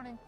Morning.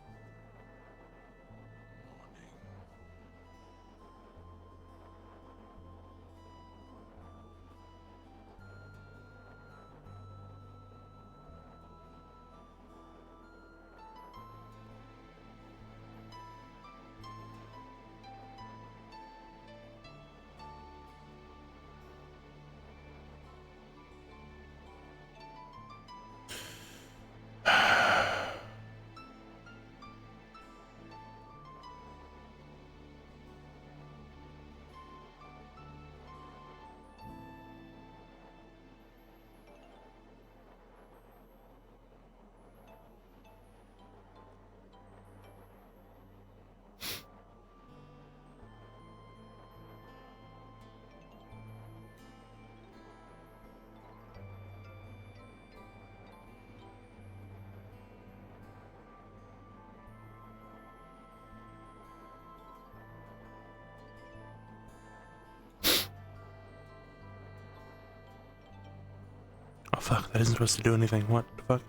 Oh fuck, that isn't supposed to do anything. What the fuck?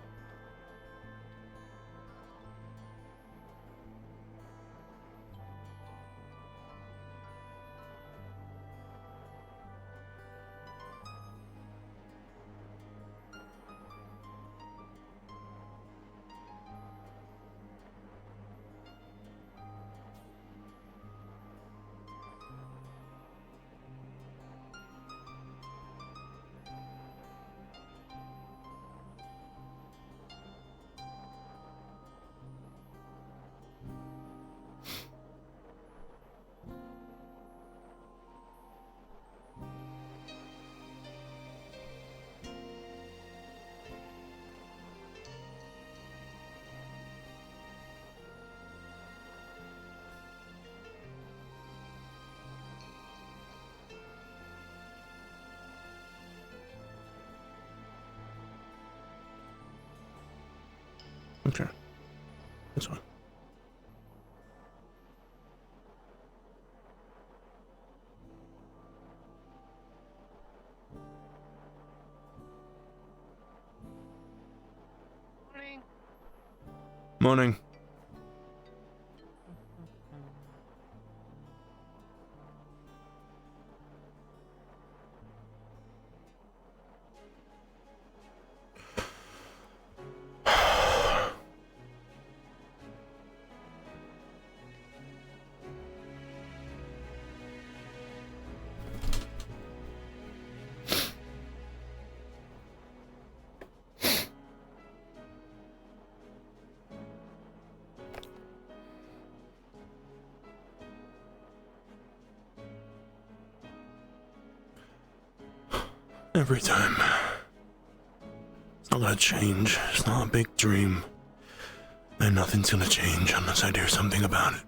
Okay. This one. Morning. Morning. Every time. It's not gonna change. It's not a big dream. And nothing's gonna change unless I do something about it.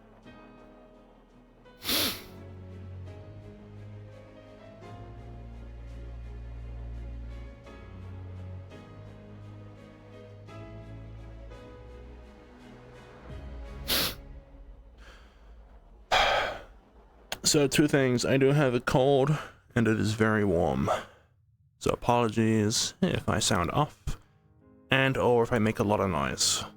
So, two things. I do have a cold, and it is very warm. So apologies if I sound off, and or if I make a lot of noise. Can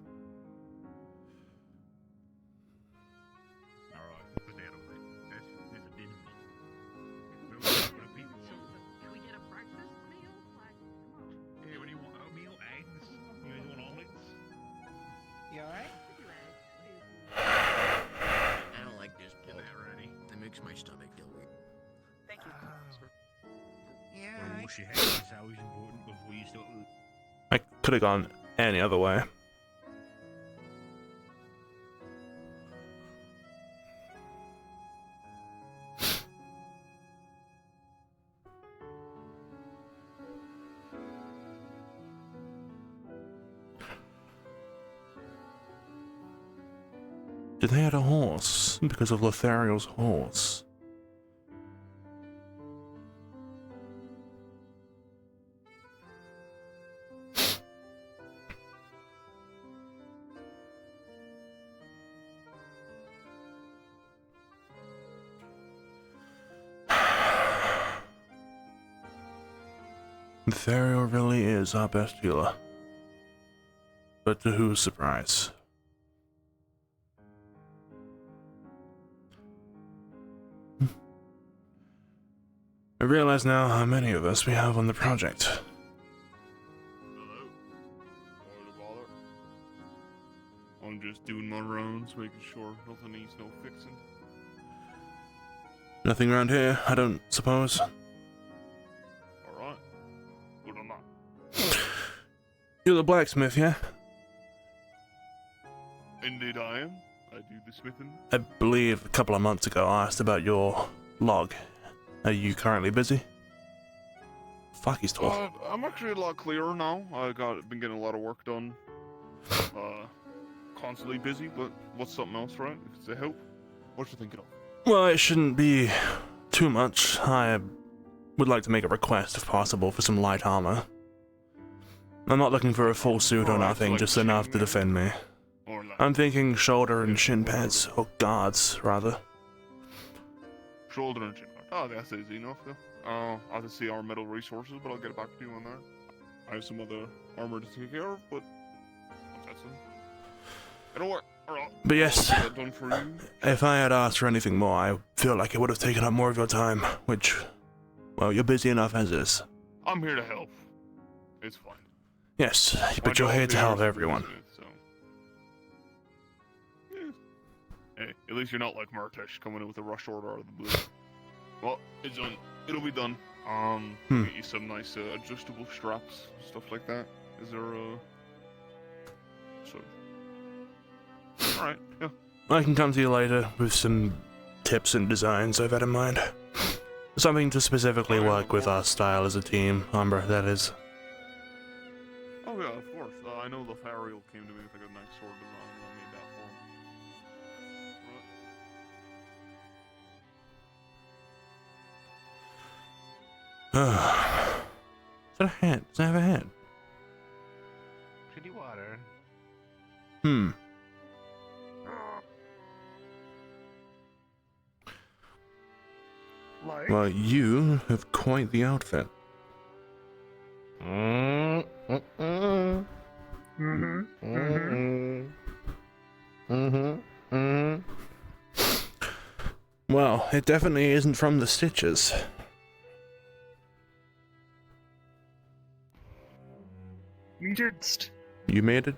we get a breakfast meal? Like, come on. Yeah, what do you want? Oatmeal, eggs? You guys want omelets? You alright? I don't like this Get bowl. that ready. It makes my stomach feel weird. Thank you. Yeah. Wash your hands is always important before you start. I could have gone any other way. Did they add a horse because of Lothario's horse? Lothario really is our best healer. But to whose surprise? realize now how many of us we have on the project. Hello. Sorry to bother. I'm just doing my rounds, making sure nothing needs no fixing. Nothing around here, I don't suppose. Alright. Good on that. You're the blacksmith, yeah? Indeed I am. I do the smithing. I believe a couple of months ago I asked about your log. Are you currently busy? Fuck, he's tall. I'm actually a lot clearer now. Been getting a lot of work done. Constantly busy, but what's something else, right? If it's a help, what you thinking of? Well, it shouldn't be too much. I would like to make a request, if possible, for some light armor. I'm not looking for a full suit or nothing, just enough to defend me. Or like I'm thinking shoulder and shin pads, or guards, rather. shoulder and chin guard. Oh, that's easy enough, yeah. I'll have to see our metal resources, but I'll get back to you on that. I have some other armor to take care of, but that's it. It'll work. Alright. But yes, I'll get that done for you. if I had asked for anything more, I feel like it would have taken up more of your time, which, well, you're busy enough as is. I'm here to help. It's fine. Yes, My but you're job here to help is everyone. business, so. Yeah. Hey, at least you're not like Martesh coming in with a rush order out of the blue. Well, it's done. It'll be done. Get you some nice adjustable straps, stuff like that. Is there so? All right. Yeah. I can come to you later with some tips and designs I've had in mind. Something to specifically work with our style as a team, Umbra, that is. Oh yeah, of course. I know Lothariel came to me with like a nice sword design, and I made that for him. Is that a hat? Does it have a hat? Shitty water. Like, Well, you have quite the outfit. Well, it definitely isn't from the stitches. we just You made it?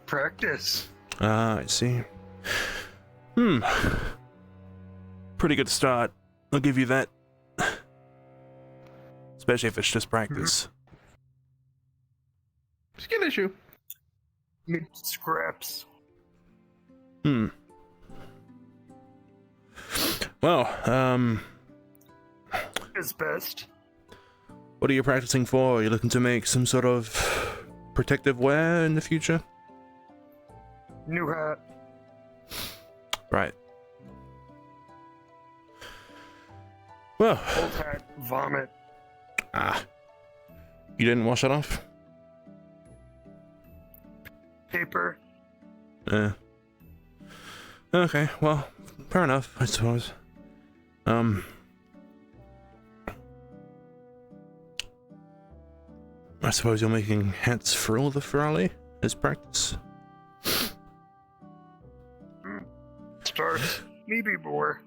practice. Ah, I see. Pretty good start. I'll give you that. Especially if it's just practice. Skin issue. Make scraps. Well, Is best. what are you practicing for? Are you looking to make some sort of protective wear in the future? New hat. Right. Well, Old hat. Vomit. you didn't wash it off? Paper. Okay, well, fair enough, I suppose. I suppose you're making hats for all the Ferrari as practice? Start. Maybe more.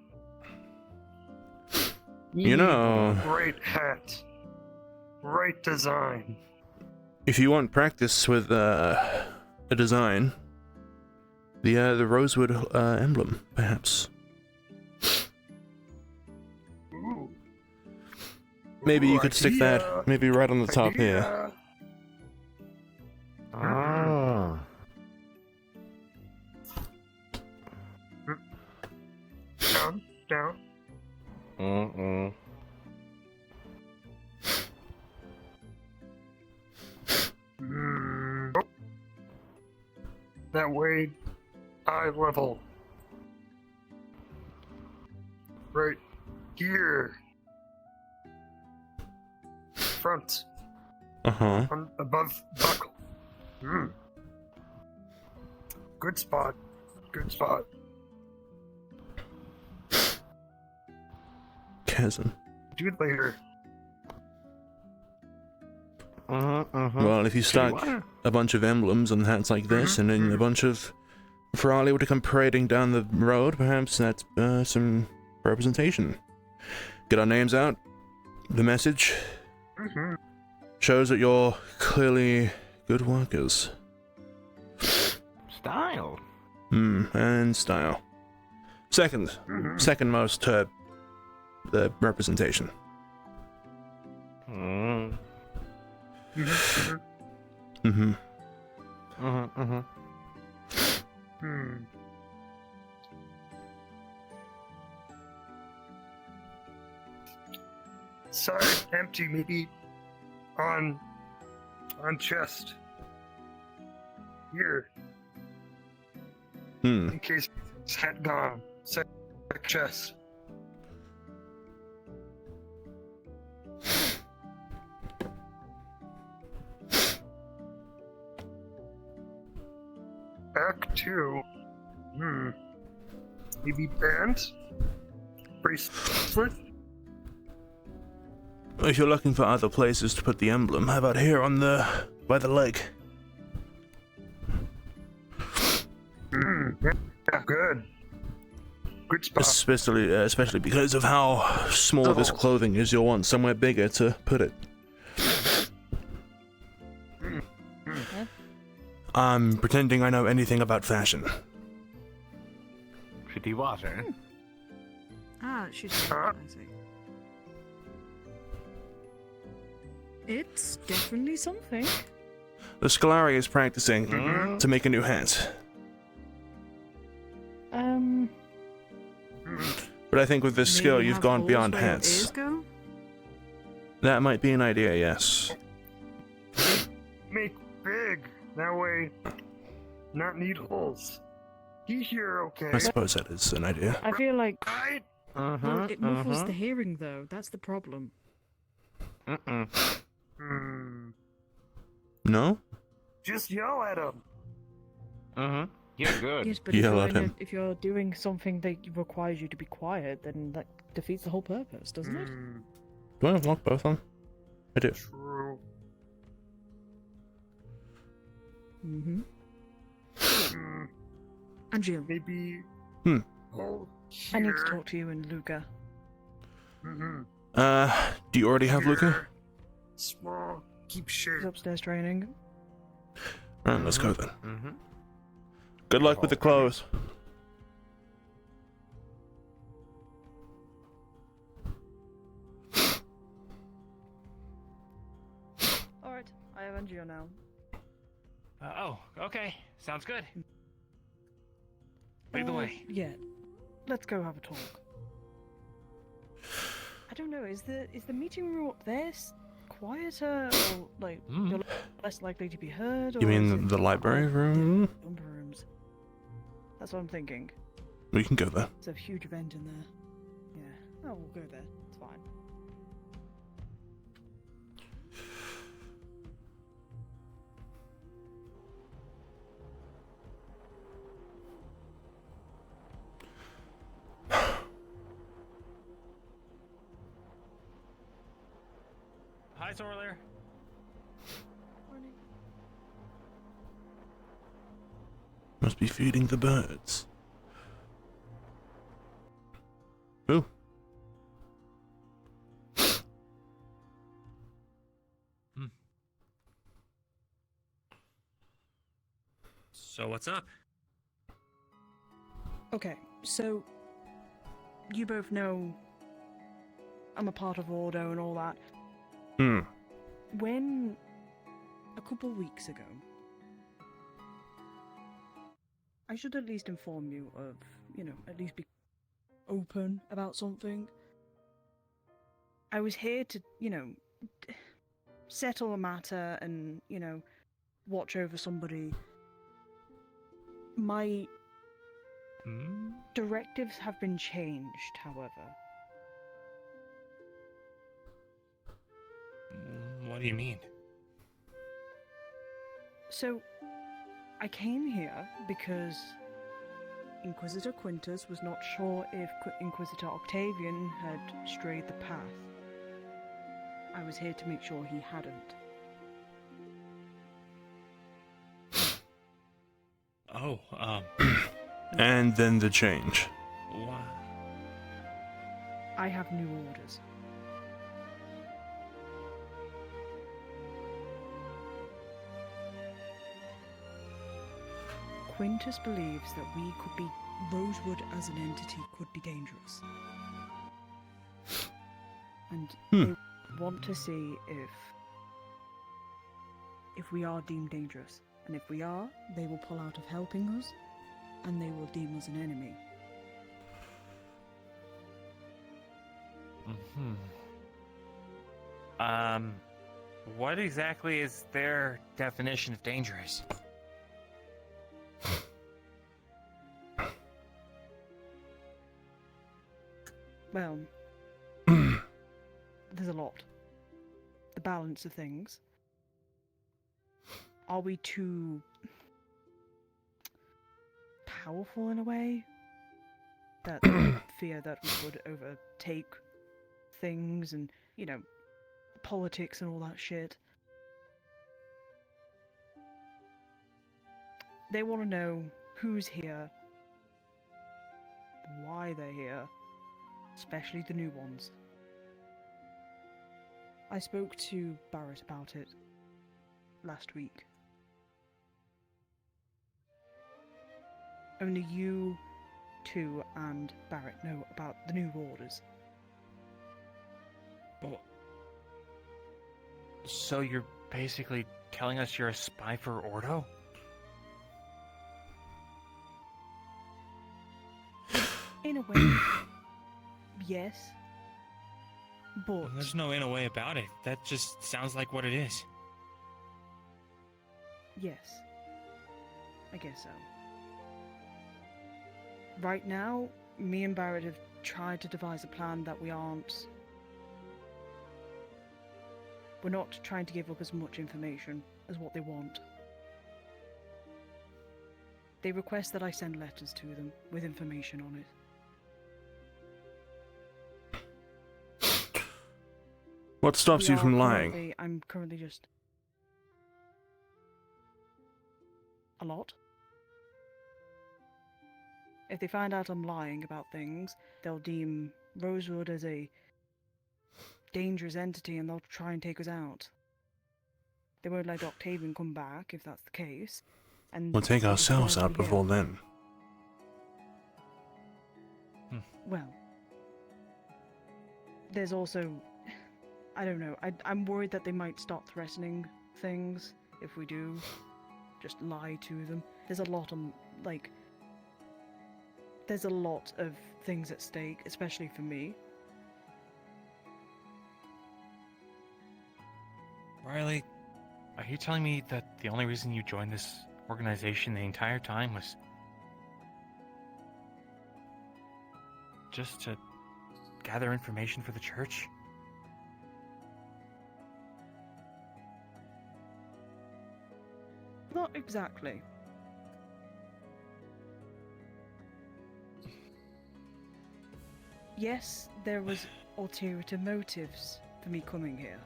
You know, Right hat. Right design. if you want practice with a design, the Rosewood emblem, perhaps. Ooh. Maybe you Ooh, could stick idea. that maybe right on the top here. Idea. Ah. Down. Down. Oh. That way, eye level. Right here. Front. Uh-huh. On above buckle. Good spot. Good spot. Chasm. Do it later. Well, if you stuck a bunch of emblems on hats like this, and then a bunch of Ferrari were to come parading down the road, perhaps that's some representation. Get our names out. The message shows that you're clearly good workers. Style. And style. Second most to the representation. Side empty, maybe on chest. Here, in case it's head gone. Side chest. Back to maybe band? Bracelet? If you're looking for other places to put the emblem, how about here on by the leg? Yeah, good. Good spot. Especially because of how small this clothing is, you'll want somewhere bigger to put it. I'm pretending I know anything about fashion. Pretty water. Ah, she's I see. It's definitely something. The Scalari is practicing to make a new hat. But I think with this skill, maybe you've have gone holes beyond where your hats. ears go? That might be an idea, yes. Make big. That way, not need holes. You hear okay? I suppose that is an idea. I feel like Right? well, it muffles the hearing, though. That's the problem. No? Just yell at him. You're good. Yes, but Yell at him. if you're doing something that requires you to be quiet, then that defeats the whole purpose, doesn't it? Do I unlock both of them? I do. True. And Jill, Maybe. Oh, I need to here. talk to you and Luca. Do you already have Luca? Here. Small. Keep He's shape. upstairs training. Right, let's go then. Good luck with the clothes. Alright, I have Angio now. Okay. Sounds good. Lead the way. Yeah. Let's go have a talk. I don't know, is the meeting room up there quieter, or like you're less likely to be heard? You or is mean it the library room? Number rooms. That's what I'm thinking. We can go there. It's a huge event in there. Yeah. Oh, we'll go there. It's fine. Hi, Sorler. Morning. Must be feeding the birds. Ooh. So what's up? Okay, so you both know I'm a part of Ordo and all that. When a couple weeks ago, I should at least inform you of, at least be open about something. I was here to, settle a matter and, watch over somebody. My directives have been changed, however. What do you mean? So, I came here because Inquisitor Quintus was not sure if Inquisitor Octavian had strayed the path. I was here to make sure he hadn't. Oh, And then the change. I have new orders. Quintus believes that we could be Rosewood as an entity could be dangerous. And they want to see if we are deemed dangerous. And if we are, they will pull out of helping us, and they will deem us an enemy. What exactly is their definition of dangerous? Well, there's a lot. The balance of things. Are we too powerful in a way? That they fear that we would overtake things and, politics and all that shit. They want to know who's here, why they're here, especially the new ones. I spoke to Barrett about it last week. Only you two and Barrett know about the new orders. Well, so you're basically telling us you're a spy for Ordo? In a way, yes. But There's no in a way about it. That just sounds like what it is. yes, I guess so. Right now, me and Barrett have tried to devise a plan that we're not trying to give up as much information as what they want. They request that I send letters to them with information on it. What stops you from lying? I'm currently just... a lot. If they find out I'm lying about things, they'll deem Rosewood as a dangerous entity and they'll try and take us out. They won't let Octavian come back if that's the case. And We'll take they'll ourselves declare out to be before here. then. Well, there's also... I don't know. I'm worried that they might start threatening things if we do just lie to them. There's a lot there's a lot of things at stake, especially for me. Riley, Are you telling me that the only reason you joined this organization the entire time was just to gather information for the church? Not exactly. Yes, there was ulterior motives for me coming here.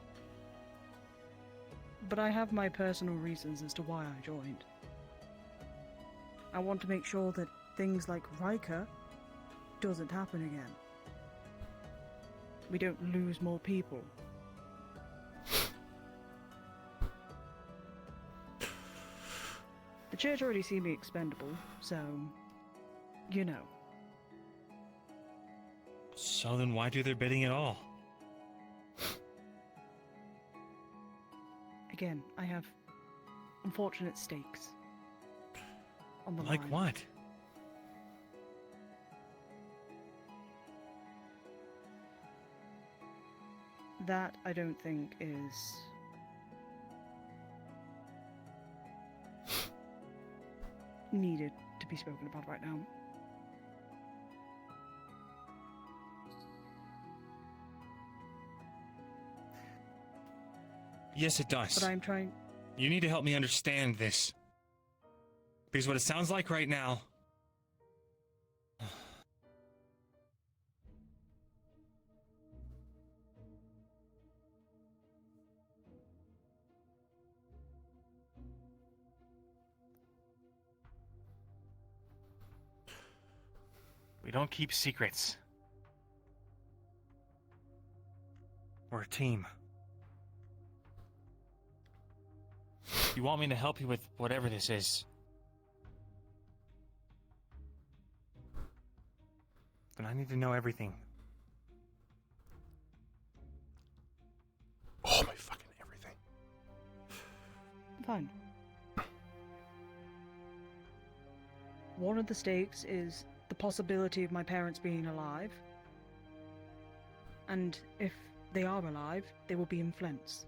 But I have my personal reasons as to why I joined. I want to make sure that things like Riker doesn't happen again. We don't lose more people. The church already see me expendable, so, you know. so then why do their bidding at all? Again, I have unfortunate stakes on the Like line. what? That I don't think is needed to be spoken about right now. Yes, it does. But I'm trying... You need to help me understand this. Because what it sounds like right now... We don't keep secrets. We're a team. You want me to help you with whatever this is? Then I need to know everything. Oh, my fucking everything. Fine. One of the stakes is the possibility of my parents being alive. And if they are alive, they will be in Flint's.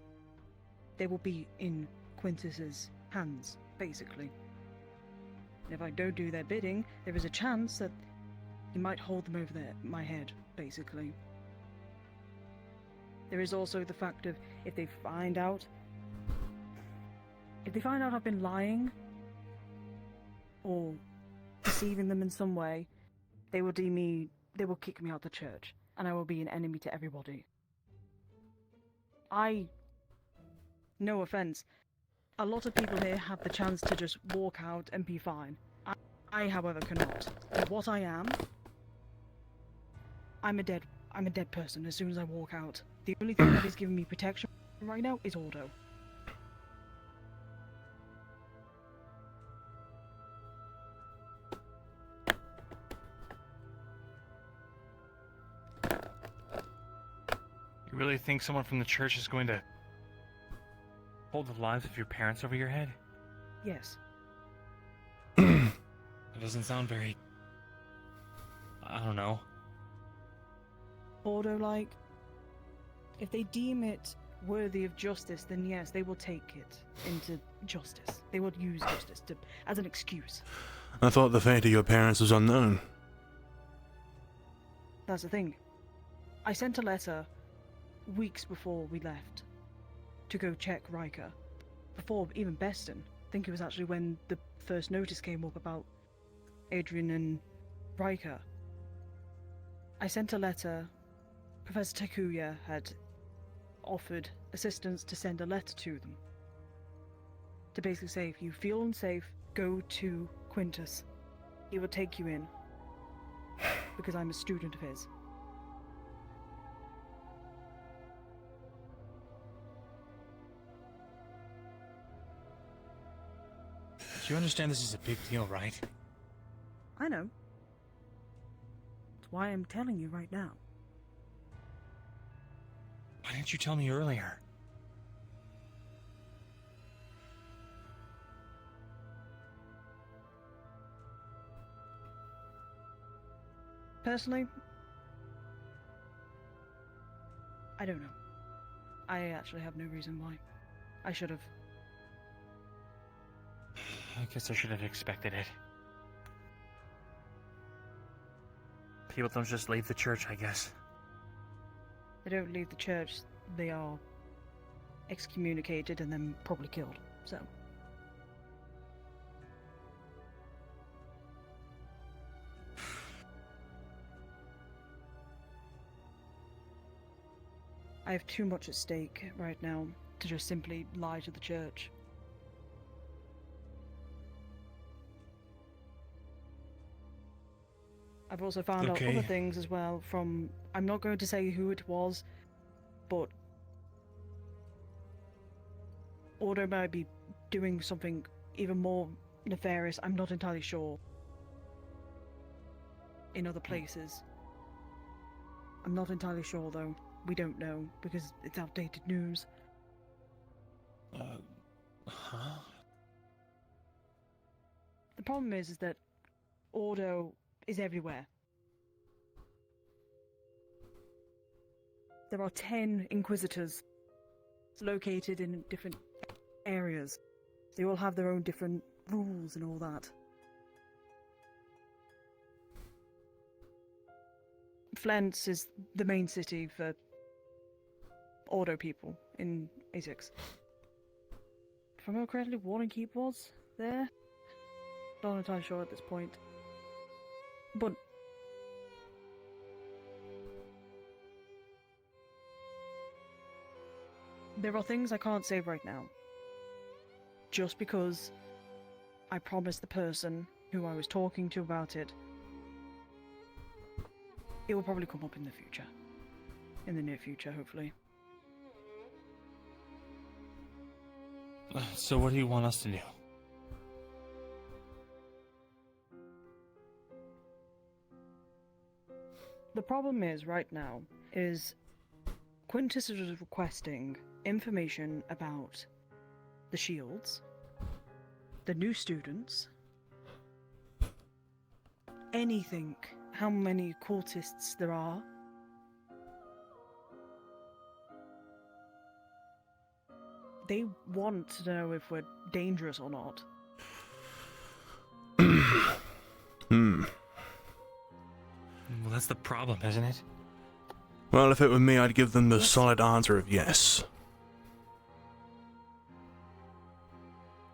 They will be in Quintus's hands, basically. And if I don't do their bidding, there is a chance that he might hold them over my head, basically. There is also the fact of if they find out I've been lying or deceiving them in some way, they will kick me out of the church, and I will be an enemy to everybody. No offense, a lot of people here have the chance to just walk out and be fine. I however, cannot. And what I am, I'm a dead person as soon as I walk out. The only thing that is giving me protection right now is Ordo. You really think someone from the church is going to hold the lives of your parents over your head? Yes. That doesn't sound very... I don't know. Ordo-like. If they deem it worthy of justice, then yes, they will take it into justice. They will use justice as an excuse. I thought the fate of your parents was unknown. That's the thing. I sent a letter weeks before we left to go check Riker. Before even Beston. I think it was actually when the first notice came up about Adrian and Riker. I sent a letter. Professor Takuya had offered assistance to send a letter to them. To basically say, if you feel unsafe, go to Quintus. He will take you in. Because I'm a student of his. You understand this is a big deal, right? I know. That's why I'm telling you right now. Why didn't you tell me earlier? Personally, I don't know. I actually have no reason why. I should have. I guess I should have expected it. People don't just leave the church, I guess. They don't leave the church, they are excommunicated and then probably killed, so. I have too much at stake right now to just simply lie to the church. I've also found out other things as well from... I'm not going to say who it was, but... Ordo might be doing something even more nefarious, I'm not entirely sure. In other places. I'm not entirely sure though. We don't know, because it's outdated news. Huh? The problem is that Ordo is everywhere. There are 10 Inquisitors located in different areas. They all have their own different rules and all that. Flens is the main city for Ordo people in A6. If I remember correctly, Warden Keep was there? Not entirely sure at this point. But there are things I can't say right now. Just because I promised the person who I was talking to about it, it will probably come up in the future. In the near future, hopefully. So what do you want us to do? The problem is, right now, is Quintus is requesting information about the shields, the new students, anything, how many cultists there are. They want to know if we're dangerous or not. Well, that's the problem, isn't it? Well, if it were me, I'd give them the solid answer of yes.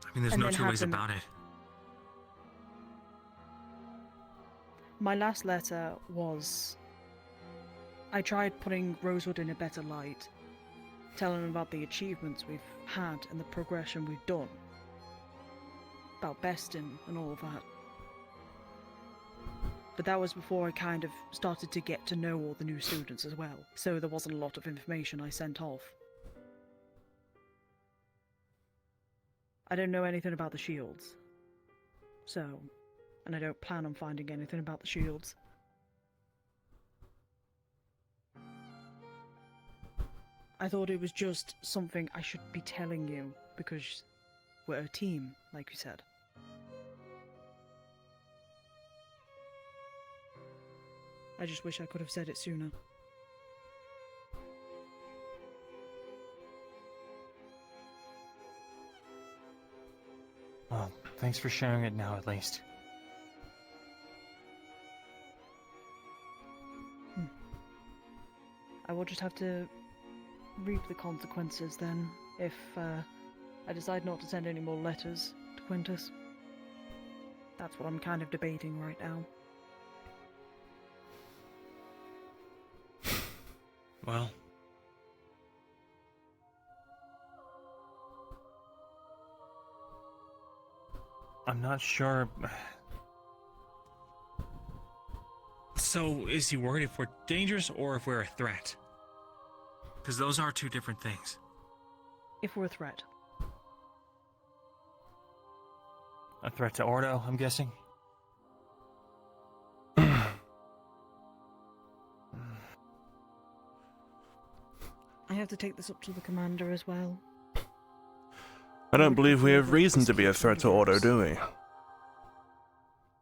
I mean, there's And no then two have ways them- about it. My last letter was... I tried putting Rosewood in a better light, telling him about the achievements we've had and the progression we've done. About besting and all of that. But that was before I kind of started to get to know all the new students as well, so there wasn't a lot of information I sent off. I don't know anything about the shields. So, and I don't plan on finding anything about the shields. I thought it was just something I should be telling you, because we're a team, like you said. I just wish I could have said it sooner. Well, thanks for sharing it now, at least. I will just have to reap the consequences then, if I decide not to send any more letters to Quintus. That's what I'm kind of debating right now. Well... I'm not sure... So, is he worried if we're dangerous or if we're a threat? Because those are two different things. If we're a threat. A threat to Ordo, I'm guessing? I have to take this up to the commander as well. I don't believe we have reason to be a threat to Ordo, do we?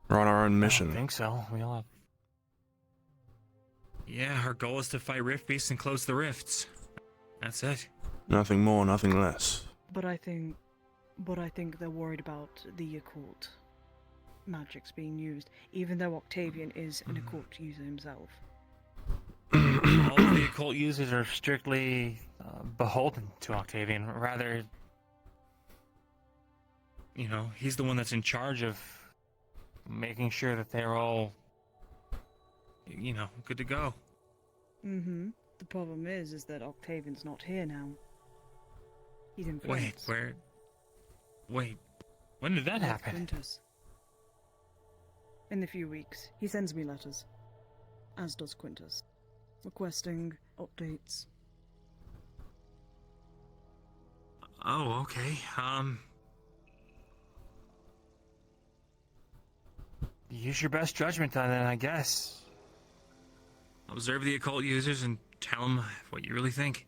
We're on our own I mission. don't think so. We all have... Yeah, our goal is to fight Rift Beasts and close the rifts. That's it. Nothing more, nothing less. But I think they're worried about the occult magics being used, even though Octavian is an occult user himself. All of the occult users are strictly beholden to Octavian. Rather, you know, he's the one that's in charge of making sure that they're all, you know, good to go. Mm-hmm. The problem is that Octavian's not here now. He's in Wait, France. where? Wait, when did that With happen? Quintus. In a few weeks, he sends me letters, as does Quintus, requesting updates. Oh, okay. Use your best judgment on it, I guess. Observe the occult users and tell them what you really think.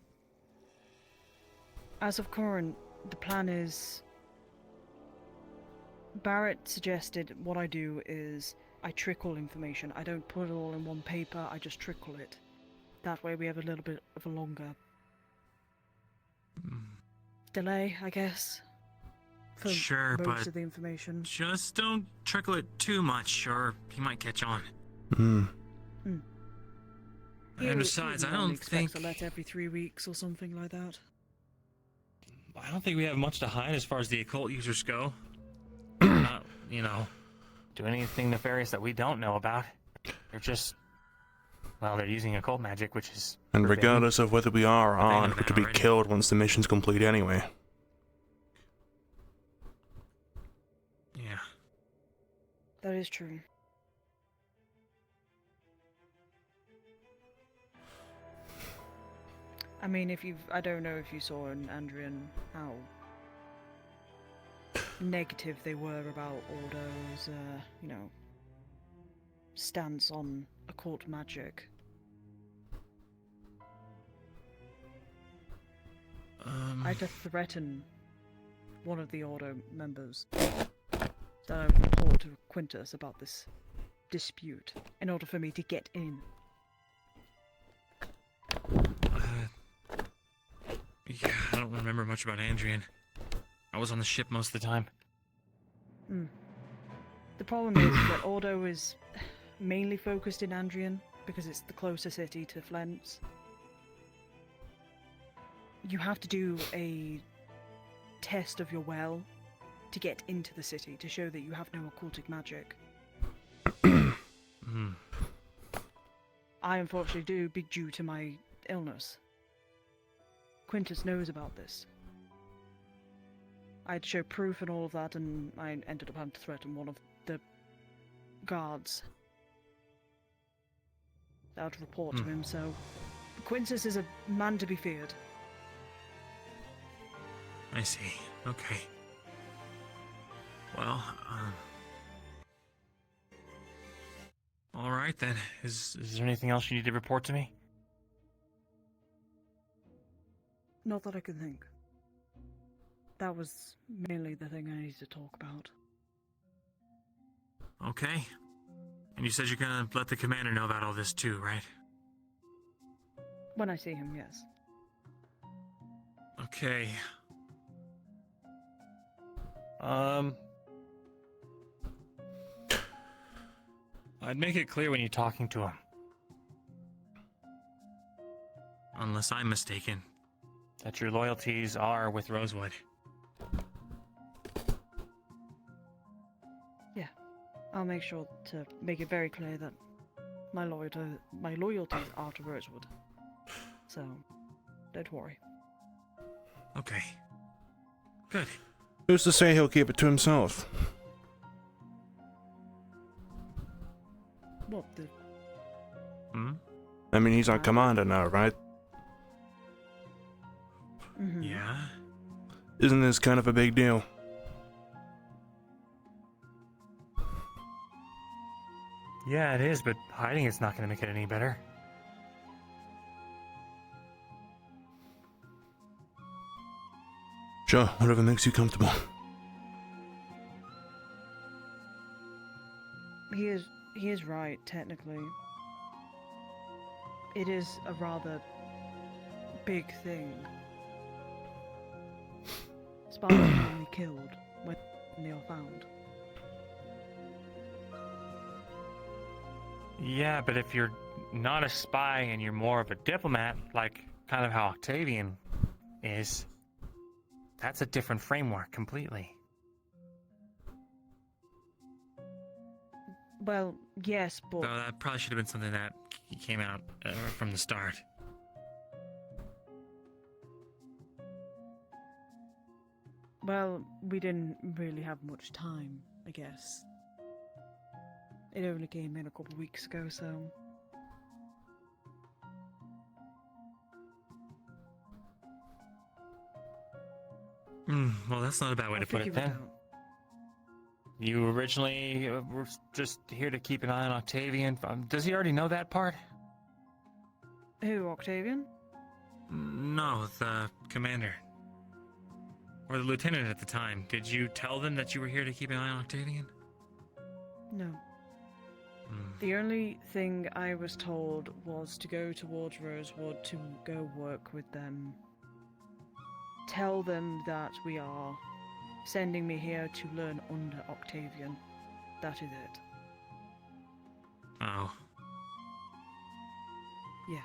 As of current, the plan is... Barrett suggested what I do is I trickle information. I don't put it all in one paper, I just trickle it. That way we have a little bit of a longer delay, I guess, for Sure, most but of the information. just don't trickle it too much, or he might catch on. And besides, I don't think... a letter every 3 weeks or something like that. I don't think we have much to hide as far as the occult users go. They're not, you know, doing anything nefarious that we don't know about. They're just... Well, they're using occult magic, which is... And forbidden. regardless of whether we are or But they know aren't, we're that to be already. killed once the mission's complete anyway. Yeah. That is true. I mean, I don't know if you saw in Andrian how negative they were about Ordo's, stance on occult magic. I had to threaten one of the Ordo members that I would report to Quintus about this dispute in order for me to get in. Yeah, I don't remember much about Andrian. I was on the ship most of the time. The problem is that Ordo is mainly focused in Andrian because it's the closer city to Flens. You have to do a test of your well to get into the city to show that you have no occultic magic. I unfortunately do, be due to my illness. Quintus knows about this. I had to show proof and all of that, and I ended up having to threaten one of the guards. I would report to him, so Quintus is a man to be feared. I see. Okay. Well, all right then. Is there anything else you need to report to me? Not that I can think. That was mainly the thing I needed to talk about. Okay. And you said you're gonna let the commander know about all this too, right? When I see him, yes. Okay. I'd make it clear when you're talking to him. Unless I'm mistaken, that your loyalties are with Rosewood. Yeah. I'll make sure to make it very clear that my loyalties are to Rosewood. So, don't worry. Okay. Good. Who's to say he'll keep it to himself? What the... I mean, he's our commander now, right? Mm-hmm. Yeah? Isn't this kind of a big deal? Yeah, it is, but hiding it's not gonna make it any better. Sure, whatever makes you comfortable. He is right, technically. It is a rather big thing. Spies are only killed when they are found. Yeah, but if you're not a spy and you're more of a diplomat, like kind of how Octavian is, that's a different framework completely. Well, yes, but... So that probably should have been something that came out from the start. Well, we didn't really have much time, I guess. It only came in a couple of weeks ago, so... Well, that's not a bad way to put it then. You originally were just here to keep an eye on Octavian. Does he already know that part? Who, Octavian? No, the commander. Or the lieutenant at the time. Did you tell them that you were here to keep an eye on Octavian? No. The only thing I was told was to go towards Rosewood to go work with them. Tell them that we are sending me here to learn under Octavian. That is it. Oh. Yeah.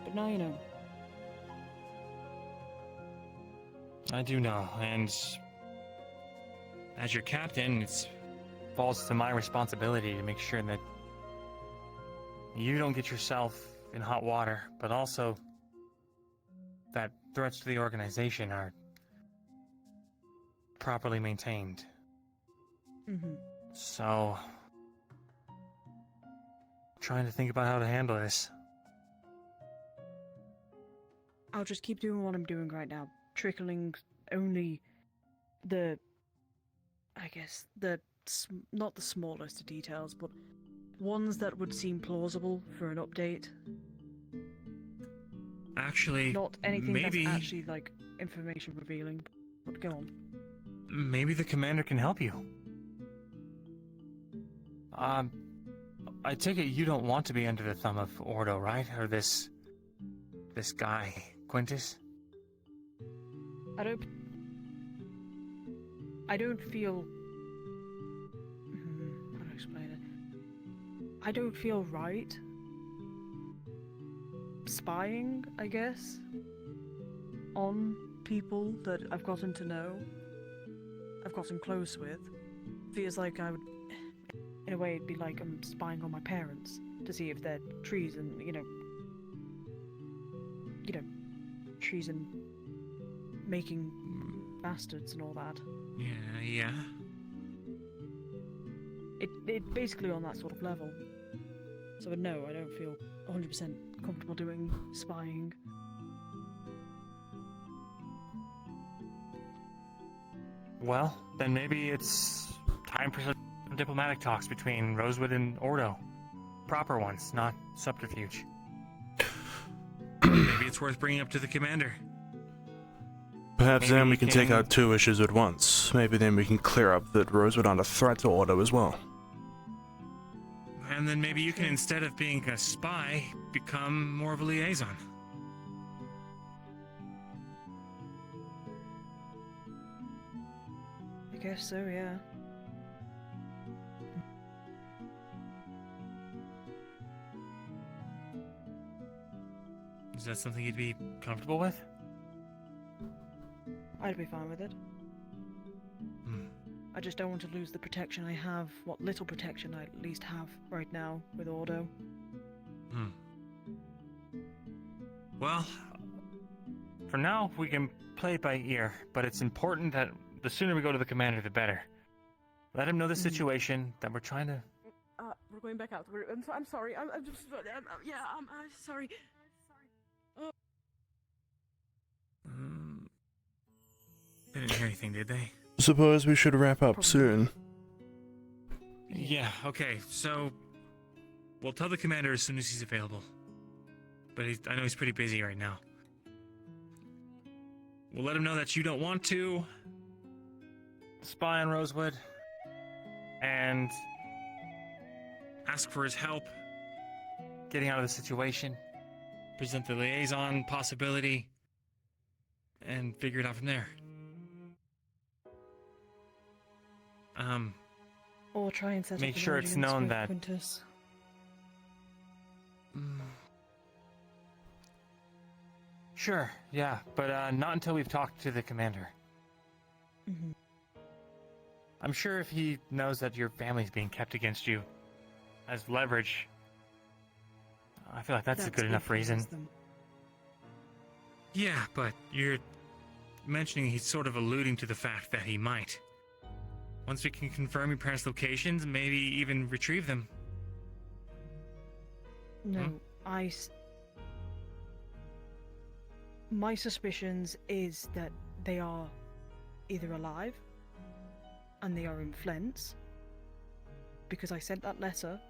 But now you know. I do know, and as your captain, it falls to my responsibility to make sure that you don't get yourself in hot water, but also that threats to the organization are properly maintained. Mm-hmm. So, trying to think about how to handle this. I'll just keep doing what I'm doing right now, trickling only the, I guess, not the smallest details, but ones that would seem plausible for an update. Actually, Not anything maybe, that's actually, like, information revealing, but go on. maybe the commander can help you. I take it you don't want to be under the thumb of Ordo, right? Or this guy, Quintus? I don't feel... how to explain it? I don't feel right spying, I guess, on people that I've gotten to know, I've gotten close with. Feels like I would, in a way, it'd be like I'm spying on my parents to see if they're treason, treason making bastards and all that. Yeah. It basically on that sort of level. So no, I don't feel 100% comfortable doing spying. Well, then maybe it's time for some diplomatic talks between Rosewood and Ordo. Proper ones, not subterfuge. Maybe it's worth bringing up to the commander. Perhaps Maybe then we we can take can- out 2 issues at once. Maybe then we can clear up that Rosewood aren't a threat to Ordo as well. And then maybe you can, instead of being a spy, become more of a liaison. I guess so, yeah. Is that something you'd be comfortable with? I'd be fine with it. Hmm. I just don't want to lose the protection I have, what little protection I at least have right now with Ordo. Well, for now, we can play it by ear, but it's important that the sooner we go to the commander, the better. Let him know the situation, that we're trying to... We're going back out. I'm sorry. I'm just. I'm sorry. They didn't hear anything, did they? Suppose we should wrap up soon. Yeah, okay, so... We'll tell the commander as soon as he's available. But I know he's pretty busy right now. We'll let him know that you don't want to spy on Rosewood and ask for his help getting out of the situation, present the liaison possibility, and figure it out from there. Or try and set Make up an sure it's audience known with that- Quintus. Sure, yeah, but not until we've talked to the commander. Mhm. I'm sure if he knows that your family's being kept against you as leverage, I feel like that's a good enough if he reason. has them. Yeah, but you're mentioning he's sort of alluding to the fact that he might. Once we can confirm your parents' locations, maybe even retrieve them. No, my suspicions is that they are either alive and they are in Flens, because I sent that letter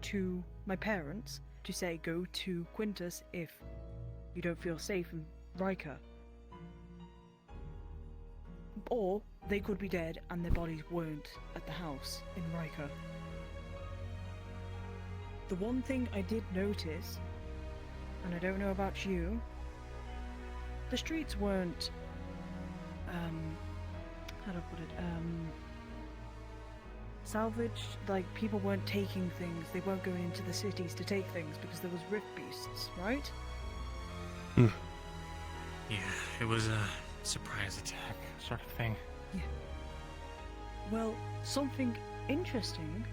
to my parents to say go to Quintus if you don't feel safe in Riker. Or they could be dead and their bodies weren't at the house in Riker. The one thing I did notice, and I don't know about you, the streets weren't, how to put it, salvaged, like people weren't taking things, they weren't going into the cities to take things because there was rift beasts, right? Yeah, it was a surprise attack sort of thing. Yeah. Well, something interesting.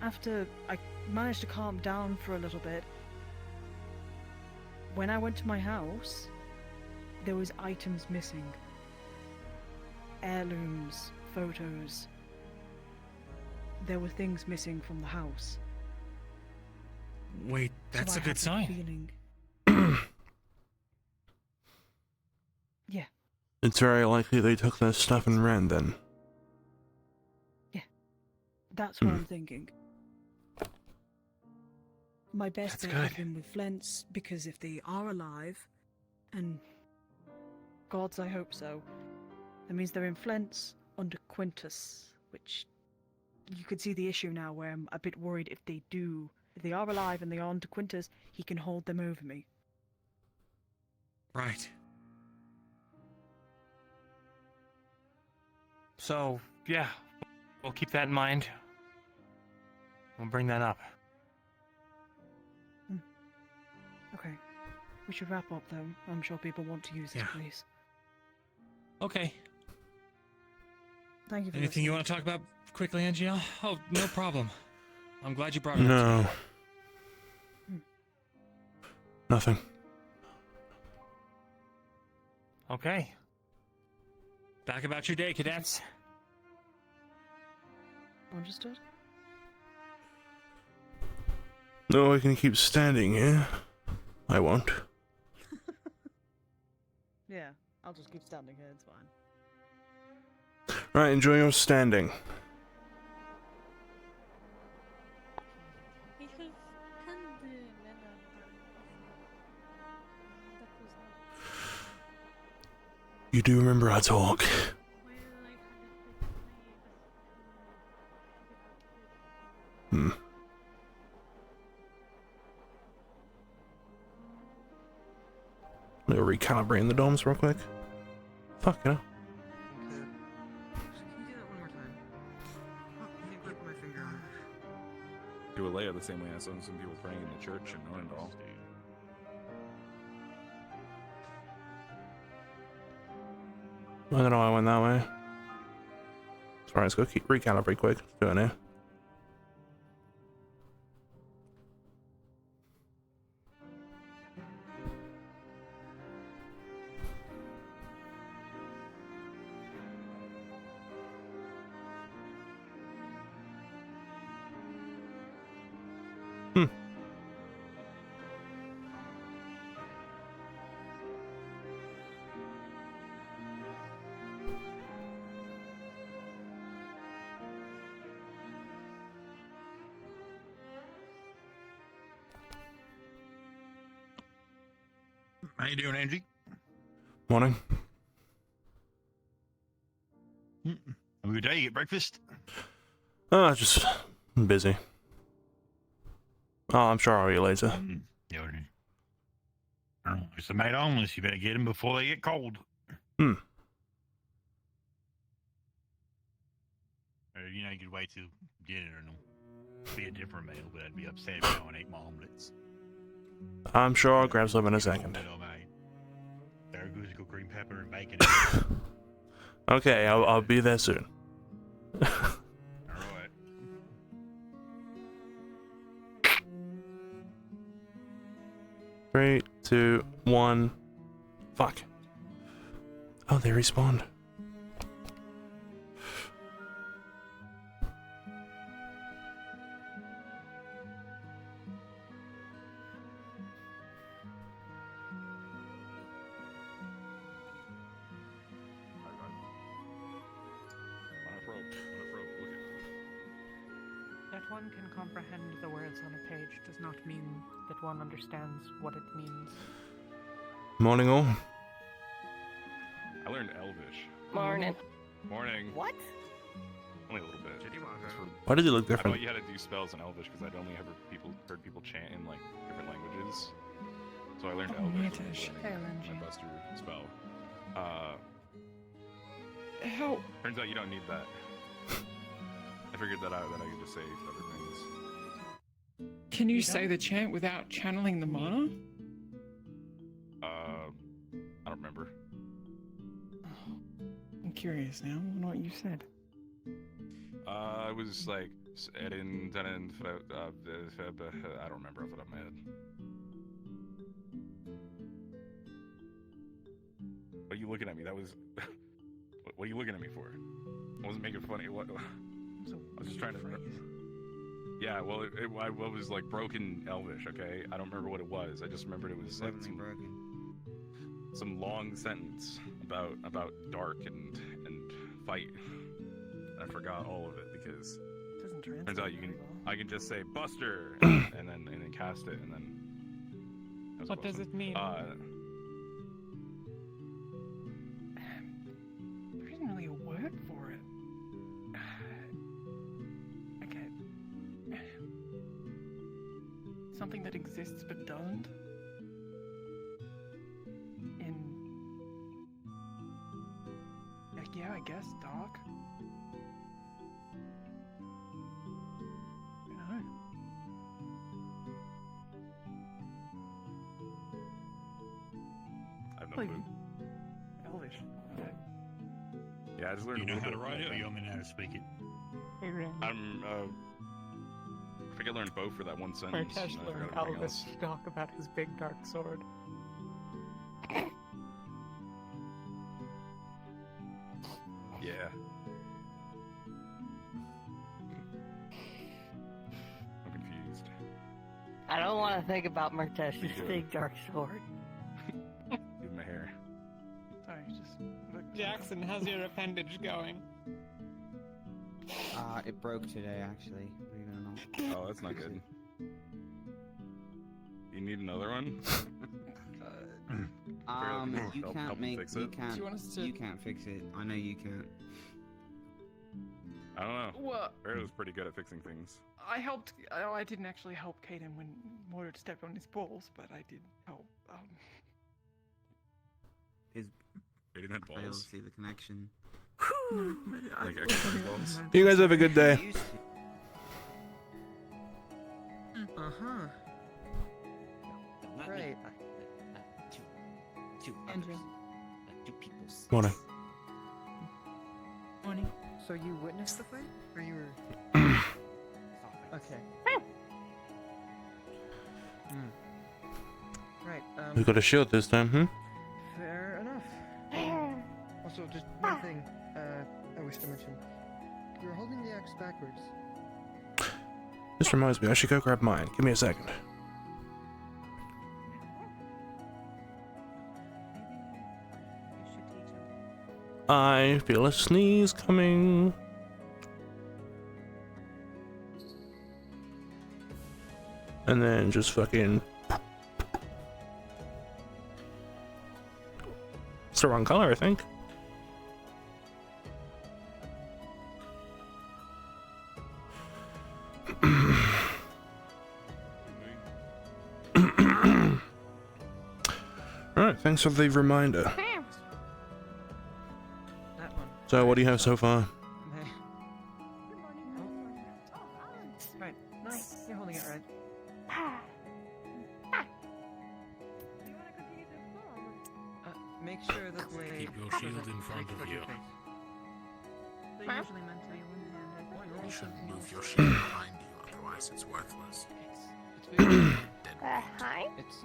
After I managed to calm down for a little bit, when I went to my house, there was items missing. Heirlooms, photos. there were things missing from the house. Wait, So that's I a good have sign. Feeling... Yeah, It's very likely they took their stuff and ran then. that's what I'm thinking. My best That's bet would have good. been with Flint's, because if they are alive, and gods, I hope so, that means they're in Flint's under Quintus, which you could see the issue now where I'm a bit worried if they are alive and they are under Quintus, he can hold them over me. Right. So, yeah, we'll keep that in mind. We'll bring that up. Okay. We should wrap up though. I'm sure people want to use this Yeah. place. Okay. Thank you for Anything you listening. want to talk about quickly, Angie? Oh, no problem. I'm glad you brought it up. No. Nothing. Okay. Back about your day, cadets. Understood? No, I can keep standing here. I won't. Yeah, I'll just keep standing here, it's fine. Right, enjoy your standing. You do remember our talk. Hmm. We'll recalibrate the domes real quick. Fuck, you know. Can you do that one more time? Oh, I can't put my finger on it. Do a layout the same way I saw some people praying in the church in Orendal. I don't know why I went that way. Sorry, let's go recalibrate quick. Let's do it now. How you doing, Angie? Morning. Have a good day. You get breakfast? Oh, just busy. Oh, I'm sure I'll eat later. Yeah. I don't know. It's the made homeless. You better get them before they get cold. Hmm. Or, you could wait till dinner and it'll be a different meal, but I'd be upset if I don't eat my omelets. I'm sure I'll grab some in a second. There goes go green pepper and bacon. Okay, I'll be there soon. Alright. 3, 2, 1. Fuck. Oh, they respawned. That one can comprehend the words on a page does not mean that one understands what it means. Morning all. I learned Elvish. Morning. Morning. What? Only a little bit. Why did it look I different? thought you had to do spells in Elvish because I'd only ever heard people chant in like different languages. So I learned Elvish. Hey, Lindsay. My buster spell. How? Turns out you don't need that. I figured that out, that I could just say other things. Can you say the chant without channeling the mana? I don't remember. I'm curious now. I wonder what you said. It was like I don't remember off the top of my head. What are you looking at me? That was. What are you looking at me for? I wasn't making funny. What? It's a I was just trying to. phrase. Yeah, well, it was like broken Elvish. Okay, I don't remember what it was. I just remembered it was like some long sentence about dark and fight. I forgot all of it because It doesn't translate. turns out very well. I can just say Buster and then cast it and then. that was What close does enough. it mean? There isn't really a word for it. Okay. Something that exists but doesn't. Yeah, I guess dark. I don't know. I have no Like, clue. Elvish. Yeah, I just learned. Do you a know how little to bit write it, about or you that. want me to know how to speak it? I'm I think I learned both for that one sentence. Martesh and I learned forgot everything Elvis else. to talk about his big dark sword. Yeah. I'm confused. I don't want to think about Martesh's Me too. big dark sword. Give my hair. Sorry, just. Jackson, how's your appendage going? It broke today, actually. Believe it or not. Oh, that's not good. You need another one? You Help can't me fix it? Do you want us to- You can't fix it. I know you can't. I don't know. What? Barry was pretty good at fixing things. I helped. Oh, I didn't actually help Kaden when Mordred stepped on his balls, but I did help. His He didn't have I don't balls. see the connection. Like extra balls. You guys have a good day. Uh-huh. Right. Two Andrew. two peoples. Morning. Morning. So you witnessed the fight? Or you were... Okay. Right, We got a shield this time, hmm? fair enough. Also, just one thing, I wish to mention. You're holding the axe backwards. This reminds me, I should go grab mine. Give me a second. I feel a sneeze coming. And then just fucking... It's the wrong color, I think. Alright, thanks for the reminder. That one. So, what do you have so far? Right. No, you're holding it right. Make sure the blade. Keep your shield in front of you. They usually meant to be one-handed. You shouldn't move your shield behind you, otherwise it's worthless. Hi? It's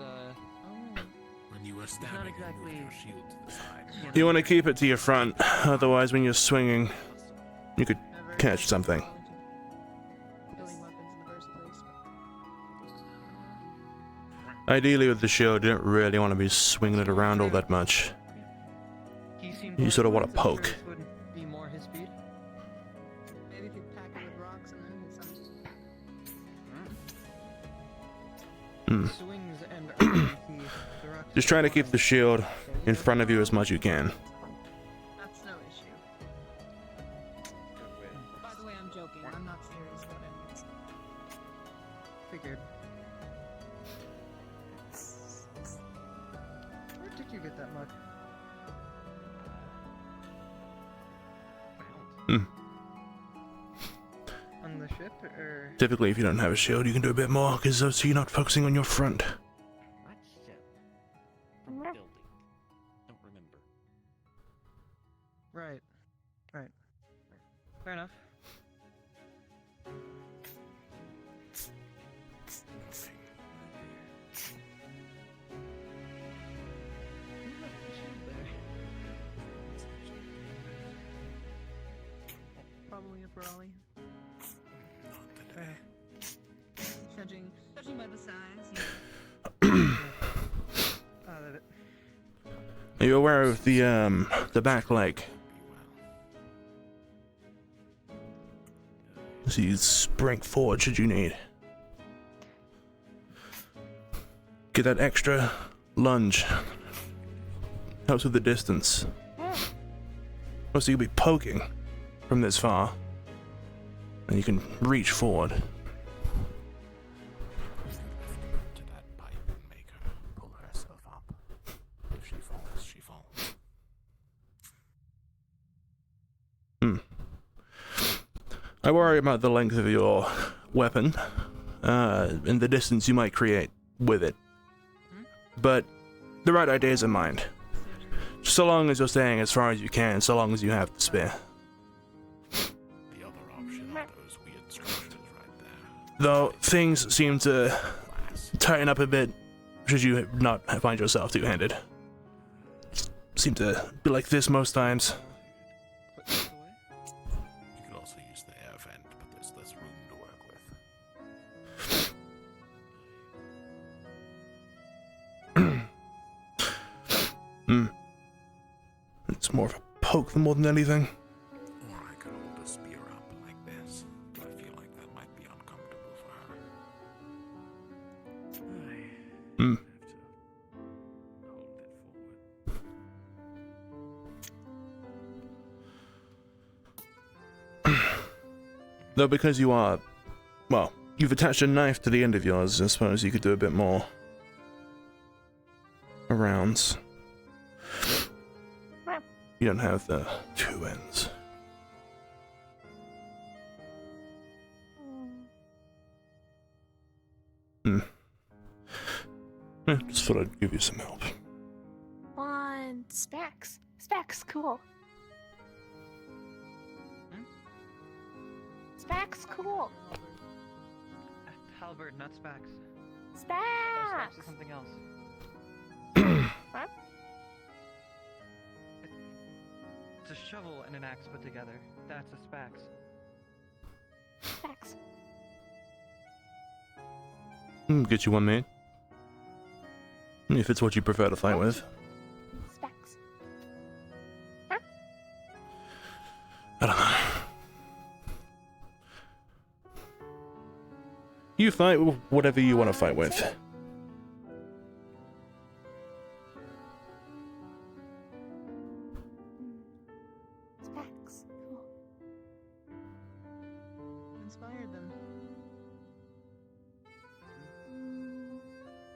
When you are standing, you move your shield to the side. You want to keep it to your front, otherwise when you're swinging, you could catch something. Building weapons in the first place. Ideally with the shield, you don't really want to be swinging it around all that much. he seemed You sort of want so to I'm sure poke. this would be more his speed. Maybe if you pack it with rocks and then hit something. Hmm. Swings and the rocks Just trying to keep the shield in front of you as much as you can. That's no issue. By the way, I'm joking. I'm not serious about any of this. Figured. Where did you get that mug? Hmm. On the ship, or Typically, if you don't have a shield, you can do a bit more, because so you're not focusing on your front. What ship? From the building. Don't remember. right, right. Fair enough. Probably a brawly. judging by the size. Are you aware of the back leg? See, spring forward should you need. Get that extra lunge. Helps with the distance. Also, you'll be poking from this far, and you can reach forward. To that pipe and make her pull herself up. If she falls, she falls. I worry about the length of your weapon, and the distance you might create with it. But the right idea is in mind. So long as you're staying as far as you can, so long as you have the spear. The other option are those weird structures right there. Though things seem to tighten up a bit should you not find yourself two-handed. Seem to be like this most times. You could also use the air vent, but there's less room to work with. It's more of a poke than more than anything. Or I could hold a spear up like this. I feel like that might be uncomfortable for her. Though because you are, well, you've attached a knife to the end of yours, I suppose you could do a bit more arounds. You don't have the two ends. Just thought I'd give you some help. On specs. Specs, cool. Specs, cool. Halberd, not Spax. Specs. Spax is something else. What? It's a shovel and an axe put together. That's a Spax. Specs. Get you one made. If it's what you prefer to fight with. Specs. I don't know. You fight with whatever you want to fight with. Specs. Cool. Inspired them.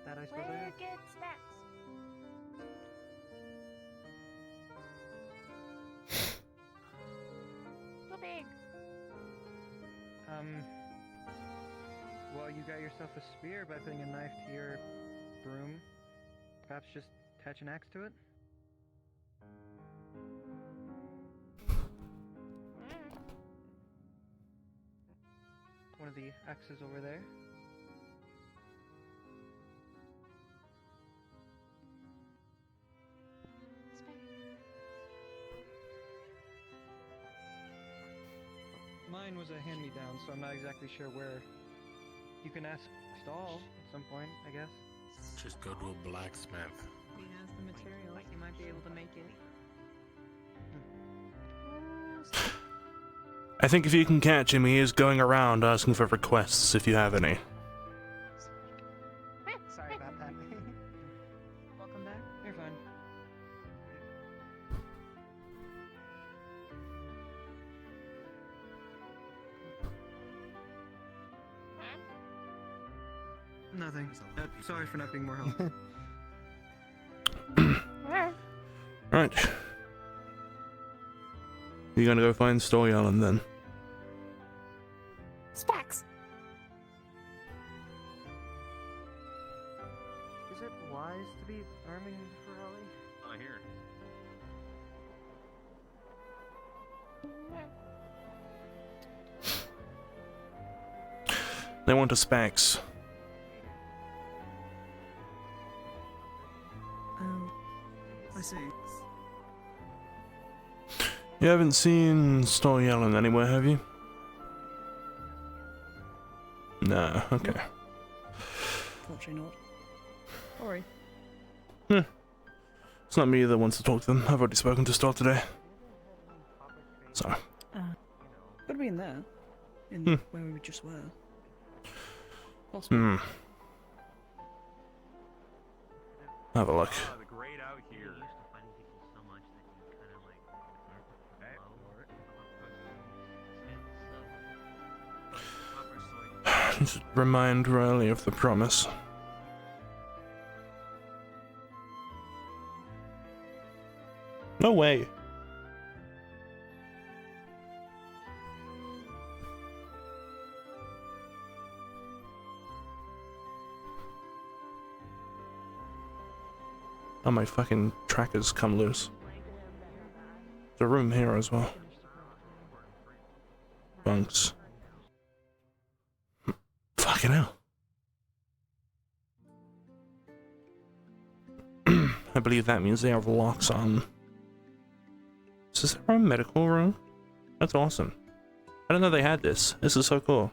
That I suppose I Where did. get specs? Too big. Well, you got yourself a spear by putting a knife to your broom. Perhaps just attach an axe to it? One of the axes over there. Mine was a hand-me-down, so I'm not exactly sure where. You can ask Stahl at some point, I guess. Just go to a blacksmith. He has the materials. He might be able to make it. I think if you can catch him, he is going around asking for requests if you have any. Sorry about that. Welcome back. You're fine. Nothing. Sorry for not being more helpful. Right. You gonna go find Story Island then? Specs. Is it wise to be arming Ferrari? Not here. They want a Spax. I see. You haven't seen Story Island anywhere, have you? No, okay. Unfortunately not. Sorry. It's not me that wants to talk to them. I've already spoken to Star today. So, Could have been there. In where we just were. Possibly. have a look. The grade out here. Just remind Riley of the promise. No way. Oh, my fucking trackers come loose. There's a room here as well. Bunks. Fucking hell. I believe that means they have locks on. Is this our medical room? That's awesome. I didn't know they had this. This is so cool.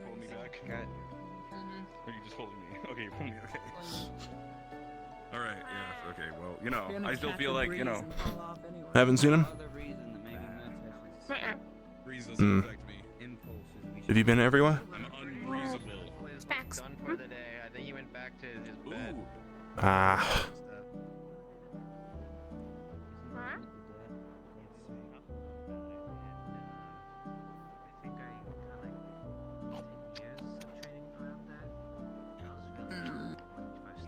Hold me back. Or you just holding me? Okay, you pull me. Okay. Alright, yeah, okay, well, you know, I still feel like, you know. Haven't seen him? Breeze doesn't affect me. Have you been everywhere? I'm unreasonable. Specs. Done for the day. I think he went back to his bed. Ah.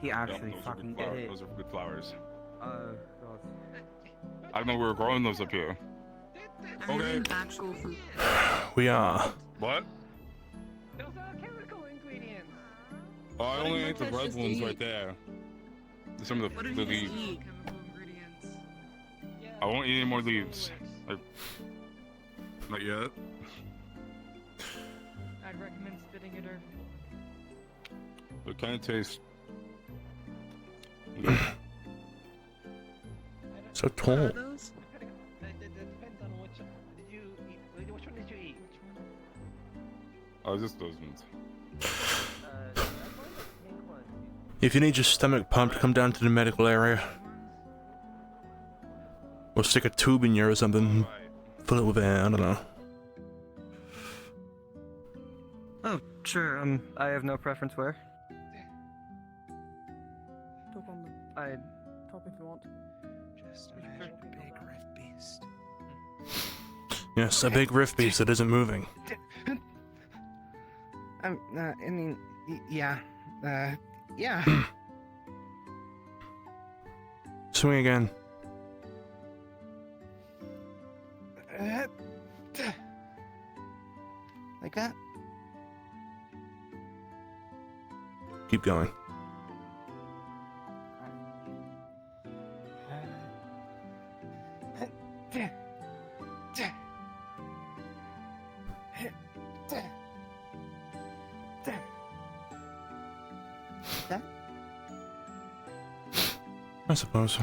He actually Those are fucking good did flowers. it. Those are good flowers. Oh god. I didn't know we were growing those up here. Okay. We are. What? Those are chemical ingredients. Oh, I only ate the red ones right there. Some of the leaves. I won't eat any more leaves. Not yet. I'd recommend spitting it or. It kind of tastes. So tall. That depends on which. Did you eat? Which one did you eat? Oh, just those ones. If you need your stomach pumped, come down to the medical area. Or stick a tube in you or something. Fill it with air, I don't know. Oh, sure. I have no preference where. Talk on the I. top if you want. Just imagine a big rift beast. Yes, a big rift beast that isn't moving. I mean, yeah. Yeah. Swing again. Like that? Keep going. That? I suppose.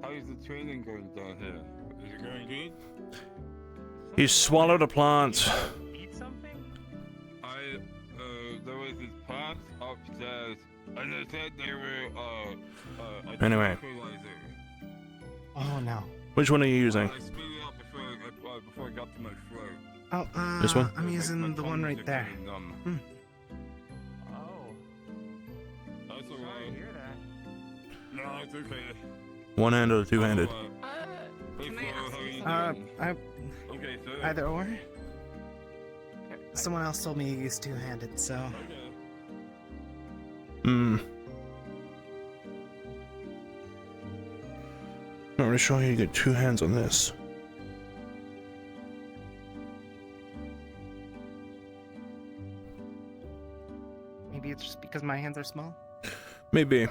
How is the training going down here? Is it going good? He swallowed a plant. Eat something? There was this plant upstairs, and they said they were, a Anyway. tranquilizer. Oh no. Which one are you using? I spit it out before I got to my throat. Oh, This one? I'm using the one right there. Oh. That's Sorry to alright. hear that. No, it's okay. One-handed or two-handed? Okay, so. Either or. Someone else told me you used two-handed, so. Hmm. Not really sure how you get two hands on this. Maybe it's just because my hands are small. Maybe.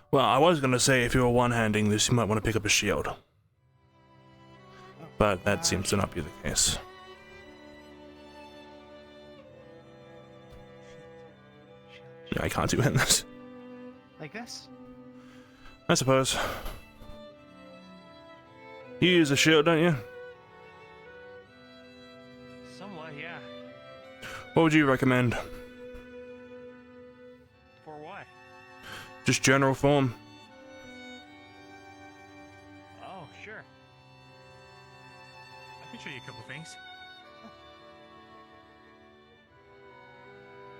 Well, I was gonna say if you were one-handing this, you might want to pick up a shield. But that seems to not be the case. Yeah, I can't two-hand this. Like this? I suppose. You use a shield, don't you? Somewhat, yeah. What would you recommend? For what? Just general form. Oh, sure. I can show you a couple things.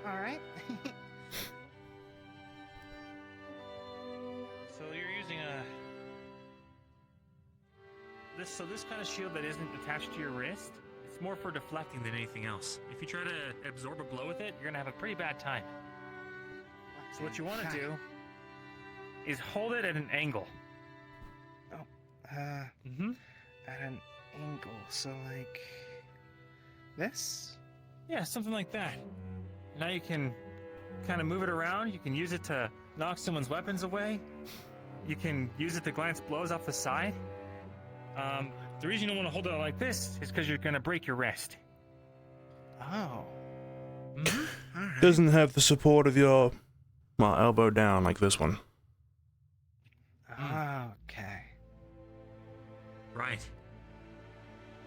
All right. So you're using this kind of shield that isn't attached to your wrist. It's more for deflecting than anything else. If you try to absorb a blow with it, you're gonna have a pretty bad time. So what you want to do is hold it at an angle. At an angle. So like this? Yeah, something like that. Now you can kind of move it around. You can use it to knock someone's weapons away. You can use it to glance blows off the side. The reason you don't want to hold it like this is because you're going to break your wrist. Oh. Mm-hmm. Doesn't have the support of your, well, elbow down like this one. Okay. Right.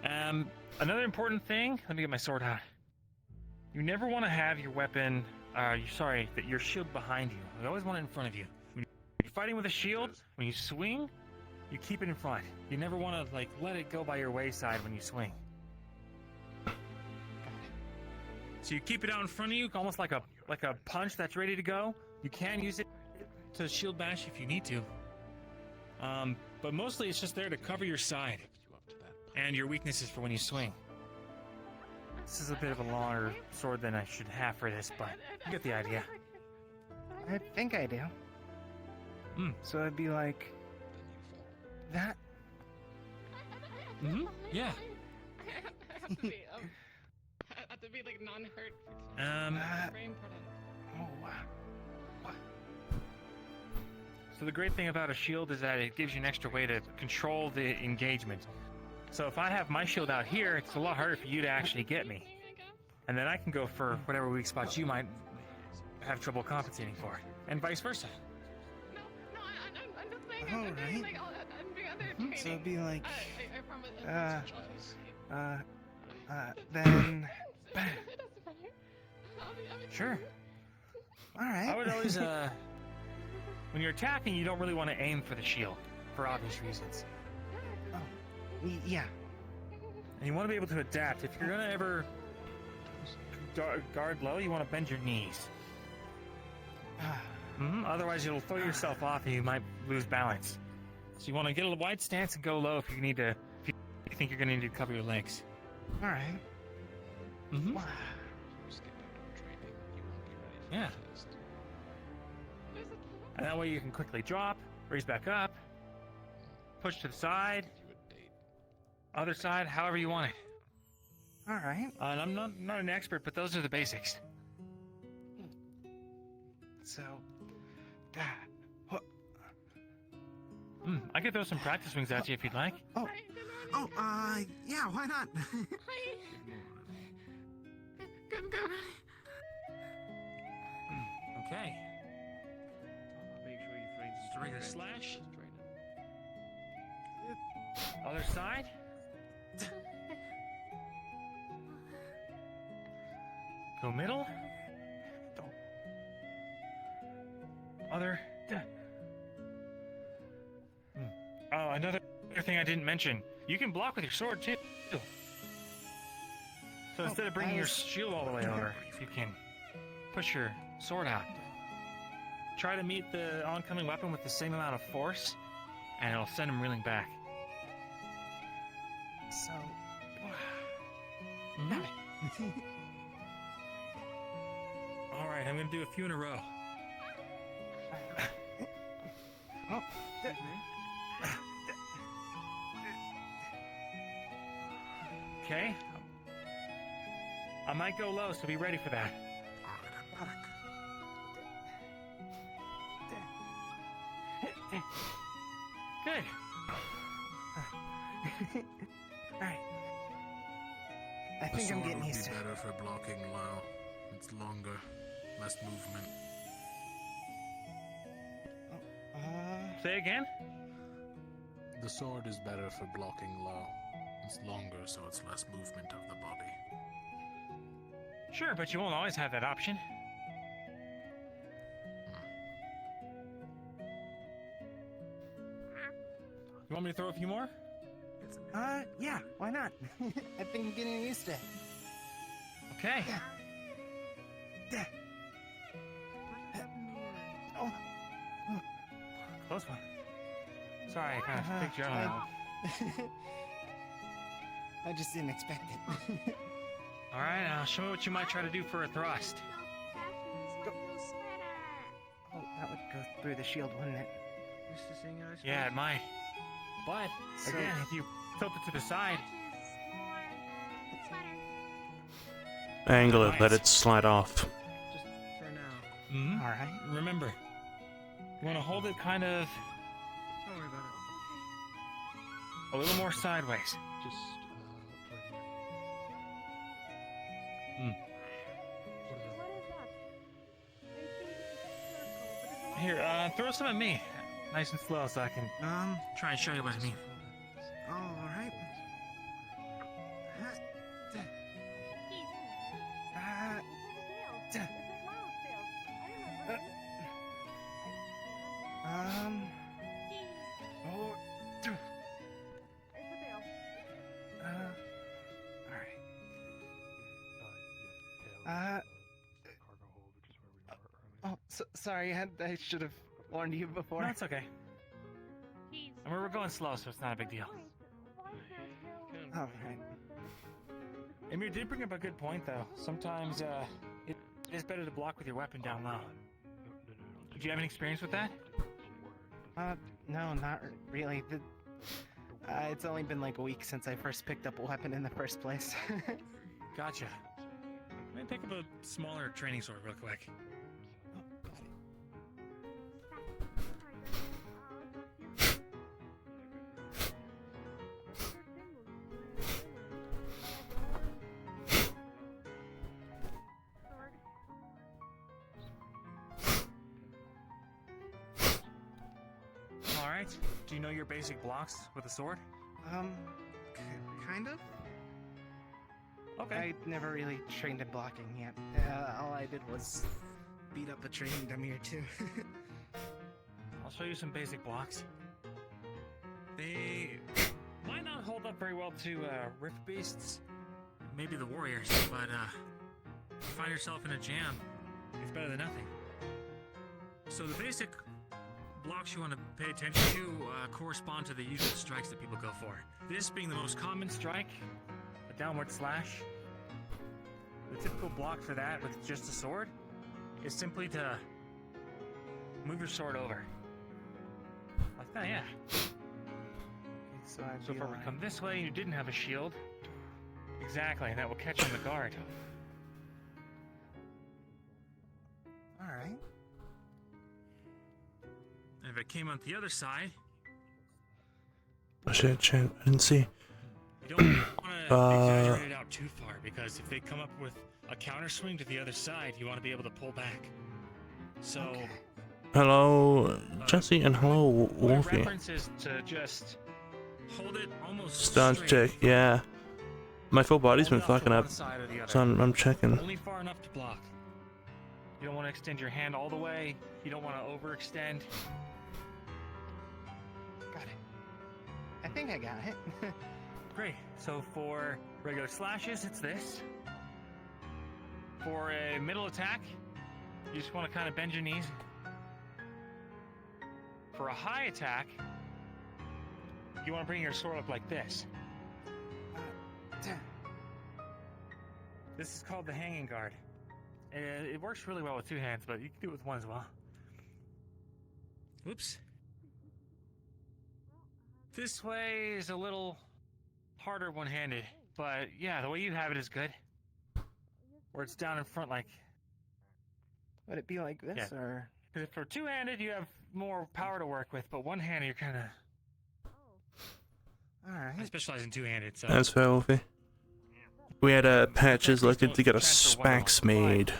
Another important thing, let me get my sword out. You never want to have your weapon, your shield behind you. You always want it in front of you. When you're fighting with a shield, when you swing, you keep it in front. You never want to, let it go by your wayside when you swing. So you keep it out in front of you, almost like a punch that's ready to go. You can use it to shield bash if you need to. But mostly it's just there to cover your side and your weaknesses for when you swing. This is a bit of a longer sword than I should have for this, but you get the idea. I think I do. So it'd be like that. Yeah. I have to be like non-hurt. Very important. Oh wow. So the great thing about a shield is that it gives you an extra way to control the engagement. So if I have my shield out here, it's a lot harder for you to actually get me. And then I can go for whatever weak spots you might have trouble compensating for. And vice versa. No, I'm just saying. All I'm right. like, I'm doing other training. So it'd be like, I promise. then. Sure. All right. I would always, when you're attacking, you don't really want to aim for the shield, for obvious reasons. Yeah. And you want to be able to adapt. If you're going to ever guard low, you want to bend your knees. Otherwise, you'll throw yourself off and you might lose balance. So you want to get a wide stance and go low if you need to. If you think you're going to need to cover your legs. All right. Wow. Yeah. And that way you can quickly drop, raise back up, push to the side, other side, however you want it. All right. And I'm not an expert, but those are the basics. So, I could throw some practice swings at you if you'd like. Yeah, why not? Good. Okay. Make sure you frame Straight a slash. Other side. Go middle. Other. Oh, another thing I didn't mention. You can block with your sword too. So instead of bringing your shield all the way over, you can push your sword out. Try to meet the oncoming weapon with the same amount of force, and it'll send him reeling back. So. All right, I'm gonna do a few in a row. Okay. I might go low, so be ready for that. Fuck. Good. Alright. I The think I'm sword getting would used to be it. better for blocking low. It's longer, less movement. Say again? The sword is better for blocking low. It's longer, so it's less movement of the body. Sure, but you won't always have that option. You want me to throw a few more? Yeah, why not? I think I'm getting used to it. Okay. Oh. Close one. Sorry, I kind of picked you up on that one. I just didn't expect it. Alright, now show me what you might try to do for a thrust. Oh, that would go through the shield, wouldn't it? Just the thing I Yeah, it might. But, So- again, if you tilt it to the side, Angle it, let it slide off. Just for now. mm-hmm. Alright. Remember, you want to hold it kind of Don't worry about it. a little more sideways. Just, Here, throw some at me. Nice and slow so I can try and show you what I mean. Oh, alright. Oh, alright. Oh, sorry, I should have warned you before. No, it's okay. And we're going slow, so it's not a big deal. Alright. Emir did bring up a good point, though. Sometimes, it is better to block with your weapon down low. Did you have any experience with that? No, not really. It's only been like a week since I first picked up a weapon in the first place. Gotcha. Let me pick up a smaller training sword real quick. Alright, do you know your basic blocks with a sword? Kind of? Okay. I never really trained in blocking yet. All I did was beat up a training dummy or two. I'll show you some basic blocks. They might not hold up very well to rift beasts, maybe the warriors, but if you find yourself in a jam, it's better than nothing. So the basic blocks you want to pay attention to correspond to the usual strikes that people go for. This being the most common strike, a downward slash. The typical block for that with just a sword is simply to move your sword over. Like that, yeah. So if I were to come this way and you didn't have a shield, exactly, that will catch on the guard. Alright. And if it came on the other side, Oh shit, I didn't see. you don't want to exaggerate it out too far, because if they come up with a counter swing to the other side, you want to be able to pull back. So, Hello, Jesse, and hello, my Wolfie. reference is to just hold it almost Stun straight. check, yeah. My full body's been Hold it off to fucking up, one side or the other. so I'm checking. Only far enough to block. You don't want to extend your hand all the way. You don't want to overextend. Got it. I think I got it. Great. So for regular slashes, it's this. For a middle attack, you just want to kind of bend your knees. For a high attack, you want to bring your sword up like this. This is called the hanging guard. And it works really well with two hands, but you can do it with one as well. Oops. This way is a little harder one-handed, but yeah, the way you have it is good. Where it's down in front like Would it be like this, Yeah. or? Because for two-handed, you have more power to work with, but one-handed, you're kind of... Alright. I specialize in two-handed, so... That's fair, Wolfie. We had Patches looking to get a specs made.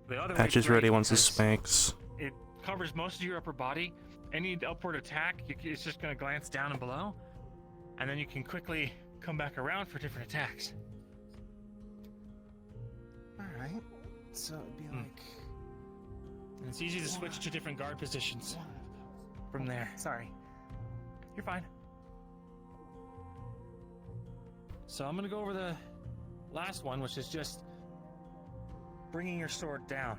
The other Patches way's great ready wants the because specs. It covers most of your upper body. Any upward attack, it's just going to glance down and below. And then you can quickly come back around for different attacks. Alright. So it'd be like... And it's easy to switch to different guard positions from there. Sorry. You're fine. So I'm going to go over the last one, which is just bringing your sword down.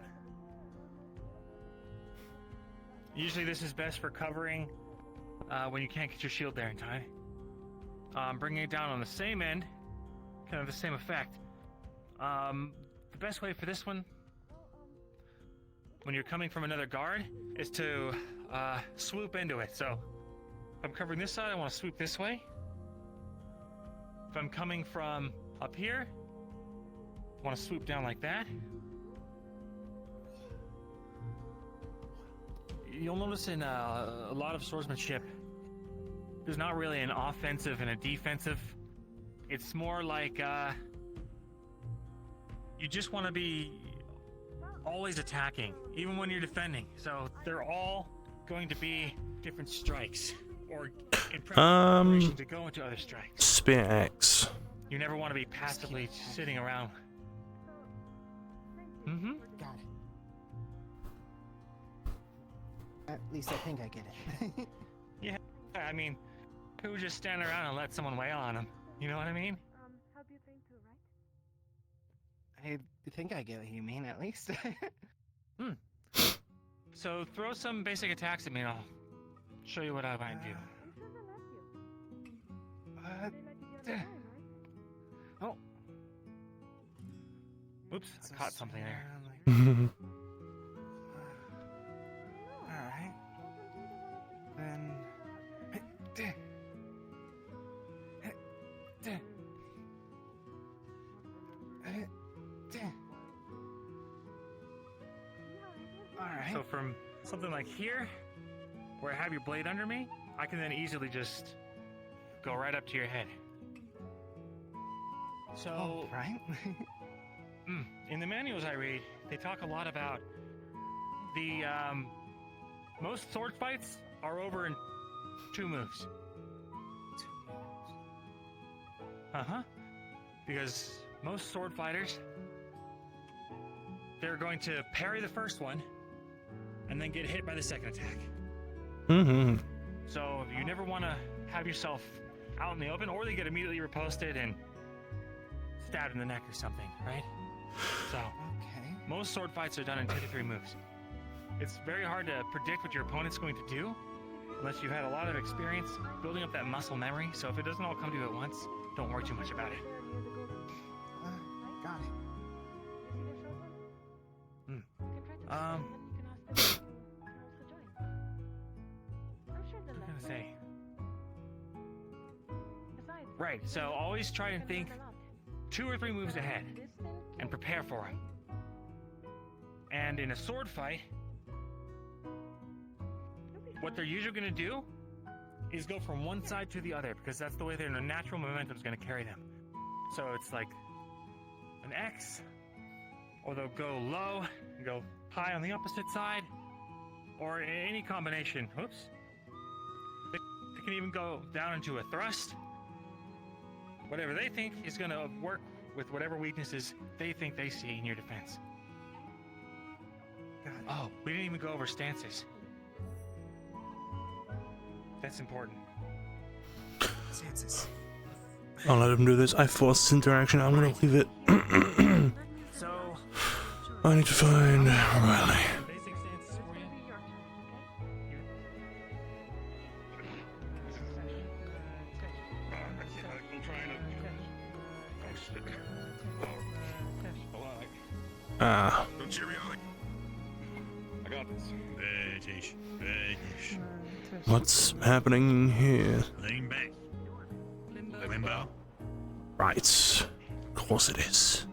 Usually this is best for covering when you can't get your shield there in time. Bringing it down on the same end, kind of the same effect. The best way for this one, when you're coming from another guard, is to swoop into it. So if I'm covering this side, I want to swoop this way. If I'm coming from up here, I want to swoop down like that. You'll notice in a lot of swordsmanship, there's not really an offensive and a defensive. It's more like you just want to be always attacking, even when you're defending. So they're all going to be different strikes, or in preparation to go into other strikes. Spear axe. You never want to be passively sitting around. Mm-hmm. Got it. At least I think I get it. Yeah, I mean, who would just stand around and let someone wail on him? You know what I mean? Help you think too, right? I think I get what you mean, at least. So throw some basic attacks at me and I'll show you what I might do. Oh. Oops, I caught something there. Alright. Then... Alright. So from something like here, where I have your blade under me, I can then easily just go right up to your head. So, right? In the manuals I read, they talk a lot about the, most sword fights are over in 2 moves. Uh-huh. Because most sword fighters, they're going to parry the first one, and then get hit by the second attack. Mm-hmm. So you never want to have yourself out in the open, or they get immediately riposted and stabbed in the neck or something, right? So, most sword fights are done in 2 to 3 moves. It's very hard to predict what your opponent's going to do unless you've had a lot of experience building up that muscle memory. So if it doesn't all come to you at once, don't worry too much about it. Got it. What was I gonna say? Right, so always try and think 2 or 3 moves ahead and prepare for them. And in a sword fight, what they're usually going to do is go from one side to the other, because that's the way their natural momentum is going to carry them. So it's like an X, or they'll go low and go high on the opposite side, or any combination. Oops. They can even go down into a thrust. Whatever they think is going to work with whatever weaknesses they think they see in your defense. Oh, we didn't even go over stances. That's important. Stances. I'll let him do this. I forced this interaction. I'm gonna leave it. So, I need to find Riley. basic stances for you. I'm trying to. Oh shit. Hold on. Ah. Don't cheer me on. I got this. British. British. What's happening here? Lean back. Limbo. Right. Of course it is.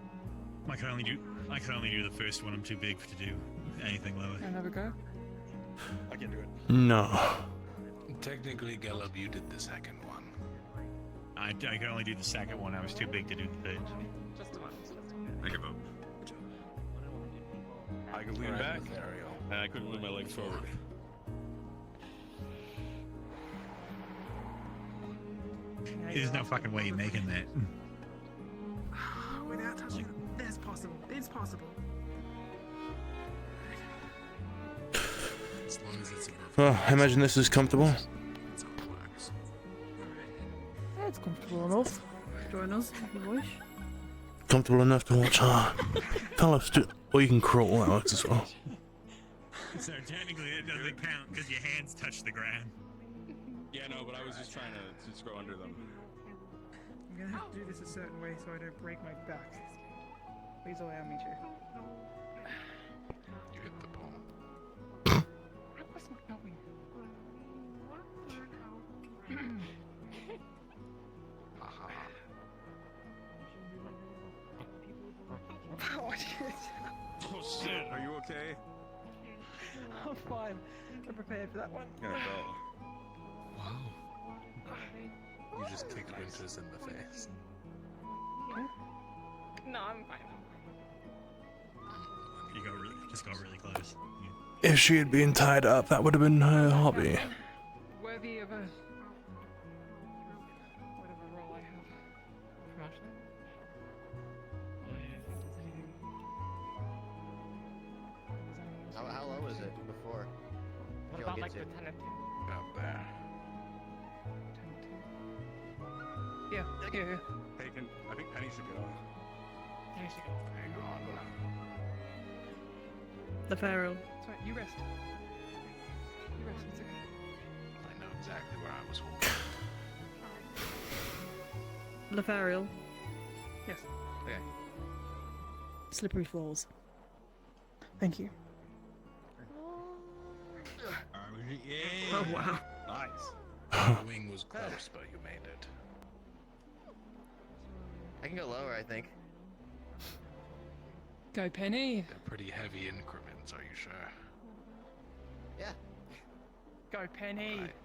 I can only do the first one. I'm too big to do anything lower. Can I have a go? I can do it. No. Technically, Gelub, you did the second one. I could only do the second one. I was too big to do the third. I give up. I could lean back, and I couldn't move my legs forward. There's no fucking way you're making that. Without touching it. It's possible. It's possible. As long as it's above. Well, I imagine this is comfortable. It's how it works. Yeah, it's comfortable enough. Join us if you wish. Comfortable enough to watch her. Tell us to. Or you can crawl, that works as well. So technically it doesn't count because your hands touch the ground. Yeah, no, but I was just trying to just go under them. I'm gonna have to do this a certain way so I don't break my back. Please allow me to. You hit the pole. Where was I going? Haha. Oh shit, are you okay? I'm fine. I'm prepared for that one. Yeah, I fell. Wow. You just kicked Winters in the face. No, I'm fine. You just got really close. If she had been tied up, that would have been her hobby. Worthy of a whatever role I have. Promotion. How low is it before? What You'll about get like to? Lieutenant? About there. Yeah. Hey, I think Penny should get on. There she go. Hang on. The Pharaoh. That's right. You rest. You rest. It's okay. I know exactly where I was holding. Lefariel. Yes. Okay. Slippery floors. Thank you. Yeah. Oh wow. Nice. The wing was close, but you made it. I can go lower, I think. Go Penny. They're pretty heavy increments, are you sure? Yeah. Go Penny. Right.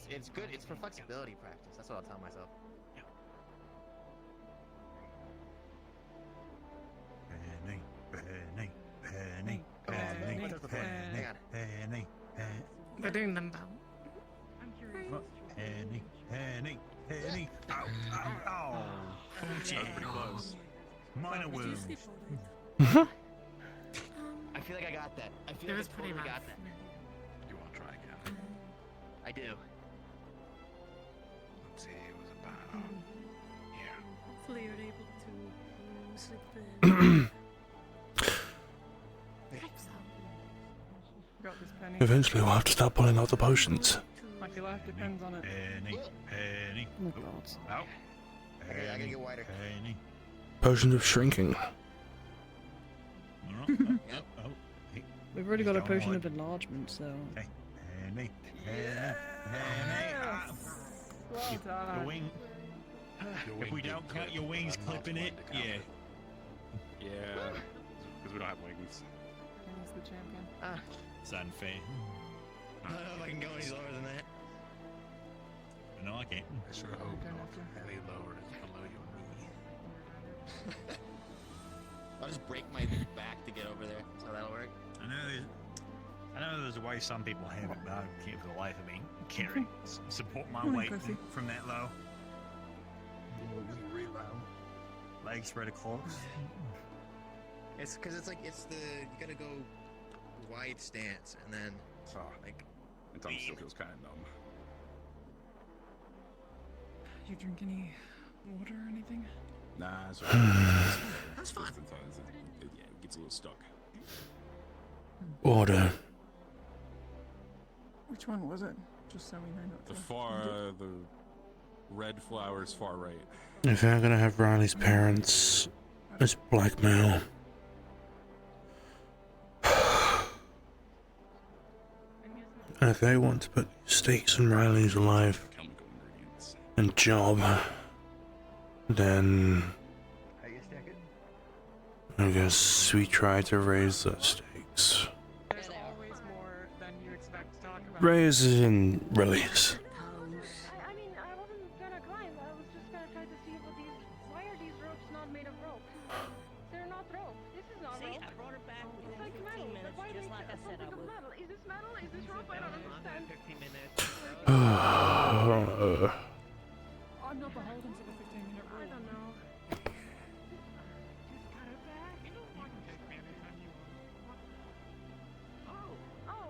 It's good. It's for flexibility practice. That's what I'll tell myself. Penny, Penny, Penny, Oh, Penny, what does the Penny, hang on. Penny, Penny. They're doing them now. I'm curious. Penny, Penny, Penny. Ow, ow, ow. That was pretty close. Minor wound. I feel like I got that. I feel It like was I pretty totally rough. got that. You want to try again? I do. Let's see, it was about here. Hopefully you're able to slip Got this Penny. Eventually, we'll have to start pulling out the potions. Like your life depends on it. Penny, Penny. Oh my god. Ow. Okay, I gotta get wider. Penny. Potions of shrinking. Yep. Oh, hey. We've already got a Going potion on. of enlargement, so. Penny, Penny, Penny. Ah. Well Your done. wing. If we don't count your wings clipping it, yeah. Yeah. Because we don't have wings. Penny's the champion. Ah. It's unfair. I don't know if I can go any lower than that. No, I can't. I sure hope not any lower is below your knee. I'll just break my back to get over there. So that'll work. I know there's a way some people have it, but I can't for the life of me carry support my Morning, weight Chrissy. from that low. Really low. Legs spread across. It's because it's like you gotta go wide stance and then like. My tongue still feels kind of numb. You drink any water or anything? Nah, it's alright. That's fine. Yeah, it gets a little stuck. Order. Which one was it? Just so we know not to. The red flowers far right. If they're gonna have Riley's parents, it's blackmail. And if they want to put stakes in Riley's life Chemical ingredients. and job, then How you stack it? I guess we try to raise those stakes. Raise and release. I mean, I wasn't gonna climb. I was just gonna try to see what these. Why are these ropes not made of rope? They're not rope. This is not rope. I brought her back It's within like 15 metal. minutes, But why just make like I said I something of would. metal? Is this metal? Is this rope? I don't understand. 15 minutes. I'm not beholden to the 15-minute rule. I don't know.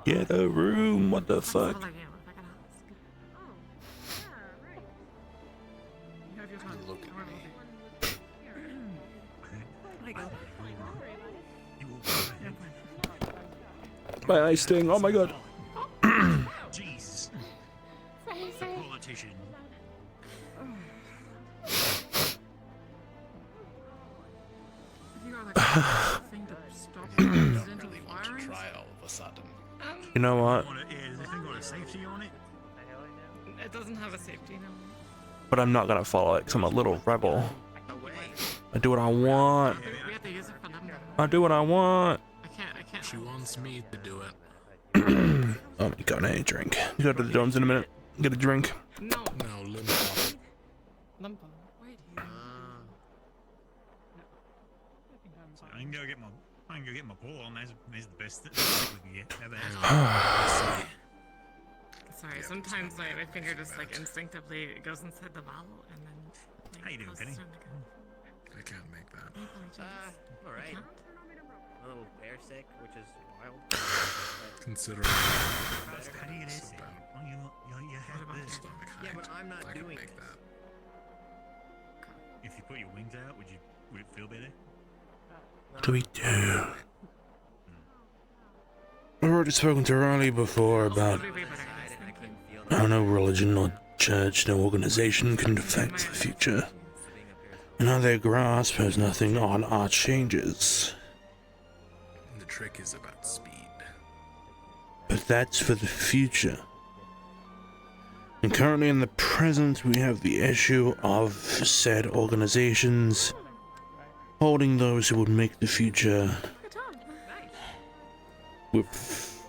Get a room. What the fuck? You have your time. Look at me. My eye sting. Oh my god. Jesus. The politician. You got like a thing to stop I don't accidental really want to firings? try all of a sudden. You know what? Yeah, does this thing got a safety on it? It doesn't have a safety number. But I'm not gonna follow it because I'm a little rebel. I do what I want. We have to use it for them. I do what I want. I can't. She wants me to do it. Oh my god, I need a drink. Go to the dorms in a minute. Get a drink. No. No, limbo. Limbo. Wait here. I can go get my pull on. That's the best thing we can get. How about that? Sorry, sometimes my finger just like instinctively goes inside the bowel and then. Like, How you doing, Penny? I can't make that. Alright. A little air sick, which is wild. Considering How do you get this? You have this. Yeah, but I'm not doing make this. that. If you put your wings out, would it feel better? Do we do? I've already spoken to Riley before about how no religion or church, no organization can affect the future. And how their grasp has nothing on our changes. The trick is about speed. But that's for the future. And currently in the present, we have the issue of said organizations holding those who would make the future with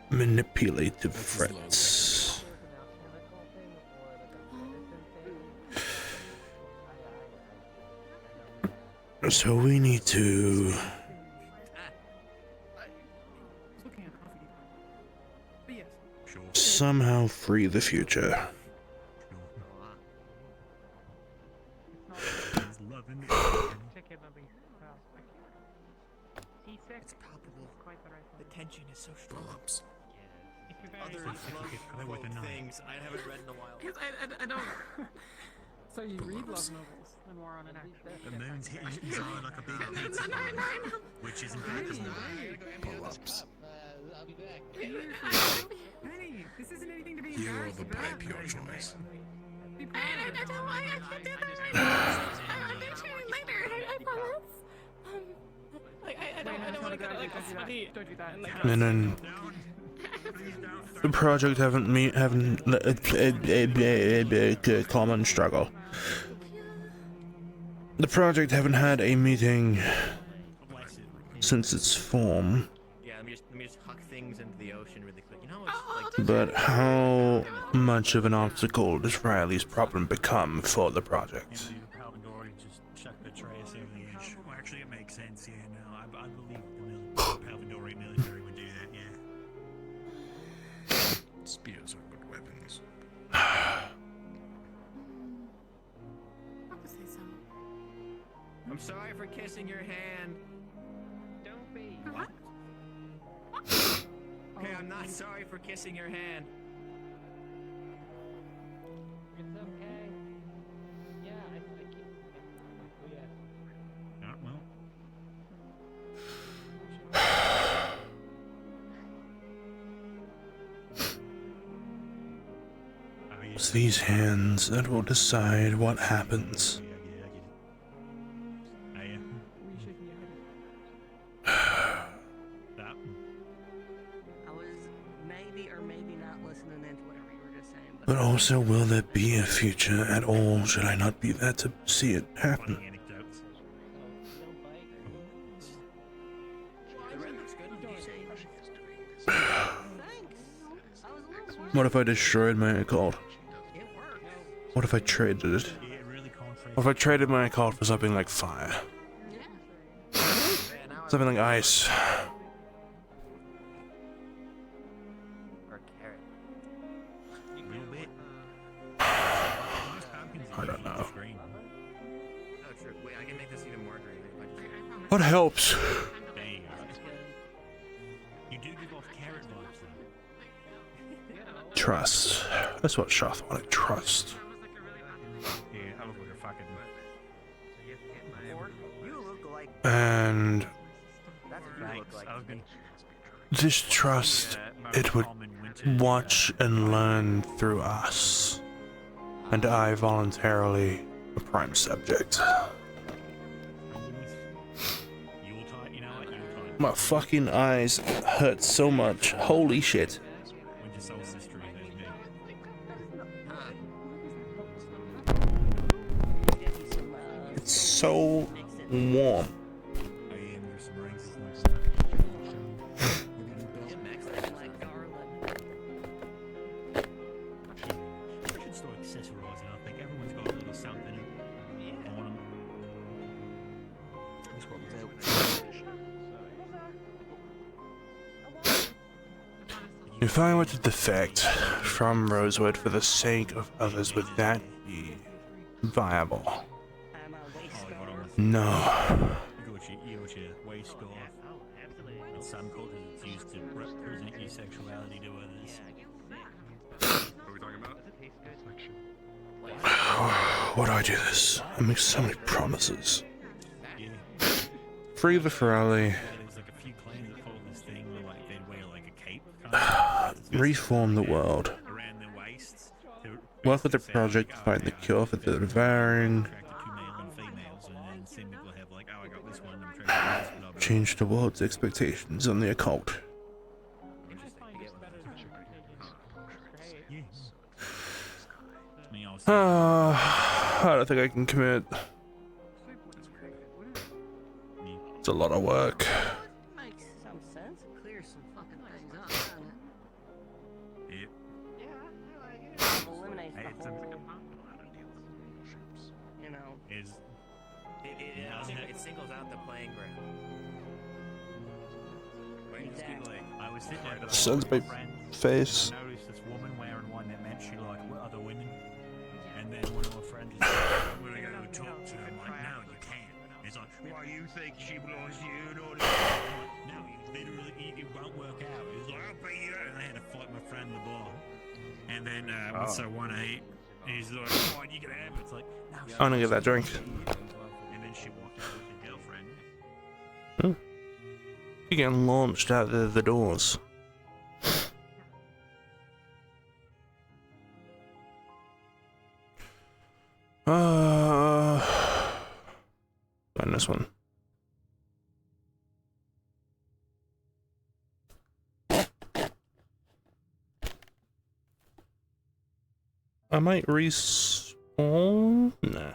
manipulative threats. So we need to somehow free the future. It's palpable. The tension is so strong. Pull-ups. Other love things I haven't read in a while. Because I don't. So you read love novels and more on an The moon's hitting his eye like a big pizza bun, which isn't palpable. Pull-ups. I'll be back. Penny, this isn't anything to be You embarrassed will pipe your choice. Be proud of it. I can't do that. I'll do it later. I promise. Like I don't want to get like a sweaty. Don't do that. And then the project haven't common struggle. The project haven't had a meeting since its form. Yeah, let me just huck things into the ocean really quick. You know, it's like. But how much of an obstacle does Riley's problem become for the project? Palvadori just chucked Atreus over the edge. Well, actually, it makes sense. Yeah, no, I believe the Palvadori military would do that. Yeah. Spears are good weapons. I'm sorry for kissing your hand. Don't be. What? Okay, I'm not sorry for kissing your hand. It's okay. Yeah, I keep. Oh yeah. Well. It's these hands that will decide what happens. I was maybe or maybe not listening into whatever you were just saying. But also, will there be a future at all should I not be there to see it happen? The red looks good. Did you say? Thanks. I was a little What if I destroyed my occult? What if I traded it? What if I traded my occult for something like fire? Something like ice? I don't know. Wait, I can make this even more green. What helps? There you go. You do give off carrot vibes though. Trust. That's what Shoth wanted. Trust. Yeah, I look like a fucking. You look like. And That's what you look like. just trust it would watch and learn through us. And I voluntarily a prime subject. My fucking eyes hurt so much. Holy shit. It's so warm. If I were to defect from Rosewood for the sake of others, would that be viable? No. You got your waist off. In some cultures, it's used to represent your sexuality to others. What are we talking about? Why do I do this? I make so many promises. Free the Ferrari. Reform the world. Work with the project to find the cure for the devouring. Change the world's expectations on the occult. I don't think I can commit. It's a lot of work. Makes some sense. Clears some fucking things up, doesn't it? Eliminates the whole, you know. It singles out the playing ground. I was sitting there Sends my face. I noticed this woman wearing one that meant she liked other women. And then one of my friends was like, we're gonna go talk to her. I'm like, no, you can't. He's like, why you think she belongs to you and all this? I'm like, no, literally, it won't work out. He's like, I'll beat you. And I had to fight my friend in the bar. And then once I won 8, he's like, oh, you can have it. It's like, no. I'm gonna get that drink. And then she walked out with her girlfriend. You're getting launched out the doors. Find this one. I might respawn. Nah.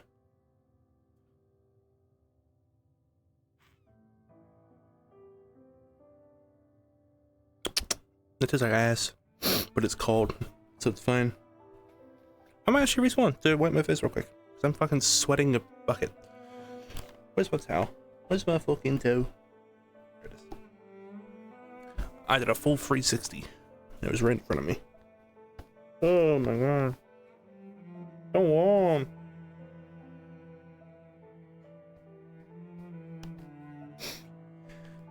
It tastes like ass, but it's cold, so it's fine. I might actually respawn to wipe my face real quick, because I'm fucking sweating a bucket. Where's my towel? Where's my fucking towel? There it is. I did a full 360. It was right in front of me. Oh my god. So warm.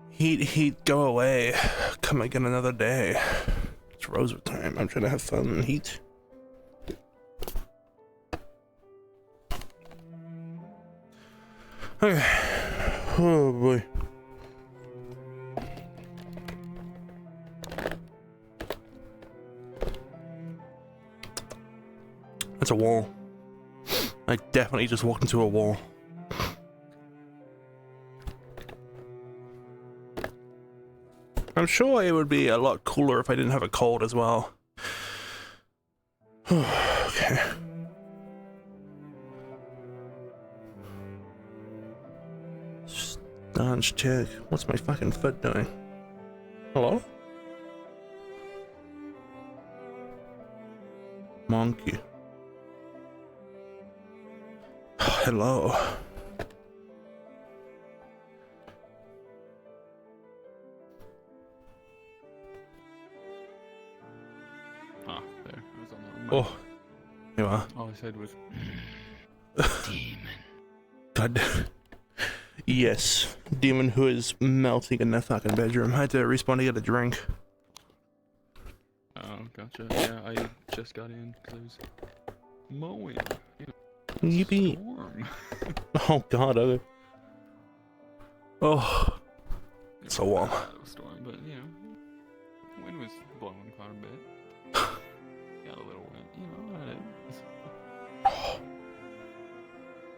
Heat, go away. Come again another day. It's Rosewood time. I'm trying to have fun and heat. Okay. Oh boy. That's a wall. I definitely just walked into a wall. I'm sure it would be a lot cooler if I didn't have a cold as well. Okay. Staunch check. What's my fucking foot doing? Hello? monkey. Hello. Ah, there. I was on the wrong mic. Oh, you are. All I said was demon. God. Yes, demon who is melting in the fucking bedroom. I had to respawn to get a drink. Oh, gotcha. Yeah, I just got in because I was mowing. Yippee. Storm. Oh God. Oh, it's so warm. It was storm, but you know, wind was blowing quite a bit. Got a little wet, you know how it is.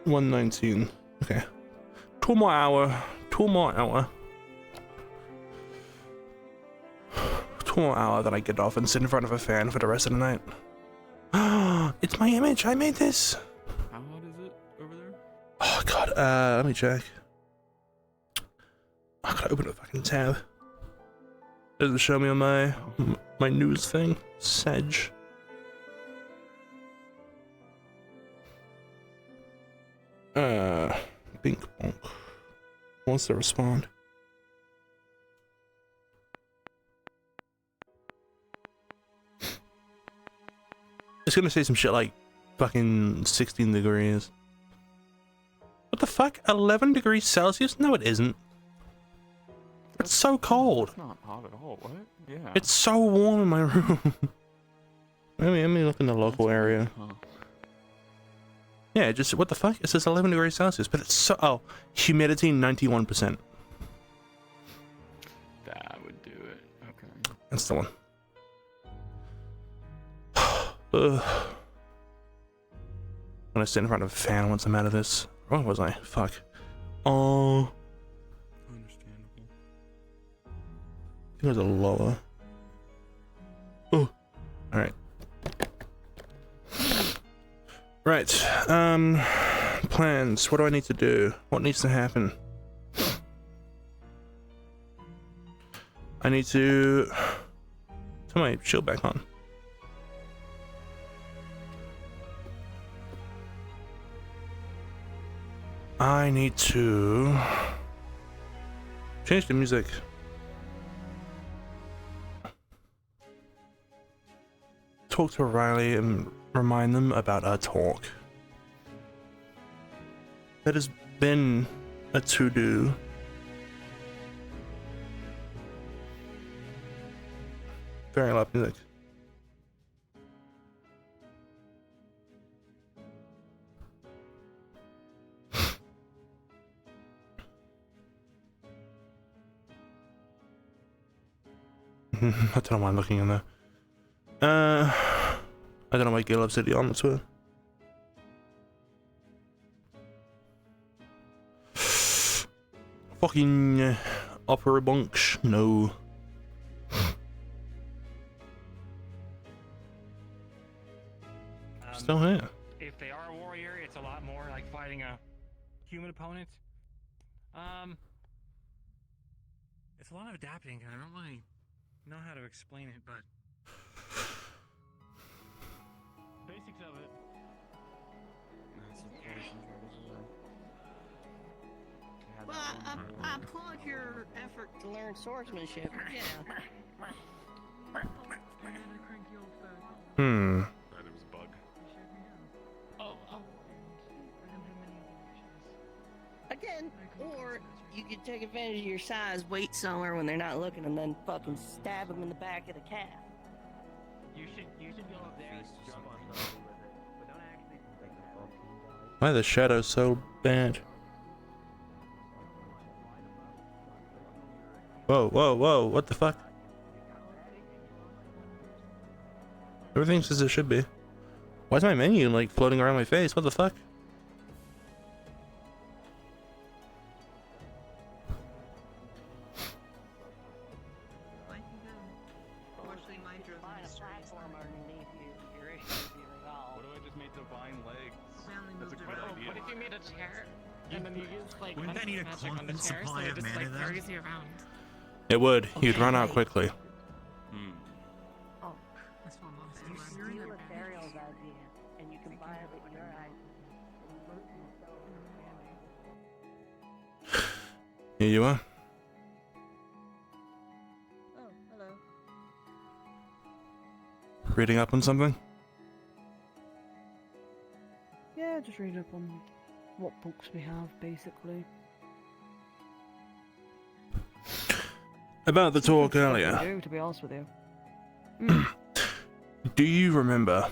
119. Okay. 2 more hour. 2 more hour. 2 more hour that I get off and sit in front of a fan for the rest of the night. It's my image. I made this. How hot is it over there? Oh God. Let me check. I gotta open a fucking tab. Does it show me on my news thing? Sedge. Bink bonk. Wants to respond. It's gonna say some shit like fucking 16 degrees. What the fuck? 11 degrees Celsius? No, it isn't. It's so cold. It's not hot at all, what? Yeah. It's so warm in my room. Let me look in the local area. Huh. Yeah, just what the fuck? It says 11 degrees Celsius, but it's so humidity 91%. That would do it. Okay. That's the one. I'm gonna sit in front of a fan once I'm out of this. Where was I? Fuck. Oh. Understandable. I think it was a lower. Oh. Alright. Right. Plans. What do I need to do? What needs to happen? I need to turn my shield back on. I need to change the music. Talk to Riley and remind them about our talk. That has been a to-do. Very loud music. I don't know why I'm looking in there. I don't know why Caleb said the omelets were. Fucking opera bunks, no. Still here. If they are a warrior, it's a lot more like fighting a human opponent. It's a lot of adapting. I don't really know how to explain it, but basics of it. Well, I applaud your effort to learn swordsmanship. Yeah. Hmm. There was a bug. Again, or you could take advantage of your size, wait somewhere when they're not looking, and then fucking stab them in the back of the calf. You should go up there and jump on something with it, but don't actually like Why are the shadows so bad? Whoa, whoa, whoa, what the fuck? Everything says it should be. Why is my menu like floating around my face? What the fuck? What if I just made divine legs? That's a good idea. What if you made a chair and then you used like Wouldn't that need a magic on the constant chair so supply it of just mana like then? carries you around? It would. You'd run out quickly. Oh, that's what I'm saying. Ethereal's idea Here you are. Oh, hello. Reading up on something? Yeah, just read up on what books we have, basically. About the talk Stuff earlier. we do, to be honest with you. Do you remember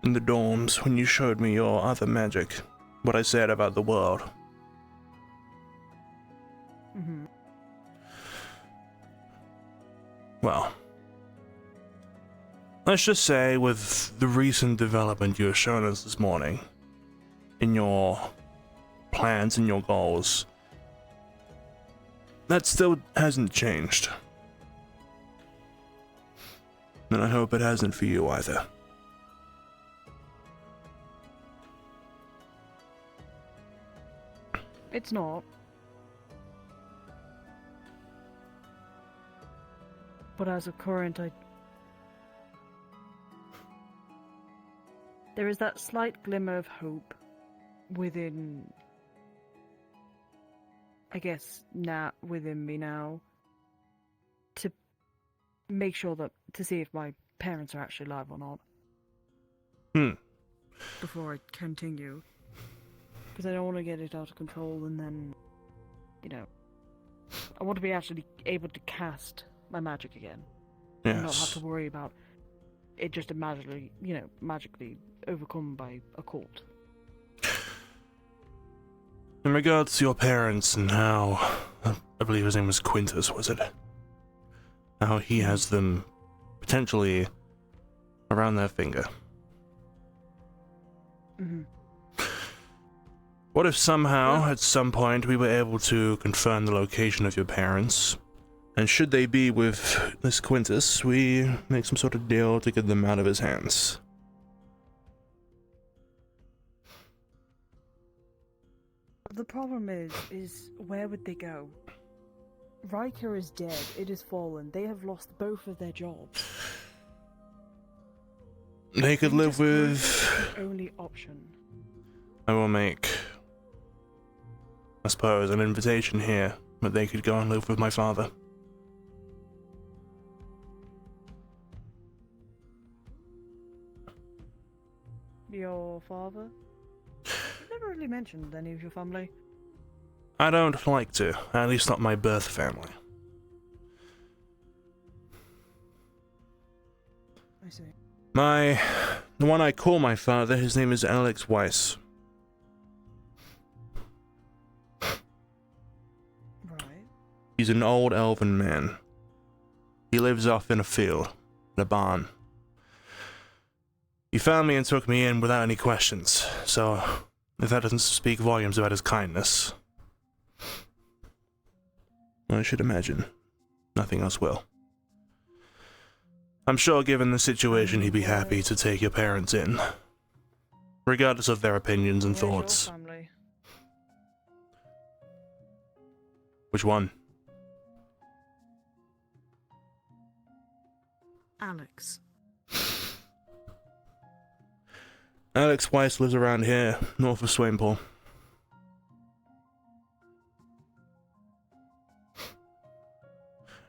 in the dorms when you showed me your other magic? What I said about the world? Mm-hmm. Well, let's just say with the recent development you have shown us this morning, in your plans and your goals, that still hasn't changed. And I hope it hasn't for you either. It's not. But as of current, there is that slight glimmer of hope within, I guess, within me now, to make sure that, to see if my parents are actually alive or not. Before I continue. Because I don't want to get it out of control and then, I want to be actually able to cast my magic again. Yes. And not have to worry about it just magically overcome by a cult. In regards to your parents and how, I believe his name was Quintus, was it? How he has them potentially around their finger. Mm-hmm. What if somehow, at some point, we were able to confirm the location of your parents? And should they be with this Quintus, we make some sort of deal to get them out of his hands. The problem is where would they go? Riker is dead, it is fallen, they have lost both of their jobs. They could live with... The only option. I will make, I suppose, an invitation here, that they could go and live with my father. Your father? You've never really mentioned any of your family. I don't like to, at least not my birth family. I see. The one I call my father, his name is Alex Weiss. Right. He's an old elven man. He lives off in a field, in a barn. He found me and took me in without any questions, so if that doesn't speak volumes about his kindness, I should imagine nothing else will. I'm sure given the situation he'd be happy to take your parents in, regardless of their opinions and thoughts. Your family? Which one? Alex. Alex Weiss lives around here, north of Swainpool.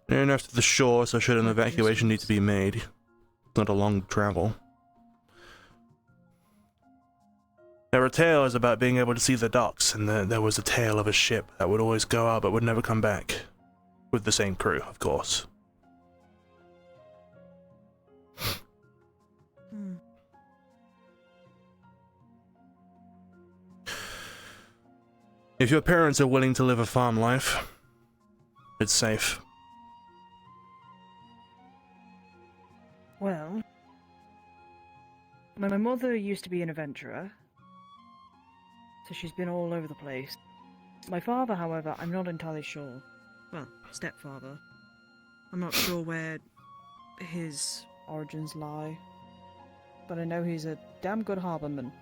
Near enough to the shore, so should an evacuation need to be made, it's not a long travel. There were tales about being able to see the docks, and there was a tale of a ship that would always go out but would never come back. With the same crew, of course. If your parents are willing to live a farm life, it's safe. Well, my mother used to be an adventurer, so she's been all over the place. My father, however, I'm not entirely sure. Well, stepfather. I'm not sure where his origins lie, but I know he's a damn good harborman.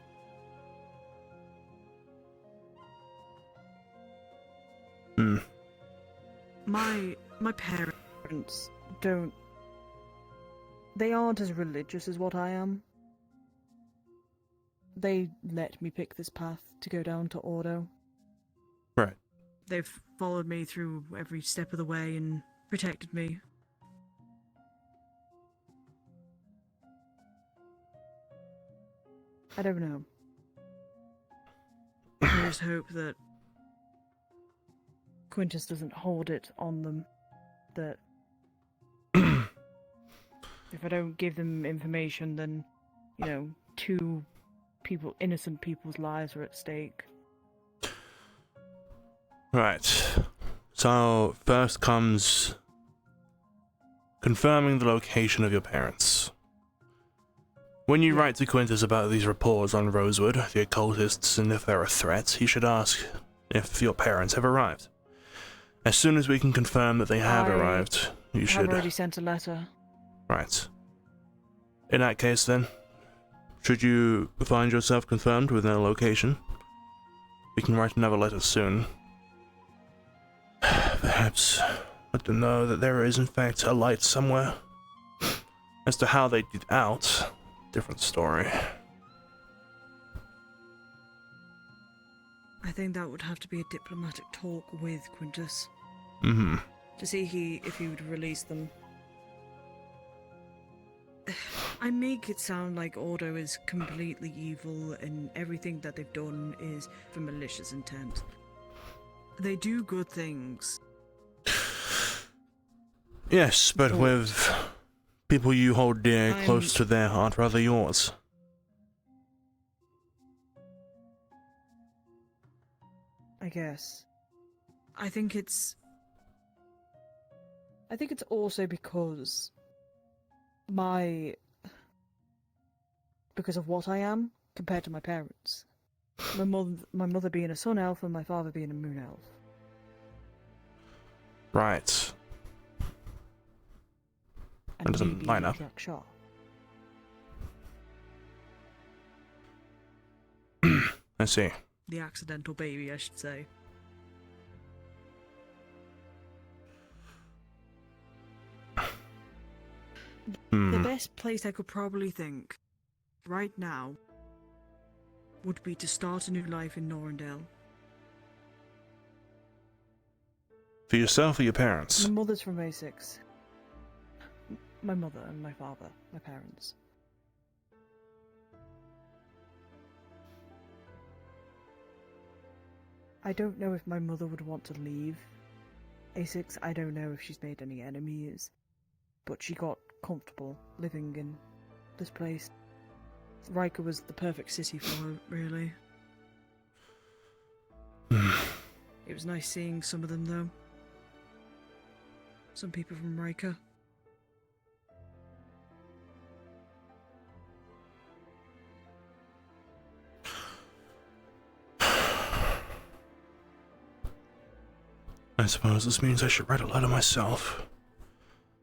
My parents don't... They aren't as religious as what I am. They let me pick this path to go down to Ordo. Right. They've followed me through every step of the way and protected me. I don't know. I just hope that Quintus doesn't hold it on them. That if I don't give them information, then, you know, innocent people's lives are at stake. Right. So, first comes confirming the location of your parents. When you write to Quintus about these reports on Rosewood, the occultists, and if there are threats, he should ask if your parents have arrived. As soon as we can confirm that they have arrived, you should... I've already sent a letter. Right. In that case, then, should you find yourself confirmed with their location, we can write another letter soon. Perhaps let them know that there is, in fact, a light somewhere. As to how they get out, different story. I think that would have to be a diplomatic talk with Quintus. Mm-hmm. To see if he would release them. I make it sound like Ordo is completely evil and everything that they've done is for malicious intent. They do good things. Yes, but with people you hold dear close to their heart, rather yours. I guess. I think it's also because of what I am compared to my parents. My mother being a sun elf and my father being a moon elf. Right. That doesn't line up. Shot. I see. The accidental baby, I should say. The best place I could probably think, right now, would be to start a new life in Norrendale. For yourself or your parents? My mother's from A6. My mother and my father, my parents. I don't know if my mother would want to leave A6. I don't know if she's made any enemies, but she got comfortable living in this place. Riker was the perfect city for her, really. It was nice seeing some of them, though. Some people from Riker. I suppose this means I should write a letter myself.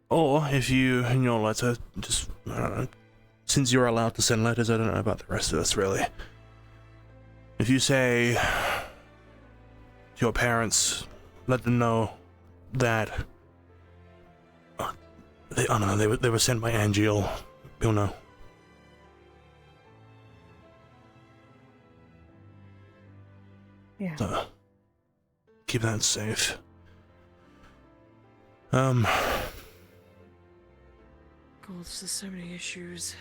Or, if you, in your letter, just, I don't know, since you're allowed to send letters, I don't know about the rest of us, really. If you say to your parents, let them know that, I don't know, they were sent by Angeal, you'll know. Yeah. So, keep that safe. God, there's so many issues.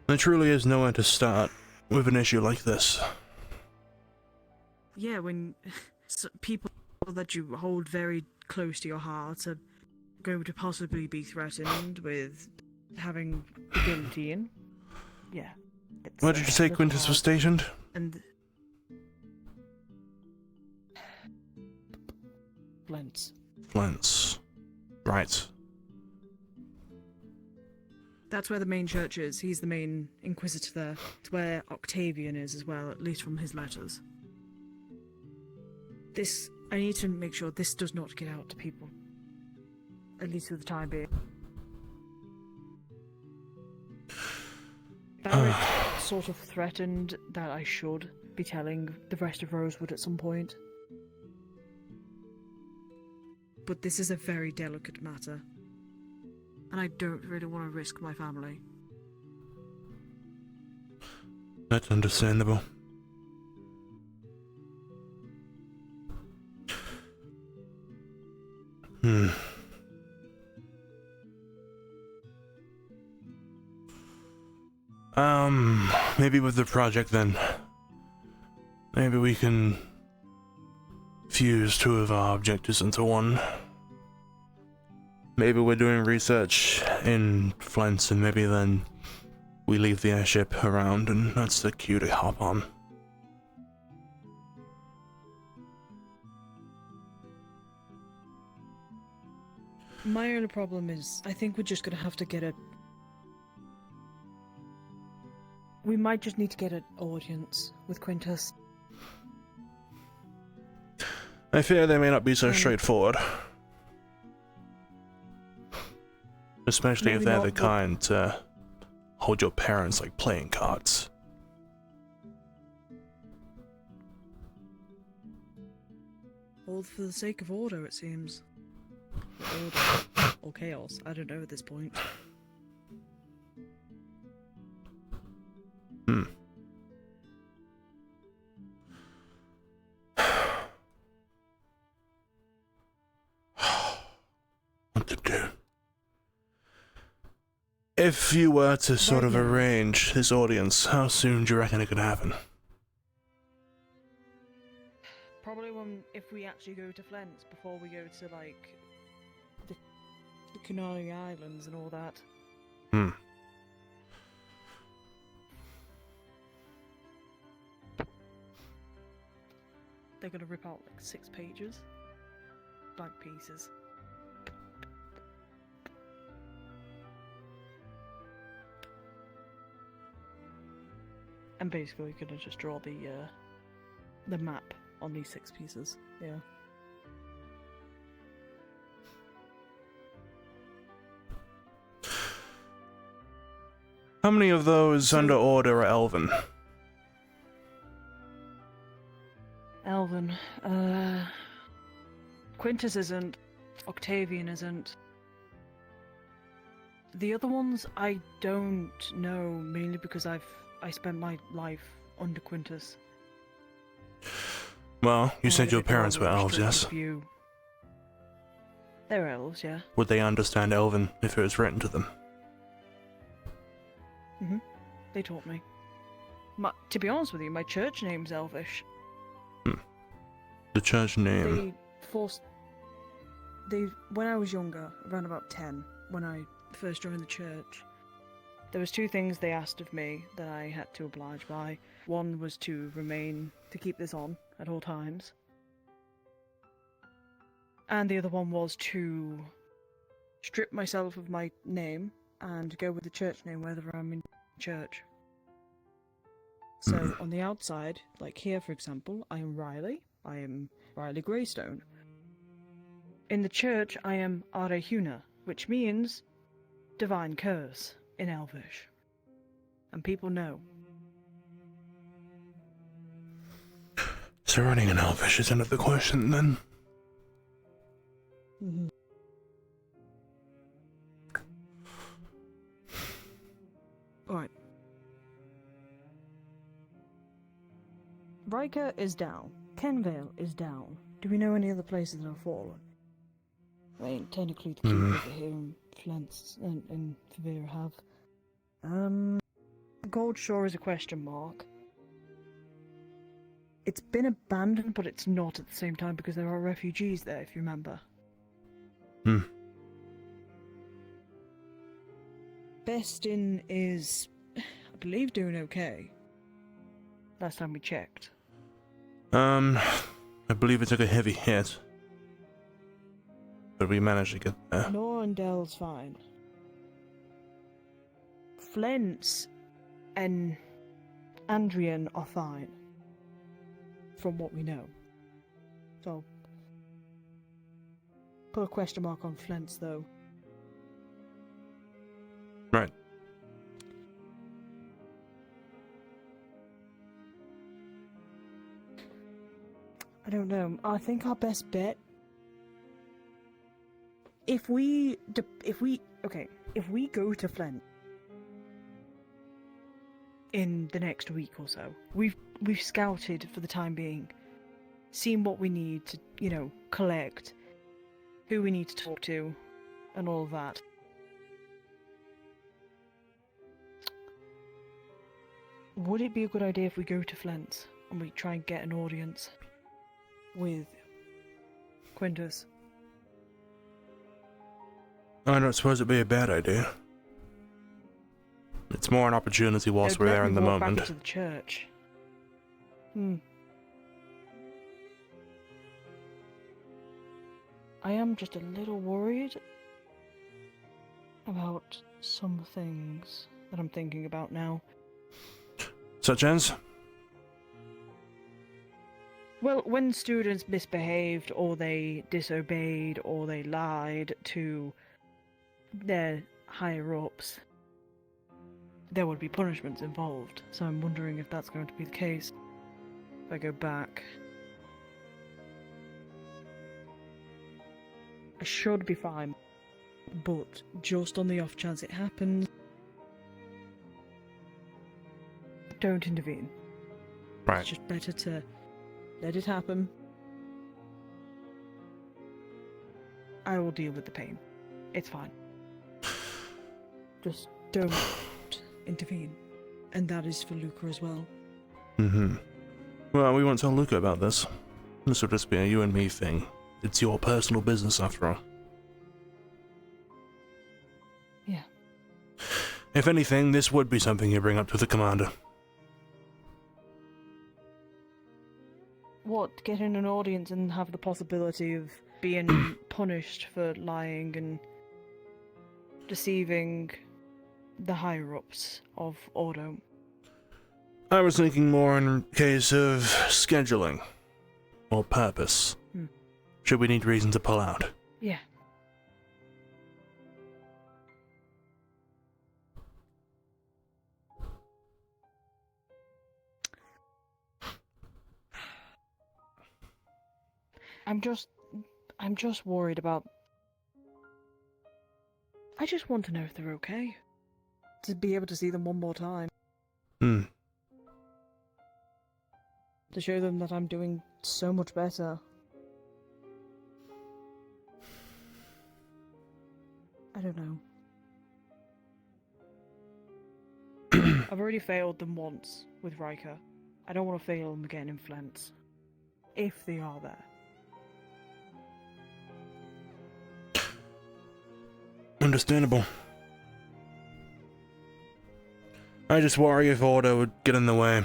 There truly is nowhere to start with an issue like this. Yeah, when people that you hold very close to your heart are going to possibly be threatened with having the guillotine. Yeah. Where did you say Quintus was stationed? And Flint's. Right. That's where the main church is. He's the main inquisitor there. It's where Octavian is as well, at least from his letters. I need to make sure this does not get out to people. At least for the time being. Barrett sort of threatened that I should be telling the rest of Rosewood at some point. But this is a very delicate matter. And I don't really want to risk my family. That's understandable. Hmm. Maybe with the project then. Maybe we can fuse two of our objectives into one. Maybe we're doing research in Flint, and maybe then we leave the airship around, and that's the cue to hop on. My only problem is, I think we're just gonna have to get a... We might just need to get an audience with Quintus. I fear they may not be so straightforward. Especially if Maybe they're not, the but- kind to hold your parents like playing cards. All for the sake of order, it seems. Order. Or chaos, I don't know at this point. Hmm. What to do? If you were to sort of arrange this audience, how soon do you reckon it could happen? Probably if we actually go to Flint before we go to, like, the Canary Islands and all that. Hmm. They're gonna rip out, like, 6 pages. Blank pieces. And basically gonna just draw the map on these 6 pieces, yeah. How many of those under order are Elven? Elven, Quintus isn't, Octavian isn't. The other ones I don't know, mainly because I spent my life under Quintus. Well, you I said had a your bit more parents of were a elves, restricted yes? view. They're elves, yeah. Would they understand Elven if it was written to them? Mhm. They taught me. To be honest with you, my church name's Elvish. The church name. They forced. When I was younger, around about 10, when I first joined the church, there was 2 things they asked of me that I had to oblige by. One was to keep this on at all times. And the other one was to strip myself of my name and go with the church name whether I'm in church. So on the outside, like here for example, I am Riley. I am Riley Greystone. In the church, I am Arehuna, which means divine curse in Elvish. And people know. So running an Elvish is another question then. Mm-hmm. Alright. Riker is down. Kenvale is down. Do we know any other places that have fallen? I mean, technically the Keep over here in Flint and Favira have. Gold Shore is a question mark. It's been abandoned, but it's not at the same time because there are refugees there, if you remember. Bestin is, I believe, doing okay. Last time we checked. I believe it took a heavy hit. But we managed to get there. Norandell's fine. Flint's and Andrian are fine. From what we know. So, put a question mark on Flint's though. Right. I don't know. I think our best bet, if we go to Flint in the next week or so, we've scouted for the time being, seen what we need to, collect, who we need to talk to, and all of that. Would it be a good idea if we go to Flint and we try and get an audience with Quintus? I don't suppose it'd be a bad idea. It's more an opportunity whilst we're there in the Walk moment. back into the church. I am just a little worried about some things that I'm thinking about now. Such as? Well, when students misbehaved, or they disobeyed, or they lied to their higher-ups, there would be punishments involved. So I'm wondering if that's going to be the case. If I go back, I should be fine, but just on the off chance it happens, don't intervene. Right. It's just better to let it happen. I will deal with the pain. It's fine. Just don't intervene. And that is for Luca as well. Well, we won't tell Luca about this. This will just be a you and me thing. It's your personal business after all. Yeah. If anything, this would be something you bring up to the commander. What, getting an audience and have the possibility of being punished for lying and deceiving the higher-ups of Ordo? I was thinking more in case of scheduling. Or purpose. Should we need reason to pull out? Yeah. I'm just worried about... I just want to know if they're okay. To be able to see them one more time. To show them that I'm doing so much better. I don't know. I've already failed them once with Riker. I don't want to fail them again in Flint. If they are there. Understandable. I just worry if Ordo would get in the way.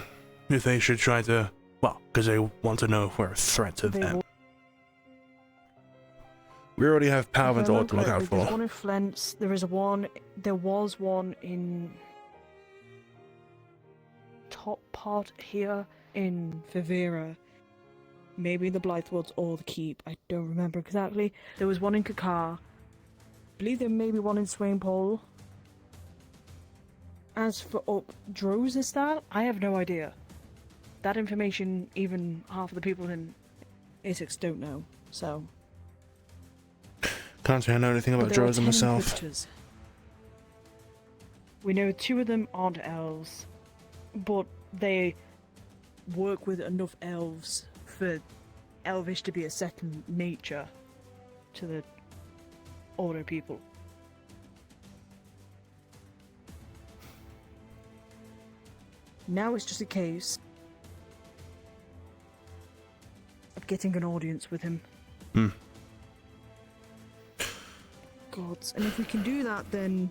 If they should try to... Well, because they want to know if we're a threat to them. We already have Palvin to look out for. There's one in Flint. There was one in... top part here in Vivera. Maybe the Blythewoods or the Keep. I don't remember exactly. There was one in Kakar. I believe there may be one in Swainpole. As for up Drozestal, I have no idea. That information, even half of the people in Essex don't know, so... Can't say I know anything about Drozen myself. Inquisitors. We know 2 of them aren't elves, but they work with enough elves for Elvish to be a second nature to the Ordo people. Now it's just a case of getting an audience with him. Gods, and if we can do that, then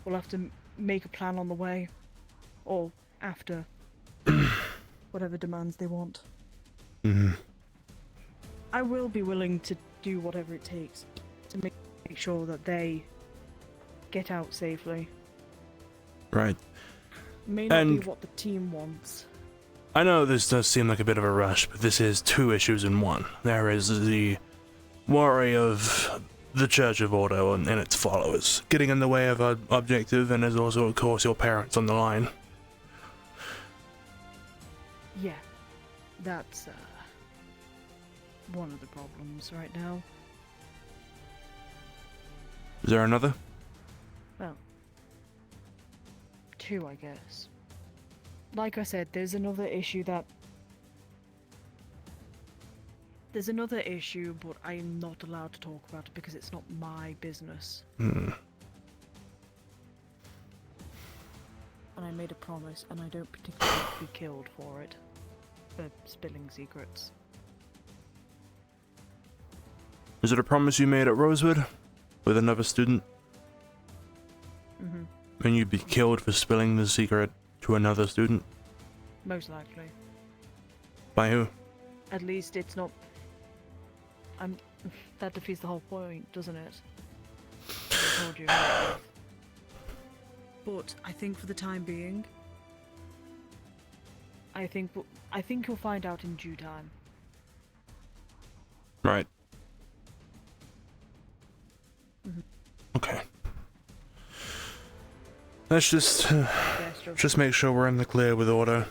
we'll have to make a plan on the way, or after, whatever demands they want. I will be willing to do whatever it takes to make sure that they get out safely. Right. May not be what the team wants. I know this does seem like a bit of a rush, but this is 2 issues in one. There is the worry of the Church of Ordo and its followers getting in the way of our objective, and there's also, of course, your parents on the line. Yeah, that's one of the problems right now. Is there another? Well, 2, I guess. Like I said, there's another issue that There's another issue, but I am not allowed to talk about it because it's not my business. Hmm. And I made a promise, and I don't particularly want to be killed for it. For spilling secrets. Is it a promise you made at Rosewood with another student? Mm-hmm. And you'd be killed for spilling the secret to another student? Most likely. By who? At least it's not... That defeats the whole point, doesn't it? I told you. But I think for the time being, I think you'll find out in due time. Right. Mm-hmm. Okay. Let's just make sure we're in the clear with order.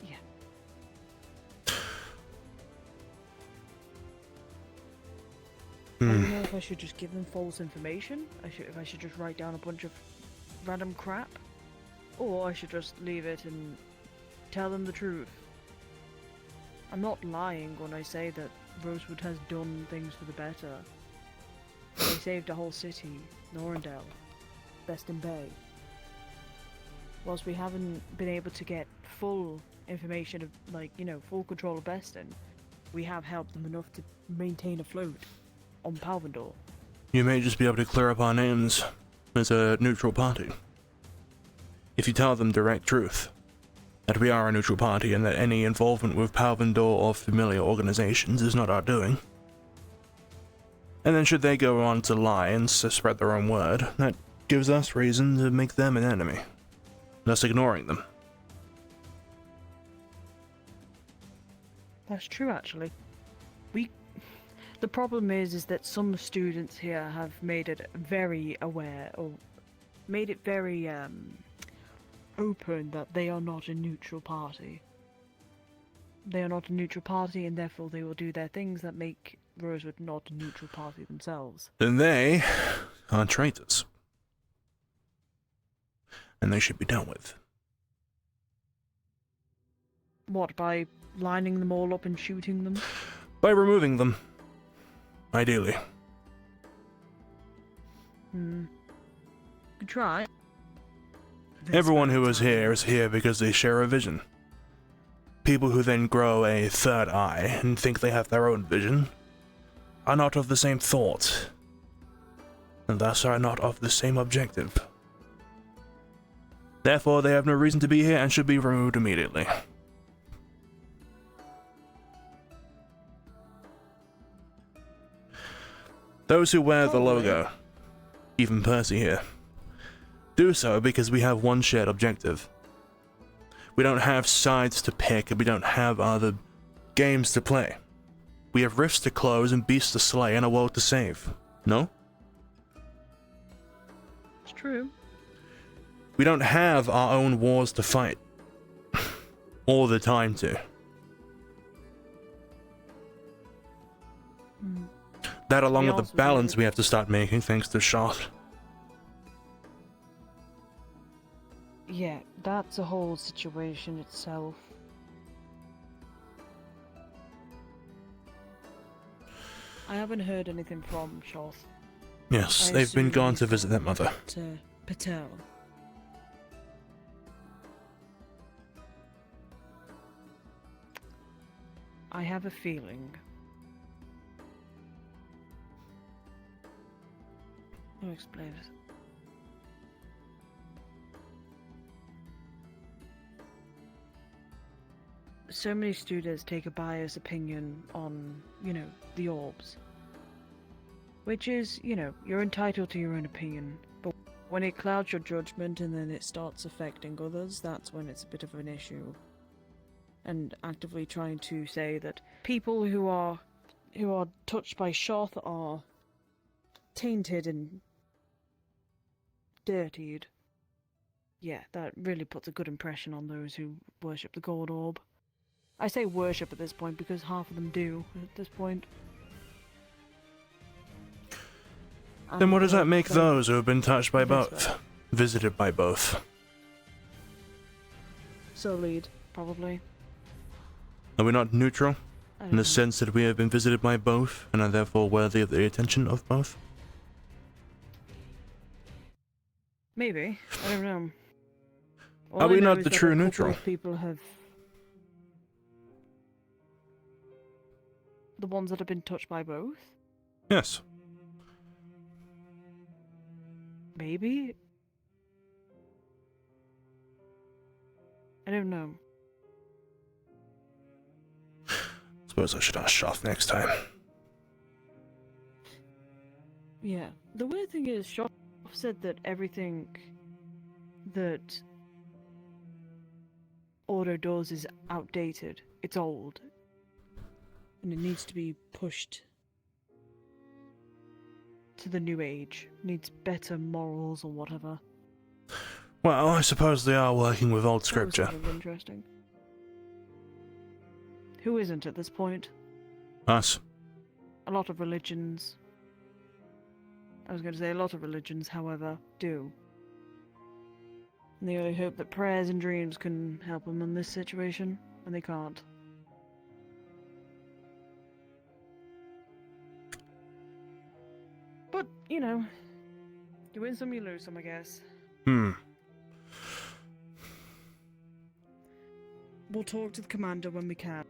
Yeah. I don't know if I should just give them false information. If I should just write down a bunch of random crap, or I should just leave it and tell them the truth. I'm not lying when I say that Rosewood has done things for the better. They saved a whole city, Norrendale, Beston Bay. Whilst we haven't been able to get full information of, full control of Beston, we have helped them enough to maintain afloat on Palvendor. You may just be able to clear up our names as a neutral party. If you tell them direct truth, that we are a neutral party and that any involvement with Palvendor or familiar organizations is not our doing. And then should they go on to lie and spread their own word, that gives us reason to make them an enemy, thus ignoring them. That's true, actually. The problem is that some students here have made it very aware, or made it very, open that they are not a neutral party. They are not a neutral party, and therefore they will do their things that make Rosewood not a neutral party themselves. Then they are traitors. And they should be dealt with. What, by lining them all up and shooting them? By removing them. Ideally. Good try. Everyone who is here because they share a vision. People who then grow a third eye and think they have their own vision are not of the same thought, and thus are not of the same objective. Therefore, they have no reason to be here and should be removed immediately. Those who wear the logo, even Percy here, do so because we have one shared objective. We don't have sides to pick, and we don't have other games to play. We have rifts to close and beasts to slay and a world to save. No? It's true. We don't have our own wars to fight. All the time to. That along with the balance we have to start making thanks to Shoth. Yeah, that's a whole situation itself. I haven't heard anything from Shoth. Yes, they've been gone to visit their mother. To Patel. I have a feeling. I'll explain it. So many students take a biased opinion on, the orbs. Which is, you're entitled to your own opinion. But when it clouds your judgment and then it starts affecting others, that's when it's a bit of an issue. And actively trying to say that people who are touched by Shoth are tainted and dirtied. Yeah, that really puts a good impression on those who worship the gold orb. I say worship at this point because half of them do at this point. Then what does that make those who have been touched by both? Visited by both? So lead, probably. Are we not neutral? In the sense that we have been visited by both, and are therefore worthy of the attention of both? Maybe. I don't know. All Are I we know not is the that true a couple neutral? of people have... The ones that have been touched by both? Yes. Maybe? I don't know. Suppose I should ask Shoff next time. Yeah. The weird thing is, Shoff said that everything that Ordo does is outdated. It's old. And it needs to be pushed to the new age. Needs better morals or whatever. Well, I suppose they are working with old That was scripture. kind of interesting. Who isn't at this point? Us. A lot of religions. I was going to say a lot of religions, however, do. And they only hope that prayers and dreams can help them in this situation, and they can't. But, you know, you win some, you lose some, I guess. We'll talk to the commander when we can.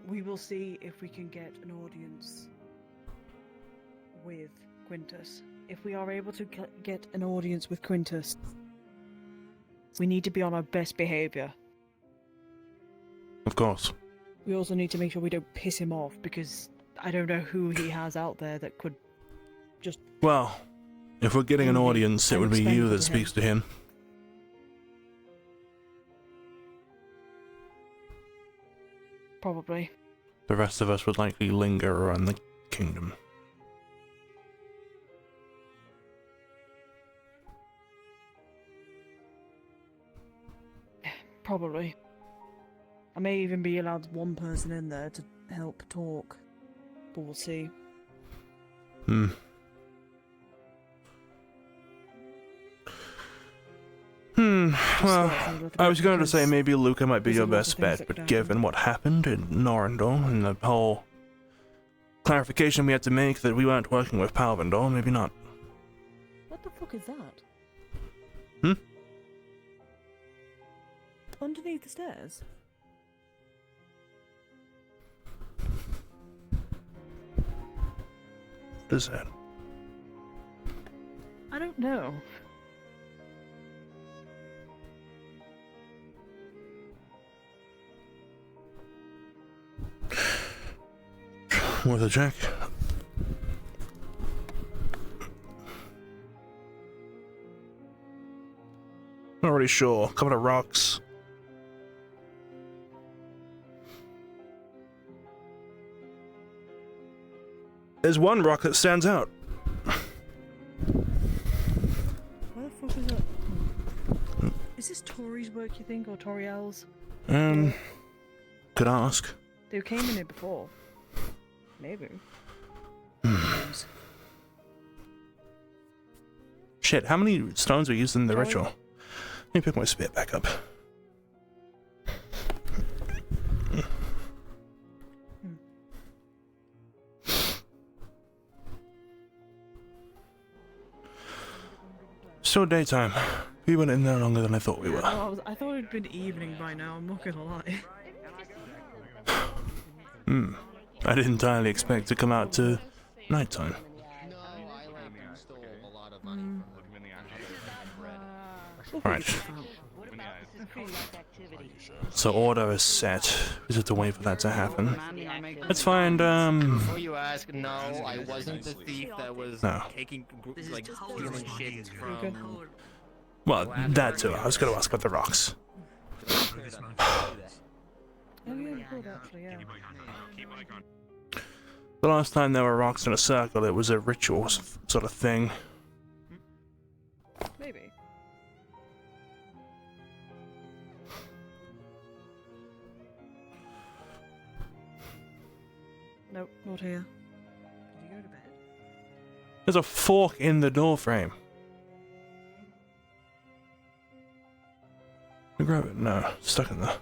We will see if we can get an audience with Quintus. If we are able to get an audience with Quintus, we need to be on our best behavior. Of course. We also need to make sure we don't piss him off, because I don't know who he has out there that could just... Well, if we're getting an audience, it would be you that expendable to speaks to him. Probably. The rest of us would likely linger around the kingdom. Probably. I may even be allowed one person in there to help talk. But we'll see. Well, I was going to say maybe Luca might be your best bet, but given what happened in Norendor and the whole clarification we had to make that we weren't working with Palvendor, maybe not. What the fuck is that? Hmm? Underneath the stairs? What is that? I don't know. Worth a check. Not really sure. Couple of rocks. There's one rock that stands out. Where the fuck is that? Is this Tori's work, you think, or Toriel's? Could ask. They came in here before. Maybe. Shit, how many stones were used in the ritual? Let me pick my spear back up. Still daytime. We went in there longer than I thought we were. I thought it'd been evening by now, I'm not gonna lie. I didn't entirely expect to come out to nighttime. Right. So order is set. We have to wait for that to happen. Let's find, Before you ask, no, I wasn't the thief that was No. taking, like, stealing shit from... Well, that too. I was going to ask about the rocks. The last time there were rocks in a circle, it was a ritual sort of thing. Maybe. Nope, not here. Did you go to bed? There's a fork in the door frame. Can I grab it? No, stuck in there.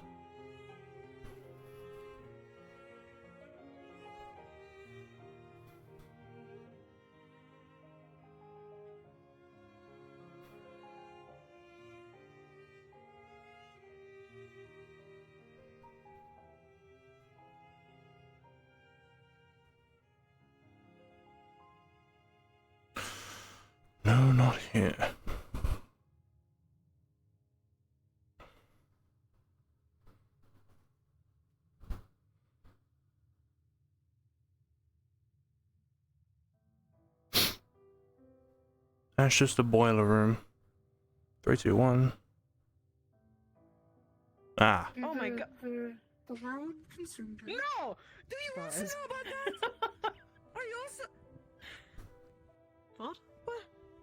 That's just a boiler room. 3, 2, 1. Ah. Oh my god. The world consumed her. No! Do you also know about that? Are you also... What? What?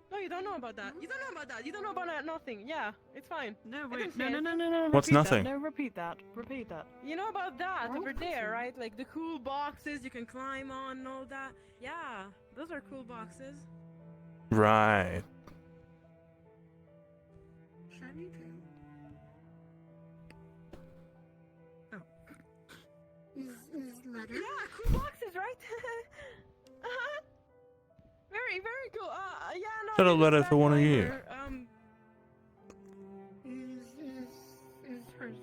No, you don't know about that. You don't know about that. You don't know about nothing. Yeah, it's fine. No, I wait. didn't say No. anything. What's Repeat nothing? That. No, repeat that. Repeat that. You know about that over there, right? Like the cool boxes you can climb on and all that. Yeah, those are cool boxes. Right. Shiny tail. Is letter? Yeah, cool boxes, right? Uh-huh. Very, very cool. Yeah, no. Got a it's letter back for one of you. over. Is hers.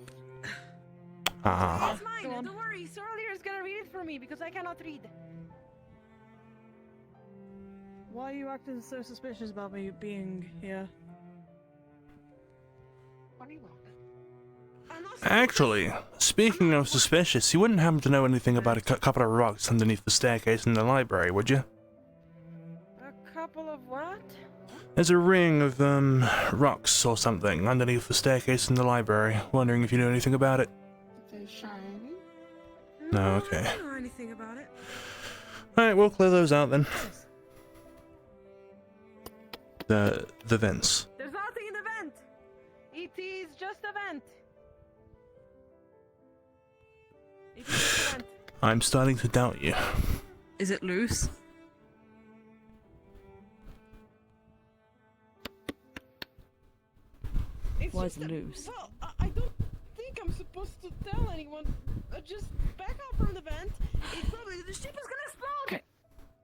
Ah. It's mine. Don't worry. Sir Earlier is gonna read it for me because I cannot read. Why are you acting so suspicious about me being here? What do you want? Actually, speaking of suspicious, you wouldn't happen to know anything about a couple of rocks underneath the staircase in the library, would you? A couple of what? There's a ring of, rocks or something underneath the staircase in the library. Wondering if you know anything about it. They're shiny. No, okay. I don't know anything about it. Alright, we'll clear those out then. The vents. There's nothing in the vent. It is just a vent. It is just a vent. I'm starting to doubt you. Is it loose? Why is it loose? Well, I don't think I'm supposed to tell anyone. Just back up from the vent. It's probably the ship is gonna explode. Okay.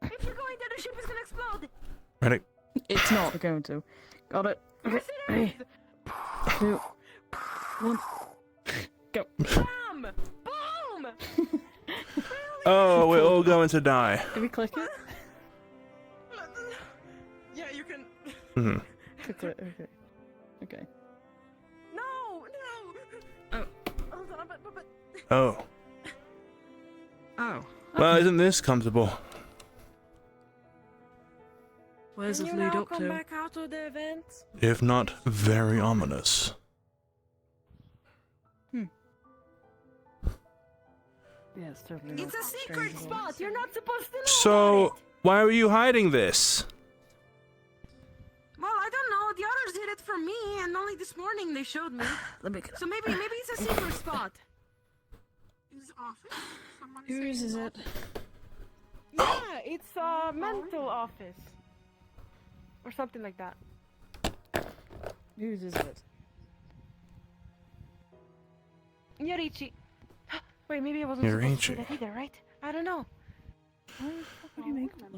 If you're going there, the ship is gonna explode. Ready? It's not going to. Got it. Okay. Yes, it is. 2, 1, go. Bam! Boom! Oh, we're all going to die. Can we click it? Yeah, you can. Hmm. Click it. Okay. Okay. No, no. Oh. Hold on, but. Oh. Oh. Well, isn't this comfortable? Where does Can this you lead now up come to? back out of the vent? If not, very ominous. Yeah, it's totally It's not a secret strange at all. spot. You're not supposed to know. So, why were you hiding this? Well, I don't know. The others hid it from me, and only this morning they showed me. Let me. So maybe it's a secret spot. Is office? Someone Whose say is it? Yeah, it's a mental office. Or something like that. Whose is it? Yorichi. Wait, maybe I wasn't supposed to say Yorichi. that either, right? I don't know. Why the fuck would you make that?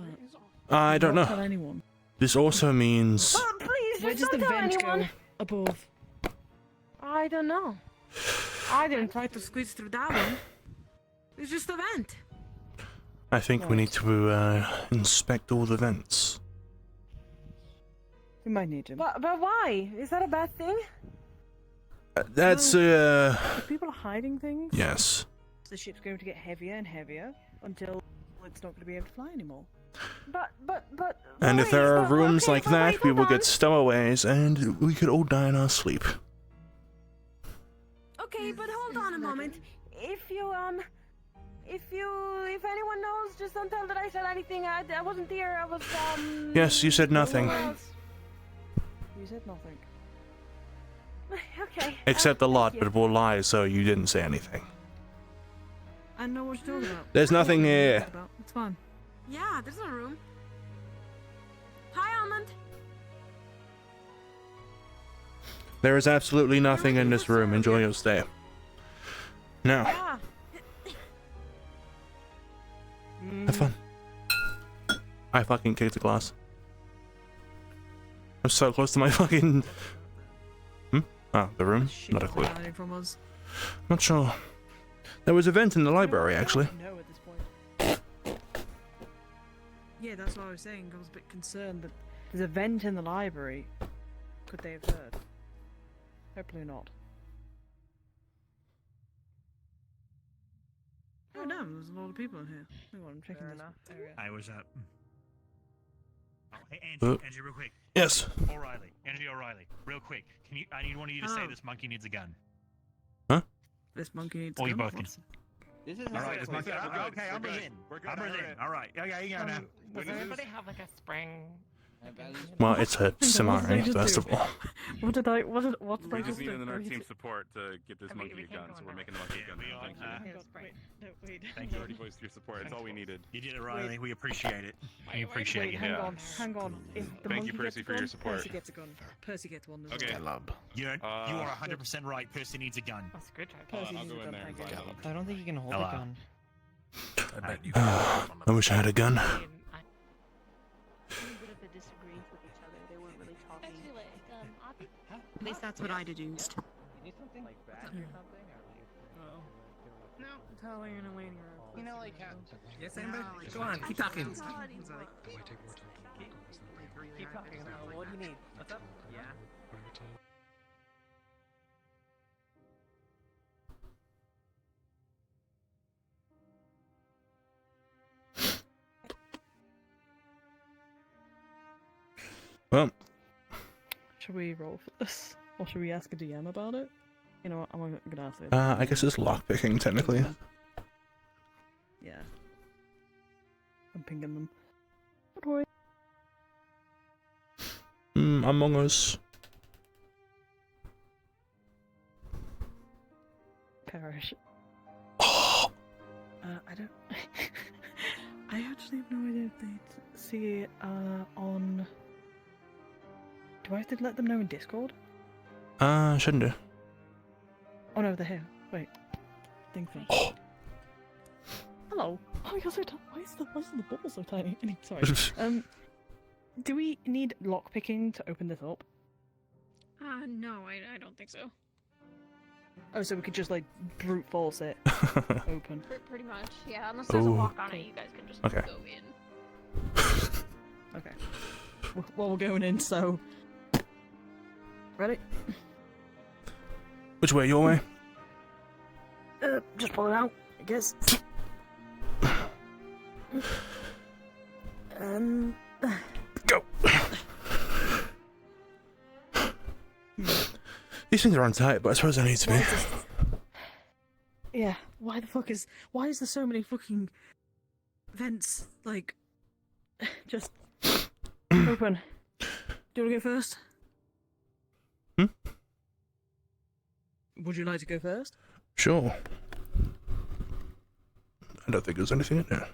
I don't Not tell know. anyone. This also means... Oh, please, Where just does the don't tell vent anyone. go? Above. I don't know. I didn't try to squeeze through that one. It's just a vent. I think we need to, inspect all the vents. We might need to. But why? Is that a bad thing? That's, If people are hiding things, yes. the ship's going to get heavier and heavier until it's not going to be able to fly anymore. But. And if wait, there are but- rooms okay, like but that, wait, we hold will on. get stowaways, and we could all die in our sleep. Okay, but hold on a moment. If anyone knows, just don't tell that I said anything. I wasn't here. I was, Yes, you said nothing. somewhere else. You said nothing. Okay. Except a lot, thank you. but we'll lie, so you didn't say anything. I know what you're talking about. There's I know nothing what you're here. talking about. It's fine. Yeah, there's a room. Hi, Almond. There is absolutely nothing in this room. Enjoy your stay. Now, Yeah. have fun. I fucking kicked the glass. I'm so close to my fucking... Oh, the room? Not a clue. Hiding from us. Not sure. There was a vent in the library, actually. No, at this point. Yeah, that's what I was saying. I was a bit concerned that there's a vent in the library. Could they have heard? Hopefully not. Oh damn, there's a lot of people in here. Hang on, I'm checking this area. I was Hey, Angie, real quick. Yes. O'Reilly. Angie O'Reilly. Real quick. I need one of you to say this monkey needs a gun. Huh? This monkey needs Oh, a you gun? both can. This is all right. This monkey. Okay, I'm in. I'm in. All right. Yeah, you got now. Does anybody have like a spring? Well, it's a Samari, first of all. What did I We just need another team support to get this monkey a gun, so we're making the monkey a gun. Thank you. Thank you. Already voiced your support. That's all we needed. You did it, Riley. We appreciate it. We appreciate you. Hang on. If the Thank you, monkey Percy, gets a for your gun, support. Percy gets a gun. Percy gets one as Okay. well. You are 100% right. Percy needs a gun. That's good. Percy I'll needs go a in gun. there and Thank find you. out. I don't think you can hold Hello. a gun. I bet you. I wish I had a gun. bit of a disagree with each other. They weren't really talking. At least that's what I deduced. You need something like back or something, or No. Telling and waiting room. you know, like Yes, Amber? Go on, keep talking. keep talking. What do you need? What's up? Yeah. Well, Should we roll for this? Or should we ask a DM about it? You know what, I'm gonna ask it. I guess it's lockpicking, technically. Yeah. I'm pinging them. Don't worry. Among Us. Parish. I don't... I actually have no idea if they'd see it, on... Do I have to let them know in Discord? Shouldn't do. Oh no, they're here. Wait. Thing thing. Hello. Oh, you're so tiny. Why is the bubble so tiny? Sorry. Do we need lockpicking to open this up? No, I don't think so. Oh, so we could just like brute force it open. Pretty much, yeah. Unless there's a Ooh. lock on it, you guys can just Okay. go in. Okay. Well, we're going in, so... Ready? Which way? Your way? Just pull it out, I guess. Go! These things are untight, but I suppose they need to be. Yeah, why is there so many fucking vents, like, just open? Do you want to go first? Would you like to go first? Sure. I don't think there's anything in there.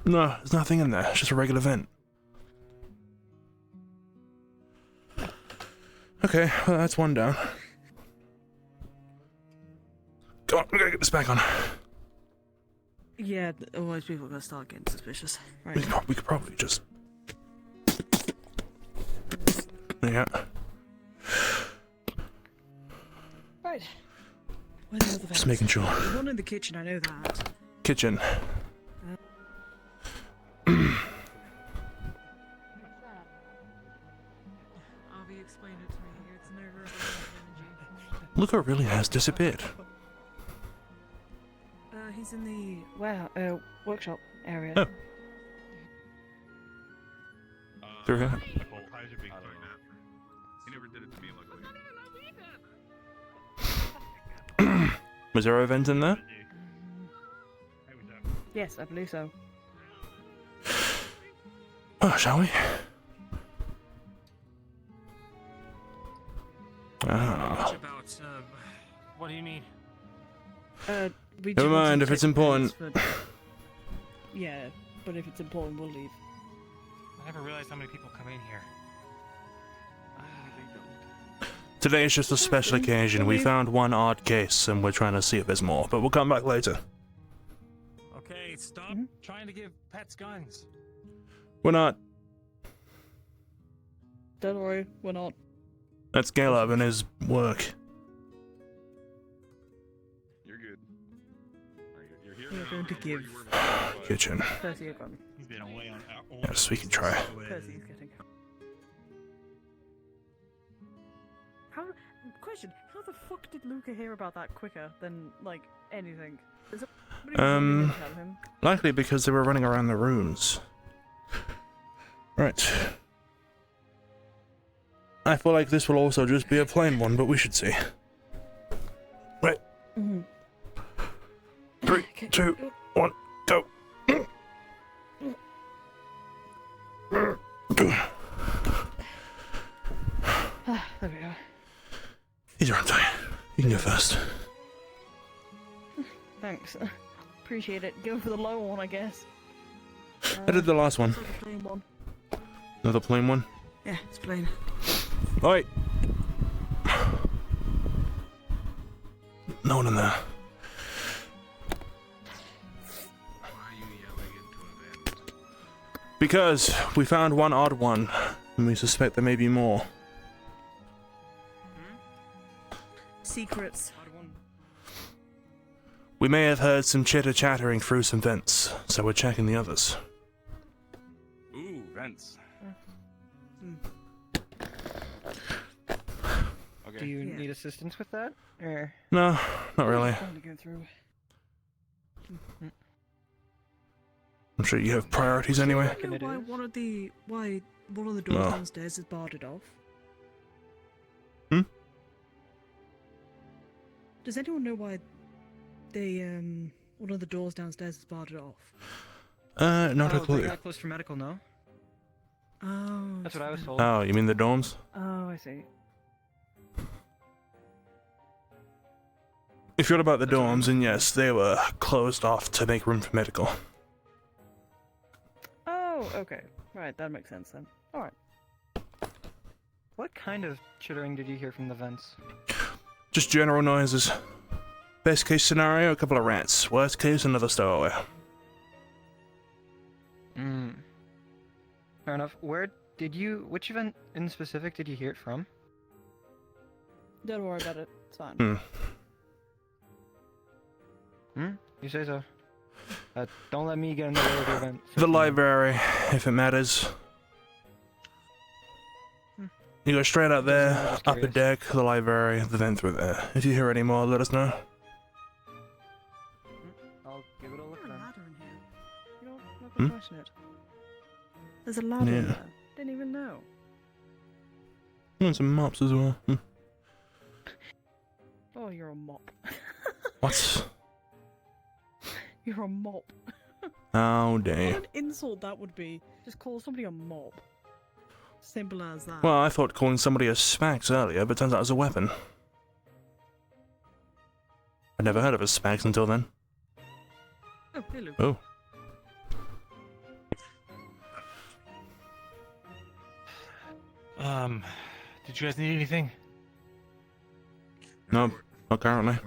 No, there's nothing in there. It's just a regular vent. Okay, well, that's one down. Come on, we gotta get this back on. Yeah, otherwise people are gonna start getting suspicious. Right. We could probably just... Yeah. Right. Where the other vents? Just making sure. There's one in the kitchen, I know that. Kitchen. Avi explained it to me. It's no energy. Luca really has disappeared. He's in the workshop area. Oh. Through here. Nicole, how's your big toe? He never did it to me, luckily. Was there a vent in there? Yes, I believe so. Oh, shall we? Ah. About, what do you need? We Never do want mind, to if it's check important. vents for- Yeah, but if it's important, we'll leave. I never realized how many people come in here. Today is just a special occasion. We found one odd case, and we're trying to see if there's more, but we'll come back later. Okay, stop trying to give pets guns. We're not. Don't worry, we're not. That's Caleb and his work. You're good. You're here. We're going to give Kitchen. Percy a gun. He's been away on Yes, we can try. Percy's getting. Question: how the fuck did Luca hear about that quicker than like anything? Is it, tell him? Likely because they were running around the rooms. Right. I feel like this will also just be a plain one, but we should see. Right. Mm-hmm. 3, 2, 1, go. There we go. Easier on time. You can go first. Thanks. Appreciate it. Go for the low one, I guess. I did the last one. It's like a plain one. Another plain one? Yeah, it's plain. Oi! No one in there. Because we found one odd one, and we suspect there may be more. Secrets. We may have heard some chitter-chattering through some vents, so we're checking the others. Ooh, vents. Okay. Do you need assistance with that? Or No, not really. trying to go through. I'm sure you have priorities anyway. I don't know why one of the doors No. downstairs is boarded off. Hmm? Does anyone know why one of the doors downstairs is boarded off? Not a They clue. got closed for medical, no? Oh. That's what I was told. Oh, you mean the dorms? Oh, I see. If you're about the dorms, then yes, they were closed off to make room for medical. Oh, okay. Right, that makes sense then. Alright. What kind of chittering did you hear from the vents? Just general noises. Best case scenario, a couple of rats. Worst case, another stowaway. Fair enough. Which event in specific did you hear it from? Don't worry about it. It's fine. You say so. Don't let me get in the way of the event. The library, if it matters. You go straight out there, upper deck, the library, the vent through there. If you hear any more, let us know. I'll give it a look then. You don't look unfortunate. There's a ladder Yeah. in there. Didn't even know. And some mops as well. Oh, you're a mop. What? You're a mop. Oh, What damn. an insult that would be. Just call somebody a mop. Simple as that. Well, I thought calling somebody a Spax earlier, but turns out it's a weapon. I'd never heard of a Spax until then. Oh, hey, Luke. Oh. Did you guys need anything? No, not currently.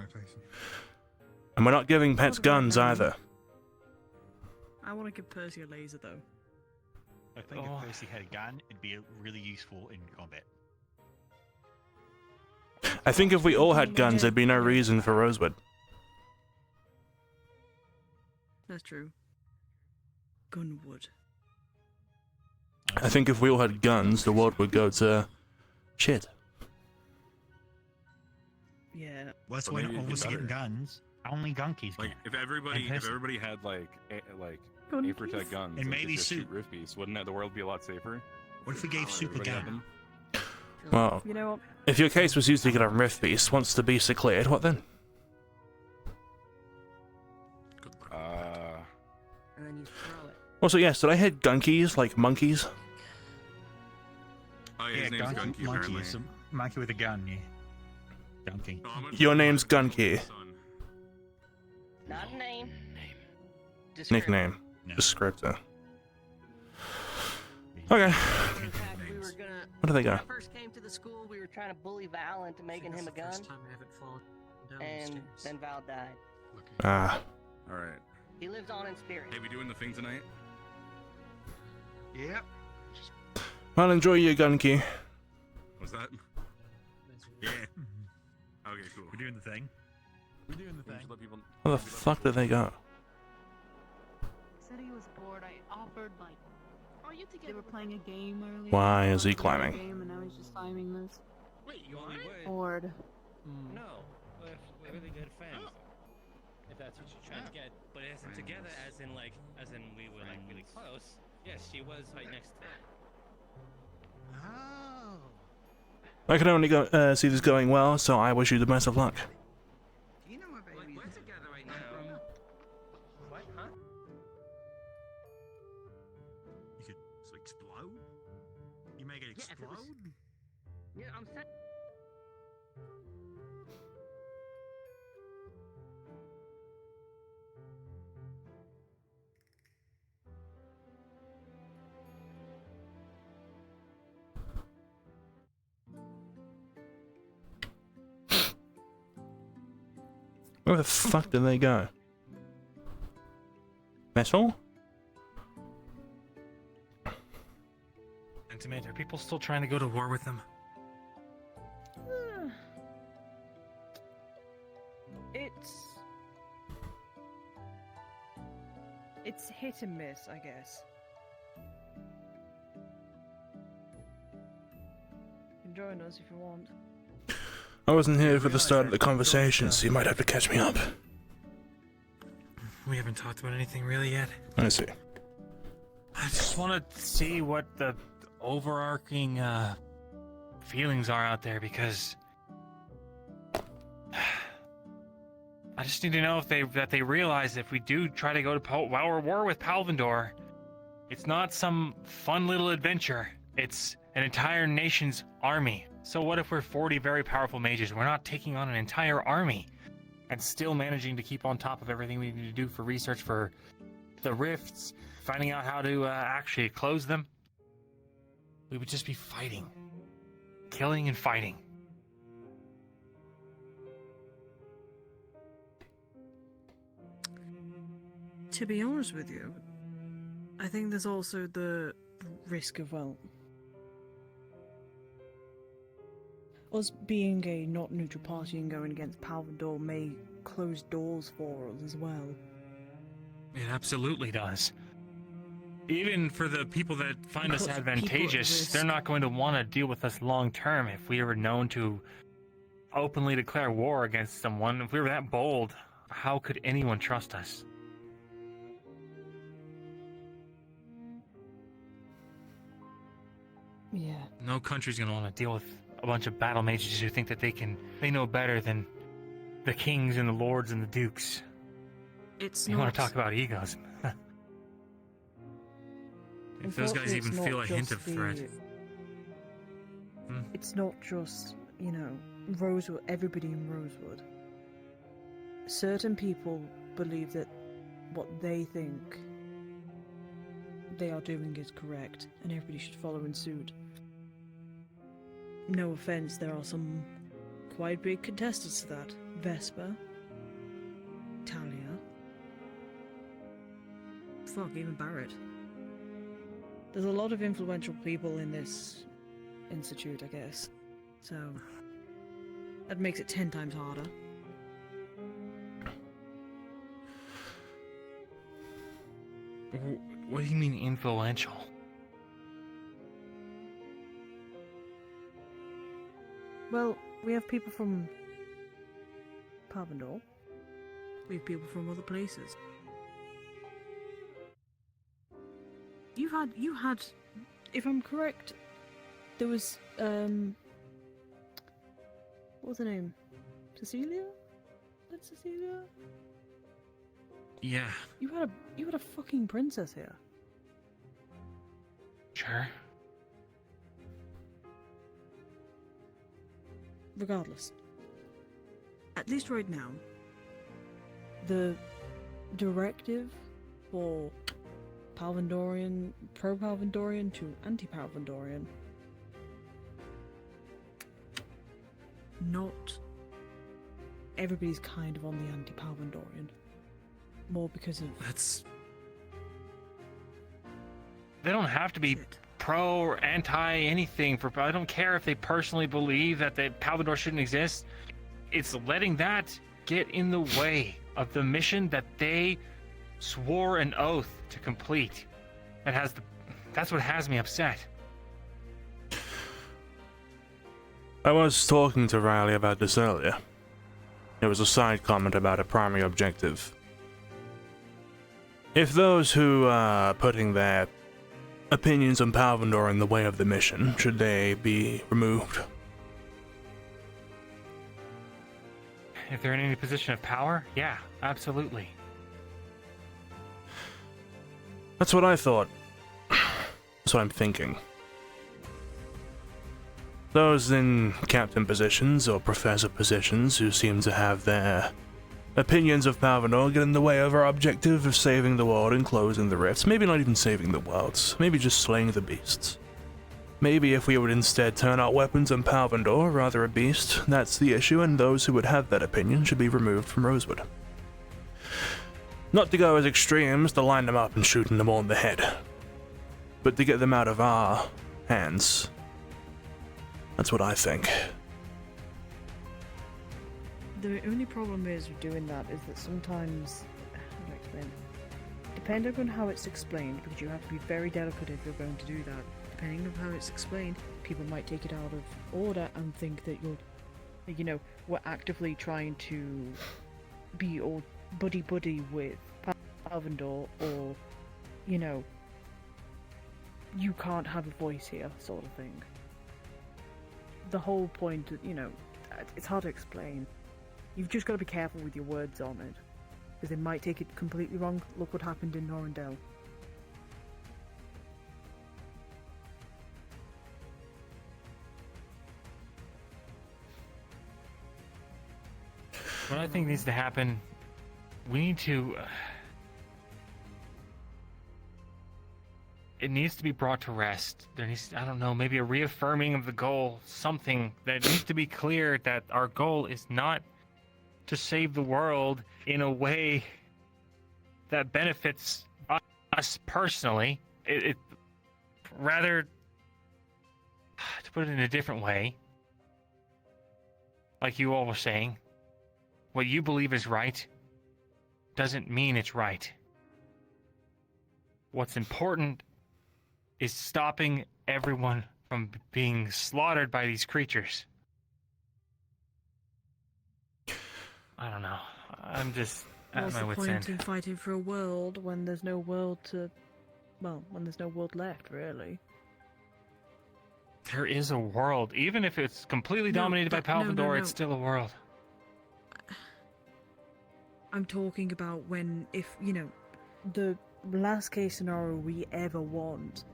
And we're not giving pets guns either. I want to give Percy a laser though. I think if Percy had a gun, it'd be really useful in combat. I think if we all had guns, there'd be no reason for Rosewood. That's true. Gunwood. I think if we all had guns, the world would go to shit. Yeah. Well, that's But why maybe all it'd of us be are getting better. guns. Only gunkies. Like if everybody had like Aprotec guns And could maybe just shoot soup. roof beasts, wouldn't the world be a lot safer? What if we gave Soup a Everybody had gun? them. Well, You know what? if your case was used to get a Rift Beast, once the beasts are cleared, what then? And then you throw it. Also, yes, did I hit gunkies like monkeys? Oh yeah, Yeah, his name's gunky, Gunky monkey apparently. is a monkey with a gun, yeah. Gunky. Your name's Gunky. Not a name. Nickname. Descriptor. Okay. We were gonna. Where do they go? When I first came to the school, we were trying to bully Val into making him a gun. And then Val died. Ah. Alright. He lives on in spirit. Hey, we doing the thing tonight? Yep. Well, enjoy your Gunky. What's that? Yeah. Okay, cool. We're doing the thing. We're doing the We should let people. Where the fuck did they go? Said he was bored. I offered like. Are you together? They were playing a game earlier. Why is he They were playing a climbing? Game and now he's just climbing this. Wait, you only would? Bored. No, we're really good friends. If that's what you're trying to get, but it isn't together as in we were like really close. Yes, she was right next to I can only see this going well, so I wish you the best of luck. You know my baby. We're together right now. What? Huh? You could explode? You make it Yeah, if it explode? was- Yeah, I'm saying. Where the fuck did they go? Vessel? Intimate, are people still trying to go to war with them? It's hit and miss, I guess. You can join us if you want. I wasn't here for the start of the conversation, so you might have to catch me up. We haven't talked about anything really yet. I see. I just want to see what the overarching feelings are out there, because I just need to know if they realize if we do try to go to war with Palvindor, it's not some fun little adventure. It's an entire nation's army. So what if we're 40 very powerful mages? We're not taking on an entire army and still managing to keep on top of everything we need to do for research for the rifts, finding out how to actually close them. We would just be fighting. Killing and fighting. To be honest with you, I think there's also the risk of, well, us being a not neutral party and going against Palvindor may close doors for us as well. It absolutely does. Even for the people that find us Because people at advantageous, risk. they're not going to want to deal with us long term if we were known to openly declare war against someone. If we were that bold, how could anyone trust us? Yeah. No country's going to want to deal with a bunch of battle mages who think that they know better than the kings and the lords and the dukes. It's You not. want to talk about egos? If those guys Unfortunately, even it's feel not a hint of just threat. It's not just, Rosewood, everybody in Rosewood. Certain people believe that what they think they are doing is correct, and everybody should follow in suit. No offense, there are some quite big contestants to that. Vesper, Talia, fuck, even Barrett. There's a lot of influential people in this institute, I guess. So that makes it 10 times harder. What do you mean influential? Well, we have people from Palvindor. We have people from other places. You had, if I'm correct, there was, what was her name? Cecilia? That's Cecilia? Yeah, You had a fucking princess here. sure. Regardless. At least right now, the directive for Palvindorian, pro-Palvindorian to anti-Palvindorian, not everybody's kind of on the anti-Palvindorian. More because of... They don't have to be pro or anti anything. I don't care if they personally believe that the Palvindor shouldn't exist. It's letting that get in the way of the mission that they swore an oath to complete. That's what has me upset. I was talking to Riley about this earlier. It was a side comment about a primary objective. If those who are putting their opinions on Palvendor in the way of the mission? Should they be removed? If they're in any position of power, yeah, absolutely. That's what I thought. That's what I'm thinking. Those in captain positions or professor positions who seem to have their opinions of Palvendor get in the way of our objective of saving the world and closing the rifts. Maybe not even saving the worlds. Maybe just slaying the beasts. Maybe if we would instead turn our weapons on Palvendor, rather a beast, that's the issue, and those who would have that opinion should be removed from Rosewood. Not to go as extreme as to line them up and shooting them all in the head, but to get them out of our hands. That's what I think. The only problem is with doing that is that sometimes, how do I explain? Depending on how it's explained, because you have to be very delicate if you're going to do that. Depending on how it's explained, people might take it out of order and think that we're actively trying to be all buddy-buddy with Palvendor, or, you can't have a voice here, sort of thing. The whole point, it's hard to explain. You've just got to be careful with your words on it, because they might take it completely wrong. Look what happened in Norrendale. What I think needs to happen, we need to... it needs to be brought to rest. There needs, I don't know, maybe a reaffirming of the goal, something that needs to be clear that our goal is not to save the world in a way that benefits us personally. It rather, to put it in a different way, like you all were saying, what you believe is right doesn't mean it's right. What's important is stopping everyone from being slaughtered by these creatures. I don't know. I'm just at my wit's end. What's the point in fighting for a world when there's no world when there's no world left, really? There is a world. Even if it's completely dominated by Palvendor, no. it's still a world. I'm talking about if the last case scenario we ever want,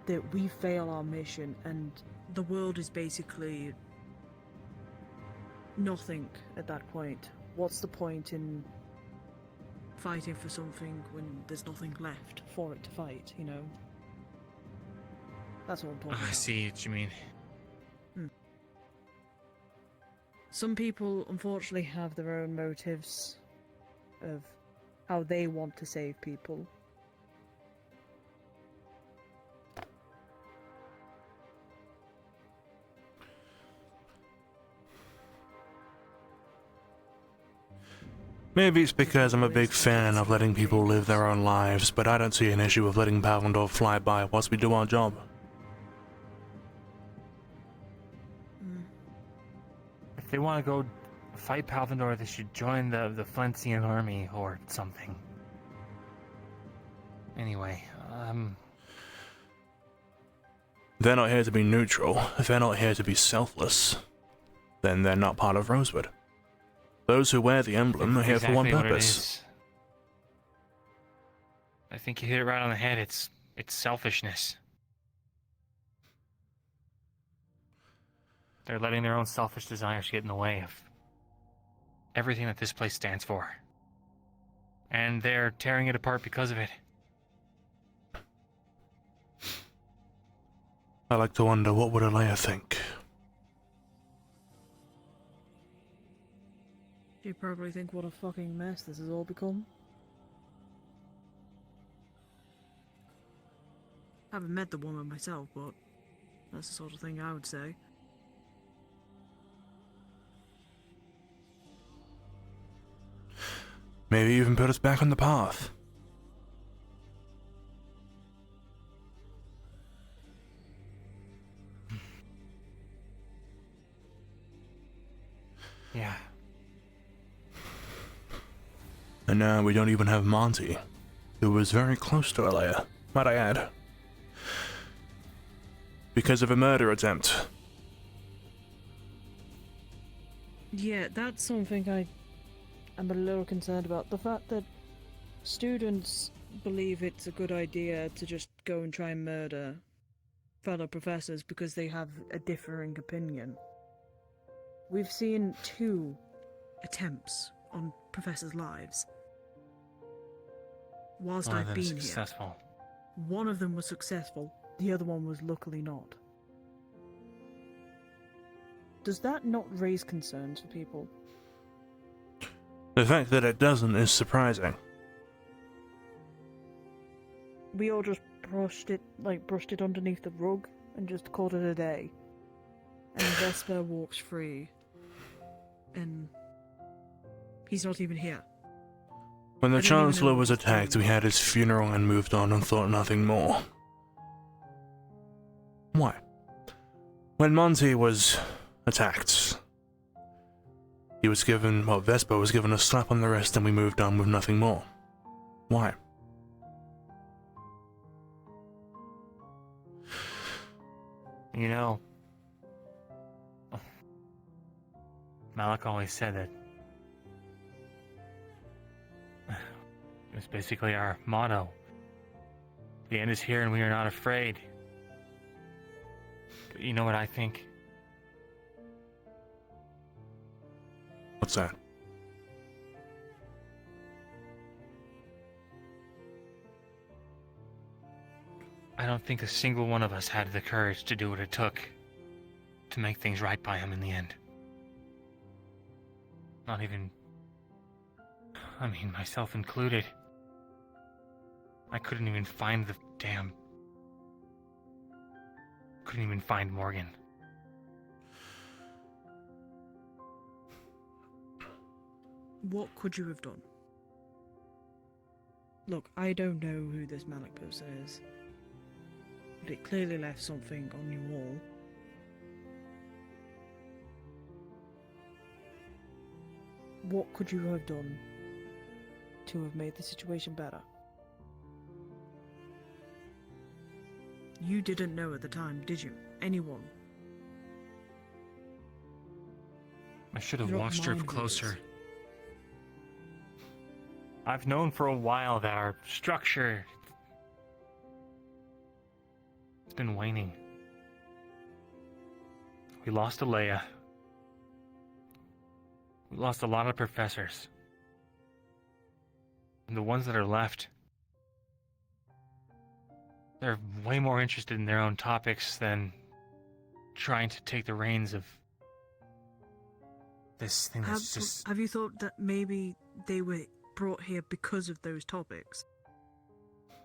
that we fail our mission and the world is basically nothing at that point. What's the point in fighting for something when there's nothing left for it to fight, That's what I'm talking about. I see what you mean. Some people, unfortunately, have their own motives of how they want to save people. Maybe it's because I'm a big fan of letting people live their own lives, but I don't see an issue with letting Palvendor fly by whilst we do our job. If they want to go fight Palvendor, they should join the Flentian army or something. Anyway, They're not here to be neutral. If they're not here to be selfless, then they're not part of Rosewood. Those who wear the emblem are here for one purpose. I think you hit it right on the head. It's selfishness. They're letting their own selfish desires get in the way of everything that this place stands for. And they're tearing it apart because of it. I like to wonder, what would Alea think? You probably think what a fucking mess this has all become. I haven't met the woman myself, but that's the sort of thing I would say. Maybe even put us back on the path. Yeah. And now we don't even have Monty, who was very close to Alea, might I add. because of a murder attempt. Yeah, that's something I'm a little concerned about. The fact that students believe it's a good idea to just go and try and murder fellow professors because they have a differing opinion. We've seen 2 attempts on professors' lives whilst One of I've them been successful. here. One of them was successful, the other one was luckily not. Does that not raise concerns for people? The fact that it doesn't is surprising. We all just brushed it underneath the rug and just called it a day. And Vesper walks free. And he's not even here. When the I don't even know Chancellor what was he's attacked, doing. we had his funeral and moved on and thought nothing more. Why? When Monty was attacked, he was given, well, Vesper was given a slap on the wrist and we moved on with nothing more. Why? You know, Malik always said that it was basically our motto. The end is here and we are not afraid. But you know what I think? What's that? I don't think a single one of us had the courage to do what it took to make things right by him in the end. Not even... I mean, myself included. I couldn't even find the damn... Couldn't even find Morgan. What could you have done? Look, I don't know who this Malik person is. But it clearly left something on your wall. What could you have done to have made the situation better? You didn't know at the time, did you? Anyone? I should have You don't watched her mind who it closer. is. I've known for a while that our structure has been waning. We lost Alea. We lost a lot of professors. And the ones that are left, they're way more interested in their own topics than trying to take the reins of this thing that's just... Have you thought that maybe they were brought here because of those topics?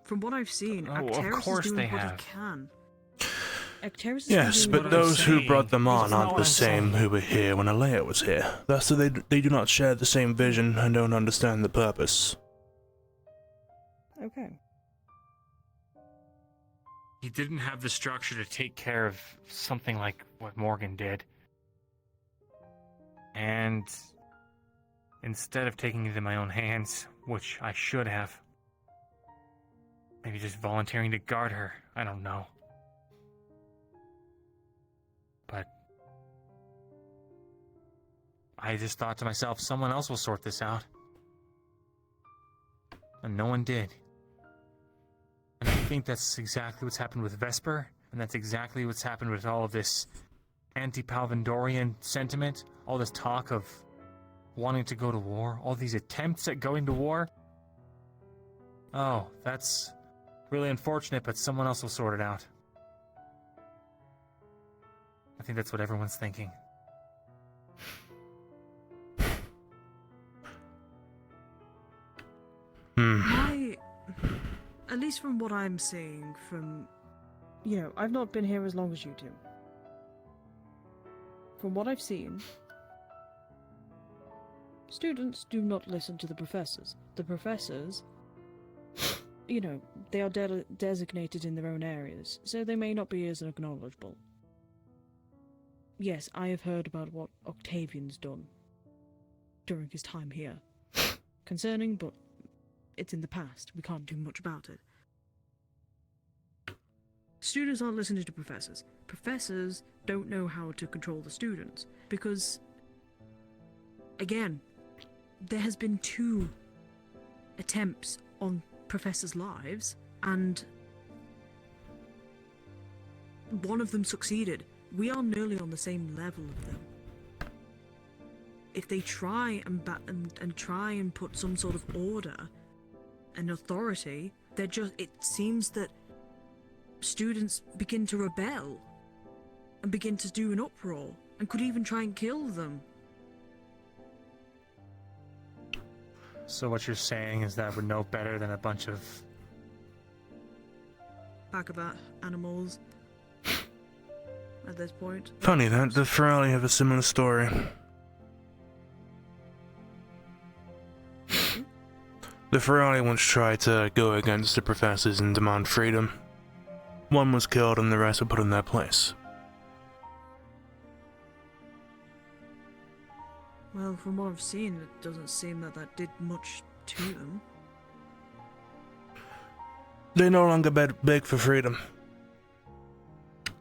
From what I've seen, Oh, of Acteris course is they doing what have. he can. Acteris is Yes, doing but what I'm those who saying. brought them on It's not aren't what the I'm same saying. who were here when Alea was here. Thus, they do not share the same vision and don't understand the purpose. Okay. He didn't have the structure to take care of something like what Morgan did. And instead of taking it in my own hands, which I should have, maybe just volunteering to guard her, I don't know. But I just thought to myself, someone else will sort this out. And no one did. And I think that's exactly what's happened with Vesper, and that's exactly what's happened with all of this anti-Palvindorian sentiment, all this talk of wanting to go to war, all these attempts at going to war. Oh, that's really unfortunate, but someone else will sort it out. I think that's what everyone's thinking. At least from what I'm seeing from... I've not been here as long as you two. From what I've seen, students do not listen to the professors. The professors, they are designated in their own areas, so they may not be as acknowledgeable. Yes, I have heard about what Octavian's done during his time here. Concerning, but it's in the past. We can't do much about it. Students aren't listening to professors. Professors don't know how to control the students because, again, there has been 2 attempts on professors' lives, and one of them succeeded. We are nearly on the same level of them. If they try and try and put some sort of order and authority, it seems that students begin to rebel and begin to do an uproar and could even try and kill them. So what you're saying is that we're no better than a bunch of... Baccabat animals at this point. Funny that the Ferrari have a similar story. The Ferrari once tried to go against the professors and demand freedom. One was killed and the rest were put in their place. Well, from what I've seen, it doesn't seem that did much to them. They no longer beg for freedom.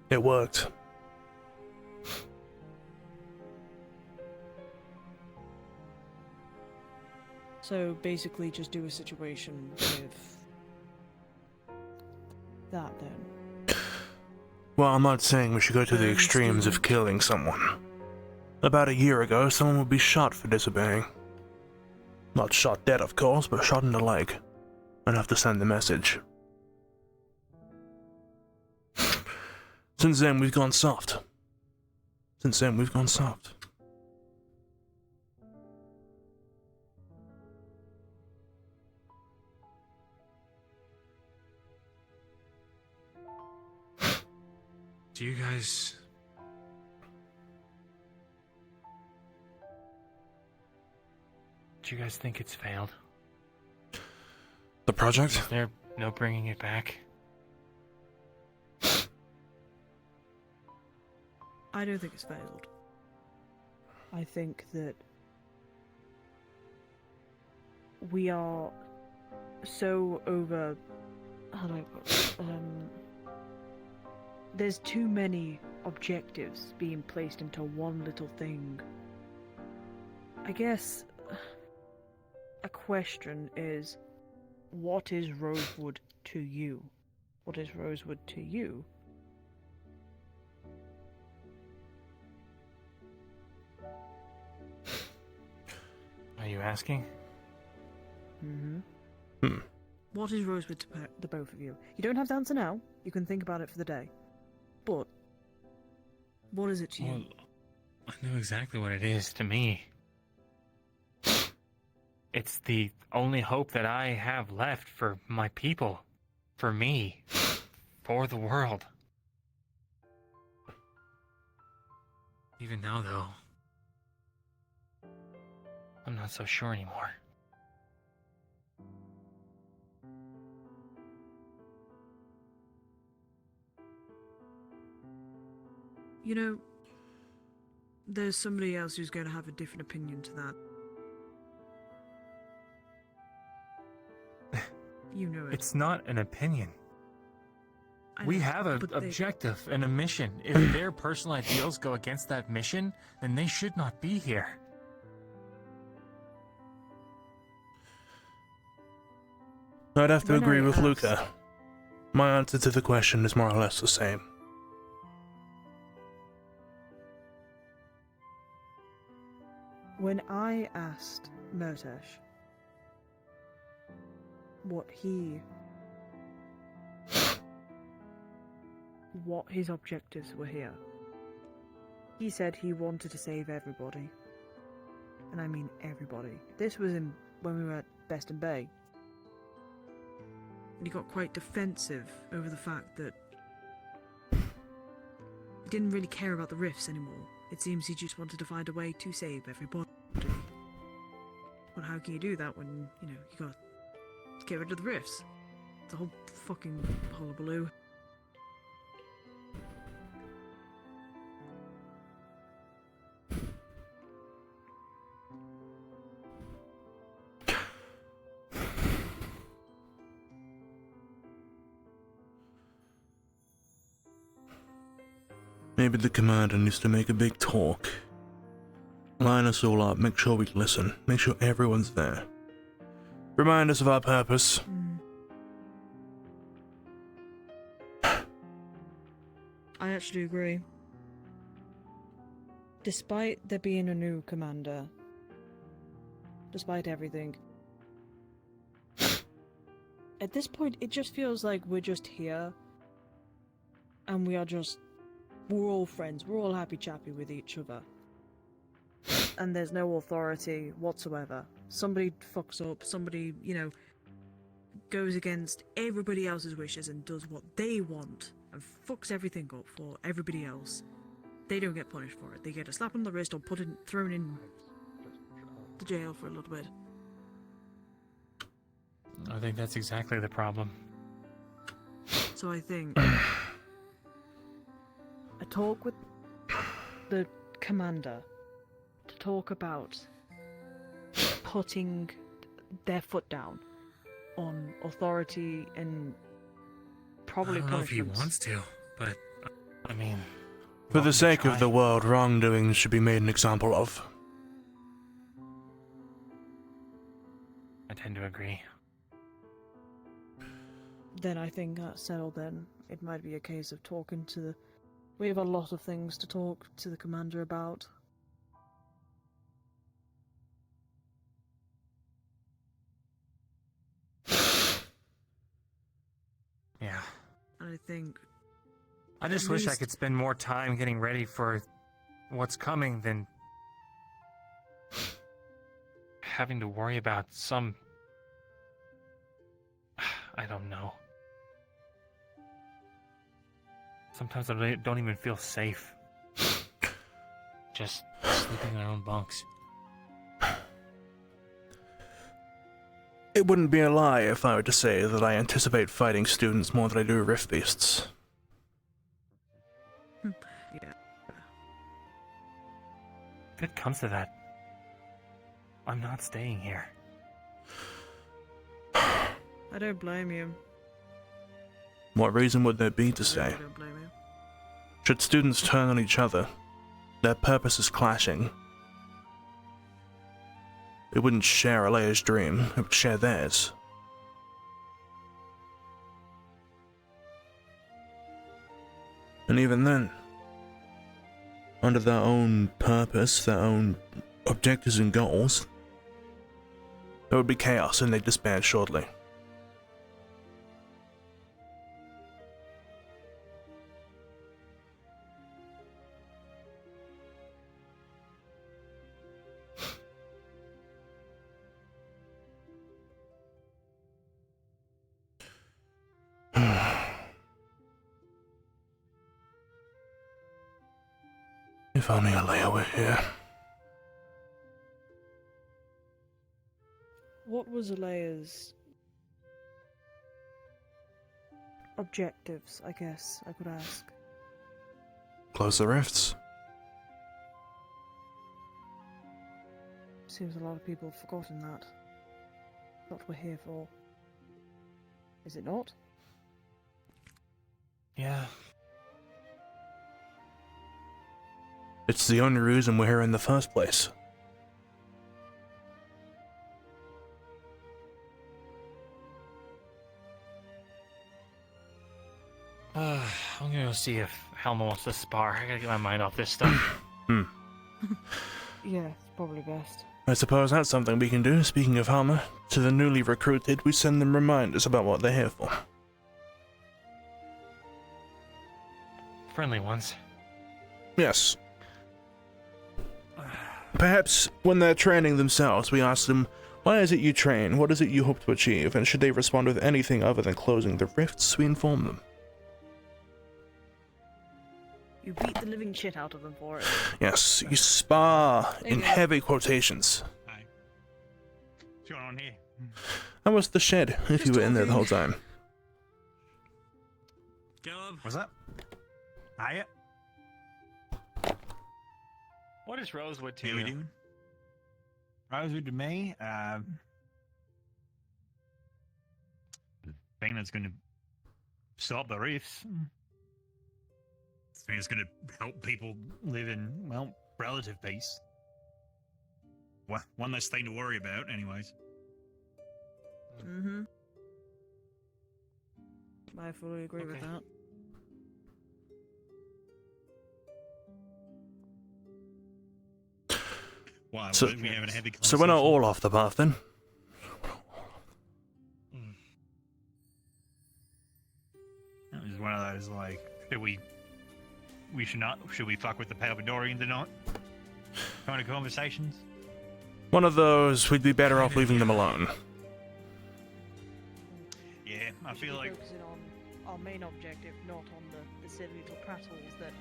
It worked. So basically just do a situation with that then. Well, I'm not saying we should go to the extremes of killing someone. About a year ago, someone would be shot for disobeying. Not shot dead, of course, but shot in the leg. Enough to send the message. Since then, we've gone soft. Do you guys... Do you guys think it's failed? The project? Is there no bringing it back? I don't think it's failed. I think that we are so over... How do I put it? There's too many objectives being placed into one little thing. I guess a question is, what is Rosewood to you? What is Rosewood to you? Are you asking? Mm-hmm. What is Rosewood to the both of you? You don't have to answer now. You can think about it for the day. But what is it to you? Well, I know exactly what it is to me. It's the only hope that I have left for my people, for me, for the world. Even now, though, I'm not so sure anymore. You know, there's somebody else who's going to have a different opinion to that. You know it. It's not an opinion. We have an objective and a mission. If their personal ideals go against that mission, then they should not be here. I'd have to agree with Luca. My answer to the question is more or less the same. When I asked Murtash what his objectives were here, he said he wanted to save everybody. And I mean everybody. This was when we were at Best in Bay. And he got quite defensive over the fact that he didn't really care about the rifts anymore. It seems he just wanted to find a way to save everybody. But how can you do that when, you gotta get rid of the rifts? It's a whole fucking hullabaloo. Maybe the commander needs to make a big talk. Line us all up, make sure we listen, make sure everyone's there. Remind us of our purpose. I actually agree. Despite there being a new commander, despite everything, at this point it just feels like we're just here and we're all friends, we're all happy chappy with each other. And there's no authority whatsoever. Somebody fucks up, somebody, goes against everybody else's wishes and does what they want and fucks everything up for everybody else. They don't get punished for it. They get a slap on the wrist or thrown in the jail for a little bit. I think that's exactly the problem. So I think a talk with the commander to talk about putting their foot down on authority and probably I don't know if he punishments. wants to, but I mean, For the sake of the world, wrongdoing should be made an example of. I tend to agree. Then I think that's settled then. It might be a case of talking to the... We have a lot of things to talk to the commander about. Yeah. And I think... I just at wish I least- could spend more time getting ready for what's coming than having to worry about some... I don't know. Sometimes I don't even feel safe. Just sleeping in our own bunks. It wouldn't be a lie if I were to say that I anticipate fighting students more than I do rift beasts. Yeah. If it comes to that, I'm not staying here. I don't blame you. What reason would there be to I say? really don't blame you. Should students turn on each other, their purposes clashing, it wouldn't share Alea's dream, it would share theirs. And even then, under their own purpose, their own objectives and goals, there would be chaos and they'd disband shortly. If only Alea were here. What was Alea's objectives, I guess I could ask? Close the rifts. Seems a lot of people have forgotten that. What we're here for. Is it not? Yeah. It's the only reason we're here in the first place. I'm gonna go see if Helma wants to spar. I gotta get my mind off this stuff. Yeah, it's probably best. I suppose that's something we can do. Speaking of Halma, to the newly recruited, we send them reminders about what they're here for. Friendly ones. Yes. Perhaps when they're training themselves, we ask them, why is it you train? What is it you hope to achieve? And should they respond with anything other than closing the rifts, we inform them. You beat the living shit out of them for it. Yes, you spar in heavy quotations. What's going on here? How was the shed, if you were in there the whole time? Caleb, what's up? Hiya. What is Rosewood to How you? we doing? Rosewood to me, the thing that's going to stop the reefs. I mean, it's going to help people live in, well, relative peace. Well, one less thing to worry about, anyways. Mm-hmm. I fully agree with that. Why? So, We having a heavy so we're not conversation? all off the path then. It was one of those, like, should we fuck with the Palvadorians or not? Kind of conversations? One of those, we'd be better off leaving them alone. Yeah, I feel like... focusing on our main objective, not on the silly little prattles that,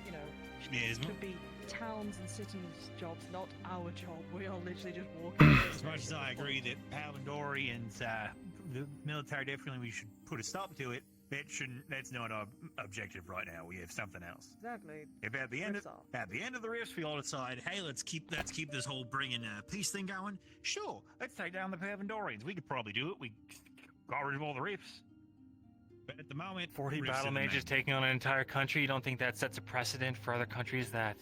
you know, should be towns and cities' jobs, not our job. We are literally just walking. As much as I agree that Palvadorians, the military, definitely we should put a stop to it, that's not our objective right now. We have something else. Exactly. If at the end of the rifts we all decide, hey, let's keep this whole bringing peace thing going. Sure, let's take down the Palvadorians. We could probably do it. We got rid of all the rifts. But at the moment, 40 rifts battle are the mages main. taking on an entire country. You don't think that sets a precedent for other countries that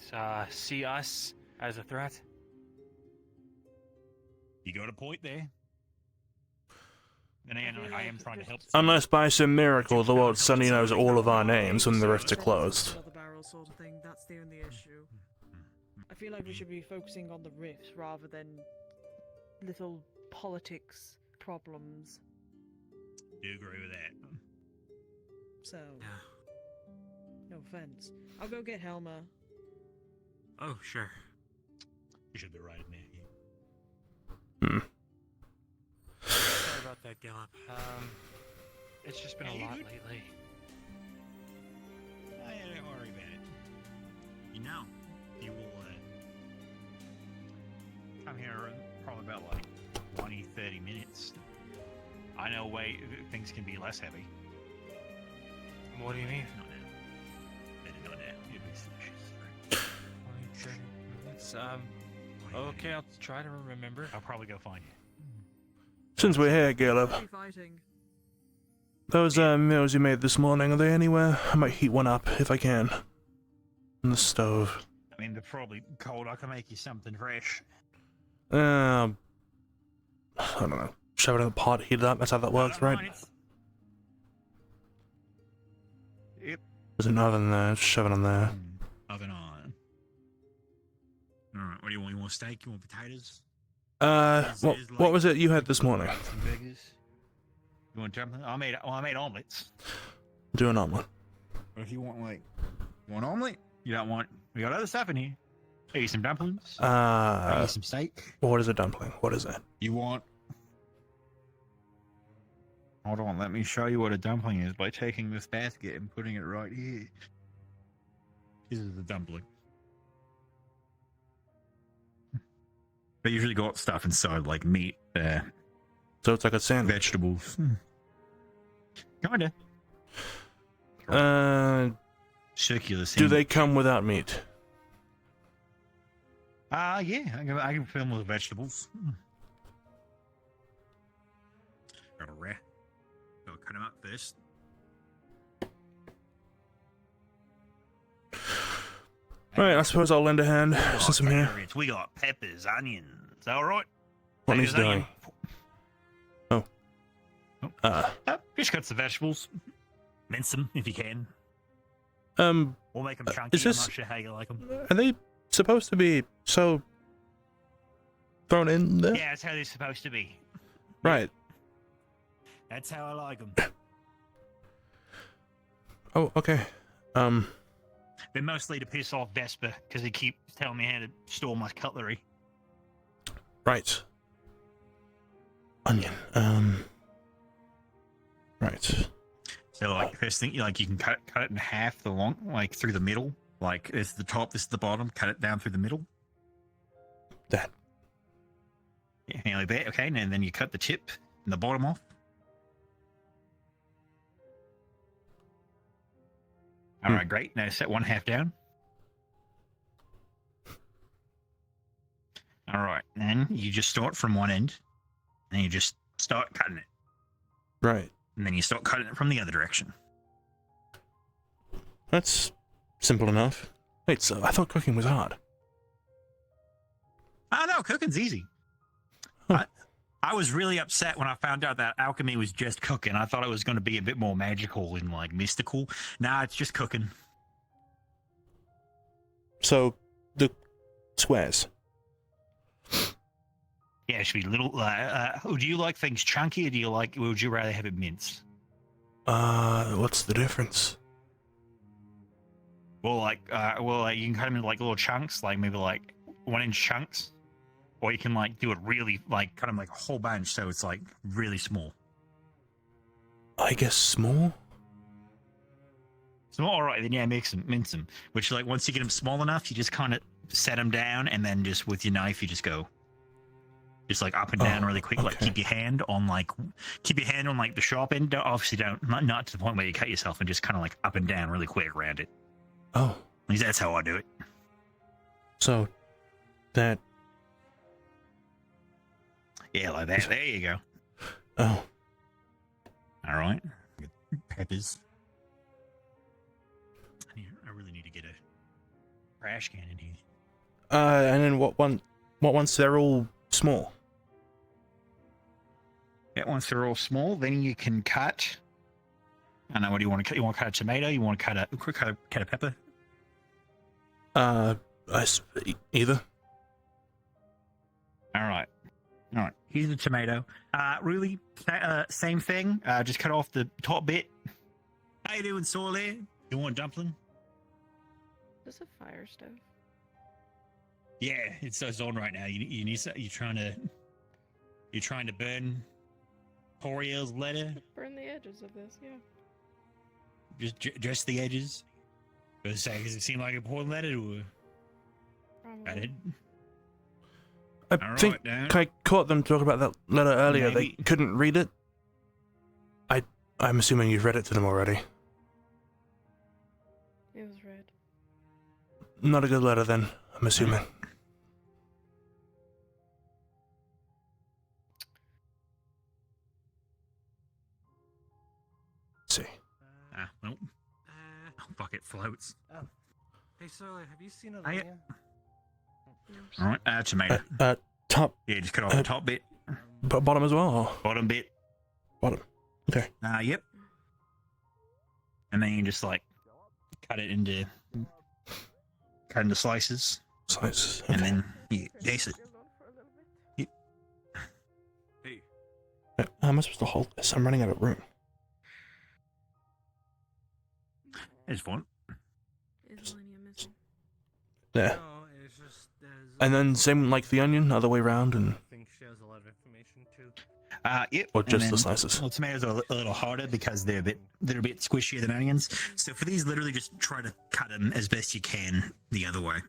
see us as a threat? You got a point there. And I am trying to help. Unless by some miracle the world suddenly knows all of our names when the rifts are closed. Another barrel sort of thing. That's the only issue. I feel like we should be focusing on the rifts rather than little politics problems. Do agree with that. So, no offense. I'll go get Helma. Oh, sure. You should be right in there. Sorry about that, Gallop. It's just been a lot lately. Oh, yeah, don't worry about it. You know, you will come here in probably about like 20, 30 minutes. I know things can be less heavy. What do you mean? Not now. Better not now. You'd be suspicious. 20, 30 minutes. Okay, I'll try to remember. I'll probably go find you. Since we're here, Caleb, those meals you made this morning, are they anywhere? I might heat one up if I can. On the stove. I mean, they're probably cold. I can make you something fresh. I don't know. Shove it in the pot, heat it up, that's how that works, right? Yep. There's an oven there, just shove it on there. Oven on. Alright, what do you want? You want steak? You want potatoes? What was it you had this morning? Some burgers? You want dumpling? I made omelets. Do an omelet. What if you want, like, one omelet? You don't want... We got other stuff in here. Maybe some dumplings? Maybe some steak? What is a dumpling? What is that? You want... Hold on, let me show you what a dumpling is by taking this basket and putting it right here. This is the dumpling. They usually got stuff inside, like meat, so it's like a sandwich. Vegetables. Kinda. Circular sandwich. Do they come without meat? Yeah, I can fill them with vegetables. Alright. I'll cut them up first. Right, I suppose I'll lend a hand since I'm here. We got peppers, onions. Alright? What he's doing? Oh. Just cut some vegetables. Mince them if you can. We'll make them chunky. Is this, I'm not sure how you like them. Are they supposed to be so thrown in there? Yeah, that's how they're supposed to be. Right. That's how I like them. Oh, okay. They're mostly to piss off Vesper because he keeps telling me how to store my cutlery. Right. Onion. Right. So, like, first thing, you can cut it in half through the middle. Like, this is the top, this is the bottom. Cut it down through the middle. That. Yeah, like that. Okay, and then you cut the tip and the bottom off. All right, great. Now set one half down. All right, then you just start from one end, and you just start cutting it. Right. And then you start cutting it from the other direction. That's Simple enough. Wait, so I thought cooking was hard. Oh no, cooking's easy. I was really upset when I found out that alchemy was just cooking. I thought it was going to be a bit more magical and like mystical. Nah, it's just cooking. So, the squares. Yeah, it should be little. Do you like things chunky, or would you rather have it minced? What's the difference? Well, you can cut them into like little chunks, like maybe like 1-inch chunks, or you can like do it really like cut them like a whole bunch, so it's like really small. I guess small. Small, all right, then yeah, mince them. Which like once you get them small enough, you just kind of set them down, and then just with your knife, you just go, just like up and down really quick. Okay. Like keep your hand on like the sharp end. Obviously, not to the point where you cut yourself, and just kind of like up and down really quick around it. Oh. At least that's how I do it. So, that... Yeah, like that. There you go. Oh. All right. Peppers. I really need to get a trash can in here. And then what once they're all small? Yeah, once they're all small, then you can cut. I don't know, what do you want to cut? You want to cut a tomato? You want to cut a pepper? Either. All right. Here's the tomato. Really, same thing. Just cut off the top bit. How you doing, Sorley? You want a dumpling? Is this a fire stove? Yeah, it's on right now. You're trying to burn Toriel's letter. Burn the edges of this, yeah. Just the edges. Does it seem like an important letter? Or... I did. I think I caught them talking about that letter earlier. Maybe. They couldn't read it. I'm assuming you've read it to them already. It was red. Not a good letter then, I'm assuming. Let's see. Nope. Oh, fuck, it floats. Hey, Surly, have you seen a Hey. lion? All right, tomato. Top. Yeah, just cut off the top bit. Bottom as well? Or? Bottom bit. Bottom. Okay. Yep. And then you just like cut it into slices. Slices. Okay. And then you dice it. Yep. Hey. How am I supposed to hold this? I'm running out of room. It's fun. Is Millennium missing? There. And then same like the onion, other way around, and... I think she has a lot of information too. Yep. Or just and the then, slices. Well, tomatoes are a little harder because they're a bit squishier than onions. So for these, literally just try to cut them as best you can the other way.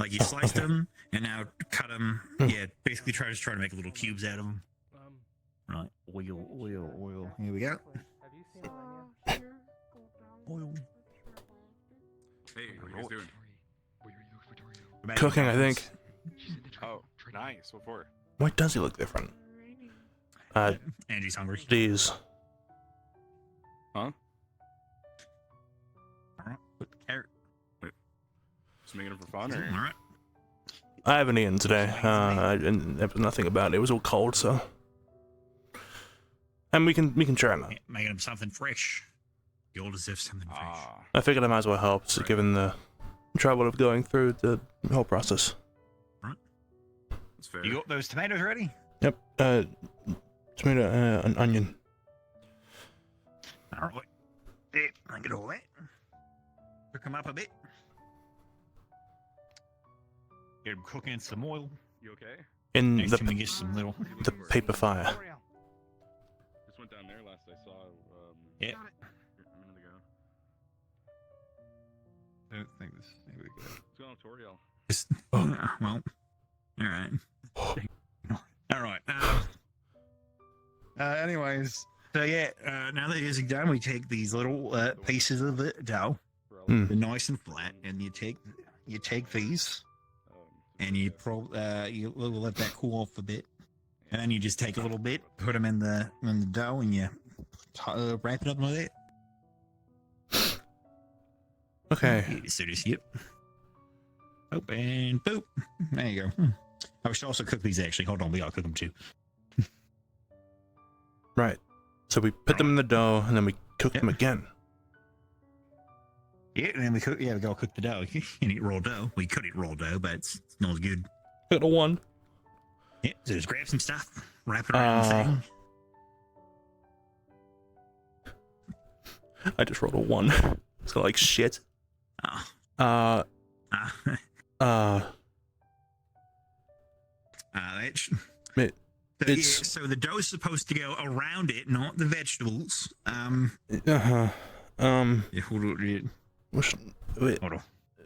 Like you sliced them, and now cut them. Yeah, basically try to make little cubes out of them. Right. Oil. Here we go. Have you seen a lion? Oil. Hey, what are you guys doing? Cooking, I think. Oh, nice. What for? Why does he look different? Angie's hungry. These. Huh? Alright. Carrot. Wait. Just making it for fun, or? Alright. I haven't eaten today, and there was nothing about it. It was all cold, so... And we can try them. Making them something fresh. You all deserve something fresh. I figured I might as well help, so given the trouble of going through the whole process. Right. That's fair. You got those tomatoes ready? Yep. Tomato, an onion. Alright. Yeah, I get all that. Cook them up a bit. Get them cooking in some oil. You okay? In Next time we get some little... the paper fire. Just went down there last I saw. Yeah. A minute ago. I don't think this. Here we go. What's going on, Toriel? Well, all right. Anyways, so yeah, now that it's done, we take these little pieces of the dough, they're nice and flat, and you take these, and you let that cool off a bit, and then you just take a little bit, put them in the dough, and you wrap it up like that. Okay. So just yep. Oh, and boop. There you go. I should also cook these actually. Hold on, we gotta cook them too. Right. So we put them in the dough and then we cook them again. Yeah, and then we cook. Yeah, we gotta cook the dough. You can eat raw dough. We could eat raw dough, but it's not as good. Cook the one. Yeah, so just grab some stuff, wrap it around the thing. I just rolled a 1. So like shit. So the dough's supposed to go around it, not the vegetables. Yeah, hold on. Wait. Hold on.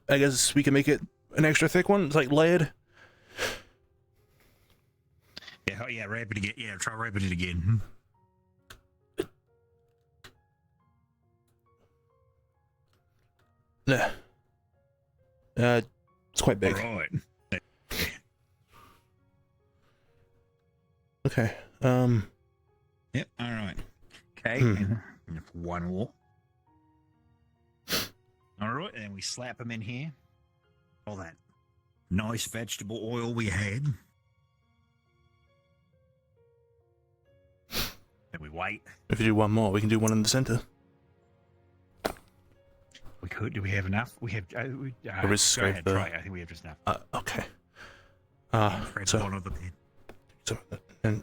I guess we can make it an extra thick one. It's like layered. Yeah, wrap it again. Yeah, try wrapping it again. Yeah. It's quite big. All right. Okay. Yep. All right. Okay. And one more. All right, and we slap them in here. All that nice vegetable oil we had. Then we wait. If you do one more, we can do one in the center. We could. Do we have enough? We have. There is go ahead, scrape, try it. I think we have just enough. Okay. So one of the pan. So and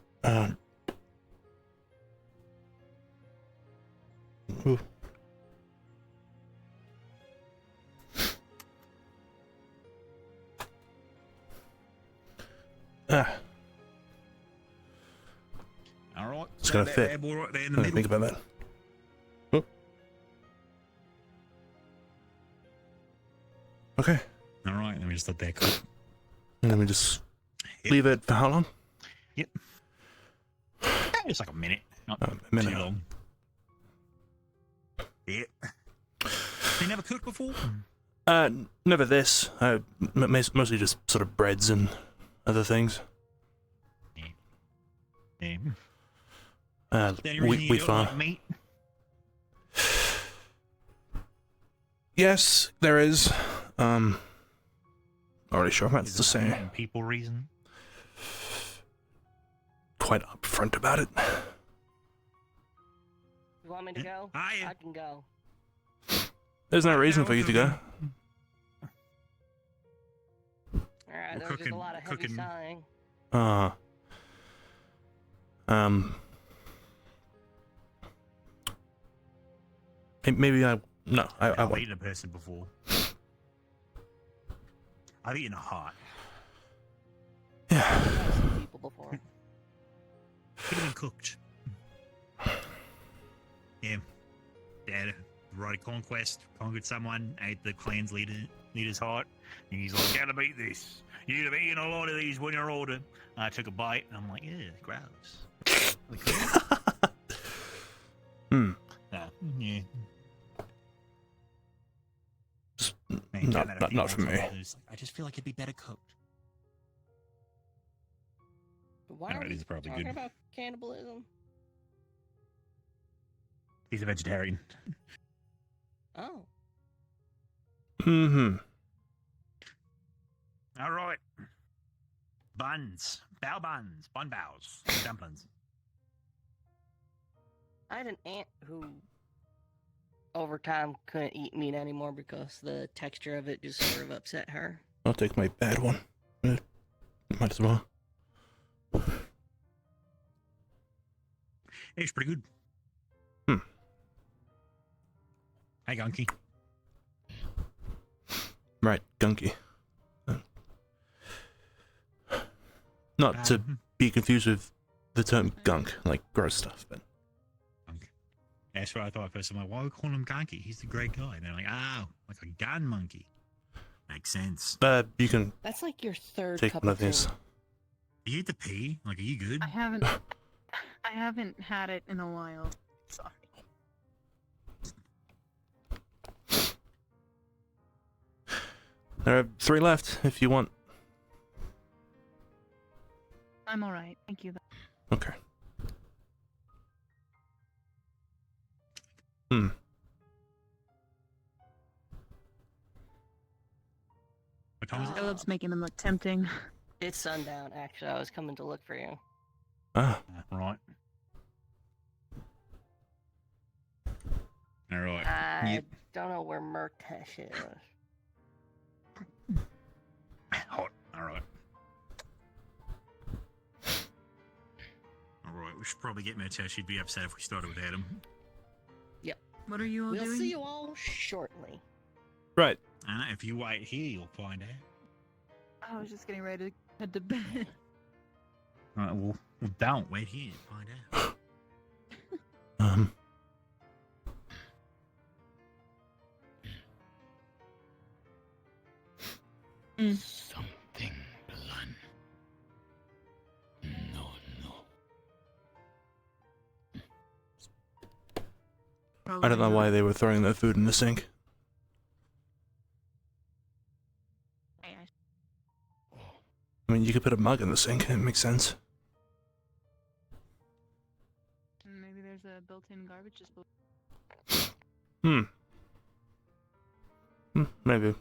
ooh. All right. It's gonna fit. Right there in the Let me think about that. Oh. Okay. All right. Let me just let that cook. And then we just leave it for how long? Yep. Just like a minute. Not a minute. too long. Yeah. You never cooked before? Never this. Mostly just sort of breads and other things. Yeah. Wheat flour. Like meat? Yes, there is. Already sure that's to say. People reason? Quite upfront about it. You want me to go? I can go. There's no reason for you to go. Alright, there's just a lot of heavy sighing. Maybe I I've won't. eaten a person before. I've eaten a heart. People before. Could have been cooked. Yeah. Dad, right conquest, conquered someone, ate the clan's leader's heart, and he's like, gotta beat this. You'd have eaten a lot of these when you're older. I took a bite, and I'm like, yeah, gross. Yeah. Not for me. I just feel like it'd be better cooked. Why are we talking about cannibalism? He's a vegetarian. Oh. Mm-hmm. All right. Buns. Bao buns. Bun bows. Dumplings. I had an aunt who, over time, couldn't eat meat anymore because the texture of it just sort of upset her. I'll take my bad one. Might as well. It's pretty good. Hey, Gunky. Right, gunky. Not to be confused with the term gunk, like gross stuff, but. That's what I thought first. I'm like, why are we calling him Gunky? He's the great guy. And they're like, oh, like a gun monkey. Makes sense. You can. That's like your third take cup one of of these. tea. You eat the pea? Like, are you good? I haven't had it in a while. Sorry. There are 3 left if you want. I'm alright, thank you. Okay. Caleb's making them look tempting. It's sundown, actually. I was coming to look for you. Ah. Right. All right. I don't know where Murtesh is. All right. All right. We should probably get Murtesh. She'd be upset if we started with Adam. Yep. What are you all We'll doing? see you all shortly. Right. If you wait here, you'll find out. I was just getting ready to head to bed. All right. Well, don't wait here. Find out. Something blunt. No. I don't know why they were throwing their food in the sink. I mean, you could put a mug in the sink. It makes sense. Maybe there's a built-in garbage disposal. Maybe.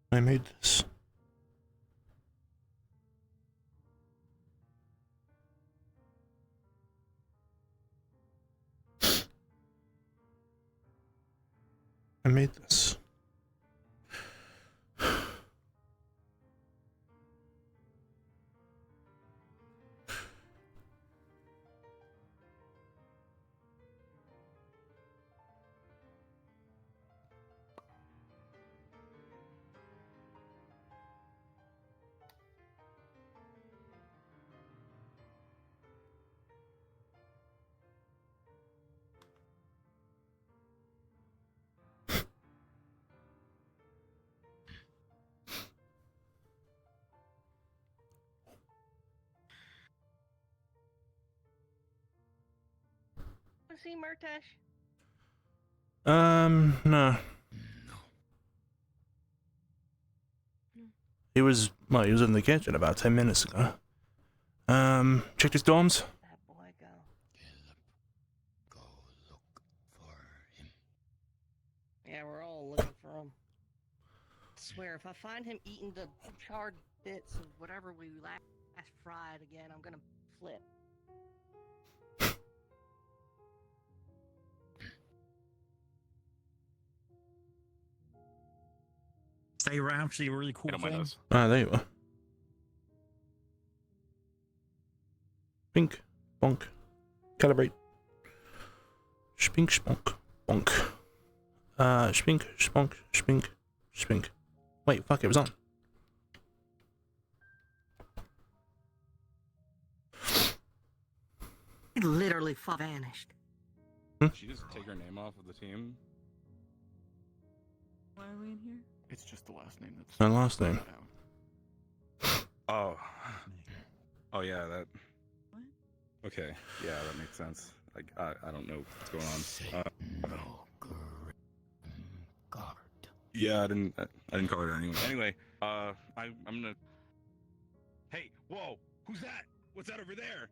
I made this. I made this. Want to see Murtesh? No. He was in the kitchen about 10 minutes ago. Checked his dorms? That boy go. Go look for him. Yeah, we're all looking for him. I swear, if I find him eating the charred bits of whatever we last fried again, I'm gonna flip. They were actually a really cool thing. Ah, there you are. Pink, bonk, calibrate. Spink, spunk, bonk. Spink, spunk, spink, spink. Wait, fuck, it was on. It literally vanished. She just take her name off of the team. Why are we in here? It's just the last name that's My last name. Oh. Oh yeah, that. Okay, yeah, that makes sense. Like I don't know what's going on. Yeah, I didn't call her anyway. Anyway, I'm gonna. Hey, whoa! Who's that? What's that over there?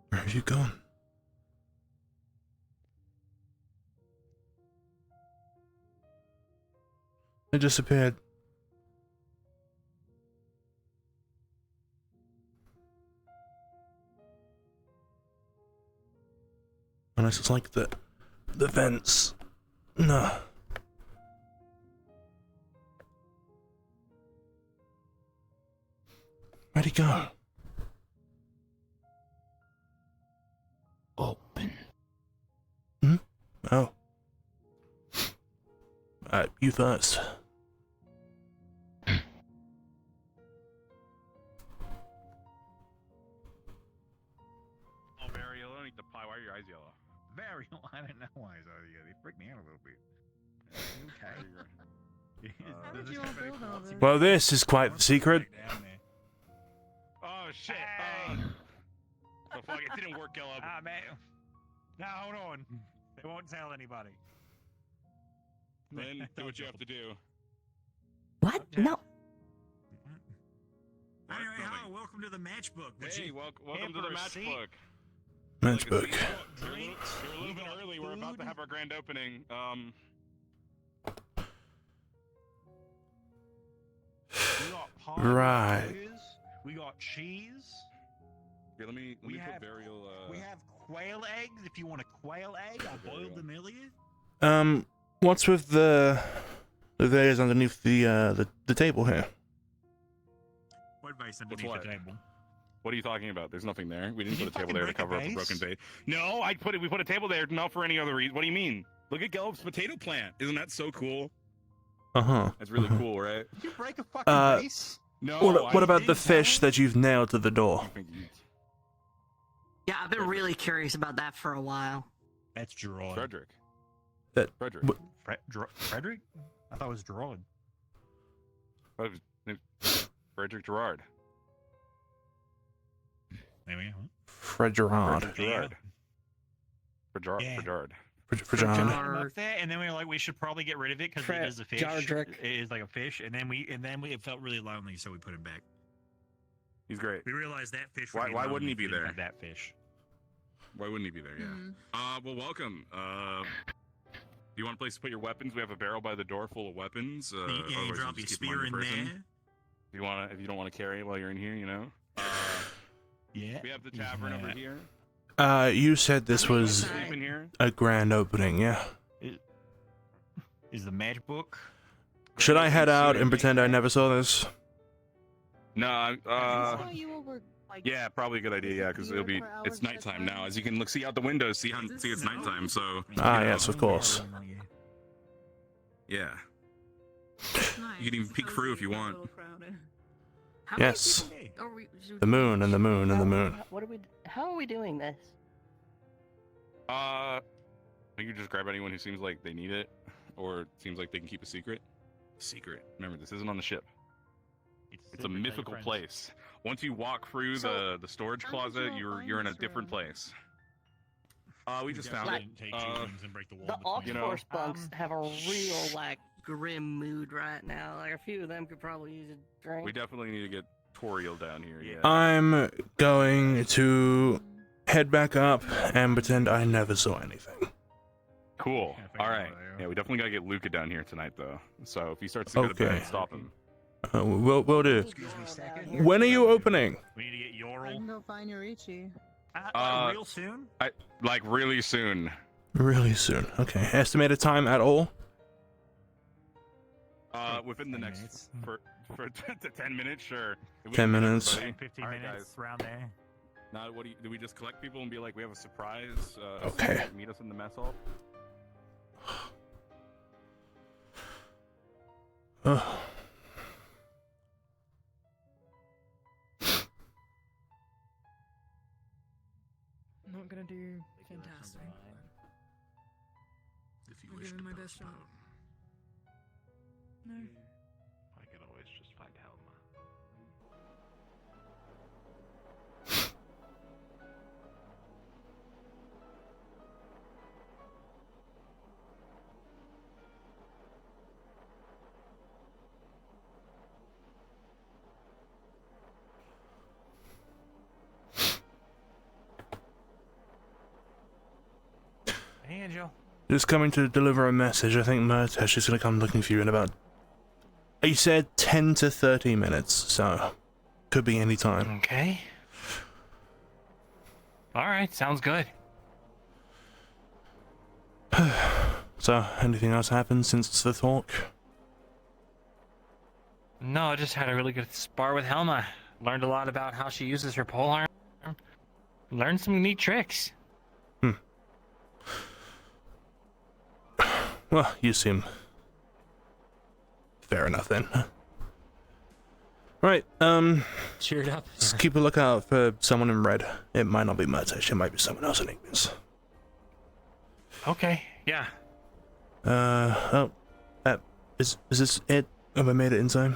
Where have you gone? It disappeared. Unless it's like the vents. No. Where'd he go? Open. Oh. You first. are your eyes yellow? Very. I don't know why his eyes are yellow. They freak me out a little bit. Okay. How did you all build all this? Well, this is quite the secret. Oh shit! Oh fuck! It didn't work, Caleb. Ah man. Now hold on. They won't tell anybody. Then do what you have to do. What? No. Anyway, hello, welcome to the matchbook. Hey, welcome to the matchbook. Matchbook. You're a little bit early. We're about to have our grand opening. We got pie Right. burgers, we got cheese. Here, let me We put have burial. we have quail eggs. If you want a quail egg, I boiled them earlier. What's with the vase underneath the table here? What vase What's underneath what? the table? What are you talking about? There's nothing there. We didn't Did put a you table there to fucking cover up break a a broken vase? vase. No, we put a table there not for any other reason. What do you mean? Look at Gelb's potato plant. Isn't that so cool? Uh-huh. That's really cool, right? Did you break a fucking vase? No. What about the fish that you've nailed to the door? Yeah, I've been really curious about that for a while. That's Gerard. Frederick. Frederick. Frederick? I thought it was Gerard. Frederick Gerard. Maybe. Fredgerard. Gerard. Yeah. Fredard. Fredgerard. Up there, and then we were like, we should probably get rid of it because it is a fish. Jardrick. It is like a fish, and then it felt really lonely, so we put him back. He's great. We realized that fish. Why wouldn't he be there? Have that fish. Why wouldn't he be there? Yeah. Well, welcome. You want a place to put your weapons? We have a barrel by the door full of weapons. You otherwise drop you your just keep them on spear in person. there. If you don't want to carry it while you're in here, you know. Yeah. We have the tavern over here. You said this was Sleep in here. a grand opening, yeah? Is the matchbook? Should I head out and pretend I never saw this? No. you over, like, Yeah, probably a good idea. Yeah, because it's nighttime now. As you can see out the window, see it's nighttime. So. Yes, of course. Yeah. You can even peek through if you want. Yes. The moon and the moon and the moon. How are we doing this? You can just grab anyone who seems like they need it, or seems like they can keep a secret. Secret. Remember, this isn't on the ship. It's a mythical place. Once you walk through the storage closet, you're in a different place. We just found it. The Oxforce bunks have a real grim mood right now. Like a few of them could probably use a drink. We definitely need to get Toriel down here. Yeah. I'm going to head back up and pretend I never saw anything. Cool. All right. Yeah, we definitely gotta get Luca down here tonight, though. So if he starts to go to bed, stop him. We'll do. When are you opening? We need to get I Yorl. can go find Yorichi. Real soon? Like really soon. Really soon. Okay. Estimated time at all? Within the next for 10 minutes, sure. 10 minutes. 15 minutes around there. Now, do we just collect people and be like, we have a surprise? Okay. Meet us in the mess hall. I'm not gonna do fantastic. I'll give it my best shot. No. I can always just find Helma. Hey, Angel. Just coming to deliver a message. I think Murtesh is going to come looking for you in about... He said 10 to 30 minutes, so... Could be any time. Okay. Alright, sounds good. So, anything else happened since the talk? No, I just had a really good spar with Helma. Learned a lot about how she uses her polearm. Learned some neat tricks. Well, you seem... fair enough then. Right, cheered up. Just keep a lookout for someone in red. It might not be Murtesh, it might be someone else in Ignis. Okay, yeah. Oh, is this it? Have I made it inside?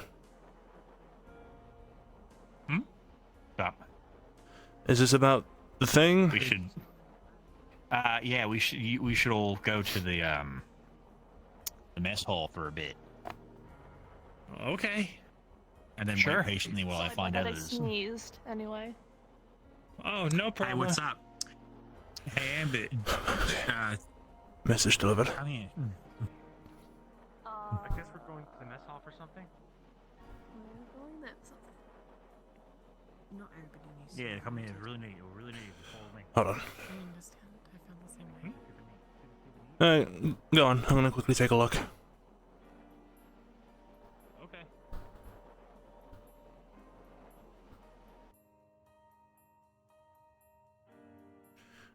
Stop. Is this about the thing? We should. Yeah, we should all go to the mess hall for a bit. Okay. And then Sure. wait patiently while I find I others. sneezed anyway. Oh, no problem. Hey, what's up? Hey, Ambit. Message delivered. Come here. I guess we're going to the mess hall for something. We're going there for something. Not everybody needs Yeah, come here. Really need you. Really need you. Follow me. Hold on. I understand. I felt the same way. Go on. I'm gonna quickly take a look. Okay.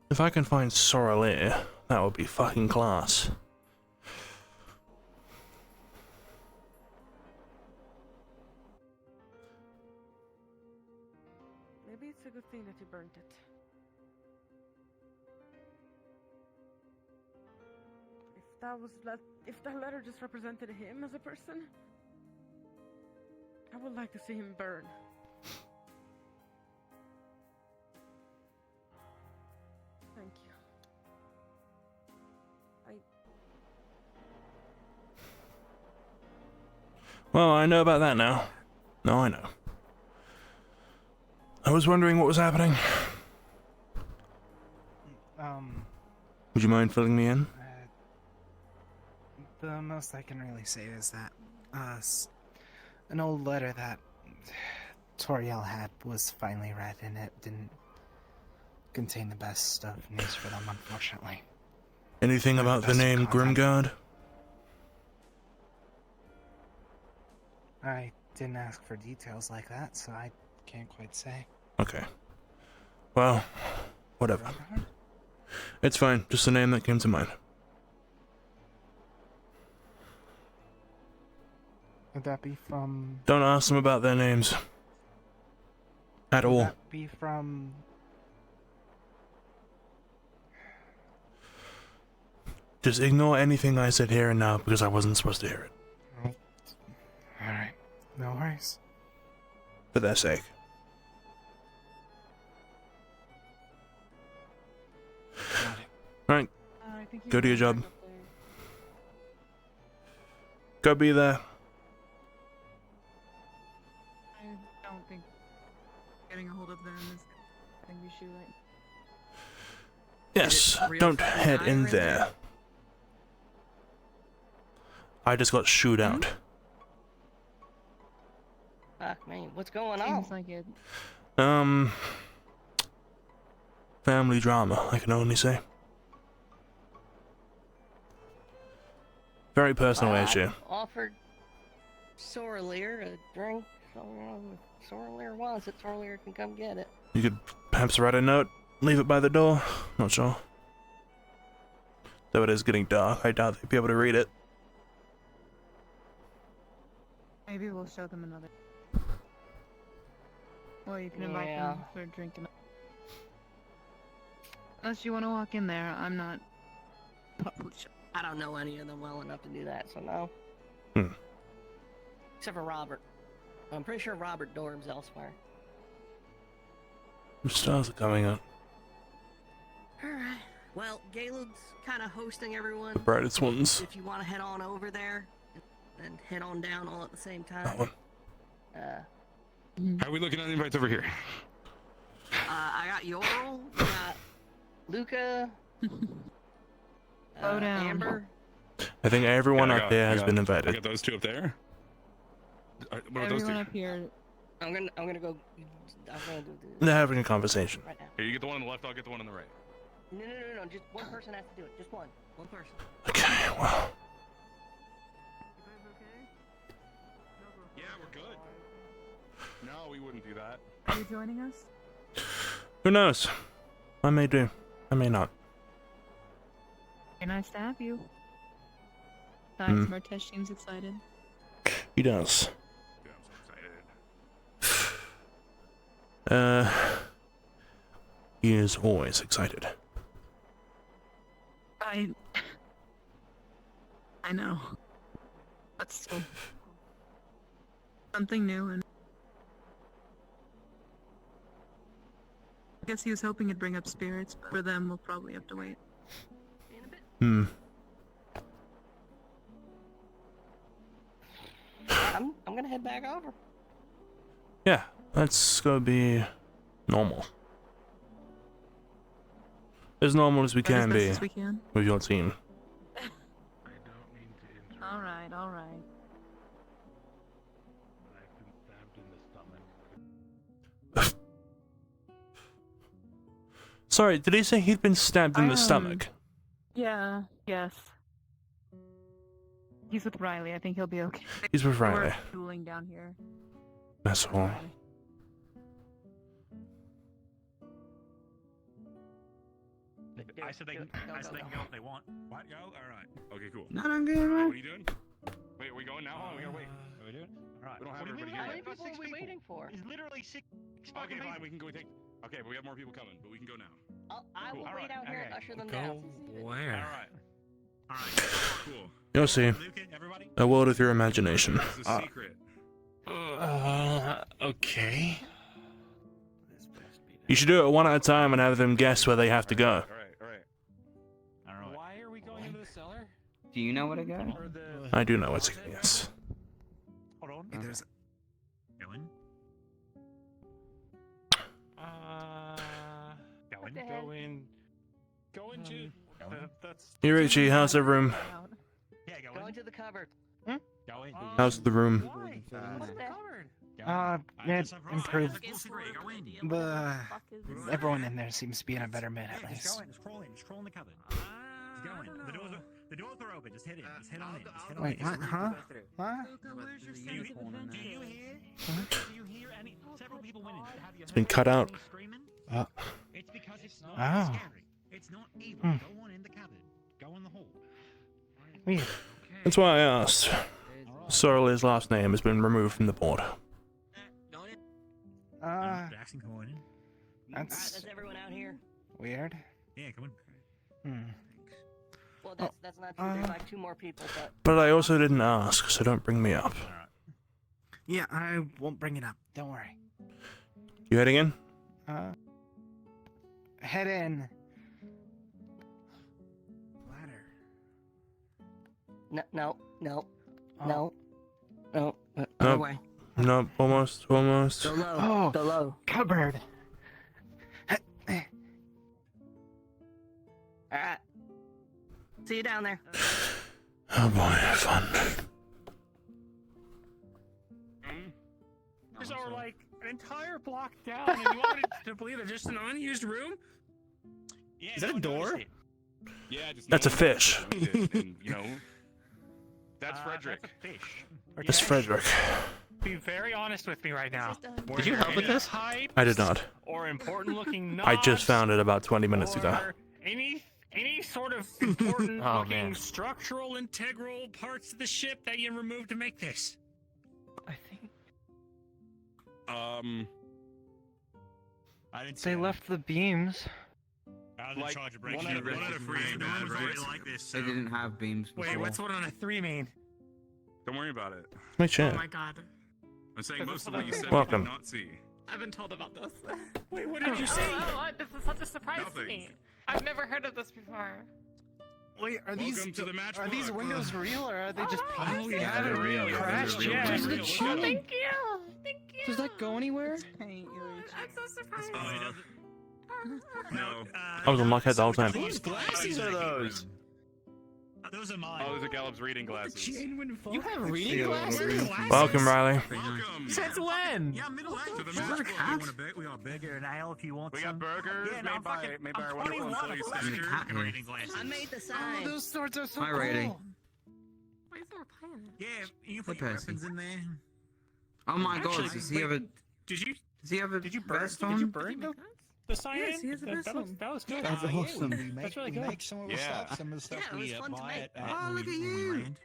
If I can find Soralir, that would be fucking class. Maybe it's a good thing that you burnt it. If that letter just represented him as a person, I would like to see him burn. Thank you. Well, I know about that now. No, I know. I was wondering what was happening. Would you mind filling me in? The most I can really say is that an old letter that Toriel had was finally read, and it didn't contain the best of news for them, unfortunately. Anything about the name Grimguard? I didn't ask for details like that, so I can't quite say. Okay. Well, whatever. It's fine, just a name that came to mind. Would that be from... Don't ask them about their names. At all. Would that be from... Just ignore anything I said here and now because I wasn't supposed to hear it. Alright, no worries. For their sake. Alright, go to your job. Go be there. I don't think getting a hold of them is the thing we should, right? Yes, don't head in there. I just got shooed out. Fuck me, what's going on? Seems like it. Family drama, I can only say. Very personal issue. Offered Soralir a drink, so if Soralir wants it, Soralir can come get it. You could perhaps write a note, leave it by the door. Not sure. Though it is getting dark, I doubt they'd be able to read it. Maybe we'll show them another. Or you can invite Yeah. them for a drink. Unless you want to walk in there, I'm not. I don't know any of them well enough to do that, so no. Except for Robert. I'm pretty sure Robert dorms elsewhere. The stars are coming up. Alright. Well, Galeb's kind of hosting everyone. The brightest ones. If you want to head on over there and head on down all at the same time. That one. How are we looking on the invites over here? I got Yorl, got Luca, Slow down. Amber. I think everyone Yeah, I up got- there I has got- been I invited. got those two up there. What are those Everyone two? up here. I'm gonna go. I'm gonna do this They're having a conversation. right now. Here, you get the one on the left, I'll get the one on the right. No. Just one person has to do it. Just one. One person. Okay, well. Yeah, we're good. No, we wouldn't do that. Are you joining us? Who knows? I may do. I may not. Very nice to have you. Guys, Murtesh seems excited. He does. Yeah, I'm so excited. He is always excited. I I know. But still. Something new and... I guess he was hoping it'd bring up spirits, but for them, we'll probably have to wait. Hmm. I'm gonna head back over. Yeah, let's go be normal. As normal as we Try as can best be as we can. with your team. Alright, alright. I've been stabbed in the stomach. Sorry, did he say he'd been stabbed in the stomach? Yeah, yes. He's with Riley, I think he'll be okay. He's with Riley. We're cooling down here. That's all. I said they can go if they want. What? Go? Alright. Okay, cool. No, I'm good. Alright, what are you doing? Wait, are we going now? Oh, we gotta wait. Are we doing? Alright. We don't have What do you everybody mean? here How yet. many people are we waiting for? It's literally six Okay, fucking fine, we can go take... Okay, but we have more people coming, but we can go now. I will Cool. wait out here and usher them Go down. where? Alright. Alright, cool. You'll see. A world of your imagination. It's a secret. Okay. You should do it one at a time and have them guess where they have to go. Alright. Why are we going into the cellar? Do you know where to go? I do know it's a yes. Hold on. Hey, there's... Going. Go into. That's. Hey Richie, how's the room? Yeah, Go into the cupboard. Go in. How's the room? Yeah, improved. But everyone in there seems to be in a better mood at Just least. go in. Just crawl in. Just crawl in the cupboard. Just go in. The doors are open. Just head in. Just head on in. Just head on Wait, in. what? Huh? What? Do you hear? Do you hear any? Several people went in. Have you It's been cut out. It's because it's not Oh. scary. It's not evil. Hmm. Go on in the cupboard. Go in the hall. Weird. That's why I asked. Sorley's last name has been removed from the board. Jackson, go in. That's everyone out here. Weird. Yeah, come in. Well, that's not true. There's like 2 more people, but But I also didn't ask, so don't bring me up. Yeah, I won't bring it up. Don't worry. You heading in? Head in. no. Nope. Other way. Nope, almost. Go low. Go low. Cupboard. Alright. See you down there. Oh boy, fun. There's our like an entire block down, and you want me to believe it's just an unused room? Yeah, Is that a door? Yeah, just That's a fish. And, you know, that's Frederick. That's a fish. That's Frederick. Be very honest with me right now. Did you help with this? I did not. Or important looking I just found it about 20 minutes ago. or any sort of important Oh, looking man. structural integral parts of the ship that you removed to make this. I think I didn't they left the beams. I was in charge of breaking one it. out of three ain't No bad, one's right? already like this. They didn't have beams before. Wait, what's one on a 3 mean? Don't worry about it. My Oh chat. my god. I'm saying most of what you said Welcome. we did not see. I've been told about this. Wait, what did you say? This is such a surprise to Nothing. me. I've never heard of this before. Wait, are these Welcome to the are these matchbook. windows real or are they just painted? Yeah, they're real. Crashed They're real. yet? Where's the Oh, chili? thank you. Thank you. Does that go anywhere? I'm so surprised. No. I was on Lockhead the whole time. Whose glasses are those? Those are mine. Oh, those are Gallup's reading glasses. You have reading glasses? Welcome, Riley. Welcome. Since when? Yeah, middle age. To the You want a matchbook. cat? We got burger and ale if you want We some. got burgers Yeah, no, made by I'm our wonderful 21, employee of course. Stitcher. Fucking reading glasses. I made the Oh, sign. those swords are so My cool. rating. Why is there a plan? Yeah, you can What put your person? weapons in there. Oh my Actually, god, does he have a Did you Did you burn Did you burn the sign? Yes, he has a that vessel. was good. That's awesome. That's really good. Some of Yeah. some of the stuff Yeah, it was we fun to buy make. at Oh, look at you. Can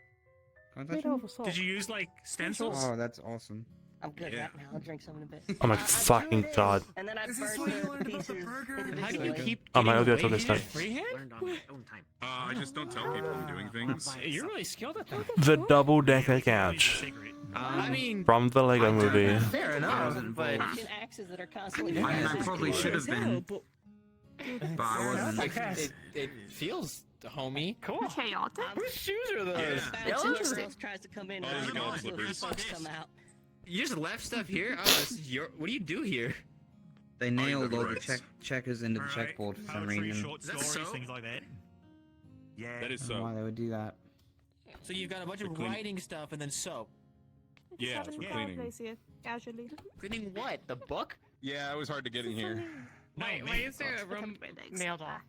I touch him? Did you use like stencils? Oh, that's awesome. I'm good Yeah. right now. I'll drink some in a bit. Oh my I'd do fucking this, god. And then I'd Is this burn why you the learned about the pieces burger? How do you individually. keep Oh, my getting audio away took a with step. it? Freehand? Learned on my own time. I just don't tell people I'm doing things. You're really skilled at that. The double-decker couch I mean, from the Lego movie. fair enough, but Ancient axes that are constantly. I mean, I probably should have been, but I wasn't. It feels homey. Cool. Chaotic. Whose shoes are those? Bad Yeah, Santa interesting. Claus tries to come in Oh, and those are all gold the slippers. folks come out. You just left stuff here? Oh, this is your. What do you do here? They nailed all the checkers into the checkboard for some reason. Short Is that stories, so? things like that. Yeah. That is I don't know why so. they would do that. So you've got a bunch of clean. writing stuff and then soap. Yeah, it's for cleaning. Casually. Cleaning what? The book? Yeah, it was hard to get in here. Wait, why is there a room nailed off?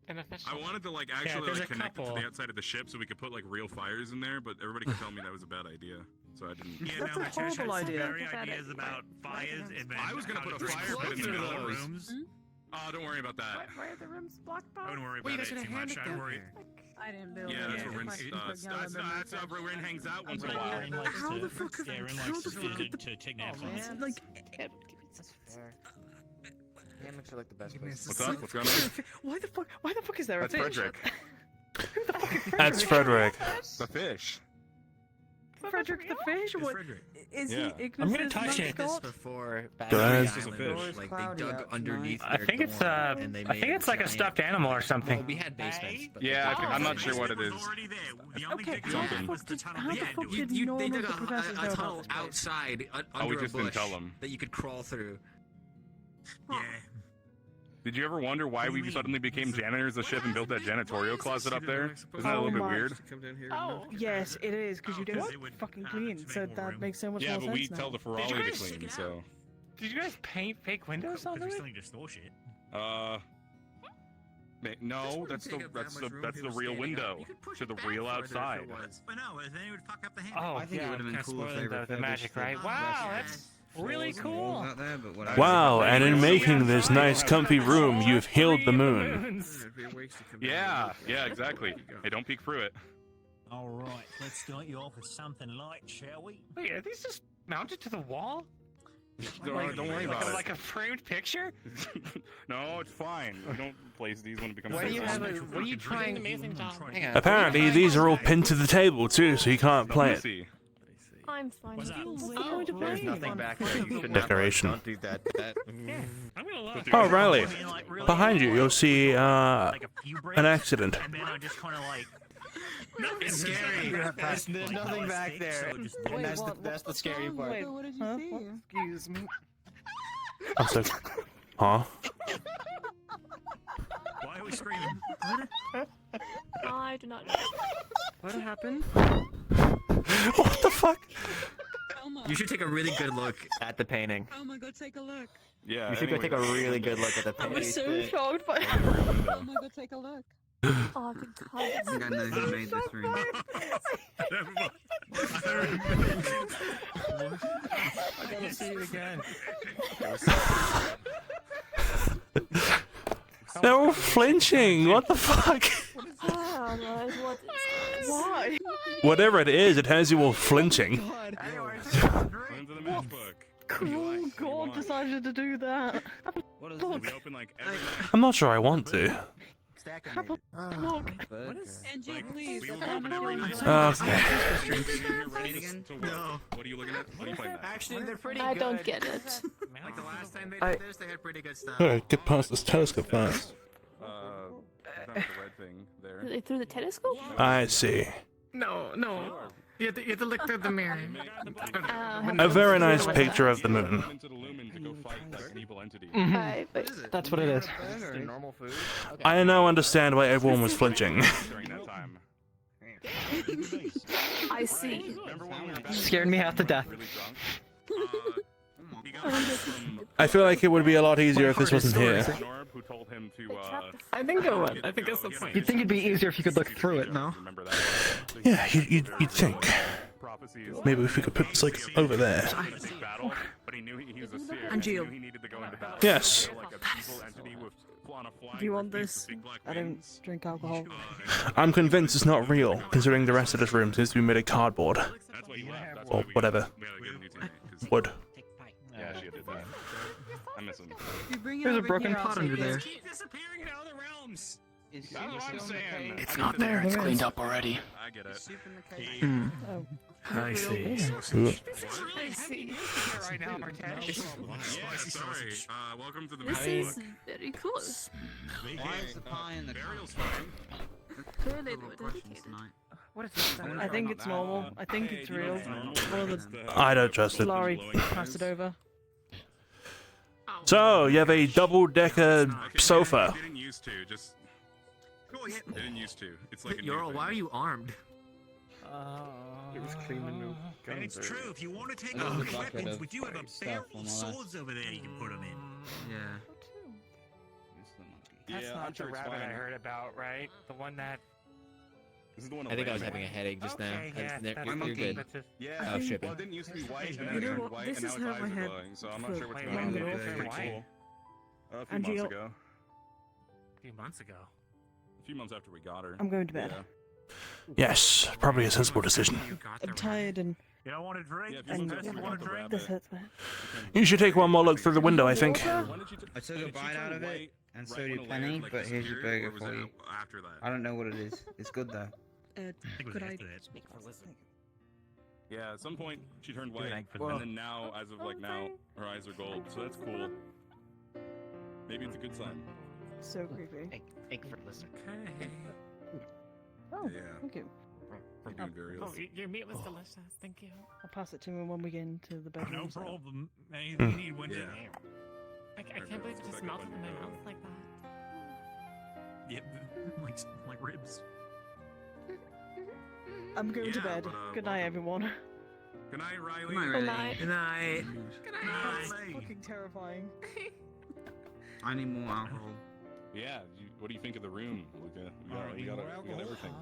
An official. I wanted to like Yeah, actually there's like a connect it to couple. the outside of the ship so we could put like real fires in there, but everybody could tell me that was a bad idea, so I didn't. Yeah, That's no, a my church horrible had some idea. very ideas about fires and then I was gonna how put to a bring fire pit in the smoke middle to of the those. rooms. Oh, don't worry about that. Why are the rooms blocked off? Don't worry Well, you about guys it gonna too hand much. it I down worry. I didn't build Yeah, that's it. where Rin that's where Rin hangs out once in a How while. the fuck is- Yeah, Rin how likes the to, fuck to, is the- to take naps on man. Like, That's fair. Hammocks are like the best place. What's up? What's going on? why the fuck is there a That's fish? Frederick. Who the fuck is That's Frederick. The fish. Frederick the fish? It's What? Frederick. Is Yeah. he? I'm gonna Ignis' touch it. mascot? Before Go ahead. It's just a fish. like they dug underneath. I their think it's dorm, and they I think made it's like a giant- stuffed animal or Well, something. we had basements. But Yeah, they- I'm not sure what it Basement is. was already there. The only Okay, big how the thing fuck was did- the tunnel how they the had fuck to- did they none dug of the professors know a about tunnel this place? outside Oh, we under a just didn't bush tell them. that you could crawl through. Yeah. Did you ever wonder why What do you we mean? suddenly became janitors of the ship and built that janitorial closet up there? Isn't that a Oh little bit my- weird? Oh. Yes, it is, because you Oh, 'cause don't they would fucking have clean, to so make more that room. makes so much Yeah, more but sense we now. tell the Did you Ferrari to guys clean, check so. Did you guys paint fake windows on Because we it? still need to store shit. No, that's the real window to the real outside. But no, then it would fuck up the hand. Oh, I think it yeah, would have been kinda cool if they spoiling the refurbished magic, right? the Wow, rest that's of really the walls cool. out there, but whatever. Wow, and in making this nice comfy room, you've healed the moon. Yeah, exactly. Hey, don't peek through it. All right, let's start you off with something light, shall we? Wait, are these just mounted to the wall? Don't worry about it. Like a framed picture? No, it's fine. We don't place these when it becomes. Why do you physical. have a? What are you trying? Amazing job. Hang on. Apparently, these are all pinned to the table too, so you can't Let play me it. see. I'm fine. What's that? Oh, There's nothing back there. You shouldn't Decoration. Don't do that. I'm gonna lie. Oh, Riley. Behind you, you'll see Like a few breaks, an accident. and then I just kind of like. It's scary. There's nothing back there. So just And that's the scary part. Wait, what did you huh? see? What? Excuse me. I'm so. Huh? Why are we screaming? I do not know. What happened? What the fuck? You should take a really good look at the painting. Oh my god, take a look. Yeah. You should go take a really good look at the I painting. was so shocked by Oh my god, take a look. Oh, good God. I think I know who made this room. Never mind. I gotta see it again. They're all flinching. What the fuck? Oh, guys, what is Why? Whatever it is, it has you all flinching. Into the matchbook. Cool God decided to do that. What is it? We open like every. I'm not sure I want to. Look. NJ, please. Okay. No. What are you looking at? What are you playing? Actually, they're pretty I good. don't get it. Like the last time they I- did this, they had pretty good stuff. Alright, get past this telescope first. That was the red thing there. Through the telescope? I see. No. You have to look through the mirror. A very nice picture of the moon. Into the lumen to go fight like an evil entity. Right, but That's what it is. Normal food. I now understand why everyone was flinching. During that time. I see. Remember when we were back Scared me half to death. really drunk? I feel like it would be a lot easier if this wasn't here. Norb, who told him to I think it would. I think that's the point. You'd think it'd be easier if you could look through it, no? remember that. Yeah, you'd think. Prophecy is Maybe if we could put this like over there. battle, but he knew he was a seer. And He Geo. knew he needed to go into battle. Yes. Like an evil entity with Do you want this? I don't drink alcohol. I'm convinced it's not real, considering the rest of this room seems to be made of cardboard. That's why you left. That's Or whatever. Wood. Yeah, she did that. I miss him. There's a broken pot under there. Keep disappearing in other realms. That's what I'm saying. It's not there. It's cleaned up already. I get it. Oh. I see. This is really heavy news to hear right now, Martesh. Yeah, sorry. Welcome to the This main is book. very cool. Why is the pie in the Burial's fine. Clearly they were dedicated. What is this? I think it's normal. I think it's real. Well, the I don't trust it. Laurie passed it over. So, you have a double-decker sofa. Didn't used to, just... Didn't used to. It's like a new You're all, thing. why are you armed? It was cleaning new guns. And it's true, if you want to take There's over a bucket weapons, of we do have a stuff barrel on of the swords over there you can put them in. Yeah. That's Yeah, not I'm sure the it's rabbit I fine. heard about, right? The one that. This is the one I think I was Elaine having a made. headache just now. Okay, yeah, You're, that's you're okay, good. but just- Yeah. Oh, shipping. Well, it didn't used to be white, and You then it know turned what? white, This and now is its how eyes my are head glowing, so I'm not for sure what's Wait, going when on. did It it looks turn pretty white? cool. A few And months you- ago. A few months ago. A few months after we got her. I'm going to bed. Yeah. Yes, probably a sensible decision. I'm tired and You don't want to drink? Yeah, if you And- look at it, you got the rabbit. this hurts, man. You should take one more look through the window, I think. When did you I took did a she bite turn out of it, white and so right did when Penny, Elaine, like, but here's your disappeared, burger or was for it you. after that? I don't know what it is. It's good though. Could I? Yeah, at some point she turned Do an white, egg for and them. then now, as of like now, her eyes are gold, so that's cool. Maybe it's a good sign. So creepy. Egg for listen. Oh, Yeah. thank you. You're doing very well. Your meat was delicious. Thank you. I'll pass it to him when we get into the bedroom. No so- problem. Anything you need when Yeah. I can't believe it just melted in my mouth like that. Yeah, like ribs. I'm going to Yeah, bed. but, Good night, welcome. everyone. Good night, Riley. Good night, Good Riley. night. Good night. That's fucking terrifying. I need more alcohol. Yeah, what do you think of the room, Luca? We got everything.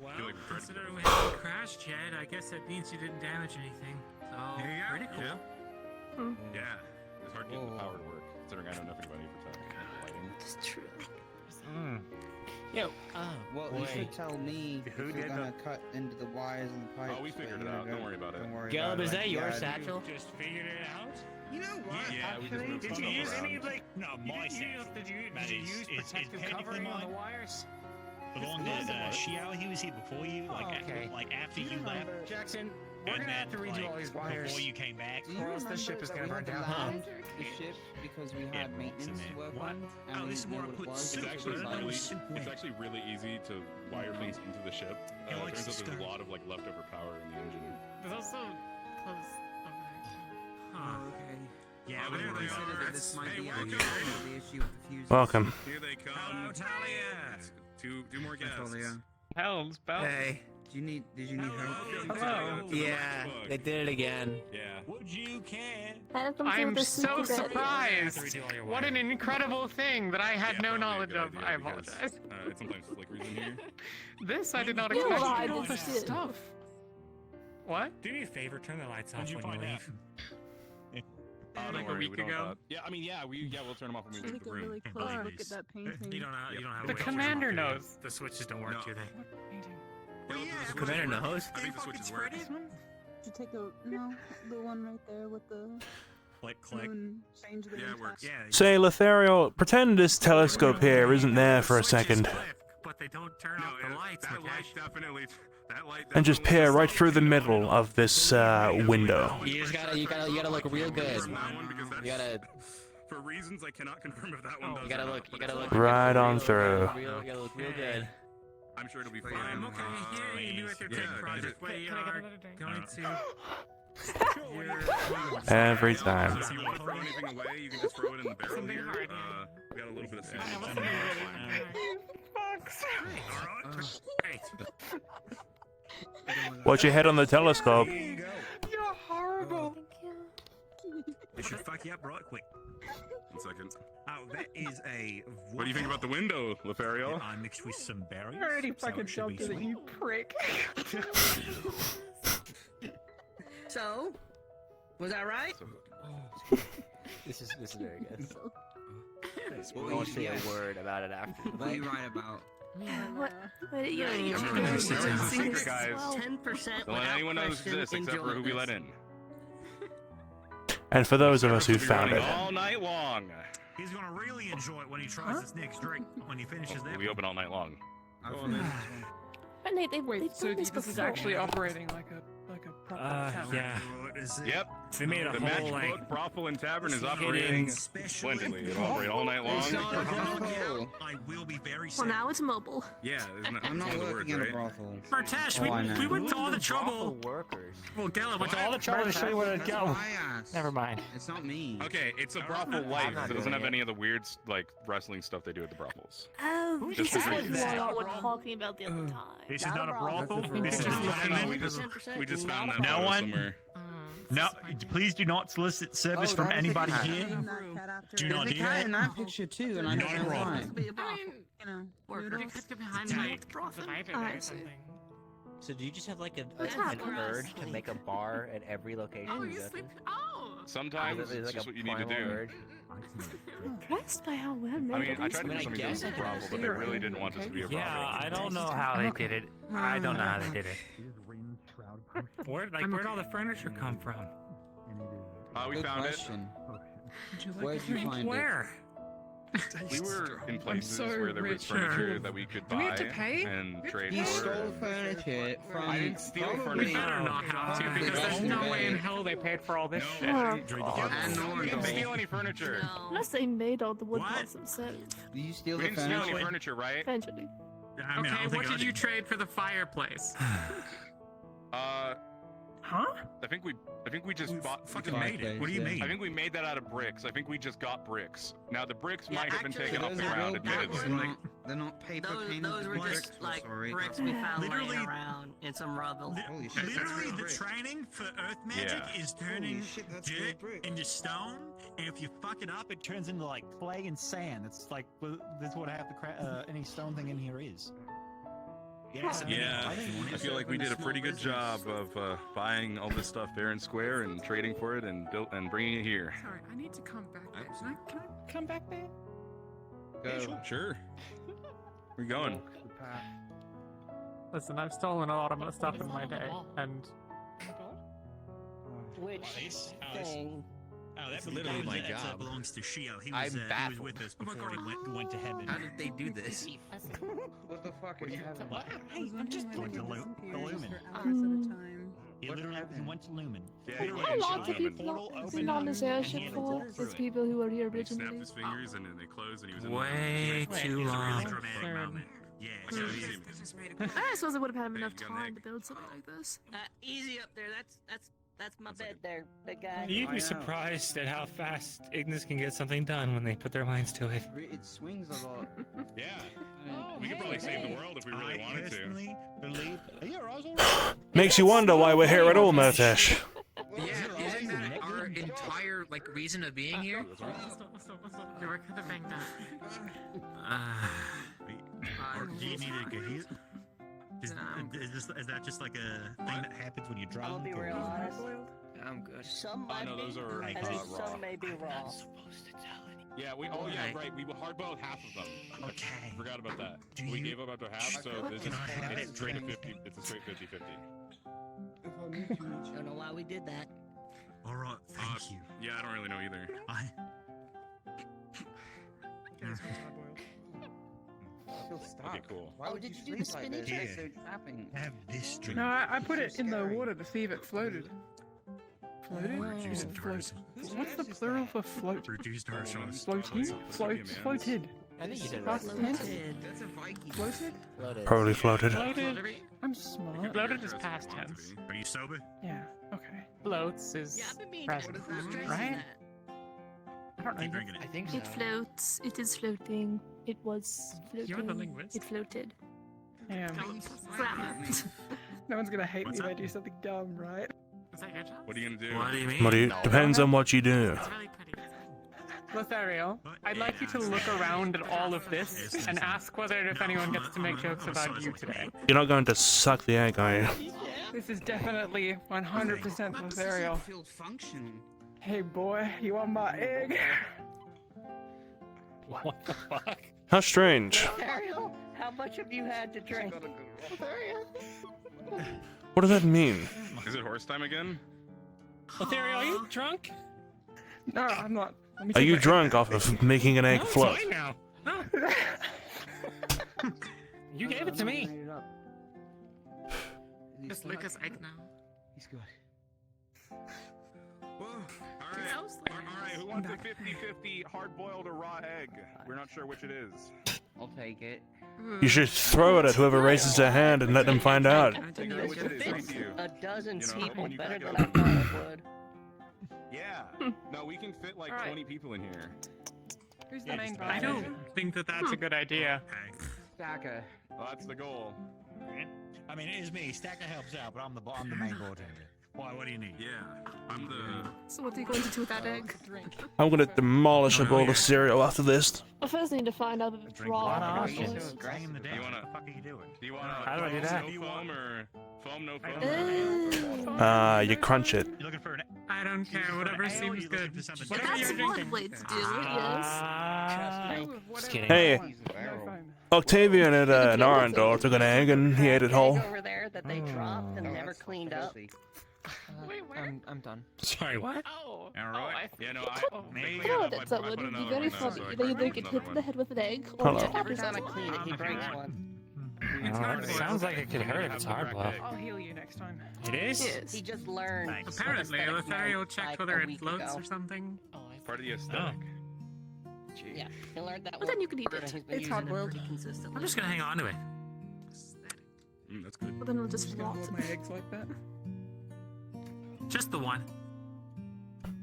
Well, feel like we tried to considering we get haven't crashed yet, I guess that means you didn't damage anything. So, pretty cool. Yeah, it's hard getting the power to work, considering I know nothing about infrared lighting. It's true. Yo, Well, you should tell me if Who you're did gonna cut into the wires and the pipes. Oh, we but figured you it out. know, Don't worry about it. Don't worry Caleb, about is it. that your Yeah, satchel? Just figured it out? You know what? Yeah, we just Actually, moved Did some you use stuff any around. like not my satchel? Did you That is- use is protective technically covering on the mine. wires? The one that Xiao, he was here before you, like Okay. like after you left. Jackson, we're And gonna have to then, redo like, all these wires. before you came back. Do you Or else remember this ship is that gonna we burn had to down? land the ship because we had maintenance work What? on? Oh, and we this is didn't know where I what it put was, soup, It's actually but that really, was simple. it's actually really easy to wire things into the ship. He It likes turns out to there's a stir. lot of like leftover power in the engine. There's also clothes over there. Huh. Okay. Yeah, Oh, but there they Consider are. that this might Hey, be welcome. the issue with the fuses. Welcome. Here they come. Hello, Talia. Two more guests. Talia. Helms, Bell. Hey. Did you need help? Hello. Yeah, they did it again. Yeah. Would you care? I'm so surprised. What an incredible thing that I had Yeah, no probably a knowledge good of. idea I because, apologize. It sometimes flickers in here. This I did not Yeah, expect. well, I all did this see it. stuff. What? Do me a favor, turn the lights off When'd you when find you out? leave. Don't Like a worry, week we don't, ago? yeah, I mean, we'll turn them off when we leave Take the a room. really close look at that painting. You don't have The a way to turn them off, commander do you? knows. The switches don't work, No. do they? The commander knows. I think the switches work. Did you take the the one right there with the Click, click. moon change the Yeah, it works. Yeah. Say, Lothario, pretend this telescope here isn't there for a Switches second. flip, but they don't turn off the lights, that light Matesh. definitely. That light. And just definitely- peer right through the middle of this window. You just you gotta look real good. Confirm that one because You gotta, For reasons I cannot confirm if that one does. you gotta or not, look, but you gotta it's look fine. Right on through. You gotta look real good. I'm sure it'll be Yeah, fine. I'm Okay, yeah, you knew at your Yeah, tech yeah. project where you Can I get are another drink? going to. Every time. If you want to throw anything away, you can just throw it in the barrel Something here. hard, We got a little bit of food. I want something really Watch your head on the telescope. You're horrible. It should fuck you up right quick. 1 second. Oh, that is a. What do you think about the window, Lothario? I mixed with some berries. I already so fucking it should be jumped at it, sweet. you prick. So, was that right? This is very good. What Don't you- say yeah. a word about it after. What are you right about? What? You know, you Remember, guys this is are a seeing secret, this as guys. well. 10% Don't let anyone know this exists except for who we let in. And for those of us who We'll be found running it. all night long. He's gonna really enjoy it when he tries this next drink. When he finishes that. We open all night long. But Nate, they've Wait, so done this this is before. actually operating like a proper tavern. Yeah. Yep. They made a the whole, Magic like, Book Brothel and Tavern is hidden operating splendidly. It'll operate all night long. I will be very Well, now it's mobile. Yeah, isn't that, I'm not one of the working words, at a right? brothel. Martesh, Oh, I know. we went to all the trouble. Workers. Well, Gella went to all the trouble to show you where to That's go. what I asked. Never mind. It's not me. Okay, it's a brothel life. It doesn't have any of the weird like wrestling stuff they do at the brothels. Oh, Just this is to what read you that. all were talking about the other time. This is not a brothel. This is No, not we just found that No photo one. somewhere. No, please do not solicit service from anybody here. Do not There's do a cat that. in that picture too, and I don't know why. I mean, You could get behind Like, like the Viper I or see. something. So do you just have like an What's urge happening? to make a bar at every location Oh, you you go sleep. to? Oh. Sometimes Is it it's like just a what you need to primal do. urge? I'm impressed by how well made I mean, it I is. tried to do something guess different for I brothel, but they really didn't want us to be a brothel. Yeah, I don't know how they did it. I don't know how they did it. Where'd all the furniture come from? We Good found question. Would you like Where'd a you drink? find Where? it. We were in places so where there was rich. furniture that we could Do we buy have to pay? and trade You for. stole furniture from. I didn't steal We furniture. better not have to, because there's no way in hell they paid for all this shit. Oh, And no one We didn't stole. steal any furniture. unless they made all the wood What? parts themselves. Did you steal We the didn't steal any furniture? furniture, right? Eventually. I mean, I Okay, don't what think did you trade for the fireplace? Huh? I think we just We bought. fucking we made it. What do you yeah. mean? I think we made that out of bricks. I think we just got bricks. Now the bricks Yeah, might have been actually, taken off Those the are ground, real bricks. admittedly. They're not paper Those, painted those were bricks. just like Sorry. bricks we found Literally- laying around in some rubble. Holy shit, that's Literally, real the brick. training for earth magic Yeah. is turning Holy shit, that's real dirt brick. into stone, and if you fuck it up, it turns into like clay and sand. It's like that's what half the any stone thing in here is. Yes, Yeah, I feel like we did a pretty good job of buying all this stuff fair and square and trading for it and bringing it here. Sorry, I need to come back there. Can I come back there? Go. Sure. We're going. Listen, I've stolen a lot of stuff in my day, and Which thing? Oh, that's literally my that job. belongs to Shio. He I'm was baffled. with us before he went to heaven. How did they do this? What the fuck are you having? Hey, I'm just going to Lumen. He literally went to Lumen. A lot of people been on this airship for. It's people who were here He snapped originally. his fingers and then they closed and he was in Way too long. Yeah, I suppose I would have had enough time to build something like this. Easy up there. That's my bed there, big guy. You'd be surprised at how fast Ignis can get something done when they put their minds to it. It swings a lot. Yeah. We could probably save the world if we really wanted to. Believe. Yeah, Roswell. Makes you wonder why we're here at all, Murtash. Yeah, isn't that our entire like reason of being here? You were kind of banged up. Or do you need a good hit? Is that just like a thing that happens when you drunk? I'll be real honest. I'm good. Some might no, be, those are and raw. some may be raw. Yeah, right. We hardboiled half of them. Okay. Forgot about that. Do We you- gave up after half, so this Can I have it's it? straight 50. It's a straight 50-50. Don't know why we did that. All right, thank you. Yeah, I don't really know either. Okay, cool. Why would did you you do the sleep like spinach? this? Yeah. That's so trapping. Have this drink. No, I put it in the water to see if it floated. Floated? Reduce Or it to float. ourselves. What's the plural for float? Reduce to ourselves. Floating? Floated. I think you did it. Past tense? That's a Viking. Floated? Floated. Probably floated. Floated. I'm smart. Floated is past tense. Are you sober? Yeah, okay. Floats is Yeah, I've been meaning present, to stress right? that. I don't Keep know. drinking it. I think It floats. It is floating. It was floating. You're the linguist. It floated. Yeah. Grammar. No one's gonna hate What's me if I up? do something dumb, right? Is that your job? What are you gonna do? What do you mean? What do you, depends on what you do. It's really pretty. Lothario, I'd like you to look around at all of this and ask whether if anyone gets to make jokes about you today. You're not going to suck the egg, are you? This is definitely 100% Lothario. Feel functional. Hey boy, you want my egg? What the fuck? How strange. Ariel, how much have you had to drink? What does that mean? Is it horse time again? Lothario, are you drunk? No, I'm not. Let me Are take you my- drunk off of making an egg No, it's float? mine now. No. You gave it to me. It's Lucas' egg now. He's good. Alright, who wants a 50-50 hard-boiled or raw egg? We're not sure which it is. I'll take it. You should throw it at whoever raises their hand and let them find out. This fits a dozen people when you better crack than it I thought it would. Yeah. No, we can fit like 20 people in here. Who's the main I don't think that that's a good idea. Stacker. Well, that's the goal. I mean, it is me. Stacker helps out, but I'm the main bartender. Why? What do you need? Yeah, I'm the. So what are you going to do with that egg? I'm gonna demolish a bowl of cereal after this. I first need to find out if it's raw. Bang in the day. What the fuck are you doing? Do you want How do I do that? no foam or foam, no foam? You crunch it. You looking for an? I don't care. Whatever seems good. Whatever you're drinking. Way to do it, yes. Just kidding. Hey, Octavian at Narendor took an egg and he ate it whole. Over there that they dropped and never cleaned up. Wait, where? I'm done. Sorry, what? Oh. Alright. Yeah, no, You know that someone would be very funny. They either get hit in the head with an egg or Hello. get Every time I clean it, he breaks one. It sounds like it could hurt if it's hard boiled. I'll heal you next time. It is? Yes. He just learned. Apparently, aesthetic Lothario knife, checked like, whether a it week floats ago. or something. Part of the aesthetic. Yeah, he learned that. But then you can eat and it. he's been It's using hard it boiled. pretty consistently. I'm just gonna hang on to it. That's good. But then it'll just rot. Hold my eggs like that. Just the one.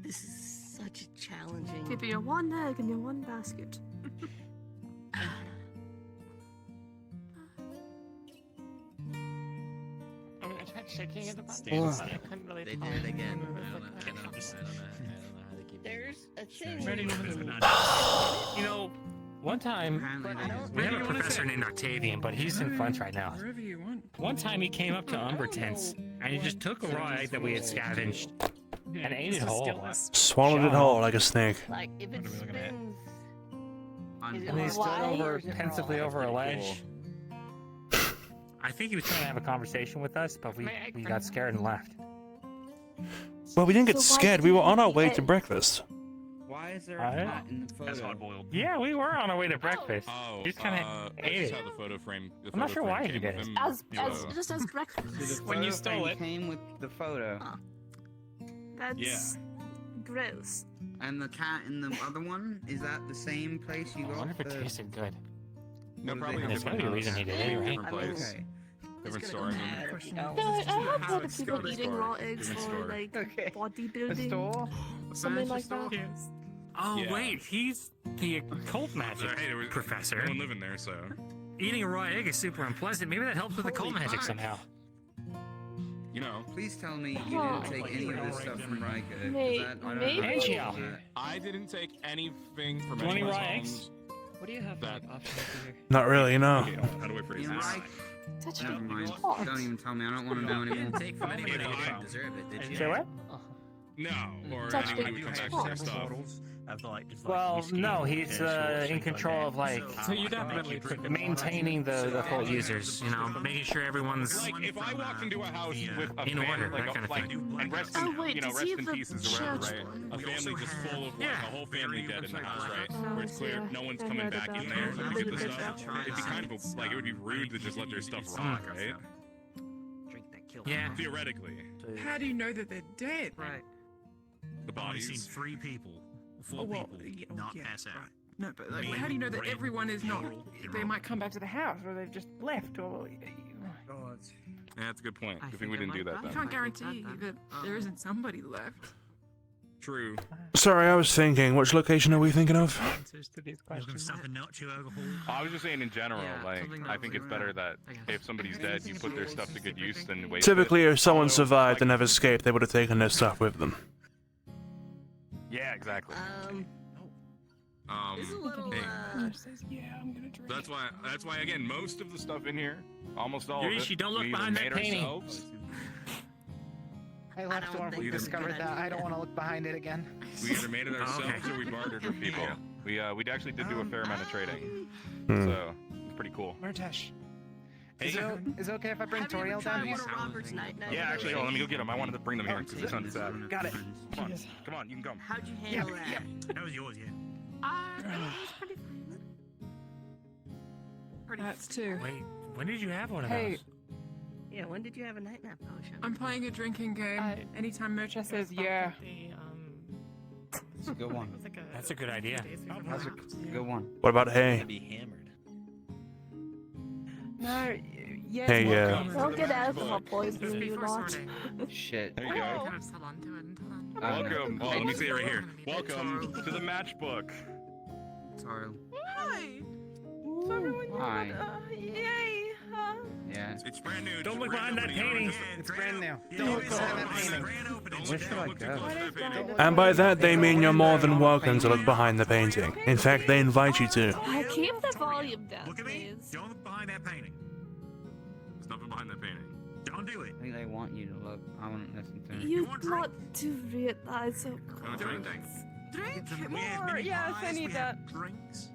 This is such a challenging. Give you one egg in your one basket. I mean, I tried shaking it about Ugh. but I couldn't really They tell. did it again. I don't know how they keep There's a thing. You know, one time we have a professor named Octavian, but he's in front right now. Wherever you want. One time he came up to Umberton's and he just took a raw egg that we had scavenged and ate it whole. Swallowed it whole like a snake. Like if it spins. And he stood over pensively over a ledge. I think he was trying to have a conversation with us, but we got scared and left. Well, we didn't get So why scared. did We were you on our eat way the to egg? breakfast. Why is there a Alright. cat in the photo? That's hard boiled. Yeah, we were on our way to breakfast. Oh, He just kind of I ate just it. saw the photo frame. The I'm not photo sure frame why he came did with it. him. Just as breakfast. When you stole it. came with the photo. That's gross. And the cat in the other one, is that the same place you I got? wonder if it the- tasted good. No, What do probably they a There's different gotta be a house. reason he did it, right? Different place. Okay. Different story. No, I have heard of people eating raw eggs Different for story. like bodybuilding, something like that. Oh Yeah. wait, he's the occult magic Hey, there was professor. no one living there, so. Eating a raw egg is super unpleasant. Maybe that helps with the occult magic somehow. You know. Please tell me you didn't take any of this stuff from Riker. 'cause May- that- I don't maybe. know. Angel. I didn't take anything from Do you want any anyone's raw homes. eggs? What do you have That- like options here? Not really, no. Okay, how do I phrase You this? like? Touch Never me. mind. Hot. Don't even tell me. I don't want to know anymore. Take from anybody who didn't deserve it, did you? Say what? No, or Touch anyone me. who comes back Hot. for some stuff. Well, no, he's in control of like So you definitely took maintaining the occult users. You know, making sure everyone's Like, if I walked into a house with a in family, order, like, that kind of like, thing. and rest Oh, in, wait, you know, does rest he in have the pieces or whatever, church right? one? A family just full of, like, Yeah. a whole family dead in the house, right? Oh, Where it's clear yeah. no one's I coming heard back about in there that. to I pick up the heard stuff. about It'd be that. kind of, like, it would be rude to just let their stuff rot, right? Drink that kill. Yeah. Theoretically. How do you know that they're dead? Right. The I've only seen bodies. 3 people, 4 Oh, well, people yeah, not yeah, pass out. right. No, but like, Me, how do you know that Ray, everyone is not? Laurel, They might come back to the house, or they've just left, or Yeah, that's a good point. I Good thing think we I didn't do like that you then. can't guarantee that there isn't somebody left. True. Sorry, I was thinking, which location are we thinking of? answers to these You're gonna stop and not chew alcohol. I was just saying in general, Yeah, like, something I that think we it's were- better that I guess. if somebody's dead, you put their stuff to good use than waste Typically, it. if someone Although, survived like- and have escaped, they would have taken their stuff with them. Yeah, exactly. It's a little, hey. Yeah, I'm gonna drink. That's why again, most of the stuff in here, almost all of Yurishi, it, don't look we either behind that made painting. ourselves. I left don't when we think discovered it's that. I don't want to look behind it again. We either made it Oh, okay. ourselves or we bartered with people. We actually did do a fair amount of trading, Hmm. so it's pretty cool. Murtesh. Is it okay if I bring Toriel down here? Yeah, actually, hold on, let me go get them. I wanted to bring them here because this one's sad. Got it. Come on, you can come. How'd you handle that? That was yours, yeah. It was pretty fun. That's two. Wait, when did you have one of Hey. those? Yeah, when did you have a night nap potion? I'm playing a drinking game. Anytime Mocha says yeah. It's a good one. That's a good idea. That's a good one. What about hay? Be hammered. No, yeah. Hey, Don't get alcohol poisoning, you lot. Shit. There you go. Welcome. Oh, let me see it right here. Welcome to the matchbook. Sorry. Hi. So everyone, Hi. yay. Yeah. It's brand new. Don't look behind that painting. It's brand new. Don't look behind that painting. Where should I go? And by that they mean you're more than welcome to look behind the painting. In fact, they invite you to. Keep the volume down, Look at me. please. Don't look behind that painting. There's nothing behind that painting. Don't do it. I think they want you to look. I won't listen to them. You want to realize, of Want to drink? Drink We have more. mini Yes, I pies, need we that. have drinks.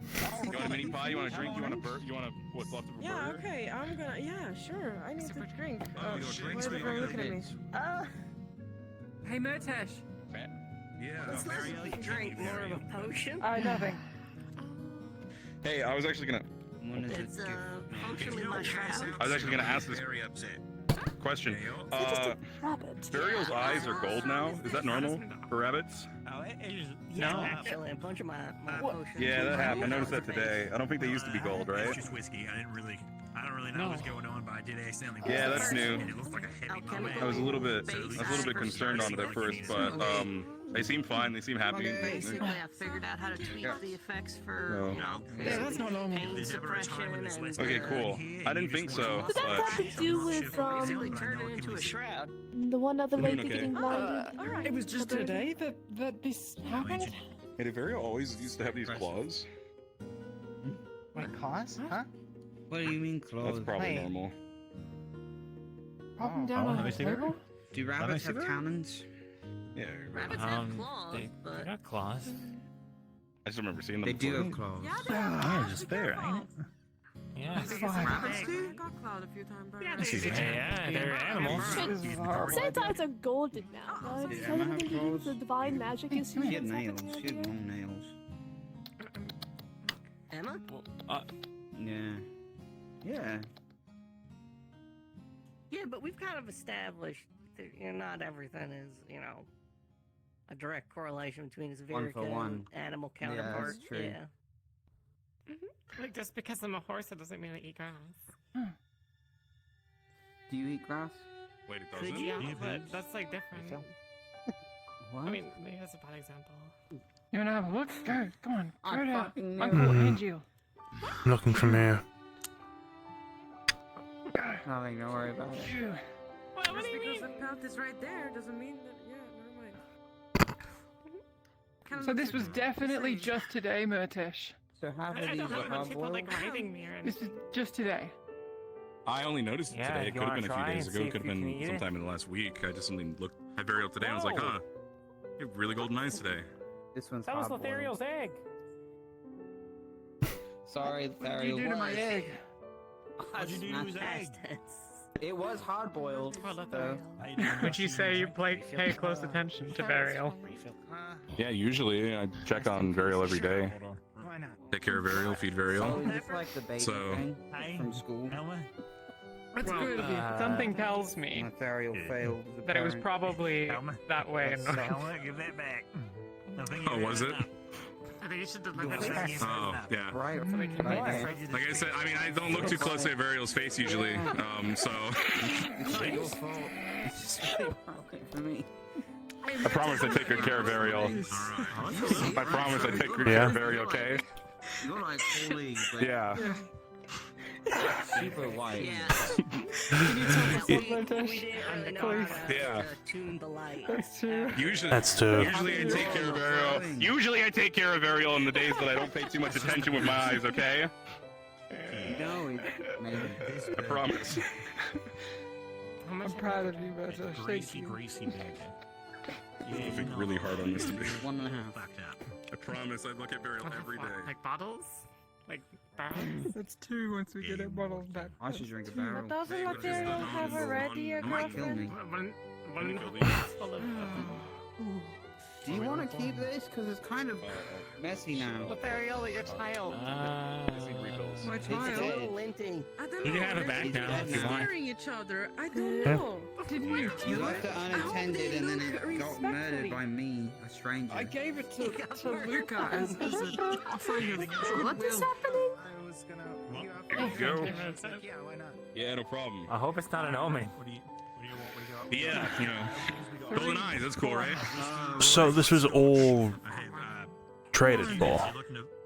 You want a mini pie? You want a drink? You want a burger? You want a what's left of a Yeah, burger? okay, I'm gonna. Yeah, sure. I need to drink. Oh, you want Why drinks? is everyone looking at me? Hey, Murtesh. Yeah. Let's not drink more of a potion. Nothing. Hey, I was actually gonna. It's functionally my shroud. I was actually gonna ask this Very upset. question. rabbit. Burial's eyes are gold now. Is that normal for rabbits? Yeah, actually, a bunch of my potions. Yeah, that happened. I noticed that today. I don't think they used to be gold, right? It's just whiskey. I don't really know what's going on, but I did accidentally. Yeah, that's new. It looked like a heavy metal. I was a little bit concerned on it at first, but they seem fine. They seem happy. Basically, I figured out how to tweak the effects for, you know, Yeah, that's not normal. pain suppression and... Okay, cool. I didn't think so, Did that but have to do with Basically turned it into a shroud. the one other lady Okay. getting blinded? Alright. It was just today that this happened. hey, did Burial always used to have these claws? Wait, claws? Huh? What do you mean claws? That's probably Wait. normal. Popping down on the table. Do rabbits have cannons? Yeah. Rabbits have claws, They but... got claws. I just remember seeing them. They do before. have claws. Yeah, just fair, ain't it? Yeah. That's fine. Rabbits too? Got clawed a few times. Yeah, they're animals. Centaurs are golden now, right? Did So Emma I have think claws? the divine magic is She had happening nails. out She had here. long nails. Emma? Yeah. Yeah. Yeah, but we've kind of established that, you know, not everything is, you know, a direct correlation between his One for Verica one. and animal Yeah, counterpart. that's true. Yeah. Like, just because I'm a horse, it doesn't mean I eat grass. Do you eat grass? Wait, it Could doesn't? you? Yeah, but that's like different. What? I mean, maybe that's a bad example. You wanna have a look? Go, come on. I Go down. fucking know. Uncle and you. Looking from here. Nothing, don't worry about it. Phew. What do you Because mean? the path is right there doesn't mean that. Yeah, never mind. So this was definitely just today, Murtesh. So how I did don't these have much people hard-boiled? like riding me or anything. This is just today. I only noticed it Yeah, today. if It you could have wanna been a few try days and ago. see It if could have you can been eat it. sometime in the last week. I just suddenly looked at Burial today and I was like, Whoa. huh, you have really golden eyes today. This one's That was hard-boiled. Lothariel's egg. Sorry, What did you do to my egg? What'd you do to his egg? It was hard boiled. So. Would you say you pay close attention to Burial? Yeah, usually I check on Burial every day. Why not? Take care of Burial, feed Oh, Burial. is this like the baby So- thing from school? That's good of you. Something tells me Lothariel failed as a that it was parent. probably that way. And Give that back. Oh, was it? I think you should deliver Oh, yeah. Right. Like I said, I mean, I don't look too closely at Burial's face usually, so It's not your fault. It's just really broken for me. I promise I take good care of Burial. I promise I take good care of Burial, okay? You're like fully, but Yeah. super white. Yeah. Yeah. We didn't really know how to Yeah. tune the light. That's true. Usually, That's true. Usually I take care of Burial. Usually I take care of Burial on the days that I don't pay too much attention with my eyes, okay? No, maybe. I promise. I'm proud of you, Murtesh. Thank Greasy, you. greasy bag. I think really hard on this to be. 1.5. Fucked up. I promise I look at Burial every day. Like bottles? Like barrels? That's 2 once we get our bottles back. I should drink a barrel. But doesn't Lateral have already a It might kill me. Do you want to keep this? Because it's kind of messy now. Lothario, your child. My It's child. dead. Linting. I don't You know. can have it they're back now just if you want. scaring each other. I don't know. Didn't you You kill left it? it unattended and then it got murdered by me, a stranger. I gave it to Luca as a offering of What is goodwill. happening? I was gonna. There you go. Yeah, why not? Yeah, no problem. I hope it's not an omen. Yeah, you know. Golden eyes, that's cool, right? So this was all traded for.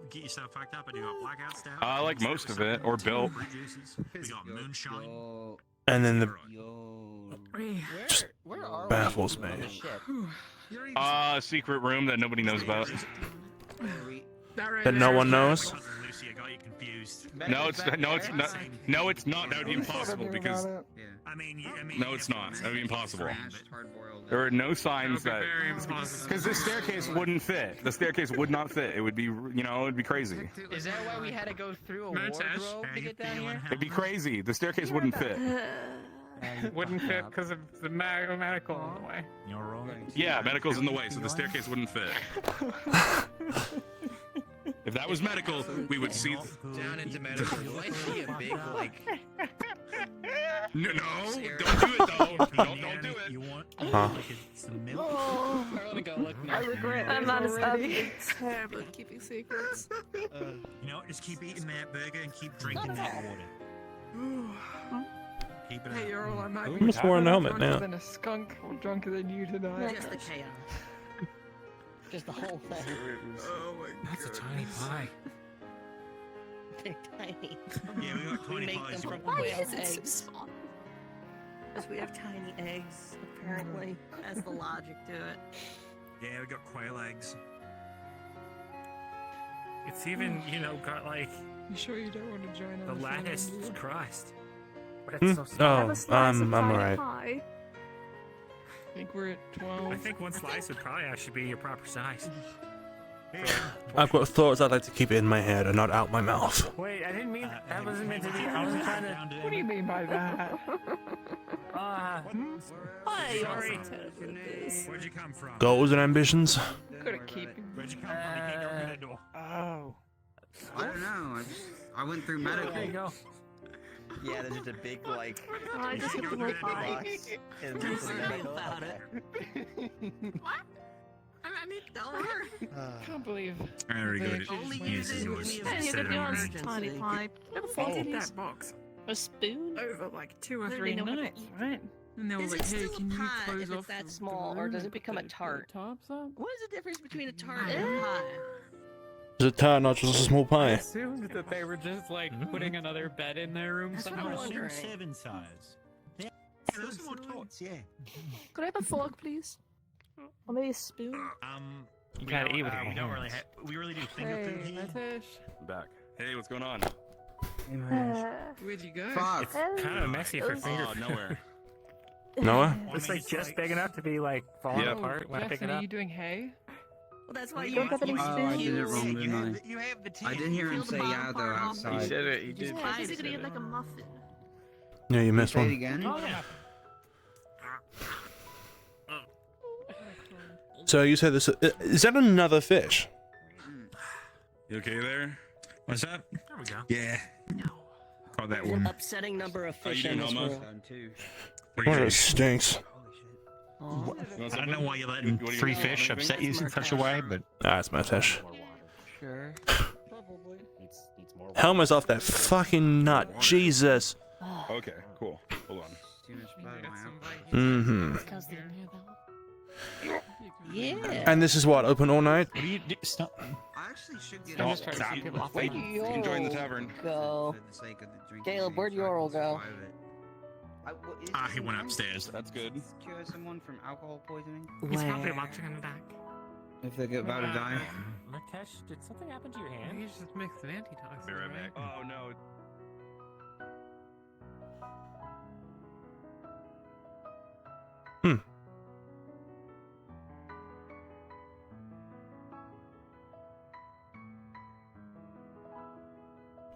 Get yourself fucked up and you got blackout stout. I like most of it, or built. We got moonshine. And then the Where are baffles me. Secret room that nobody knows about. That no one knows? Lucy, I got you confused. No, it's not. That would be impossible because. I mean, No, it's not. That would be impossible. There are no signs that. Because the staircase wouldn't fit. The staircase would not fit. It would be, it would be crazy. Is that why we had to go through a wardrobe to get down here? It'd be crazy. The staircase wouldn't fit. Wouldn't fit because of the medical in the way. You're wrong. Yeah, medical's in the way, so the staircase wouldn't fit. If that was medical, we would see. Down into medical. You might see a big, like. No, don't do it though. Don't do it. You want Huh? some milk? Oh, I want to go look now. I regret I'm this not as already. terrible at keeping secrets. You know what? Just keep eating that burger and keep drinking that water. Keep it Hey, up. Earl, I might I'm be just wearing a helmet drunker now. than a skunk or drunker than you tonight. Just the chaos. Just the whole thing. Oh my god. That's a tiny pie. They're tiny. Yeah, we got We tiny make pies. them from Why whale's is it so eggs. small? Because we have tiny eggs, apparently. That's the logic to it. Yeah, we got quail eggs. It's even, got like You sure you don't want to join the us? lattice Christ. But Hmm? it's so small. Have Oh, a slice of I'm tiny alright. pie. I think we're at 12. I think one slice would probably actually be your proper size. I've got thoughts I'd like to keep in my head and not out my mouth. Wait, I didn't mean that wasn't meant to be. I wasn't trying to. What do you mean by that? Why are you all Sorry. so terrible at this? Where'd you come from? Goals and ambitions? Could have keep him. Where'd you come from? You can't go through that door. Oh. I don't know. I went through medical. There you go. Yeah, there's just a big, like, Oh, I just hit the whole pie. box. And Do there's a something medical about it. What? I need dollar. Can't believe. I already got it. Only Yes, use it's it in yours. the Hey, event you of could be on emergency. tiny pie. Never I thought did of that this. box A spoon? over like 2 or Literally 3 know how to nights, eat. right? And they were Is like, it hey, still can a you pie close if off it's that the small, or balloon does it and become a put the tart? tops up? What is the difference between a tart and a pie? Is it tart, not just a small I pie? assumed that they were just like putting another bed in their room That's what I'm somehow. wondering. Seven size. Yeah, those are more tots, yeah. Could I have a fork, please? Or maybe a spoon? You gotta eat with your we don't really hands. we really do finger food Hey, here. Matish, I'm back. Hey, what's going on? where'd you go? Fuck. Kind of messy for finger. Oh, nowhere. Noah? It's like just big enough to be like falling Yep. apart when I pick Jackson, it are up. you doing hay? Well, that's why You you don't have any Oh, I did it wrong, You didn't I? have the I did hear him say yeah though outside. He said it. He Just did. Yeah, pie he's it gonna in get like a muffin. Yeah, you missed Say it one. again. Oh yeah. So you said this. Is that another fish? You okay there? What's up? There we go. Yeah. Caught that There's one. an upsetting number of How you fish doing, in this Alma? world. What do One you of those think? stinks. Oh. I don't know why you're letting What do you 3 think? fish upset you in such a way, but That's my fish. Sure. Probably. Needs more Helmet's off that fucking nut. Jesus. Okay, cool. Hold on. Too much blood in my eye. Mm-hmm. Because they didn't hear that. Yeah. And this is what, open all night? what do you do? Stop. I actually should get Don't a- start to see people off. Where do you Enjoying the tavern. go? for the sake of the drinking Caleb, game, where'd so I your can oral go? survive it. Is Ah, he it went time upstairs. That's good. to Cure someone from alcohol poisoning He's probably Where? watching in the back. if they're about to die. Mitesh, did something happen to your hand? You just mixed an antitoxin. Be right right? back. Oh no.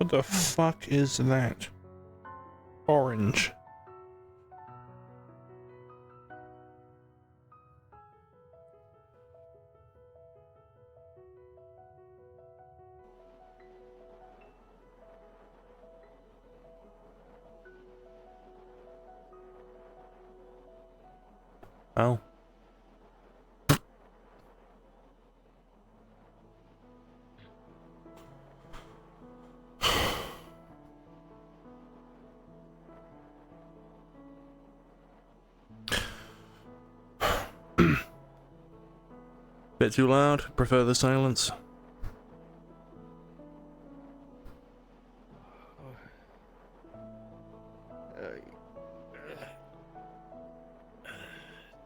What the fuck is that? Orange. Oh. Bit too loud? Prefer the silence?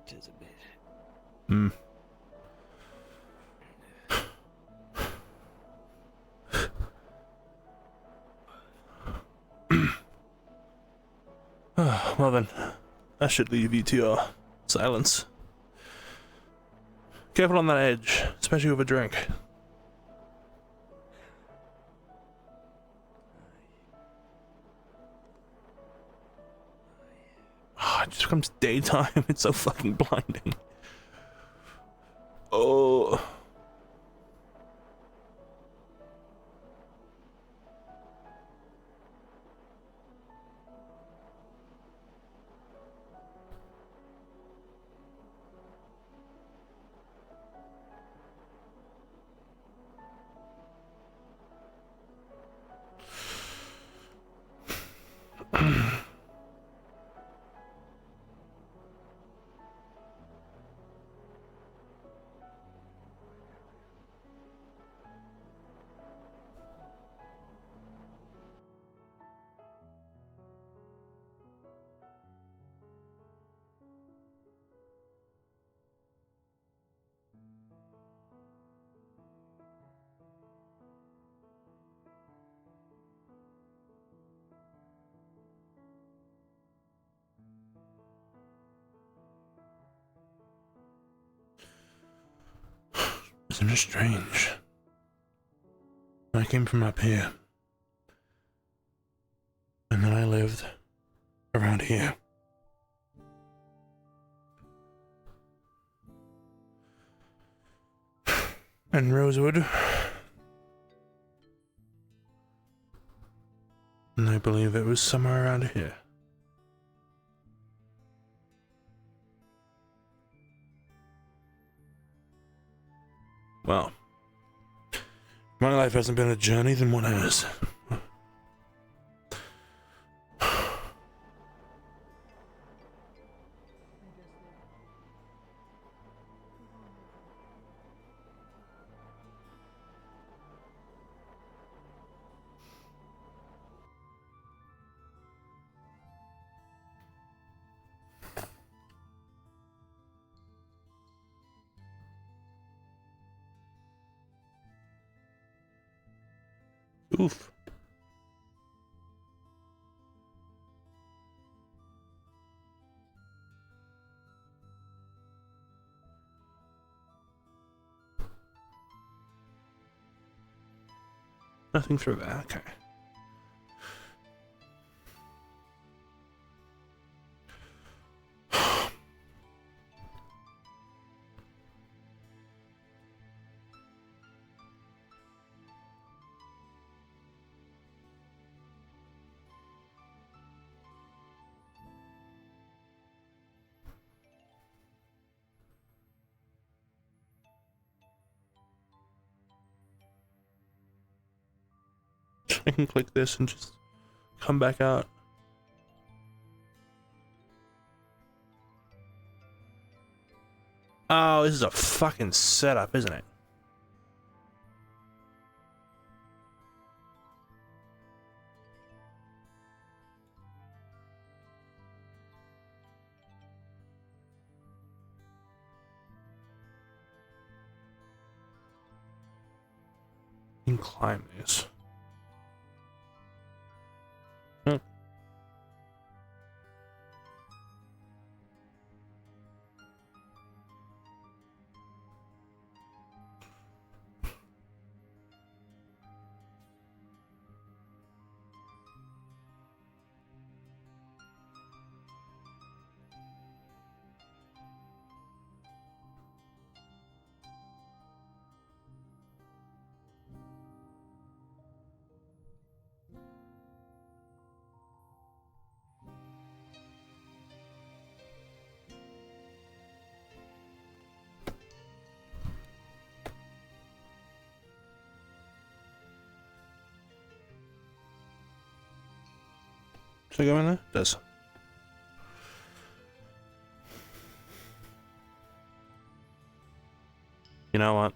Tis a bit. Hmm. Well then, I should leave you to your silence. Careful on that edge, especially with a drink. Oh, it just becomes daytime. It's so fucking blinding. Oh. Isn't it strange? I came from up here. And then I lived around here. And Rosewood. And I believe it was somewhere around here. Well, my life hasn't been a journey, then what has? Oof. Nothing through that, okay. I can click this and just come back out. Oh, this is a fucking setup, isn't it? You can climb these. Huh. Should I go in there? It does. You know what?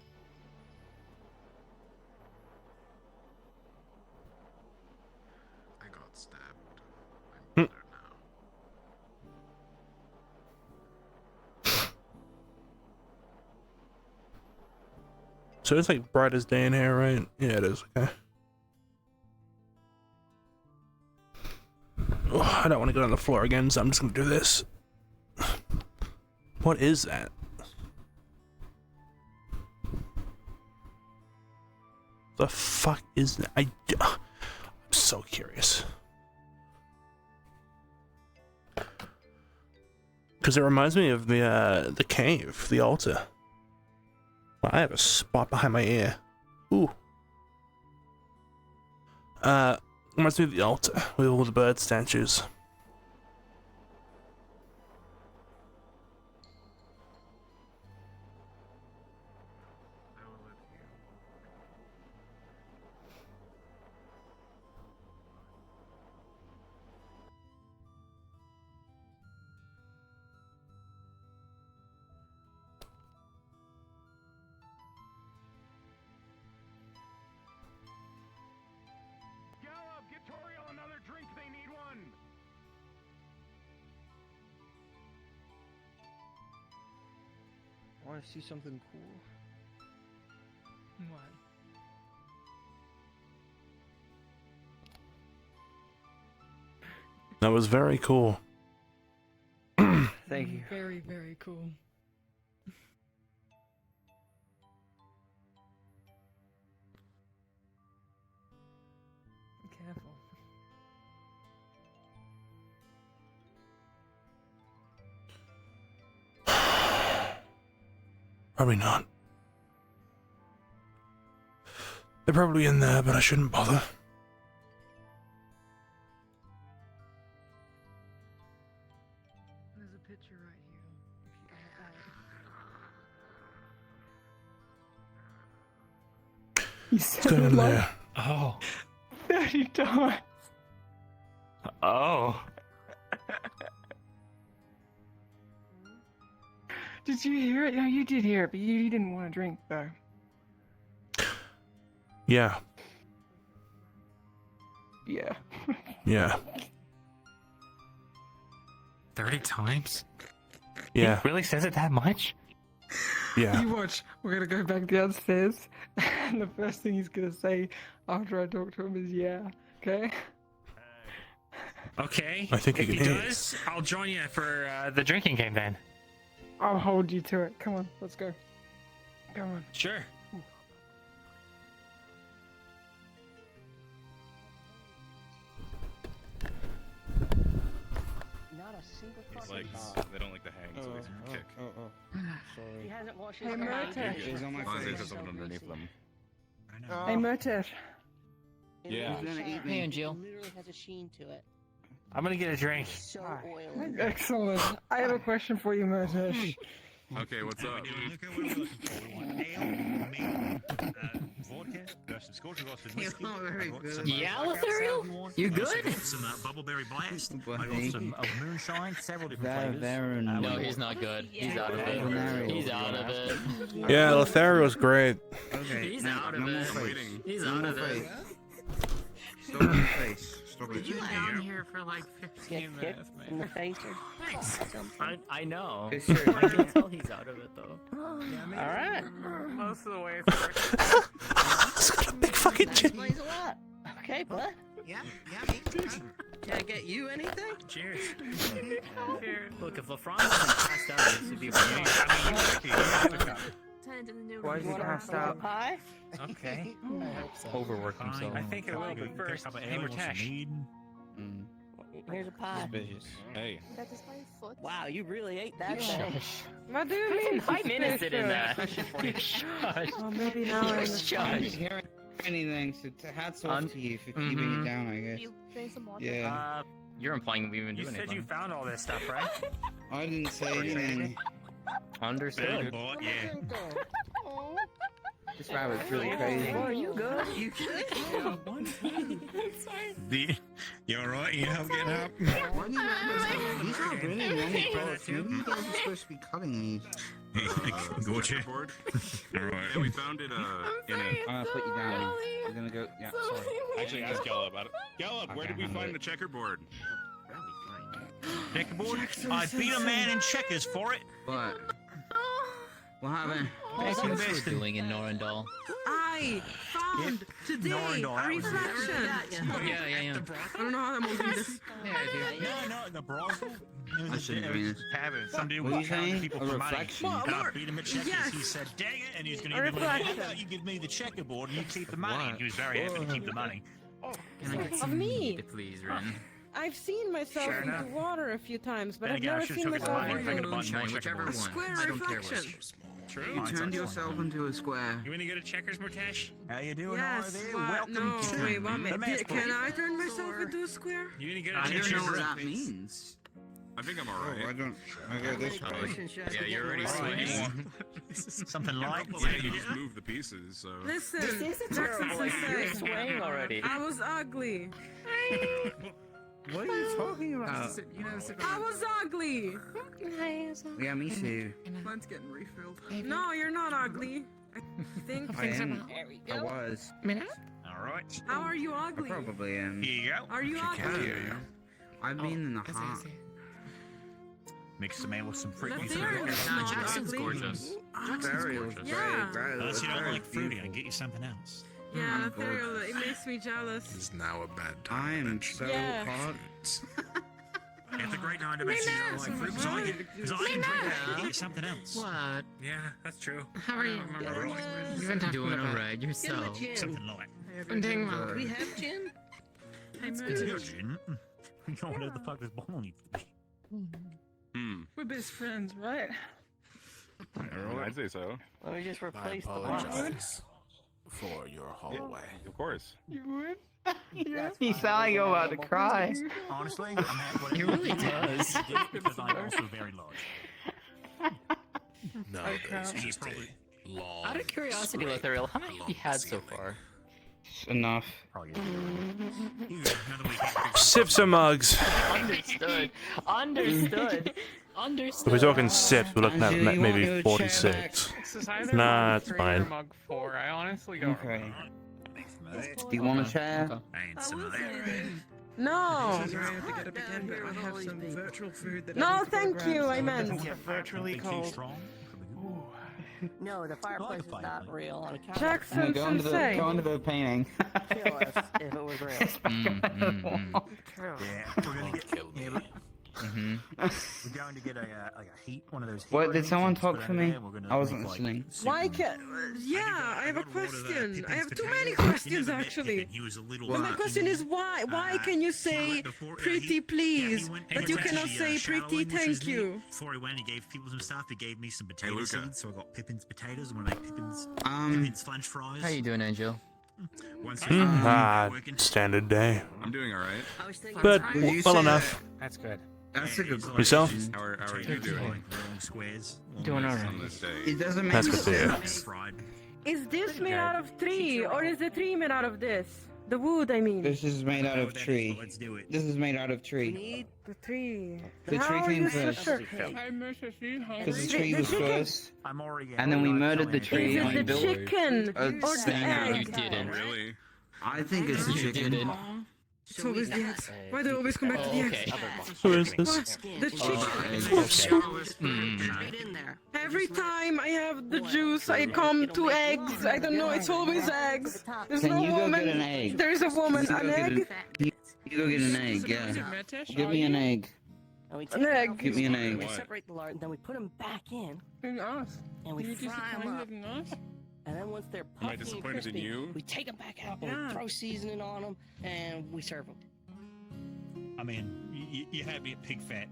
I got stabbed. Hmm. I'm better now. So it's like bright as day in here, right? Yeah, it is. Okay. Oh, I don't want to go on the floor again, so I'm just gonna do this. What is that? The fuck is that? I'm so curious. Because it reminds me of the cave, the altar. Well, I have a spot behind my ear. Ooh. Reminds me of the altar with all the bird statues. Get Toriel another drink. They need one. Want to see something cool? What? That was very cool. Thank you. Very, very cool. Careful. Probably not. They're probably in there, but I shouldn't bother. There's a picture right here. If you He's What's going on there? Oh. 30 times. Oh. Did you hear it? No, you did hear it, but you didn't want to drink, though. Yeah. Yeah. Yeah. 30 times? Yeah. He really says it that much? Yeah. You watch. We're gonna go back downstairs, and the first thing he's gonna say after I talk to him is "yeah." Okay. Okay. I think if you he can hear it. does, I'll join you for the drinking game then. I'll hold you to it. Come on, let's go. Come on. Sure. Not a single He's fucking like, dog. they don't like to hang, so he's kick. He hasn't washed Hey, his hands. Murta. It's on my As long as face. there's something underneath them. Hey, Murta. Yeah. He's gonna eat me. Hey, Jill. It literally has a sheen to it. I'm gonna get a drink. So oily. Excellent. I have a question for you, Murta. Okay, what's up? Liquor, what are we looking for? We want ale, mead, vodka, got some Scotch, got some whiskey. You're very I got good. some, Yeah, blackout Lothario? sour wine. You I also good? got some bubbleberry blast. I got some moonshine, several different flavors. No, he's not good. He's out of it. He's out of it. Yeah, Lothario's great. Okay, He's now, out of no more it. face. He's No out more of it. face. Stop your face. Stop Did it. you down here for like 15 Get minutes, kicked in the man? face or Thanks. I know. Okay, sure. I can tell he's out of it though. Alright. Most of the way through. It's got a big fucking chin. Explains a lot. Okay, bud. Yeah, me too. Can I get you anything? Cheers. Look, if LaFron wasn't passed out, this would be a Why is he passed out? Pie? Okay. Overworked Fine. himself. I think I will, but first, Cup of hey, ale, want some Murtash. mead. Here's a pie. Suspicious. Hey. That is my foot. Wow, you really ate that thing. What do you mean? I'm innocent in that. Oh, maybe now I I understand. didn't hear anything, so hats off to you for keeping Mhm. it down, I guess. You drink some water? Yeah. You're implying we even do You anything. said you found all this stuff, right? I didn't say anything. Understood. Boy, yeah. This rabbit's really crazy. Are you good? You You alright? You help getting up? Why do you have these are really long parts. Maybe you guys are supposed to be cutting these. Gotcha. Checkerboard. Alright. Yeah, we found it in a. I'm gonna put you down. You're gonna go. Yeah, sorry. Actually, ask Gallop about it. Gallop, where Okay, did we I'll do find it. the checkerboard? Checkerboard? I beat a man in checkers for it. What? What happened? What's you doing in Norendal? I found today Norendal, a that was it. reflection. Yeah. I don't know how I'm moving this. No, the brothel. I shouldn't have been. Some dude What are you was charging saying? people A for money. reflection? And I beat him at checkers. Yes. He said, dang it, and he's going A to give me the money. reflection. How about you give me the checkerboard and you keep the money? He was very happy to keep the money. Can I get Of some me? meat, please, Ren? I've seen myself Sure into enough. water a few times, but Then I've again, I never should've seen took his myself money and taken into a bunch more Whichever one. checkerboards. square I don't care reflection. True. You turned yourself into a square. You want to go to checkers, Murtash? How you doing Yes, over there? what? Welcome No, to wait, one the minute. math Can book. I turn myself into a square? You want to go to I don't checkers? know what that means. I think I'm Oh, alright. I go this way. Yeah, you're already swinging. Something like Yeah, you just move the pieces, so. Listen, This is a Jackson terrible idea. Sensei. You're swaying already. I was ugly. What are you talking about? I was ugly. Yeah, me too. Mine's getting refilled. No, you're not ugly. I think. I am. There we I go. was. All right. How are you I ugly? probably am. Here you go. Are you ugly? I've been in the heart. Mix the man with some fruit. Nathaniel's not Jackson's ugly. gorgeous. Very, Yeah. very, Unless you don't very like fruity, I can beautiful. get you something else. Yeah, I'm Nathaniel, it makes me jealous. Is now a bad I time. am so Yeah. hot. It's a great time to mention you don't like fruit, because I can drink that and get you something else. What? Yeah, that's true. How are you? You've been talking Doing about alright yourself. Something like. I'm doing well. Do we have gin? That's It's good. good, Jin. You don't know what the fuck this baloney. We're best friends, right? I'd say so. Let me just I replace the apologize for your hallway. Of course. You would? You sound like you're about to cry. Honestly, I'm at whatever He really you does. because I'm also very large. Nowadays, just a long. Out of curiosity, Lethariel, how many have you had so far? Enough. Probably another week. Sips or mugs? Understood. Understood. If we're talking sips, we're looking at Andrew, you want maybe your 46. This is either Nah, mug it's 3 or fine. mug 4. I honestly don't Okay. remember. Do you want a chair? I ain't some of that. No. I have to get up again, but I have some virtual food that I No, need to go thank grab, you. so I it meant. doesn't get virtually Too cold. strong. No, the fireplace is not real on account Jackson of Go into the Sensei. painting. kill us if it was real. True. Yeah, we're gonna get. Kill me. Yeah, we're going to get a like a heat, one of those. Heat What, did rings someone and talk put it for under me? there. We're gonna I wasn't make, like, listening. Why soup. can? Yeah, I have a got water, question. I have Pippin's too potatoes. many You know questions the bit actually. Pippin, he was a little But my rocky. question is why? Why can you say went before- pretty he please, went- but you went to cannot the, say shadowing, pretty which was thank neat. you? Before he went, he gave people some stuff. He gave me some potato Luca. seeds, so I got Pippin's potatoes. I'm gonna make Pippin's French fries. How you doing, Angel? Once Standard day. I'm doing alright. But Would you well say enough. That's good. That's a good question. Yourself? How are you doing? Long squares. Doing On alright. this day. It doesn't make That's good to hear. sense. Fried. Is this made out of tree, or is the tree made out of this? The wood, I mean. This is made out of That is, tree. Let's do it. This is made out of We tree. need The tree. The How tree are you came so first. sure? I miss a few Because the The- tree the was chicken- first, I'm already. and then we murdered the tree Is and it we the built chicken a or the stand. You egg? didn't. Really? I think it's a You chicken. didn't. It's always the eggs. Why do they always come back to the Oh, eggs? okay. Who is this? The chicken. right in there. Every time I have the juice, I come to eggs. I don't know. It's always eggs. There's Can no you go woman. get an egg? There's a woman. You go An get egg. You go get an egg, yeah. Give me an egg. And we An egg. Give me an egg. We separate the lard, and then we put them back in, And us. and we You fry them disappointed up. in us? And then once they're Am I puffy and disappointed in crispy, you? we take them back out and Yeah. we throw seasoning on them, and we serve them. I mean, you had me at pig fat.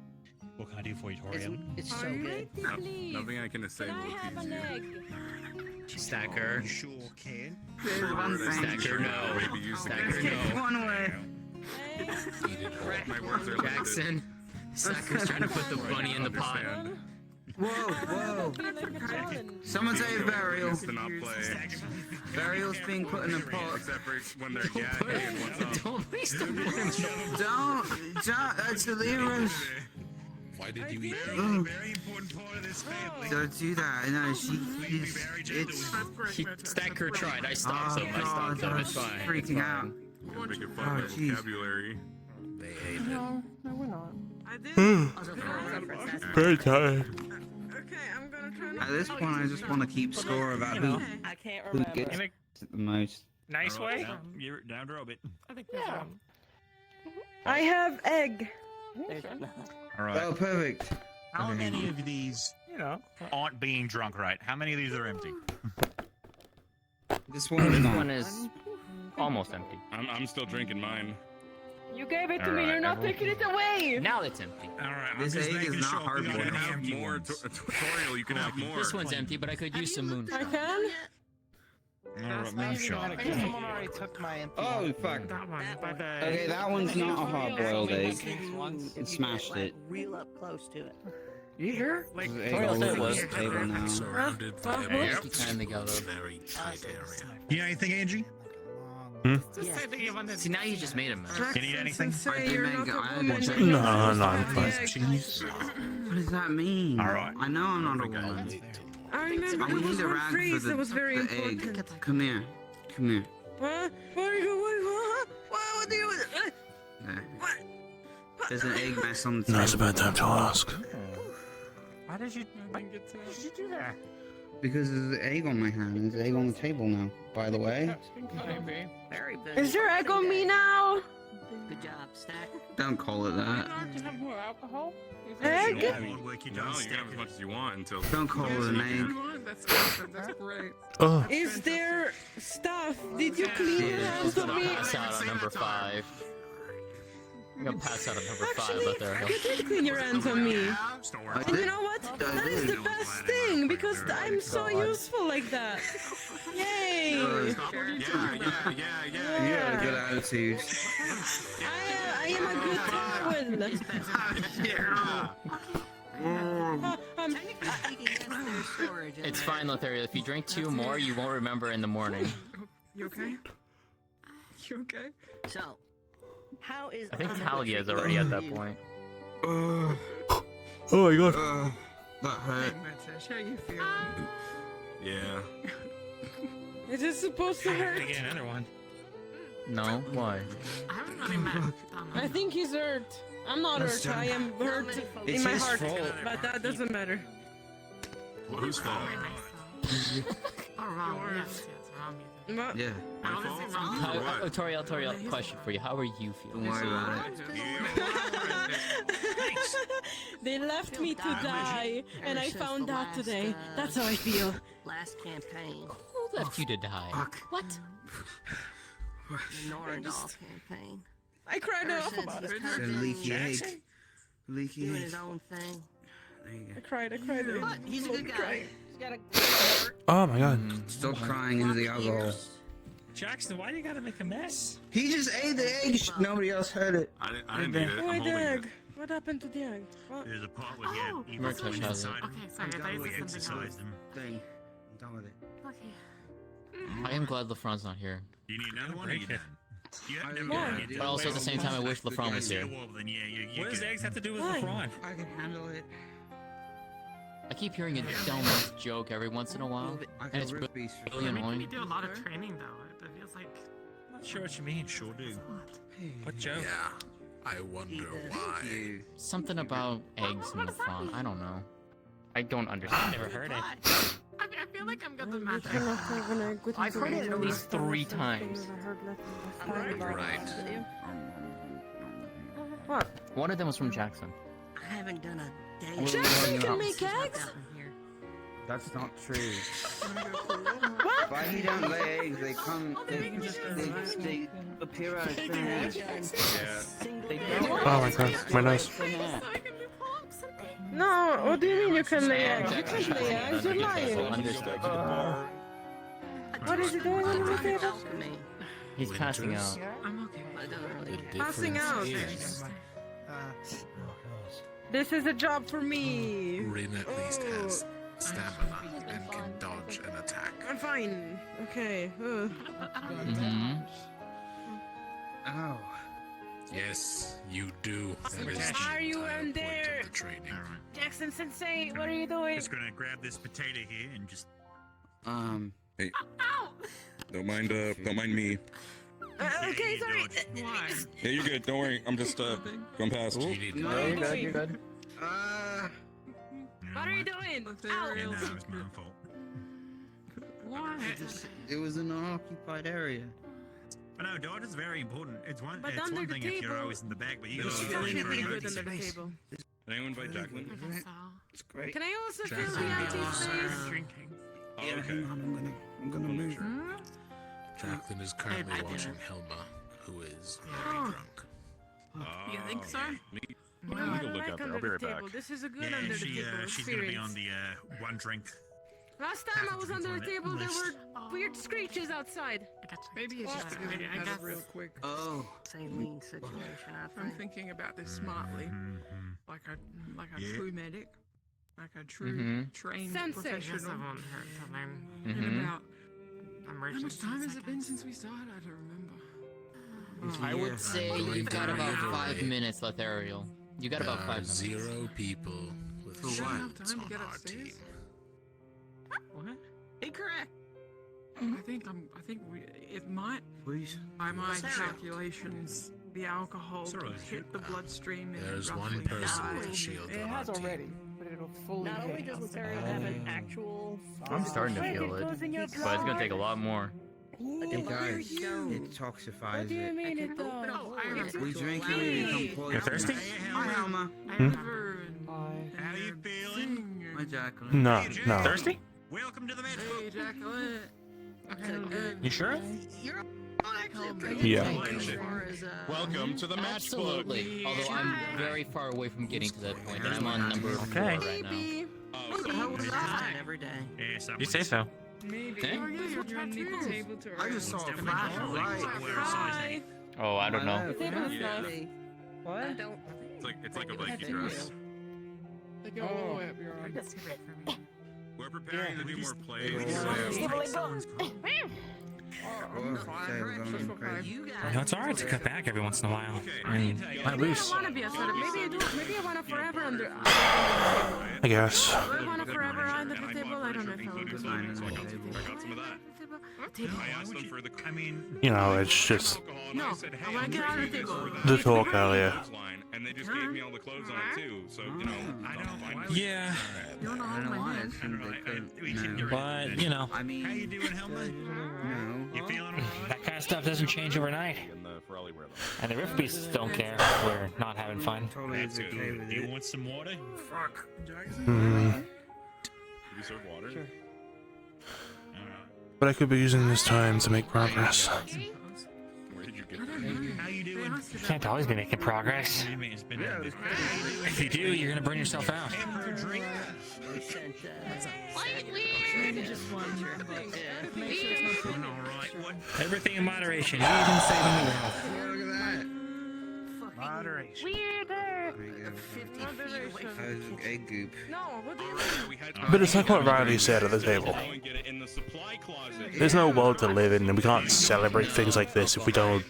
What can I do for you, Toriel? It's Are so you good. ready, No, please? nothing I can say Can I will have please an you. egg? Stacker. Sure can. There's one thing. Stacker, no. Maybe use the Stacker, Take no. one away. My words are limited. Jackson. Stacker's trying to put the bunny in the pot. Understand. Whoa. Someone say burial. Used to not play. Burial's being put in a pot. Except for when they're gagging. What's up? Don't. That's illegal. Why did you eat? Very important part of this family. Don't do that. No, it's. Stacker tried. I stopped him. I stopped him. It's fine. Freaking out. Making fun of their vocabulary. They ate it. No, we're not. I did. Very tired. Okay, I'm gonna try At not this point, I just want to keep score about who I can't who remember. gets it the most. Nice way. You're down to Robert. I think Yeah. I have egg. All right. Oh, perfect. How many of these, aren't being drunk right? How many of these are empty? This one is not. One is almost empty. I'm still drinking mine. You gave it to All me. right, You're not taking it away. Now it's empty. All right. I'm This just egg is making not sure hard we got boiled. any Have empty more ones. tutorial. You can have more. This one's empty, but I could use some moonshine. I can? All right, moonshine. Someone already took my empty Oh, one. fuck. That one by the. Okay, that one's not a hard-boiled egg. It smashed it. Real up close to it. You hear? This is egg Toriel all said it over was. this table now. Surrounded by a Yep. Time to go. very tight area. You know anything, Angie? Just say that you wanted. See, now you just made a mess. You need anything? Say you're not I a woman. did you're No, not no, I'm supposed fine. to have the egg. What does that mean? All right. I know I'm not a woman. I remember I there was need a one rag phrase for that was very the important. egg. Come here. Come here. What? What are you what do you There. There's an egg mess on the Now table. it's about time to ask. Why did you do that? Because there's an egg on my hand. There's an egg on the table now, by the way. Maybe. Very good. Is your egg on me now? Good job, Stack. Don't call it that. You have more alcohol? Egg? Yeah, more work you No, done, you can have as much as you want until. Don't call it an egg. That's awesome. That's great. Oh, Is there stuff? Did you clean your hands on me? Pass out on number 5. I'm gonna pass out on number 5, Actually, but there we you go. did clean your hands on me. I And you did. know what? That is the best thing because I'm so useful like that. Yay! Yeah. You have a good attitude. I am a good It's fine, Lothario. If you drink 2 more, you won't remember in the morning. You okay? You okay? So, how is I think Anna Talia is treating already at that you? point. oh my god. That hurt. Matish, how you feeling? Yeah. Is it supposed to hurt? Get another one. No? Why? I haven't really met I think he's hurt. I'm not hurt. I am hurt in It's my his heart, fault. but that doesn't matter. Well, whose fault? Oh, wrong. Yes, wrong. What? Yeah. My How fault? is it wrong? For what? Toriel, question for you. How are you Don't feeling? worry about it. They left me to die, and I Ever since found the out last, today. That's how I feel. Last campaign, Who left you to die? What? the Norendal campaign. I cried Ever off since about his it. It's a cousin leaky egg. Leaky doing egg. his own thing. There you I go. cried. But he's a good guy. He's got a good Oh my god. Stop crying into the alcohol. Jackson, why do you gotta make a mess? He just ate the egg. Nobody else heard it. I didn't eat it. I'm Why the holding it. egg? What happened to the egg? What? There's a part with Oh, you. Evil Mertush fluid has it. inside. Okay, sorry, I thought you We said something exercise else. them. Thing. I'm done with it. Okay. I am glad LeFron's not here. You need another one? Or you done? You have I never don't done know, it. dude. But also at the same time, I wish LeFron was here. Well, then, yeah, you What does good. eggs have to do with Why? LeFron? I can handle it. I keep hearing a dumbass joke every once in a while, I and can it's root beast. really I mean, we annoying. do a lot of training though. It feels like. I'm not sure what you mean. Sure do. What joke? Yeah. I wonder why. You. Something about eggs and LeFron. I don't know. I don't understand. Never heard it. I feel like I'm good with You math. cannot have an egg with I've heard it at least 3 times. Right. What? One of them was from Jackson. I haven't done a day. Well, Jackson you can know. make eggs? That's not true. Why he don't lay eggs? They come. They appear out of thin air. Oh my god. My nose. No, what do you mean you can lay eggs? You can lay eggs, you're lying. Understood. What is he doing on the table? He's passing out. I'm okay. Passing out. This is a job for me. Rin at least has stamina and can dodge an attack. I'm fine. Okay. Ow. Yes, you do. That is Why are you in there? the training. Jackson Sensei, what are you doing? Just gonna grab this potato here and just. Hey. Don't mind me. Okay, sorry. Why? Yeah, you're good. Don't worry. I'm just going past. No, you're good. You're good. What are you doing? Yeah, no, it was my fault. Why? It was in an occupied area. But no, dodge is very important. It's one But thing under the if you're table- always in the back, but you It's gotta actually be pretty for good under the emergencies. table. Can anyone invite Jacqueline? It's great. Can I also feel the empty space? Drinking. Oh, Yeah, okay. hang on. I'm gonna move. Jacqueline is currently I watching didn't. Helma, who is Oh. very drunk. You think so? Me. You know, Let me I go look like out there. under I'll be the right back. table. This is a good Yeah, under the she, table she's gonna be on experience. the one drink. Last time I was under the table, there were weird screeches outside. Maybe it's just because we had a real quick Oh. Saline situation, I I'm think. thinking about this smartly, like a Yeah. true medic, like a true Mhm. trained Sensei. professional. Yes, I won't hurt till then. And Mhm. about how Emergency much time has it been seconds. since we started? I don't remember. I would say you've got about 5 minutes left, Ariel. You got about There 5 are minutes. 0 people with For what? shields Enough time to on get our upstairs? team. What? Incorrect. I think it might. Please. By my What's that? calculations, the alcohol Sorry, hit the bloodstream and There's it one roughly person dies. with a shield It on has our team. already, but it'll fully Not only hit. does Lucario have an actual. I'm starting to feel it, but it's gonna take a lot more. Hey guys, it What toxifies do you it. mean it does? Oh, I heard We drink it, we Hey. become poison. You're thirsty? Hi, Helma. How you feeling? Hi, Jacqueline. No, no. Thirsty? Welcome to the match. Hey, Jacqueline. You sure? You're Yeah. as far as Welcome to the match book. Absolutely. Although I'm very far away from getting to that point, and I'm on number 4 Okay. right now. Oh, so how was that every day? Yeah, You say so. Maybe. Eh? Oh, yeah, you're underneath the table to I just saw a Definitely flash not of light. Oh, I don't know. The table's nice. I What? don't. It's like a Viking dress. They go all the way up your arm. That's great for me. We're preparing to do more plays. You You know, it's alright to cut back every once in a while. And let Maybe loose. I want to be a setup. Maybe I do. Maybe I want to forever under. I guess. Do I want to forever under the table? I don't know if I will do So I that. got some of that. I asked them for the. I mean, You know, it's just No, I want to get out of the table. the talk earlier. line, and they just gave me all the clothes on it too. So you know, I I'm don't. fine. Yeah, You want to hold my hand? I don't know. but you know, I mean, How you doing, Helma? no. You feeling alright? that kind of stuff doesn't change overnight. And the Ferrari wear them. And the Rift Beasts don't care. We're not having fun. Totally That's okay good. with You it. want some water? Fuck. Hmm. Do you serve water? Sure. But I could be using this time to make progress. Where did you get that? How you doing? You can't always be making progress. What do you mean? It's been If you do, you're gonna burn yourself out. for a drink. Doing alright. What? Everything in moderation, even saving the world. Look at that. Moderation. Weirder. Egg goop. No, what do you mean? But it's like what Riley said at the table. Go and get it in the supply closet. There's no world to live in, and we can't celebrate things like this if we don't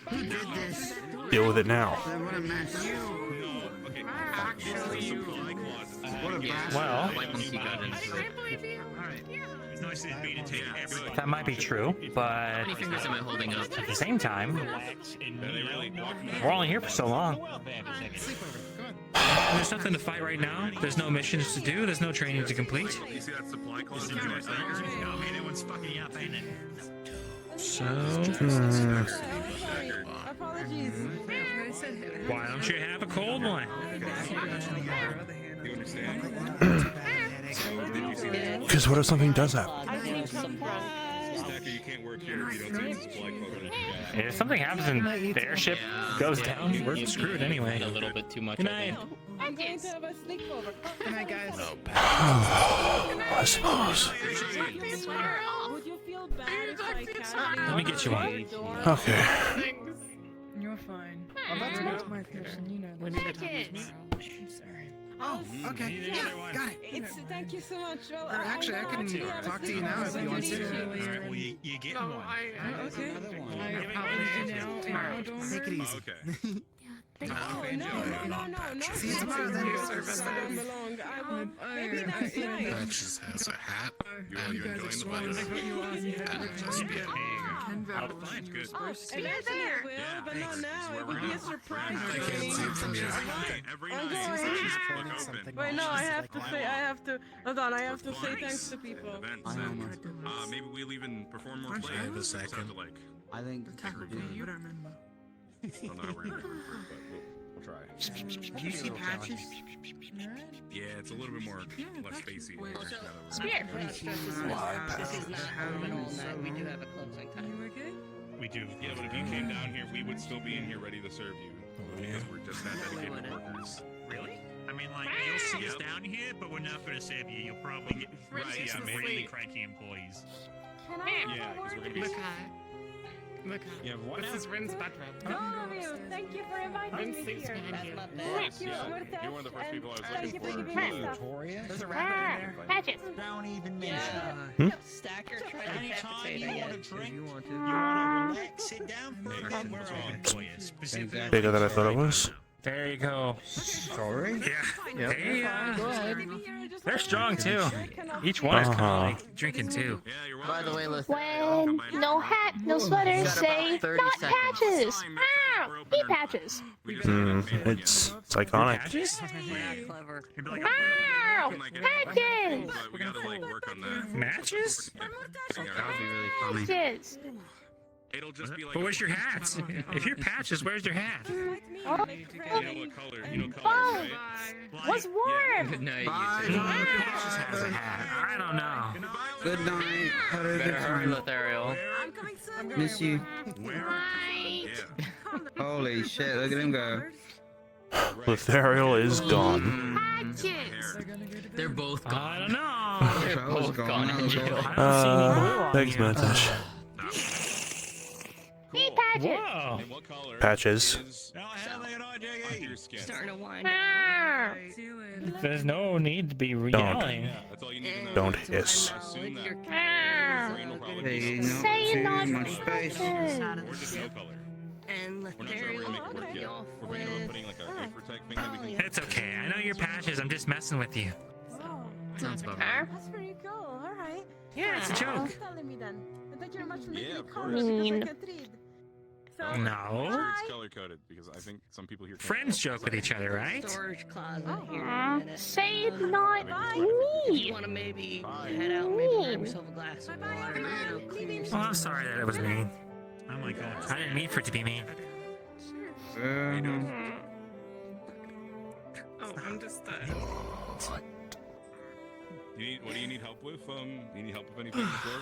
deal with it now. What a mess. Well, As nice as it'd be to take everything. that might be true, but How many fingers am I holding up? at the same time, we're only here for so long. And there's nothing to fight right now. There's no missions to do. There's no training to complete. You see that supply closet? Oh, man, everyone's fucking you up, ain't it? So, Apologies. why don't you have a cold one? You understand? Because what if something does happen? I think I'm drunk. Stacker, you can't work here if you don't take the supply closet. If something happens and the airship goes down, we're screwed anyway. A little bit too much. Good night. I'm going to have a sleepover. Good night, guys. I suppose. Would you feel bad if I casually Let me get you one. opened the door? Okay. You're fine. Oh, that's You're not my person, you know. When did it happen? I'm sorry. Oh, Oh, okay. Yeah, got it. Thank you so much. Well, Actually, I can talk to you now if you want to. Alright, well, you're getting one. Okay. Take it easy. Okay. No. See you tomorrow then. Maybe that's nice. Patches has a hat. You enjoying the place? Just be Oh, fine, good. Eventually I will, but not now. It would be a surprise I for can't me. see it from here. Every I'm night, going. she's look open. Wait, no, I have to say thanks to people. Events and, maybe we'll even perform more plays. I have a second. I think we do. I don't know how we're gonna do it, but we'll try. Do you see Patches? Yeah, it's a little bit more less spacey. Here, now that we're- Spirit, this is not orbital in that we do have a closing time. We do. Yeah, but if you came down here, we would still be in here ready to serve you. Because we're just that dedicated workers. Really? I mean, like, you'll see us down here, but we're not going to serve you. You'll probably get some really cranky employees. Can I Yeah, have a because we're word? gonna be. Look, Yeah, what this now? is Rin's bedroom. All of you, thank you for inviting me here. That's my Of bad. course, you, yeah. Murtaz, You're one of the first and people I was thank looking you for for. giving me stuff. Victoria? There's a rabbit in there. Patches. Don't even Stacker tried to Anytime decapitate you her want yet. to drink, You want to. you want to relax, sit down for a bit, we're open for you. Specifically. Bigger than I thought it was. There you go. Sorry? Yeah. Hey, Go ahead. they're strong too. Each one is kind of like drinking too. Yeah, you're By welcome. the way, listen. When no hat, no sweater, You got say about 30 not seconds. Patches. Fine, Ow, we're open eat or not. Patches. We just haven't made one It's yet. iconic. Patches? Yeah, clever. You'd be like, Ow, Can, like, Patches. But we gotta like work on that. Matches? Getting our- That would be really funny. Patches. It'll just be like. But where's your hat? If you're Patches, where's your hat? Oh, You know what color? You know colors, oh, right? was warm. No, you Bye. too. Patches has a hat. I don't know. Good night. Have a Better good hurry, time. Lothario. I'm coming soon. Miss you. Right. Yeah. Holy shit, look at him go. Lothario is gone. Patches. They're both I gone. don't know. They're That was both gone, gone that in was jail. gone. I don't see any blue on Thanks, you. Mantish. Eat Patches. Whoa. And what color Patches. is how the hell are you not, your skin? Starting to wind Ow. There's no need to be yelling. Yeah, that's all you need to know. Don't hiss. Assume that. Ow. Brain will probably Hey, be not Say too not much space. Patches. or just no color. and We're not sure how we're gonna make it work yet. We're thinking about putting like a protect thing that we can. It's okay. I know you're Patches. I'm just messing with you. Sounds about Huh? right. That's pretty cool. All right. Yeah, it's a joke. Thanks for telling me then. And thank you very much for making Yeah, me of color course. because I Mm. can't read. So, Sure No. it's color coded because I think some people here. can't Friends read. joke with each other, right? storage closet here in a Aw, minute. say not You me. want to maybe head out and maybe grab yourself a glass of water, clean Well, yourself. I'm sorry that it was mean. Oh my god. I didn't mean for it to be mean. Oh, I'm just What do you need help with? You need help with anything before?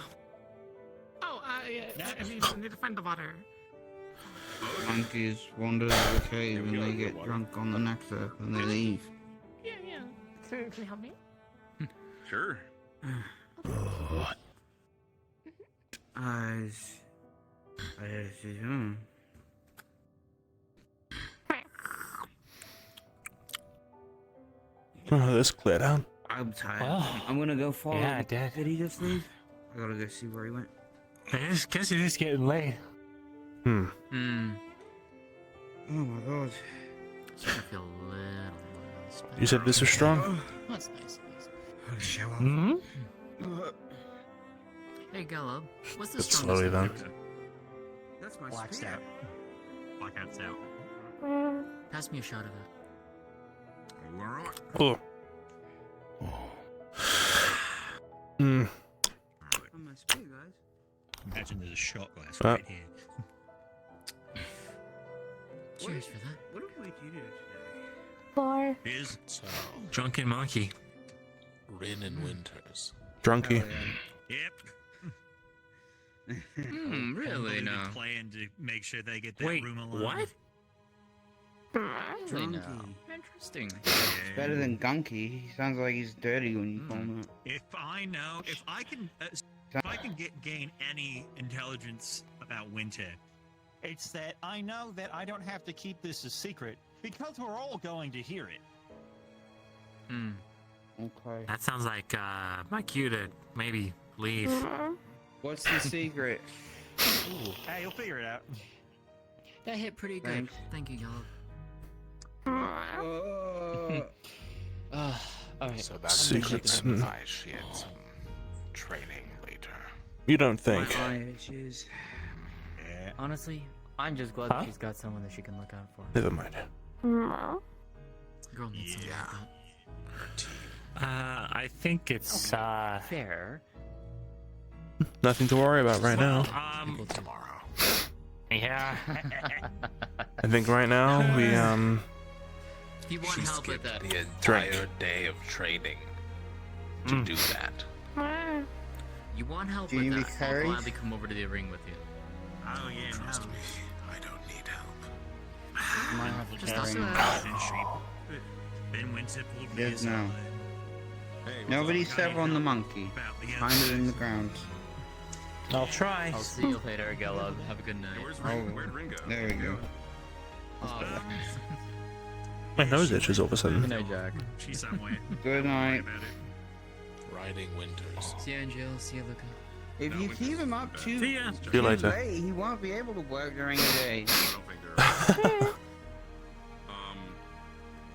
Oh, yeah, I need to find the water. Monkeys wander the cave and they get drunk on the nectar and they leave. Yeah. Can you help me? Sure. Oh, this cleared out. I'm tired. Well, I'm gonna go follow. yeah, I did. Did he just leave? I gotta go see where he went. I just guess it is getting late. Hmm. Oh my god. I feel a little less better. You said this was strong? That's nice. I'll show up. Hmm? Hey, Gallo. What's the But strongest? slowly then. That's my Black spear. stout. Blackout stout. Pass me a shot of it. Alright. Oh. Hmm. On my spear, guys. Imagine there's a shot glass Ah. right here. Cheers for that. What did we do today? For Here's So, Drunken monkey. Rin and Winters. Drunky. Yep. Really Probably now? Plan to make sure they get that Wait, room alone. what? Really now? Drunky. Interesting. It's better than gunky. He sounds like he's dirty when you call him that. If I know, if I can gain any intelligence about Winter, it's that I know that I don't have to keep this a secret because we're all going to hear it. Okay. That sounds like my cue to maybe leave. What's the secret? Hey, you'll figure it out. That hit pretty good. Thanks. Thank you, Yellow. Alright. So that Secrets. signifies she had some training later. You don't think? My eye issues. Honestly, I'm just glad that she's got someone that she can look out for. Never mind. Girl needs someone like that. I think it's fair. Nothing to worry about right now. Tomorrow. Yeah. I think right now we If you want help with that, The Drink. entire day of training to do that. you want help Do with you that, need I'll carries? gladly come over to the ring with you. Oh yeah, Trust no. me, I don't need help. Might have to Just carry also him. Ben Winter pulled me Yes, aside. no. Nobody step on the monkey. Find it in the ground. I'll try. I'll see you later, Gelub. Have a good night. Where'd Ring go? There we go. my nose itches all of a Good sudden. night, Jack. She's somewhere. Good night. Riding Winters. See you, Angel. See you, Luca. If you keep him up too, See ya. See you later. late, he won't be able to work during the day. I don't think they're.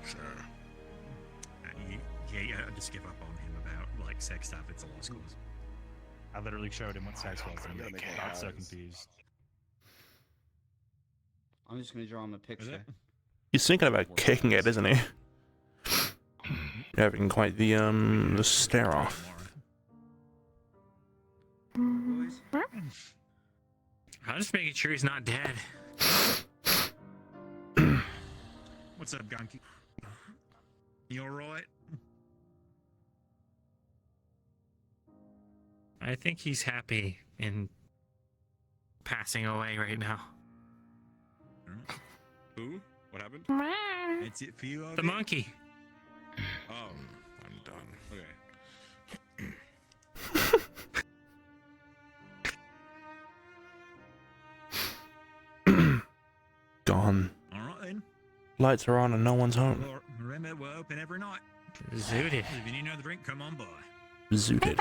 Sure. Yeah, I just give up on him about like sex stuff. It's a lost cause. I literally showed him what sex was, and he got so confused. I'm just gonna draw him a picture. He's thinking about kicking it, isn't he? You're having quite the stare off. Boys? I'm just making sure he's not dead. What's up, Gunky? You alright? I think he's happy in passing away right now. Who? What happened? That's it for you, The monkey. Oh, I'm done. okay. Gone. Alright then. Lights are on and no one's home. Well, remember, we're open every night. Zooted. If you need another drink, come on by. Zooted.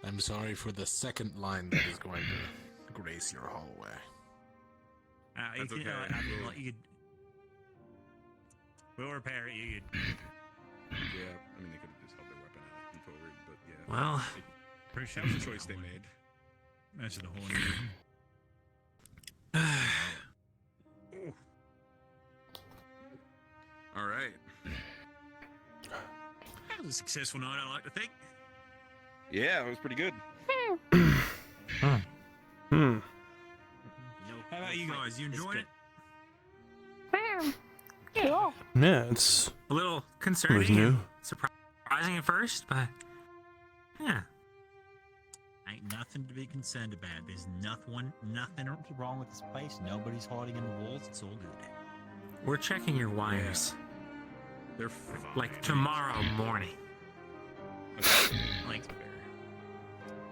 I'm sorry for the second line that is going to grace your hallway. That's okay. I mean, like, you could... We'll repair it, you could... Yeah, I mean, they could have just held their weapon out and forward, but yeah. Well, Pretty that was a choice they made. That's the whole All right. That was a successful night, I like to think. Yeah, it was pretty good. Hmm. How about you guys? You enjoying it? Cool. Yeah, it's a little it was concerning, new. and surprising at first, but yeah. Ain't nothing to be concerned about. There's nothing wrong with this place. Nobody's hiding in the walls. It's all good. We're checking your wires. They're like tomorrow morning. Like,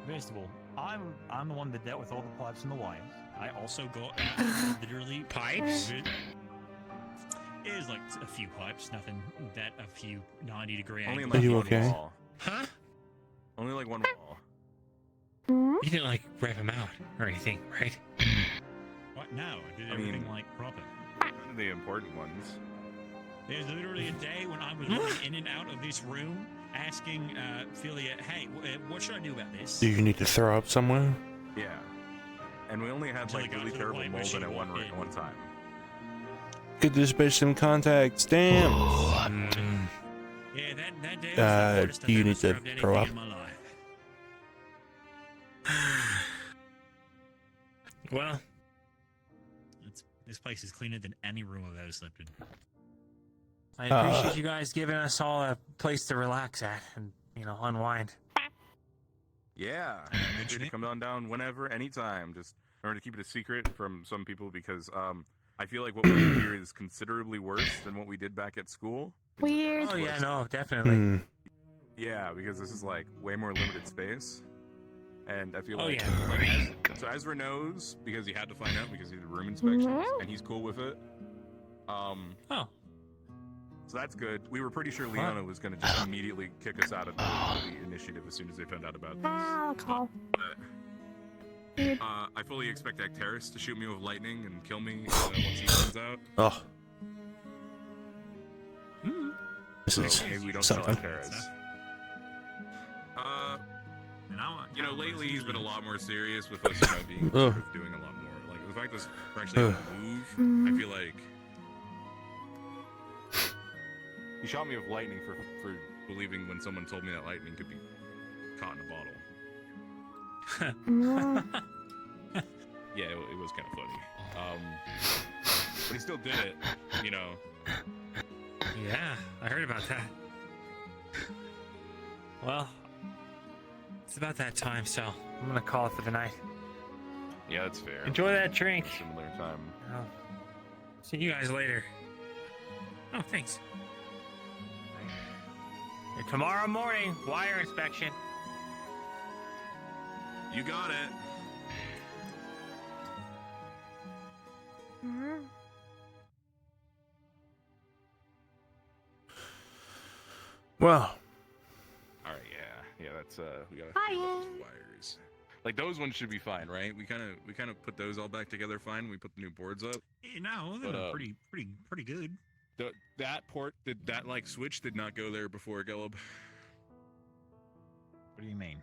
first of all, I'm the one that dealt with all the pipes and the wires. I also got literally Pipes? It was like a few pipes, nothing that a few 90-degree Only angles. like you one okay? wall. Huh? Only like one wall. You didn't like rip him out or anything, right? What? No, I did I everything mean- like proper. The important ones. There's literally a day when I was running in and out of this room asking Philia, hey, what should I do about this? Do you need to throw up somewhere? Yeah. And we only had Until like I got really to the terrible point where mold she in it one walked in. one time. Get this bitch some contacts. Damn. Yeah, that day was the hardest do you I've need ever to scrubbed throw anything up? in my life. Well, This place is cleaner than any room I've ever slept in. I appreciate you guys giving us all a place to relax at and, unwind. Yeah. Make sure to come on down whenever, anytime. Just remember to keep it a secret from some people because I feel like what we do here is considerably worse than what we did back at school. Weird. Oh, yeah, no, definitely. Yeah, because this is like way more limited space. And I feel Oh, like, yeah. so Ezra knows because he had to find out because he did room inspections and he's cool with it. Oh. So that's good. We were pretty sure Leona was going to just immediately kick us out of the initiative as soon as they found out about this. I'll call. I fully expect Actaris to shoot me with lightning and kill me once he finds out. Oh. This So is maybe we don't something. tell Actaris. You know, lately he's been a lot more serious with us, being sort of doing a lot more. Like, the fact that we're actually able to move, I feel like... He shot me with lightning for believing when someone told me that lightning could be caught in a bottle. Yeah, it was kind of funny. But he still did it, Yeah, I heard about that. Well, it's about that time, so I'm gonna call it for the night. Yeah, that's fair. Enjoy that drink. Similar time. I'll see you guys later. Oh, thanks. And tomorrow morning, wire inspection. You got it. Well. All right, yeah, that's we gotta figure out those wires. Like those ones should be fine, right? We kind of put those all back together fine. We put the new boards up. No, they're pretty good. That switch did not go there before, Gelb. What do you mean?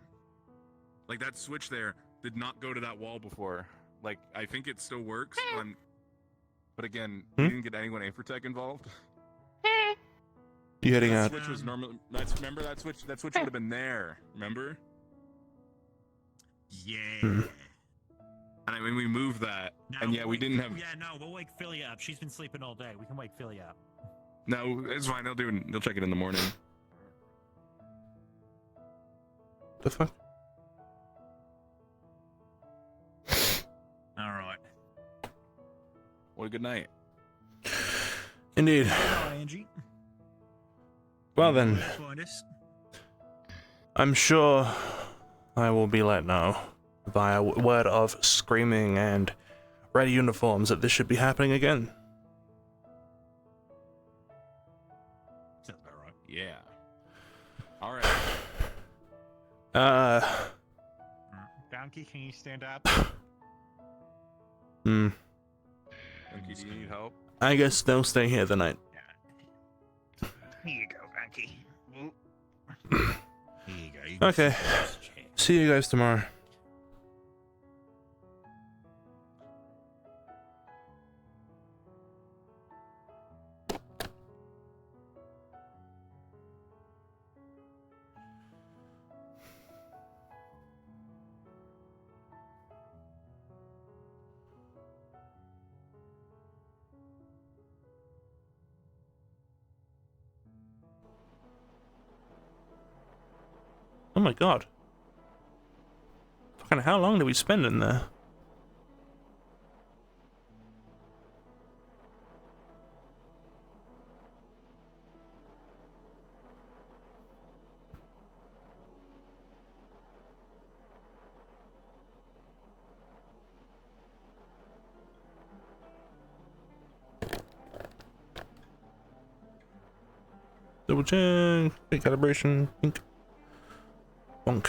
Like that switch there did not go to that wall before. Like I think it still works, but again, we didn't get anyone Aethertech involved. You heading that out? Switch was normal. Remember that switch? That switch would have been there. Remember? Yeah. And I mean, we moved that, and yeah, we didn't have. Yeah, no, we'll wake Philly up. She's been sleeping all day. We can wake Philly up. No, it's fine. They'll check it in the morning. The fuck? All right. What a good night. Indeed. Bye, Angie. Well then, Find us. I'm sure I will be let know via word of screaming and red uniforms that this should be happening again. Sounds about right. Yeah. All right. Donkey, can you stand up? Hmm. Donkey, do you need help? I guess they'll stay here the night. Here you go, Donkey. Here you go. You can Okay. sit in this chair. See you guys tomorrow. Oh my god. Fucking how long did we spend in there? Double check, recalibration, pink. Bonk.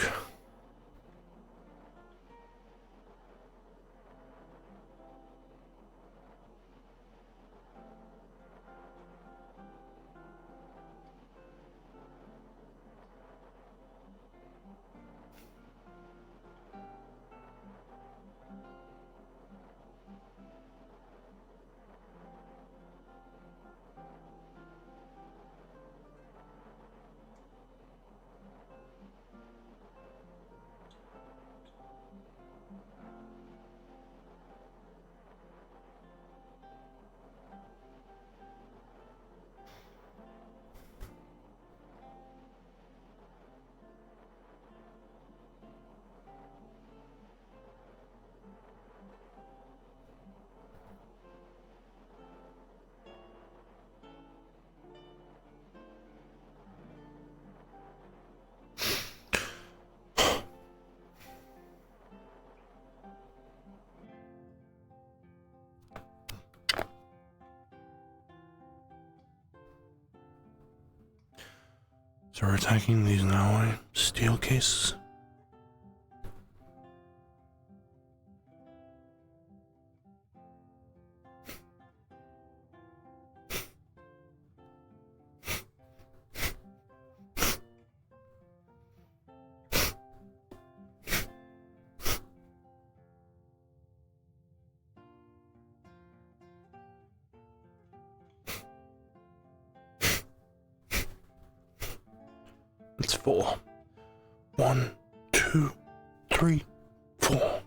So we're attacking these now, eh? Steel cases. It's 4. 1, 2, 3, 4.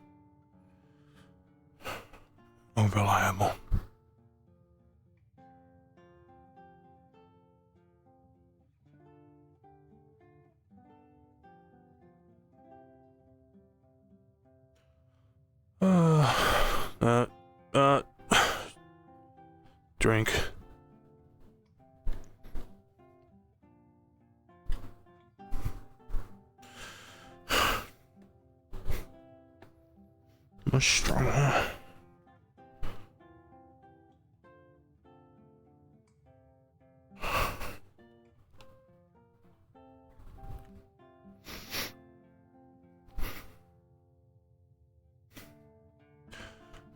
Unreliable. Drink. Much stronger.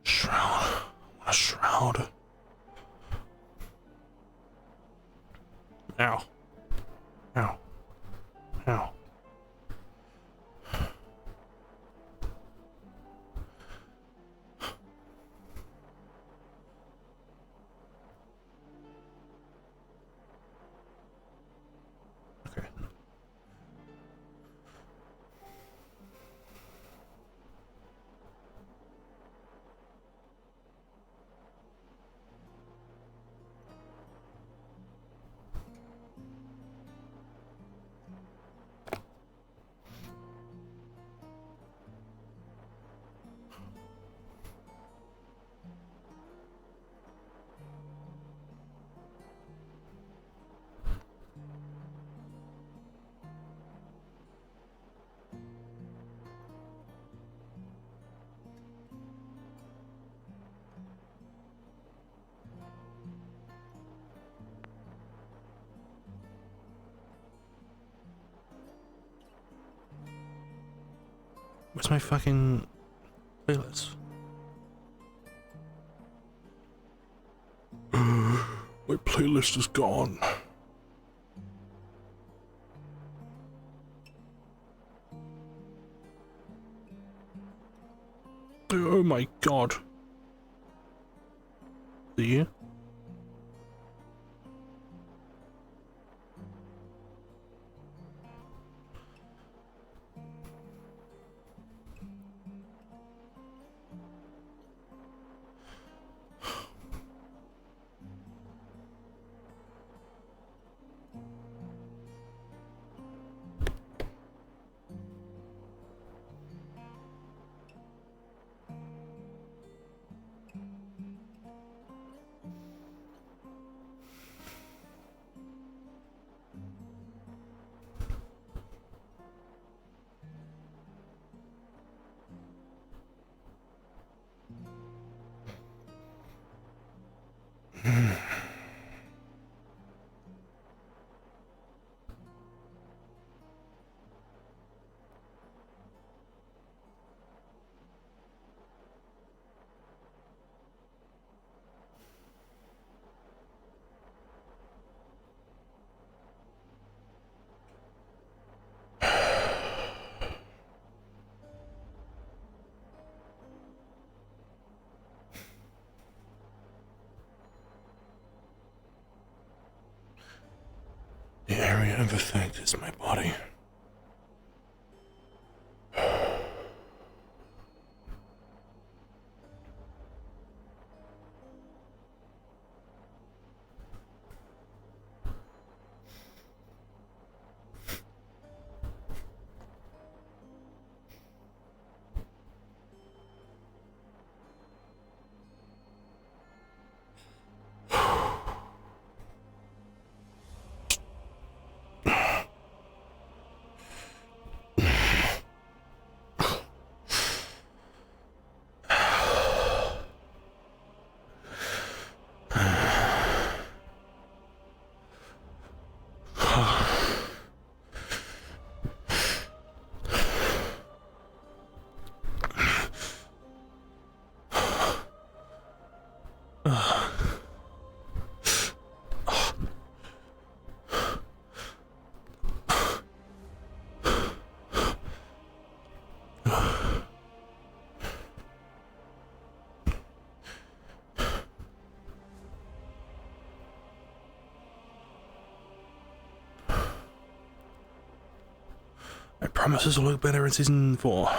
Shroud. A shroud. Ow. Ow. Ow. Okay. Where's my fucking playlist? My playlist is gone. Oh my god. Do you? The area of effect is my body. I promise this will look better in season 4.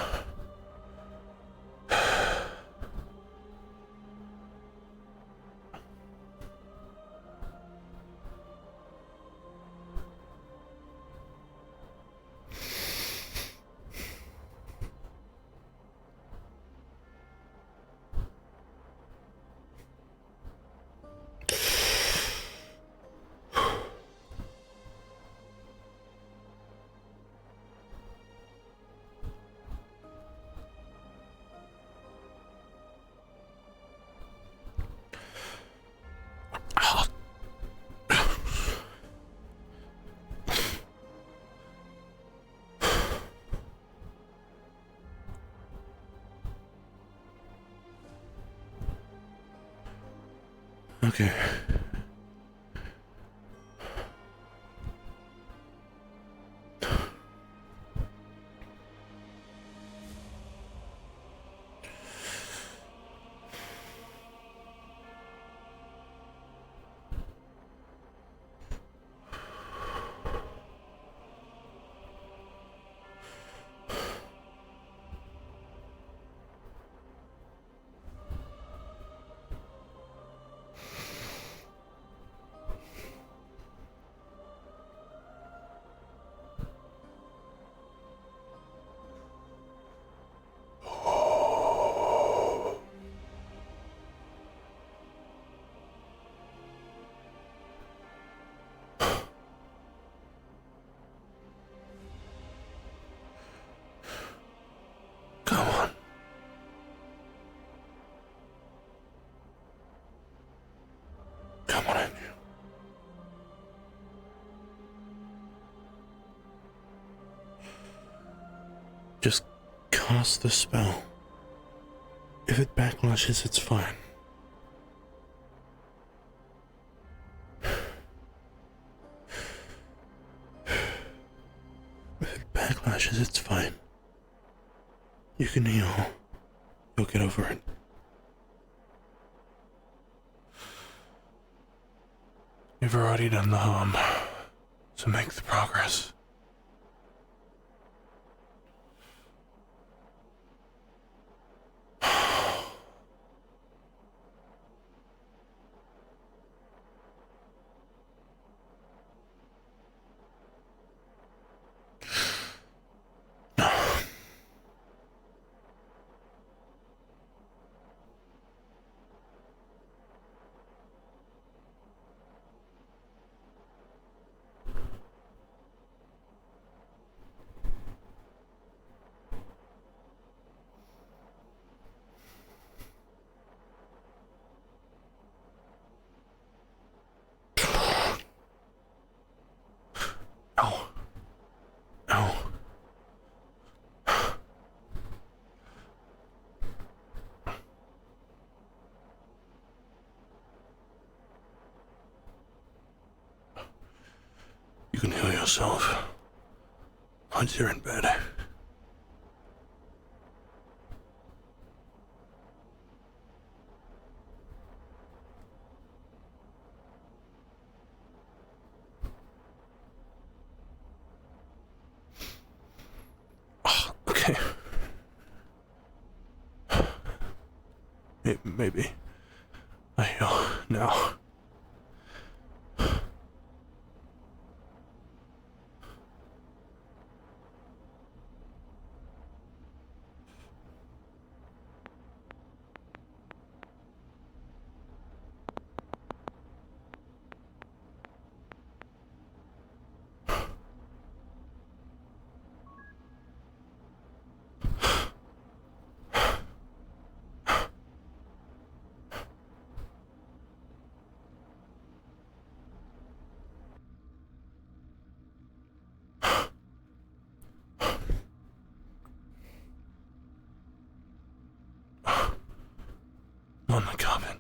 Okay. Come on in. Just cast the spell. If it backlashes, it's fine. If it backlashes, it's fine. You can heal. You'll get over it. You've already done the harm, so make the progress. Ow. Ow. You can heal yourself once you're in bed. Okay. Maybe I heal now. On the coffin.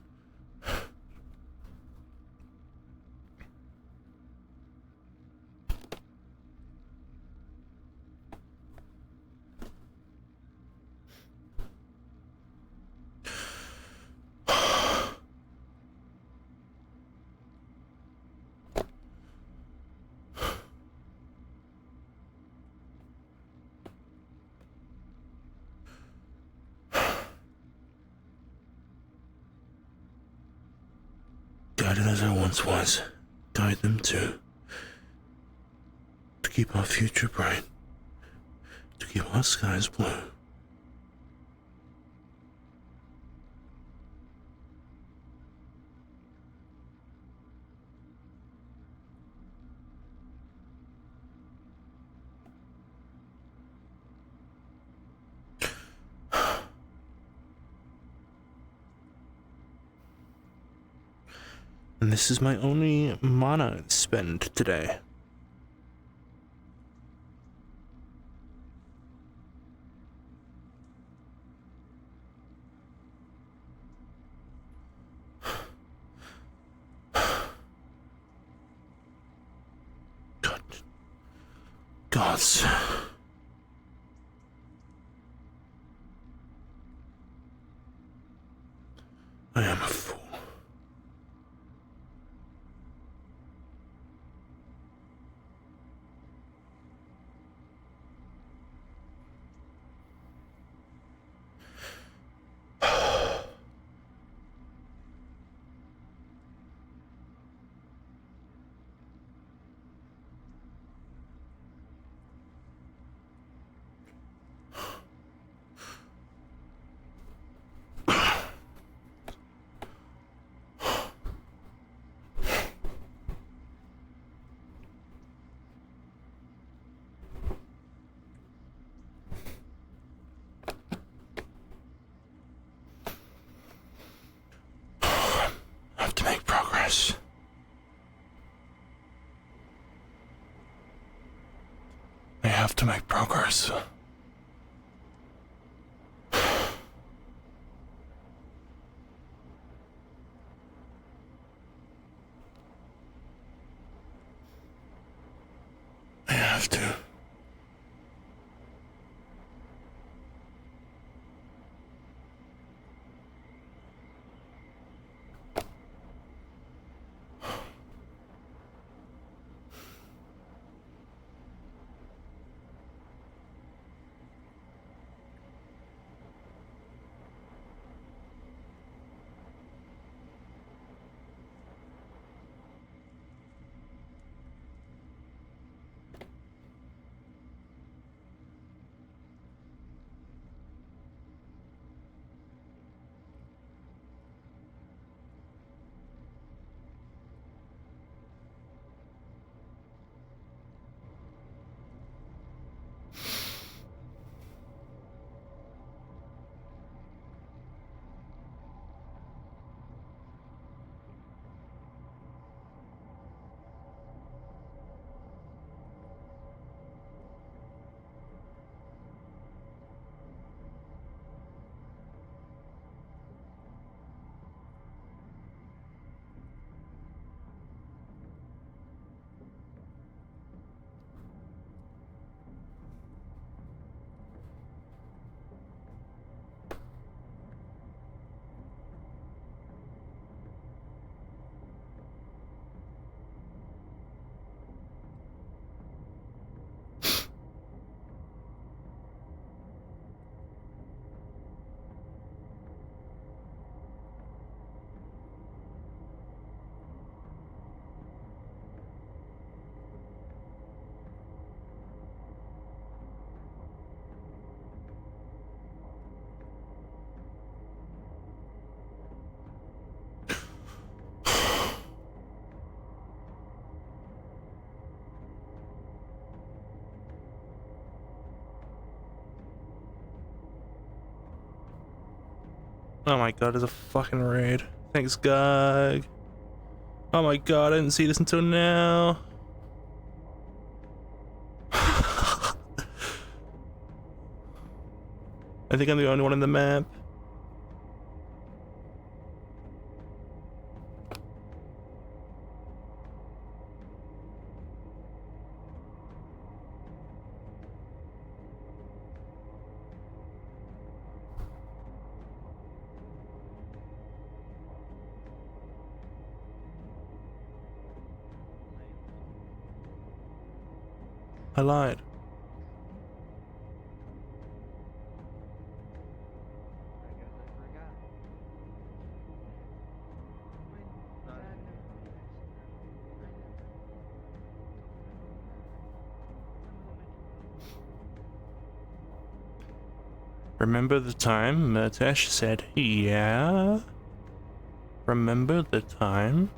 misguided as I once was, guide them to keep our future bright, to keep our skies blue. And this is my only mana spend today. Gods. I am a fool. I have to make progress. I have to make progress. I have to. Oh my god, there's a fucking raid. Thanks, Gug. Oh my god, I didn't see this until now. I think I'm the only one in the map. I lied. Remember the time Murtesh said, yeah? Remember the time?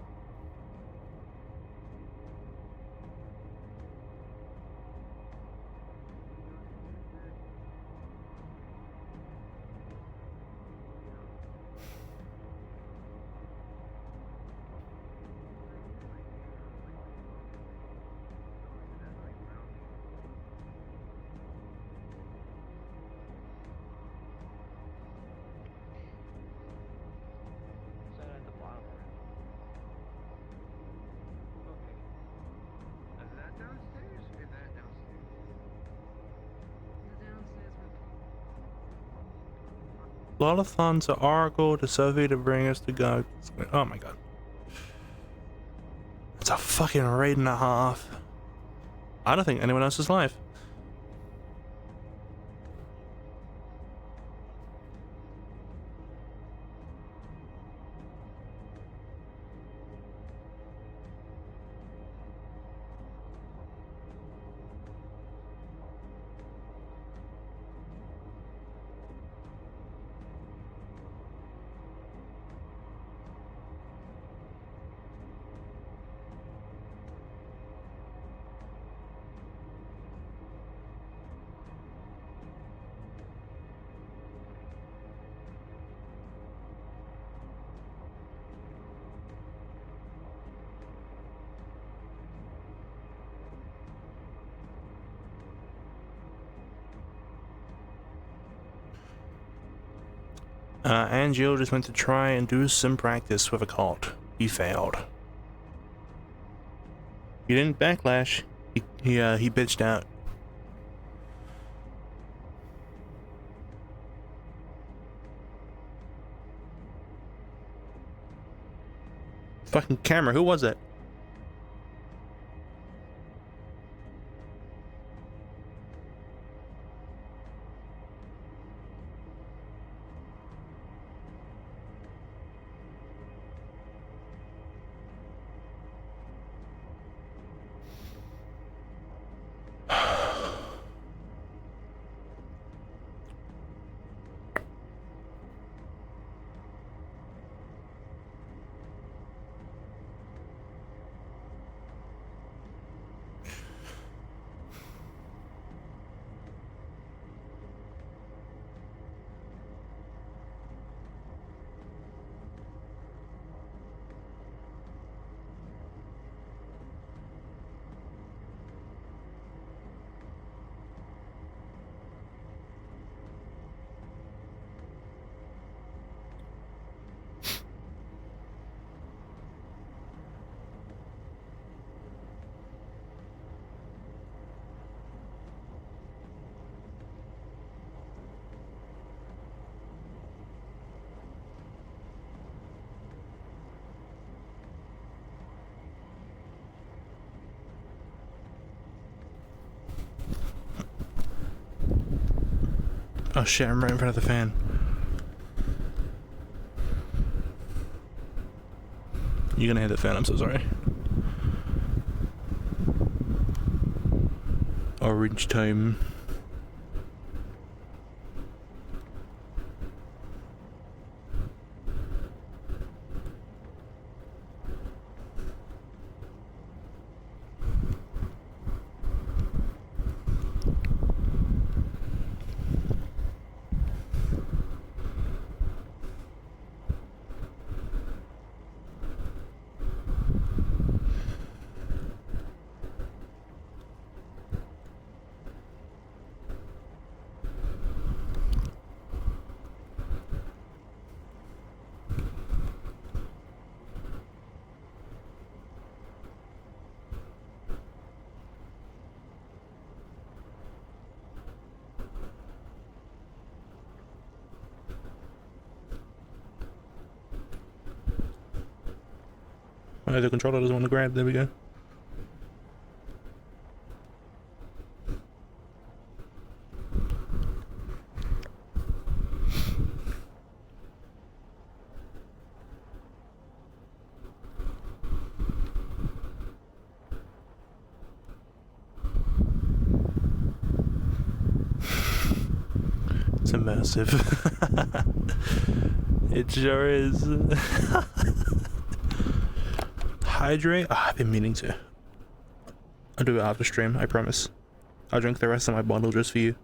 Is that at the bottom? Okay. Is that downstairs or that downstairs? The downstairs Lolathon to Oracle to Sophie to bring us to God. Oh my god. It's a fucking raid and a half. I don't think anyone else is live. Angel just went to try and do some practice with a cult. He failed. He didn't backlash. He bitched out. Fucking camera, who was it? Oh shit, I'm right in front of the fan. You're gonna hit the fan, I'm so sorry. Orange time. Oh, the controller doesn't want to grab. There we go. It's immersive. It sure is. Hydrate? Oh, I've been meaning to. I'll do it after stream, I promise. I'll drink the rest of my bottle just for you.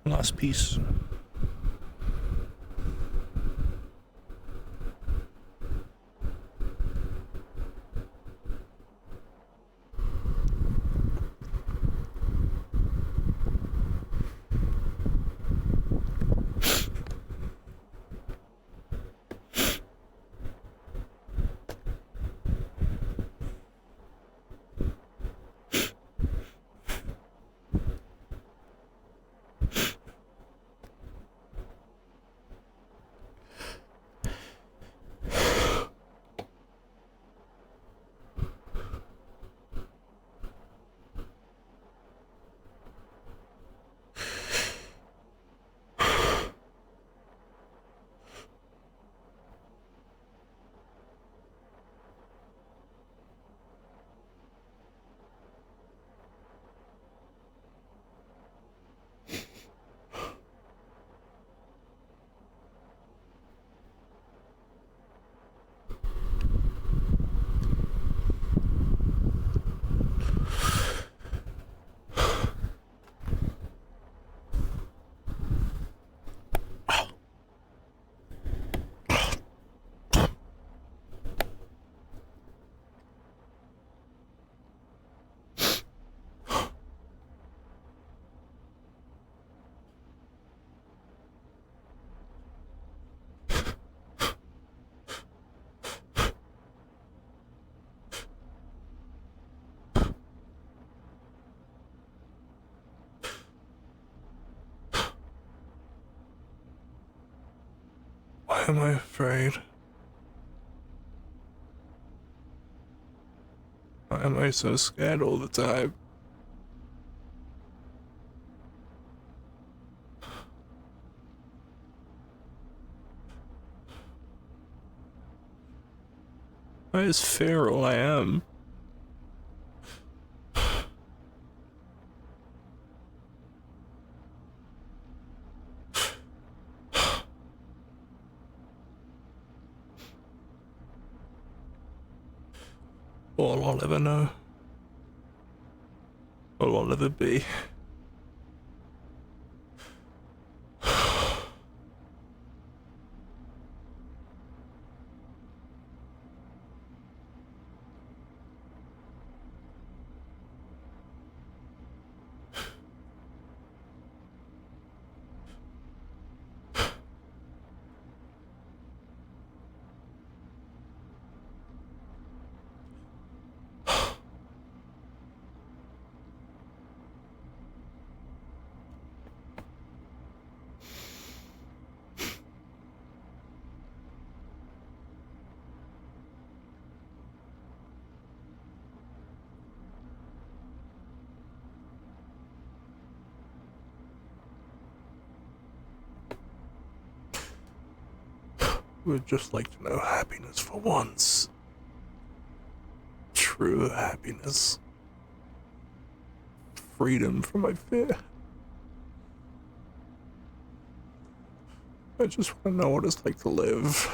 Last piece. Why am I afraid? Why am I so scared all the time? Why is fear all I am? All I'll ever know. All I'll ever be. Would just like to know happiness for once. True happiness. Freedom from my fear. I just want to know what it's like to live.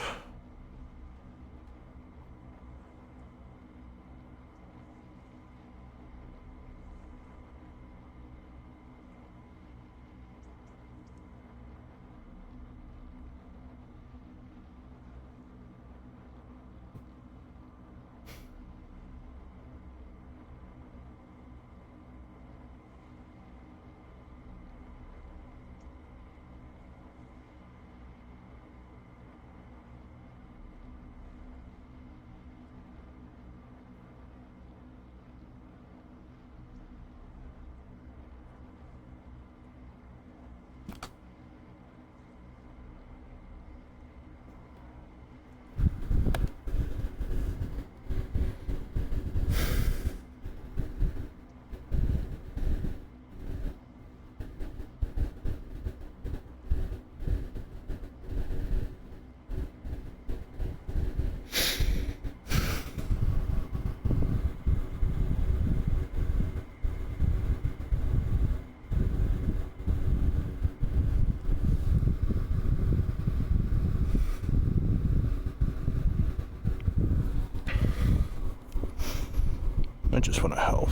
I just want to help.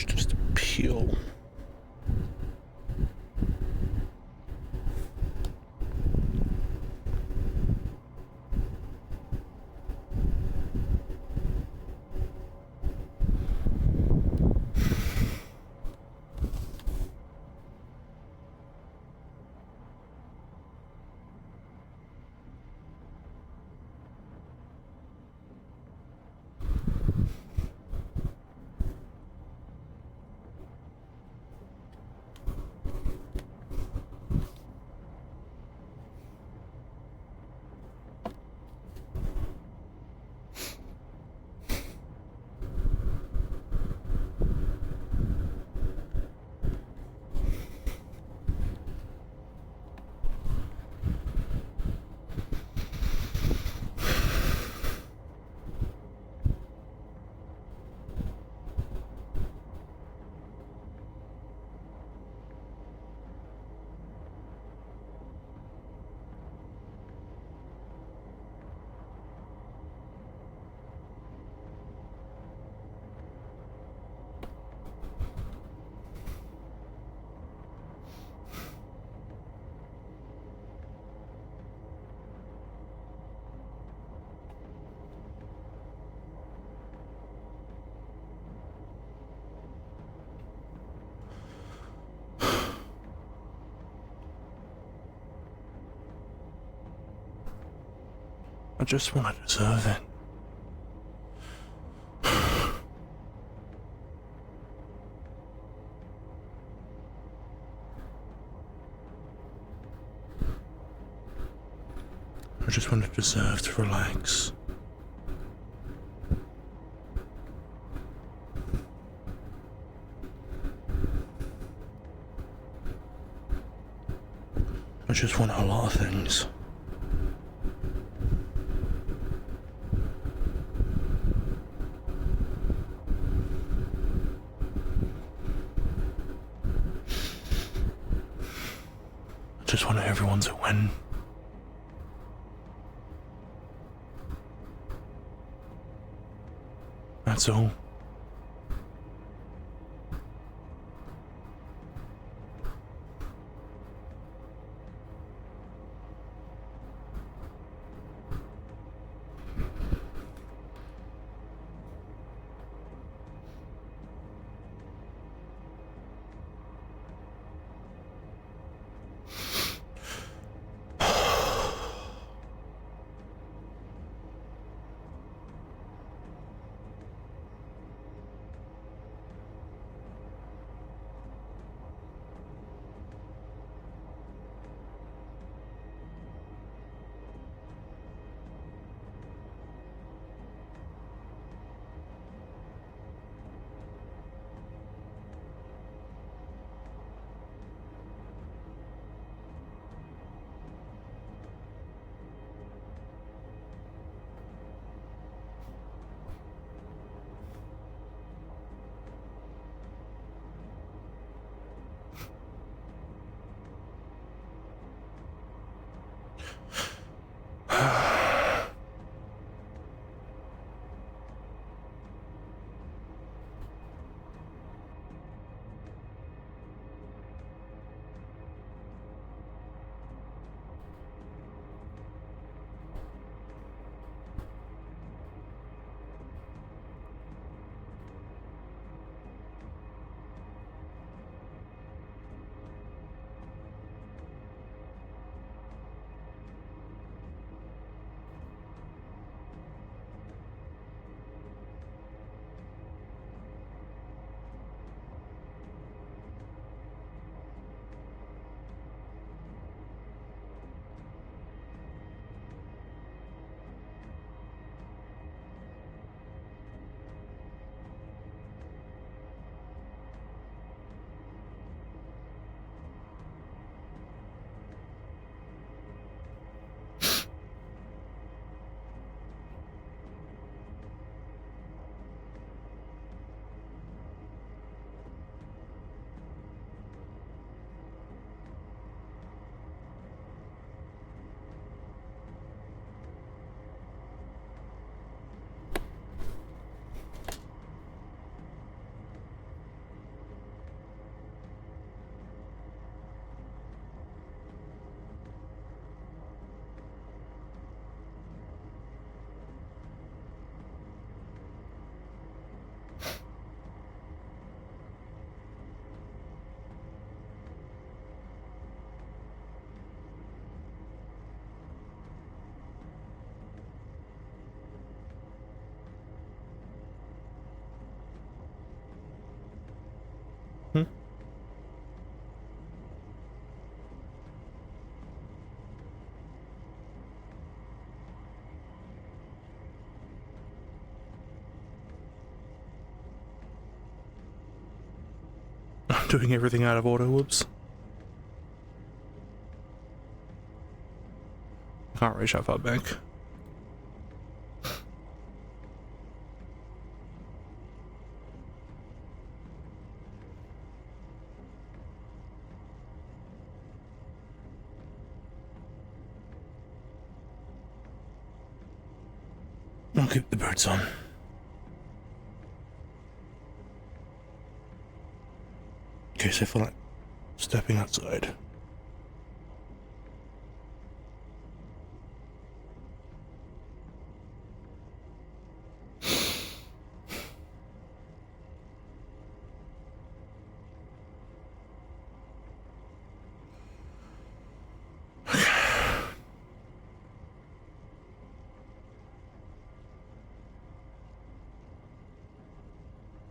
Just peel. I just want to deserve it. I just want to deserve to relax. I just want a lot of things. I just want everyone to win. That's all. doing everything out of order, whoops. Can't reach that far back. I'll keep the birds on. In case I feel like stepping outside.